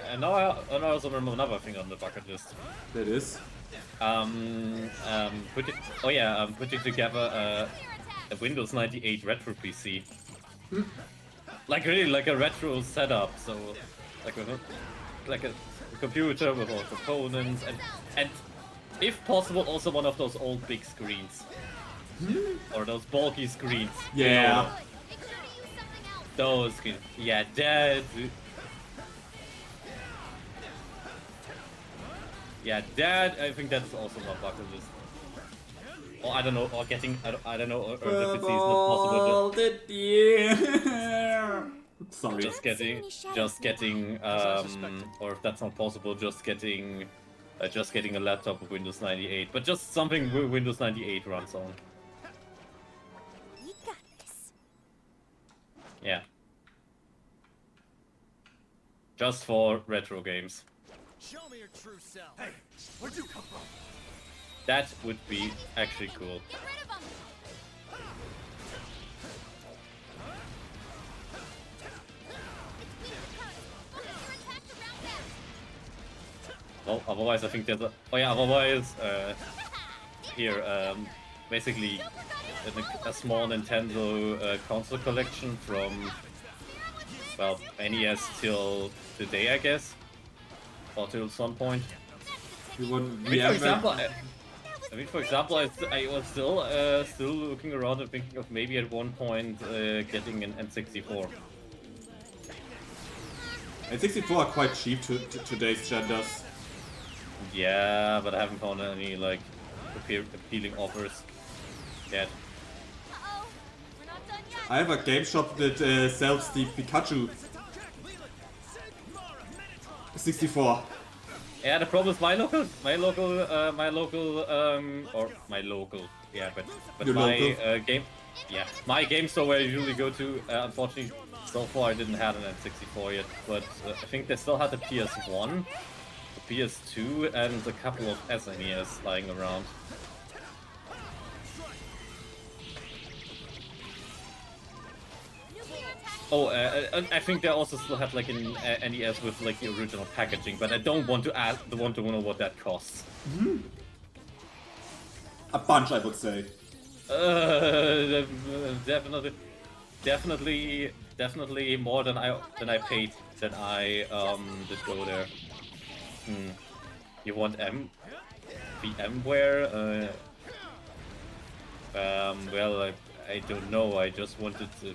And now I also remember another thing on the bucket list. That is. Putting together a Windows 98 retro PC. Like really like a retro setup, so like a computer with all components and if possible also one of those old big screens. Or those bulky screens. Yeah. You know, Make sure to use something else. those screens. Yeah, that. Yeah, that. I think that's also my bucket list. Or I don't know, or getting. I don't know, or the PC is not possible. The deer. Sorry. Just getting, or if that's not possible, just getting a laptop with Windows 98. But just something Windows 98 runs on. We got this. Yeah. Just for retro games. Show me your true self. Hey, where'd you come from? That would be actually cool. Get rid of them. It's weak to current. Focus your attacks around them. Well, otherwise I think there's a... Oh yeah, otherwise, here, basically a small Nintendo console collection from, well, NES till today, I guess. Or till some point. You wouldn't I mean, for example, I was still looking around and thinking of maybe at one point getting an N64. And 64 are quite cheap to today's genders. Yeah, but I haven't found any like appealing offers yet. Uh-oh. We're not done yet. I have a game shop that sells the Pikachu 64. Yeah, the problem is my local, yeah, but Your my local? game, yeah, my game store where I usually go to, unfortunately, so far I didn't have an N64 yet, but I think they still had the PS1, the PS2, and a couple of SNES lying around. Oh, I think they also still have like an NES with like the original packaging, but I don't want to know what that costs. A bunch, I would say. Definitely more than I paid than I did go there. You want VMware? Well, I don't know. I just wanted to,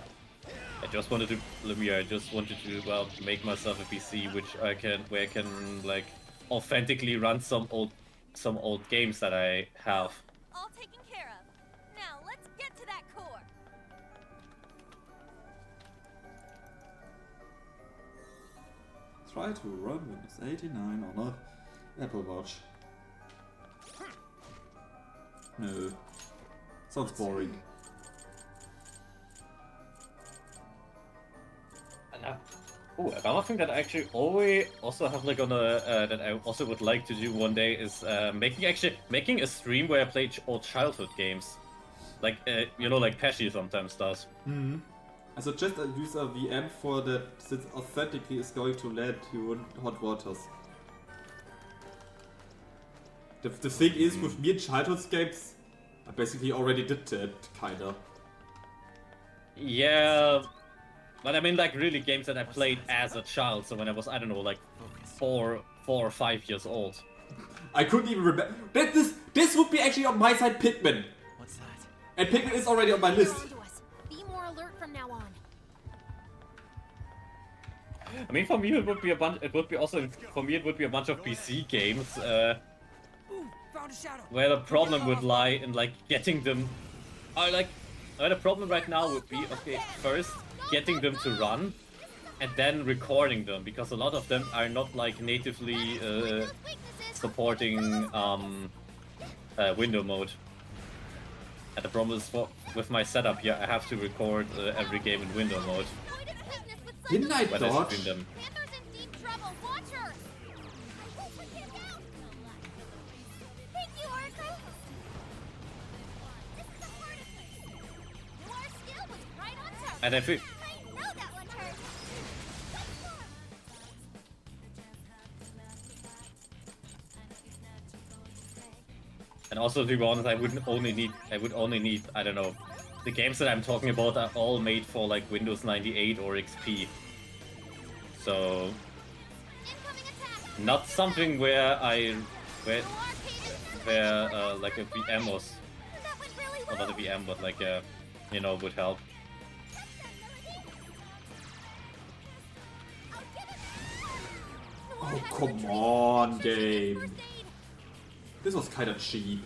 well, make myself a PC where I can like authentically run some old games that I have. All taken care of. Now let's get to that core. Try to run Windows 89 on a Apple Watch. No. Sounds boring. Oh, another thing that I actually always also have like on a that I also would like to do one day is making a stream where I play old childhood games, like you know, like Pesci sometimes does. Hmm. Also just use a VM for that, since authentically is going to land you in hot waters. The thing is, with me in childhood games, I basically already did that, kinda. Yeah, but I mean like really games that I played as a child, so when I was, I don't know, like 4 or 5 years old. I couldn't even remember. This would be actually on my side, Pikmin. What's that? And Pikmin is already on my list. Be more alert from now on. I mean, for me it would be a bunch. It would be also for me it would be a bunch of PC games Found a shadow. where the problem would lie in like getting them. Or like, where the problem right now would be okay. First, getting them to run, and then recording them, because a lot of them are not like natively supporting window mode. And the problem is with my setup here, I have to record every game in window mode. Didn't I when I dodge? stream them. Panther's in deep trouble. Watch her. I hope we get out. Thank you, Oracle. This is the hardest place. Your skill was right on target. And I feel. I know that one hurt. And also, to be honest, I would only need, I don't know, the games that I'm talking about are all made for like Windows 98 or XP. So, not something where like a VM was, or not a VM, but like a, you know, would help. Oh, come on, game. This was kind of cheap.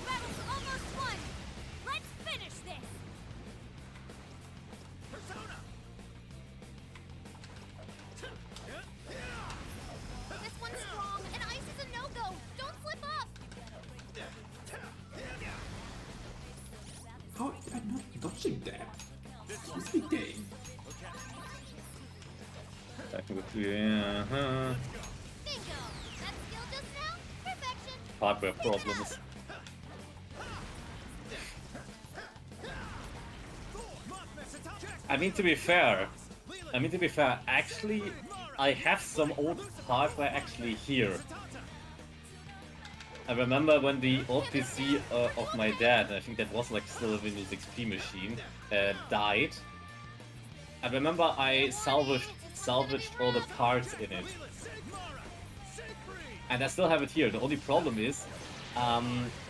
Battle's almost won. Let's finish this. This one's strong, and ice is a no-go. Don't slip up. How am I not dodging that? Excuse me, game. Yeah, Bingo. That skill just now, perfection. hardware problems. I mean, to be fair, actually, I have some old hardware actually here. I remember when the old PC of my dad, I think that was like still a Windows XP machine, died. I remember I salvaged all the parts in it. And I still have it here. The only problem is,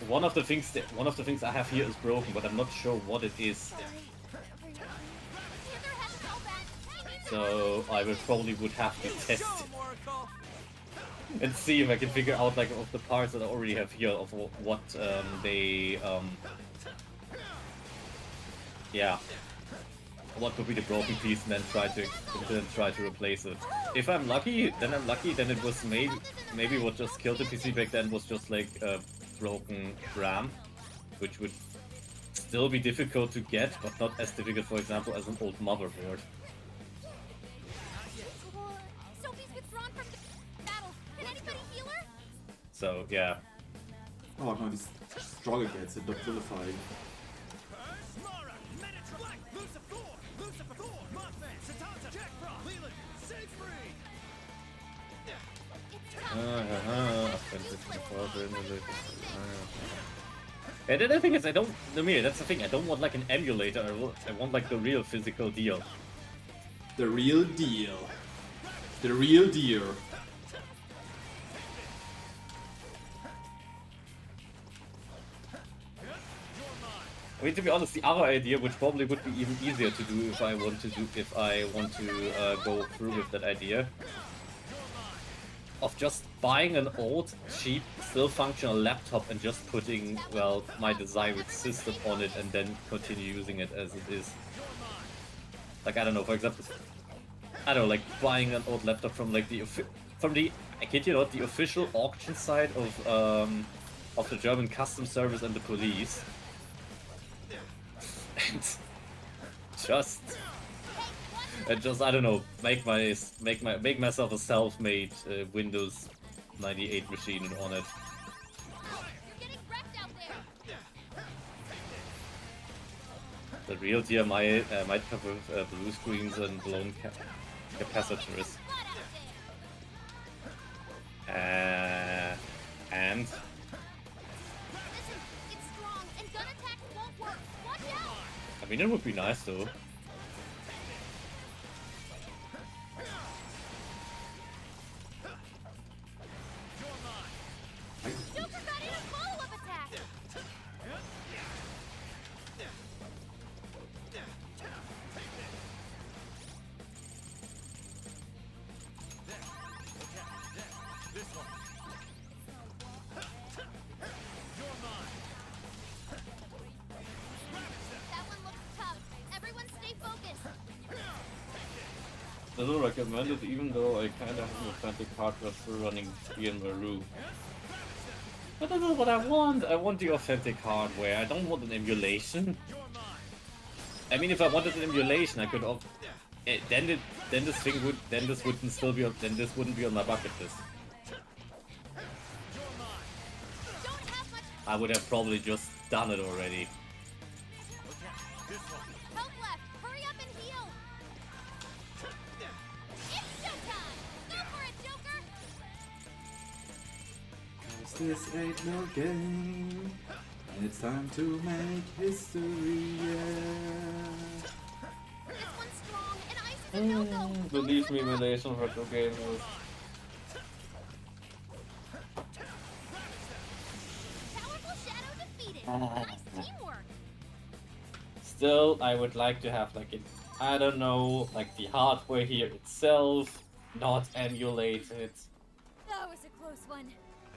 one of the things I have here is broken, but I'm not sure what it is. So I probably would have to test it and see if I can figure out like of the parts that I already have here of what yeah, what would be the broken piece, and then try to replace it. If I'm lucky, then it was maybe what just killed the PC back then was just like a broken RAM, which would still be difficult to get, but not as difficult, for example, as an old motherboard. Sophie's withdrawn from the battle. Can anybody heal her? So yeah. Oh no, he's strong against it, not vilifying. And then the thing is, that's the thing, I don't want like an emulator, I want like the real physical deal. The real deal. The real deal. I mean, to be honest, the other idea, which probably would be even easier to do if I want to go through with that idea, of just buying an old, cheap, still functional laptop and just putting, well, my desired system on it and then continue using it as it is. Like, I don't know, for example, I don't know, like buying an old laptop from like I kid you not, the official auction site of the German customs service and the police. And just I don't know, make myself a self-made Windows 98 machine on it. You're getting wrecked out there. The real deal might have blue screens and blown capacitors. And Listen, it's strong, and gun attacks won't work. Watch out! I mean, it would be nice though. Joker got in a follow-up attack. This one. You're mine. That one looks tough. Everyone stay focused. I don't recommend it, even though I kinda have an authentic hardware still running in my room. I don't know what I want. I want the authentic hardware. I don't want an emulation. I mean, if I wanted an emulation, I could. Then this wouldn't be on my bucket list. I would have probably just done it already. Help left. Hurry up and heal. It's showtime. Go for it, Joker. 'Cause this ain't no game. It's time to make history, yeah. This one's strong, and ice is a no-go. Believe me, emulation retro gamers. Powerful shadow defeated. Nice teamwork. Still, I would like to have like I don't know, like the hardware here itself, not emulated. That was a close one.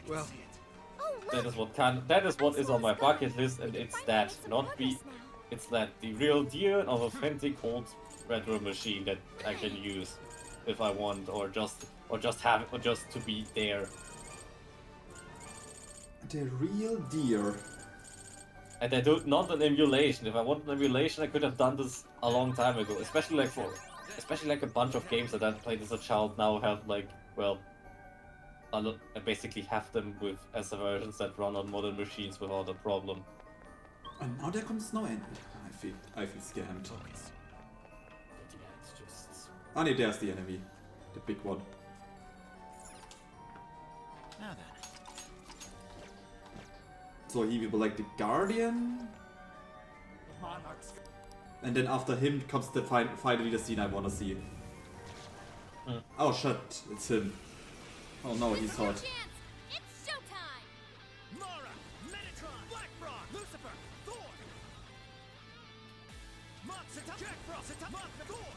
Well, That is what is on my bucket list, and it's that, it's that the real deal of authentic old retro machine that I can use if I want, or just to be there. The real deer. And I don't not an emulation. If I want an emulation, I could have done this a long time ago. Especially like a bunch of games that I played as a child now have like, well, I basically have them with as versions that run on modern machines without a problem. And now there comes no end. I feel scammed. Ah, nee, there's the enemy. The big one. Now then. So he will be like the guardian. Monarchs. And then after him comes the finally the scene I wanna see. Oh shit, it's him. Oh no, he's hot. It's showtime. Mara, Metatron, Black Frog, Lucifer, Thor. Jack Frost, Thor.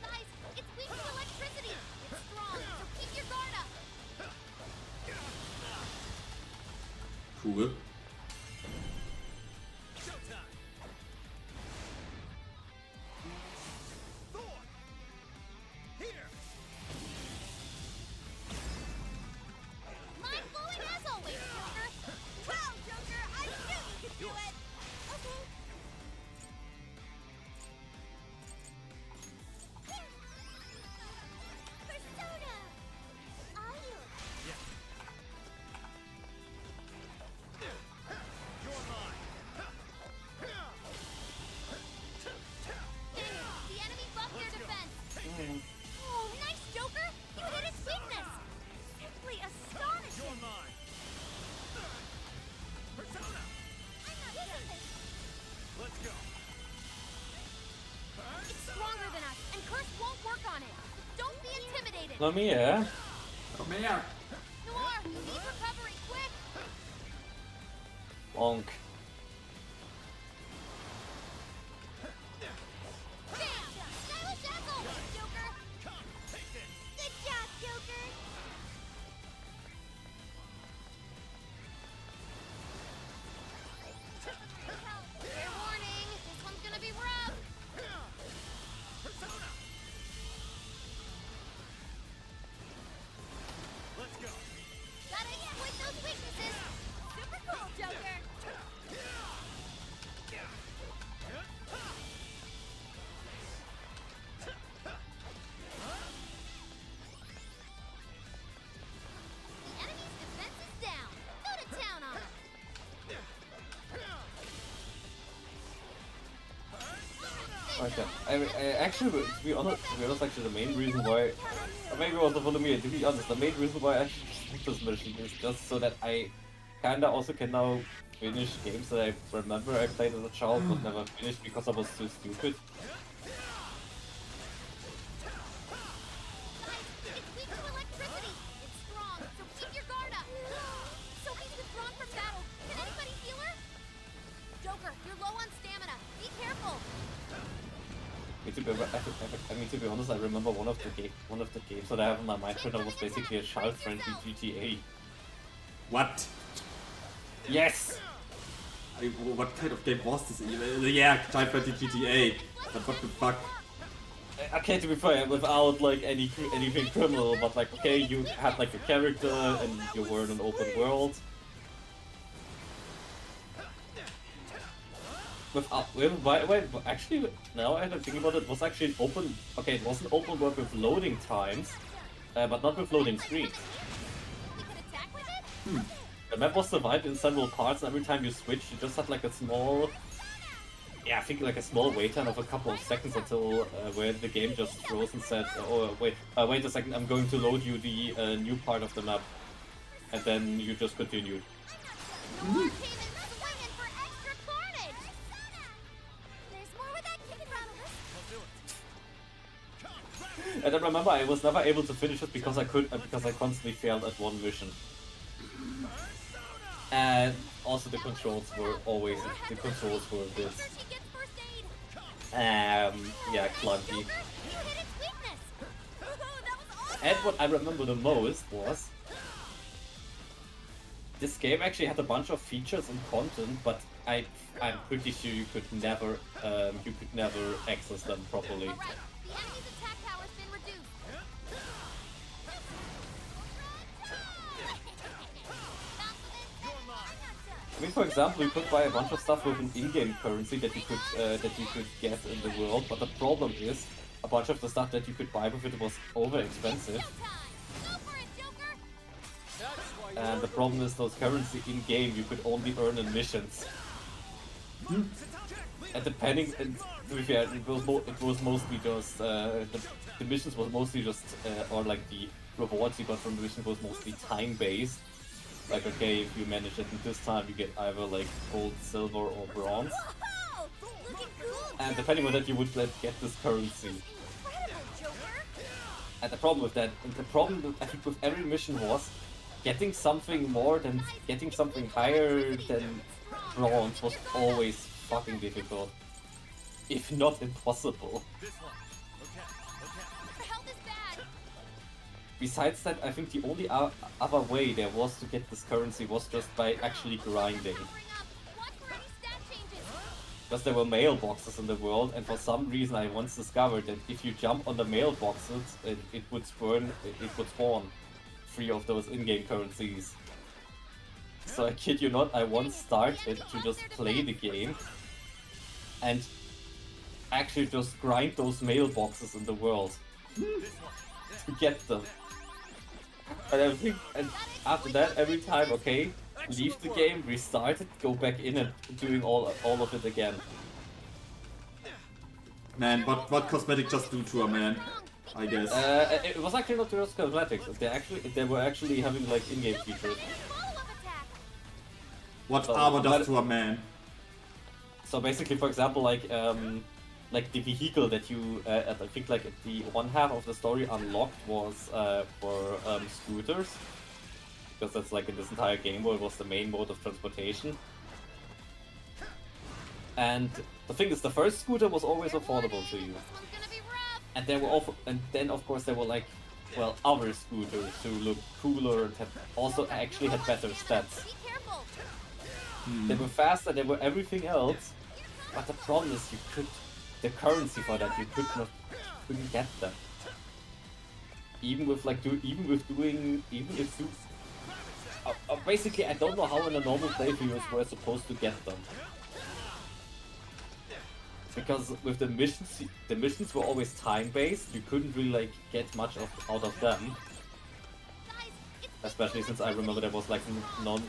Guys, it's weak to electricity. It's strong, so keep your guard up. Cool. Showtime. Thor. Here. Mind blowing as always, Joker. Wow, Joker, I knew you could do it. Okay. Persona. Are you? You're mine. The enemy buffed their defense. Oh, nice, Joker. You hit its weakness. Simply astonishing. You're mine. Persona. I'm not using this. Let's go. It's stronger than us, and Curse won't work on it. Don't be intimidated. Not me, yeah? Come here. Noir, you need recovery, quick. Bonk. Bam! Stylish as always, Joker. Good job, Joker. Fair warning, this one's gonna be rough. Persona. Let's go. Gotta exploit those weaknesses. Okay. I actually, to be honest, actually the main reason why, maybe also follow me. To be honest, the main reason why I actually like this mission is just so that I kinda also can now finish games that I remember I played as a child but never finished because I was too stupid. It's weak to electricity. It's strong, so keep your guard up. Sophie's withdrawn from battle. Can anybody heal her? Joker, you're low on stamina. Be careful. To be honest, I remember one of the games that I have in my mind right now was basically a child-friendly GTA. What? Yes. What kind of game was this? Yeah, child-friendly GTA. But what the fuck? Okay, to be fair, without like anything criminal, but like okay, you had like a character and you were in an open world. Actually, now I don't think about it, it was actually an open. Okay, it was an open world with loading times, but not with loading screens. The map was divided in several parts, and every time you switched, you just had like a small. Yeah, I think like a small wait time of a couple of seconds until where the game just froze and said, "Oh wait a second, I'm going to load you the new part of the map," and then you just continued. And I remember I was never able to finish it because I constantly failed at one mission. And also the controls were a bit yeah, clunky. And what I remember the most was this game actually had a bunch of features and content, but I'm pretty sure you could never access them properly. I mean, for example, you could buy a bunch of stuff with an in-game currency that you could get in the world, but the problem is a bunch of the stuff that you could buy with it was over expensive. And the problem is those currency in-game you could only earn in missions. And to be fair, it was mostly just the missions was mostly just or like the rewards you got from the mission was mostly time-based. Like, okay, if you manage it in this time, you get either like gold, silver, or bronze. And depending on that, you would get this currency. And the problem with that, I think with every mission was getting something higher than bronze was always fucking difficult, if not impossible. Besides that, I think the only other way there was to get this currency was just by actually grinding. Because there were mailboxes in the world, and for some reason I once discovered that if you jump on the mailboxes, it would spawn 3 of those in-game currencies. So I kid you not, I once started to just play the game and actually just grind those mailboxes in the world to get them. And after that, every time, okay, leave the game, restart it, go back in and doing all of it again. Man, what cosmetic just do to a man? I guess. It was actually not just cosmetics. They were actually having like in-game features. What armor does to a man? So basically, for example, like the vehicle that you, I think like the one half of the story unlocked was for scooters, because that's like in this entire game where it was the main mode of transportation. And the thing is, the first scooter was always affordable to you, and then of course there were like, well, other scooters who looked cooler and also actually had better stats. They were faster, they were everything else, but the problem is the currency for that you couldn't get them. Basically I don't know how in a normal playthrough you were supposed to get them. Because with the missions were always time-based, you couldn't really like get much out of them. Especially since I remember there was like one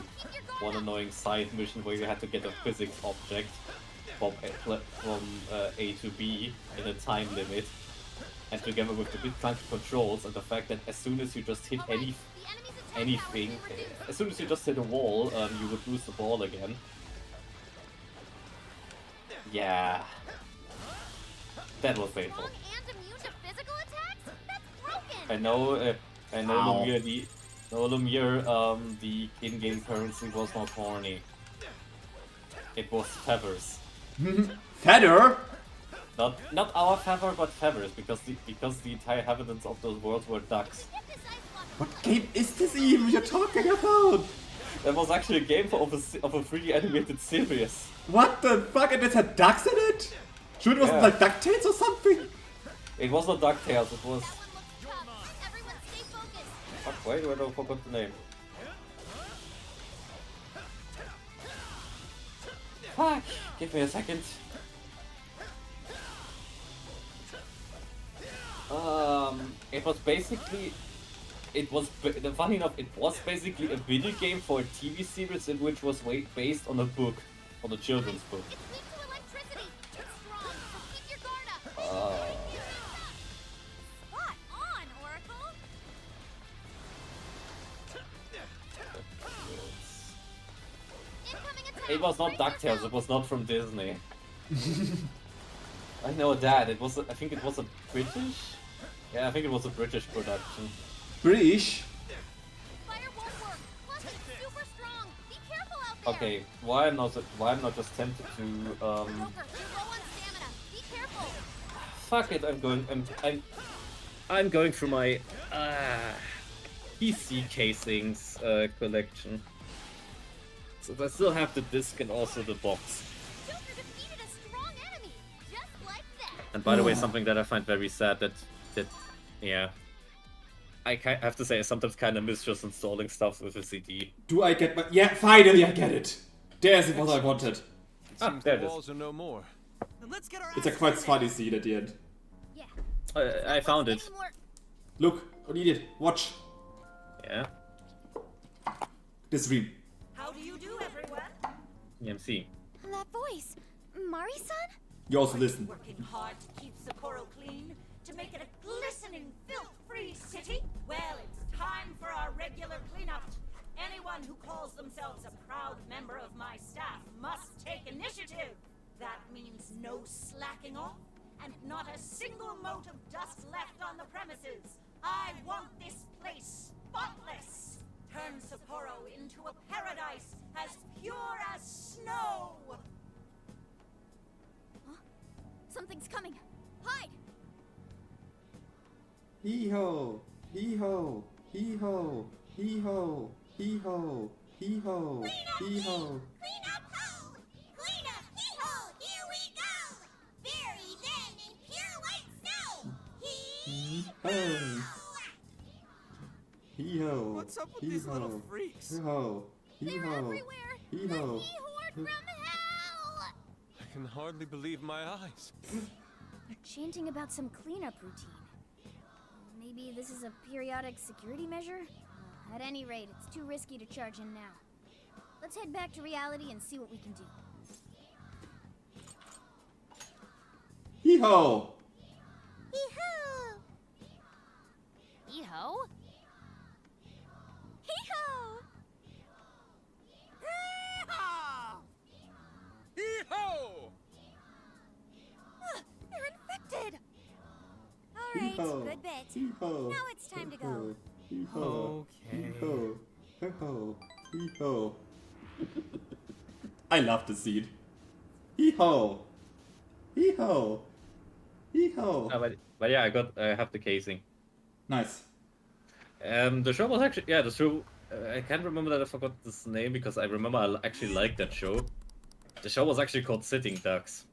annoying side mission where you had to get a physics object. from A to B in a time limit, and together with the bit clunky controls and the fact that as soon as you just hit anything, as soon as you just hit a wall, you would lose the ball again. Yeah, that was painful. Strong and immune to physical attacks? That's broken! I know Lumiere, the in-game currency was not horny. It was feathers. Feather? Not our feather, but feathers, because the entire inhabitants of those worlds were ducks. What game is this even you're talking about? That was actually a game of a 3D animated series. What the fuck? And it had ducks in it? Sure, it wasn't like DuckTales or something? It was not DuckTales, it was... Everyone stay focused! Fuck, why do I forgot the name? Fuck, give me a second. It was basically... funny enough, it was basically a video game for a TV series in which was based on a book. On a children's book. It's weak to electricity! It's strong, so keep your guard up! Spot on, Oracle! Incoming attack! It was not DuckTales, it was not from Disney. I know that, I think it was a British? Yeah, I think it was a British production. British? Fire won't work! Plus it's super strong! Be careful out there! Okay, why I'm not just tempted to Joker, you're low on stamina! Be careful! fuck it, I'm going through my PC casings collection. So I still have the disc and also the box. Joker defeated a strong enemy! Just like that! And by the way, something that I find very sad that yeah. I have to say I sometimes kind of miss just installing stuff with a CD. Do I get my... Yeah, finally I get it! There's what I wanted. Seems there the it is. walls are no more. Let's get our It's a quite funny scene at the end. Yeah. I found it. Look, I need it. Watch. Yeah. This dream. How do you do, everyone? EMC. That voice. Mari-san? You also listen. Working hard to keep Sapporo clean, to make it a glistening, filth-free city? Well, it's time for our regular cleanup. Anyone who calls themselves a proud member of my staff must take initiative. That means no slacking off, and not a single mote of dust left on the premises. I want this place spotless. Turn Sapporo into a paradise as pure as snow. Huh? Something's coming. Hide! Hee-ho! Hee-ho! Hee-ho! Hee-ho! Hee-ho! Hee-ho! Hee-ho! Clean up, ho! Clean up, hee-ho! Here we go! Bury them in pure white snow! Hee-ho! Hee-ho! What's up with these little freaks? Hee-ho! They're Hee-ho! everywhere! Hee-ho! The He-Horde from hell! I can hardly believe my eyes. They're chanting about some cleanup routine. Maybe this is a periodic security measure? At any rate, it's too risky to charge in now. Let's head back to reality and see what we can do. Hee-ho! Hee-ho! Hee-ho? Hee-ho! Hee-ho! They're infected! Alright, Hee-ho! good bit. Hee-ho! Now it's time to go. Hee-ho! Okay. Hee-ho! Hee-ho! Hee-ho! I love the scene. Hee-ho! Hee-ho! Hee-ho! But yeah, I have the casing. Nice. The show was actually, yeah, the show, I can't remember that I forgot this name because I remember I actually liked that show. The show was actually called Sitting Ducks.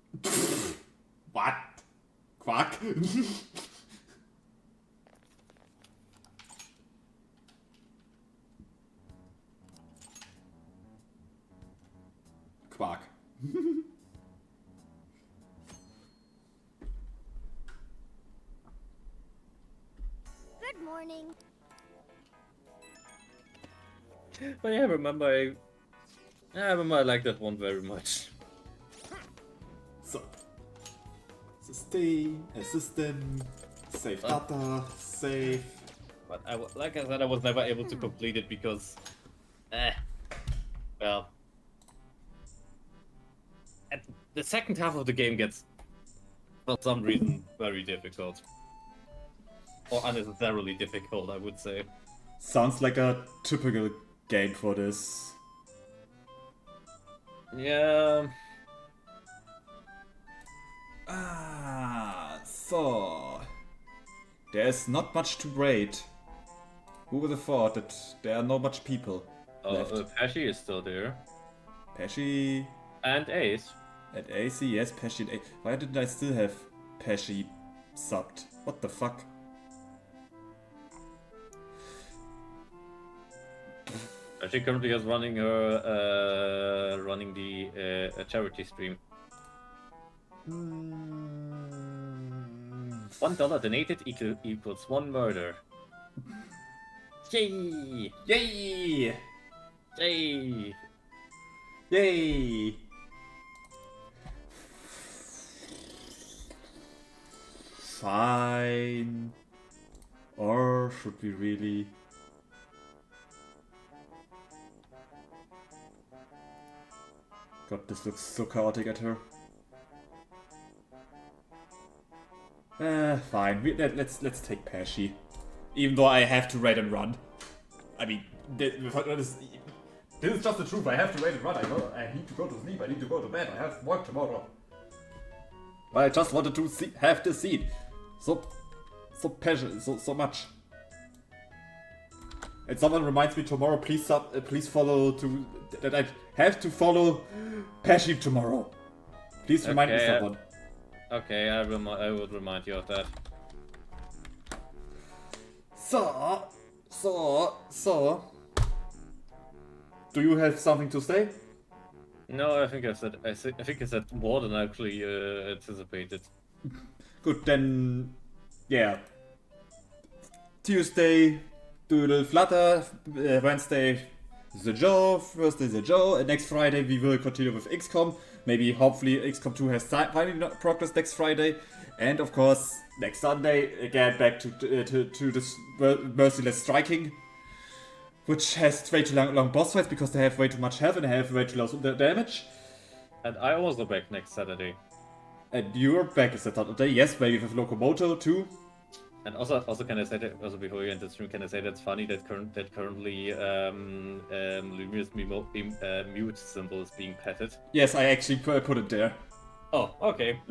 What? Quack? Quack. Good morning. But yeah, I remember I liked that one very much. system, save data, save. But like I said, I was never able to complete it because, well, the second half of the game gets, for some reason, very difficult. Or unnecessarily difficult, I would say. Sounds like a typical game for this. Yeah. So there's not much to raid. Who would have thought that there are not much people left? Pesci is still there. Pesci and Ace. And Ace, yes, Pesci and Ace. Why didn't I still have Pesci subbed? What the fuck? She currently is running her the charity stream. $1 donated equals 1 murder. Yay! Yay! Yay! Yay! Fine. Or should we really? God, this looks so chaotic at her. Fine. Let's take Pesci. Even though I have to raid and run. I mean, this is just the truth. I have to raid and run. I need to go to sleep. I need to go to bed. I have work tomorrow. But I just wanted to have this scene. So passionate, so much. And someone reminds me tomorrow. Please follow that I have to follow Pesci tomorrow. Please remind me, someone. Okay, I will remind you of that. So. Do you have something to say? No, I think I said more than I actually anticipated. Good, then, yeah. Tuesday, Doodle Flutter, Wednesday, The Joe, Thursday, The Joe, and next Friday we will continue with XCOM. Maybe, hopefully, XCOM 2 has finally progressed next Friday. And of course, next Sunday, again back to this merciless striking. Which has way too long boss fights because they have way too much health and have way too low damage. And I also back next Saturday. And you're back this Saturday, yes, maybe with Locomoto too. And also can I say that, also before you end the stream, can I say that's funny that currently Lumia's mute symbol is being petted? Yes, I actually put it there. Oh, okay.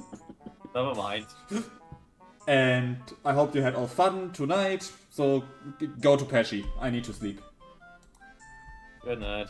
Never mind. And I hope you had all fun tonight, so go to Pesci. I need to sleep. Good night.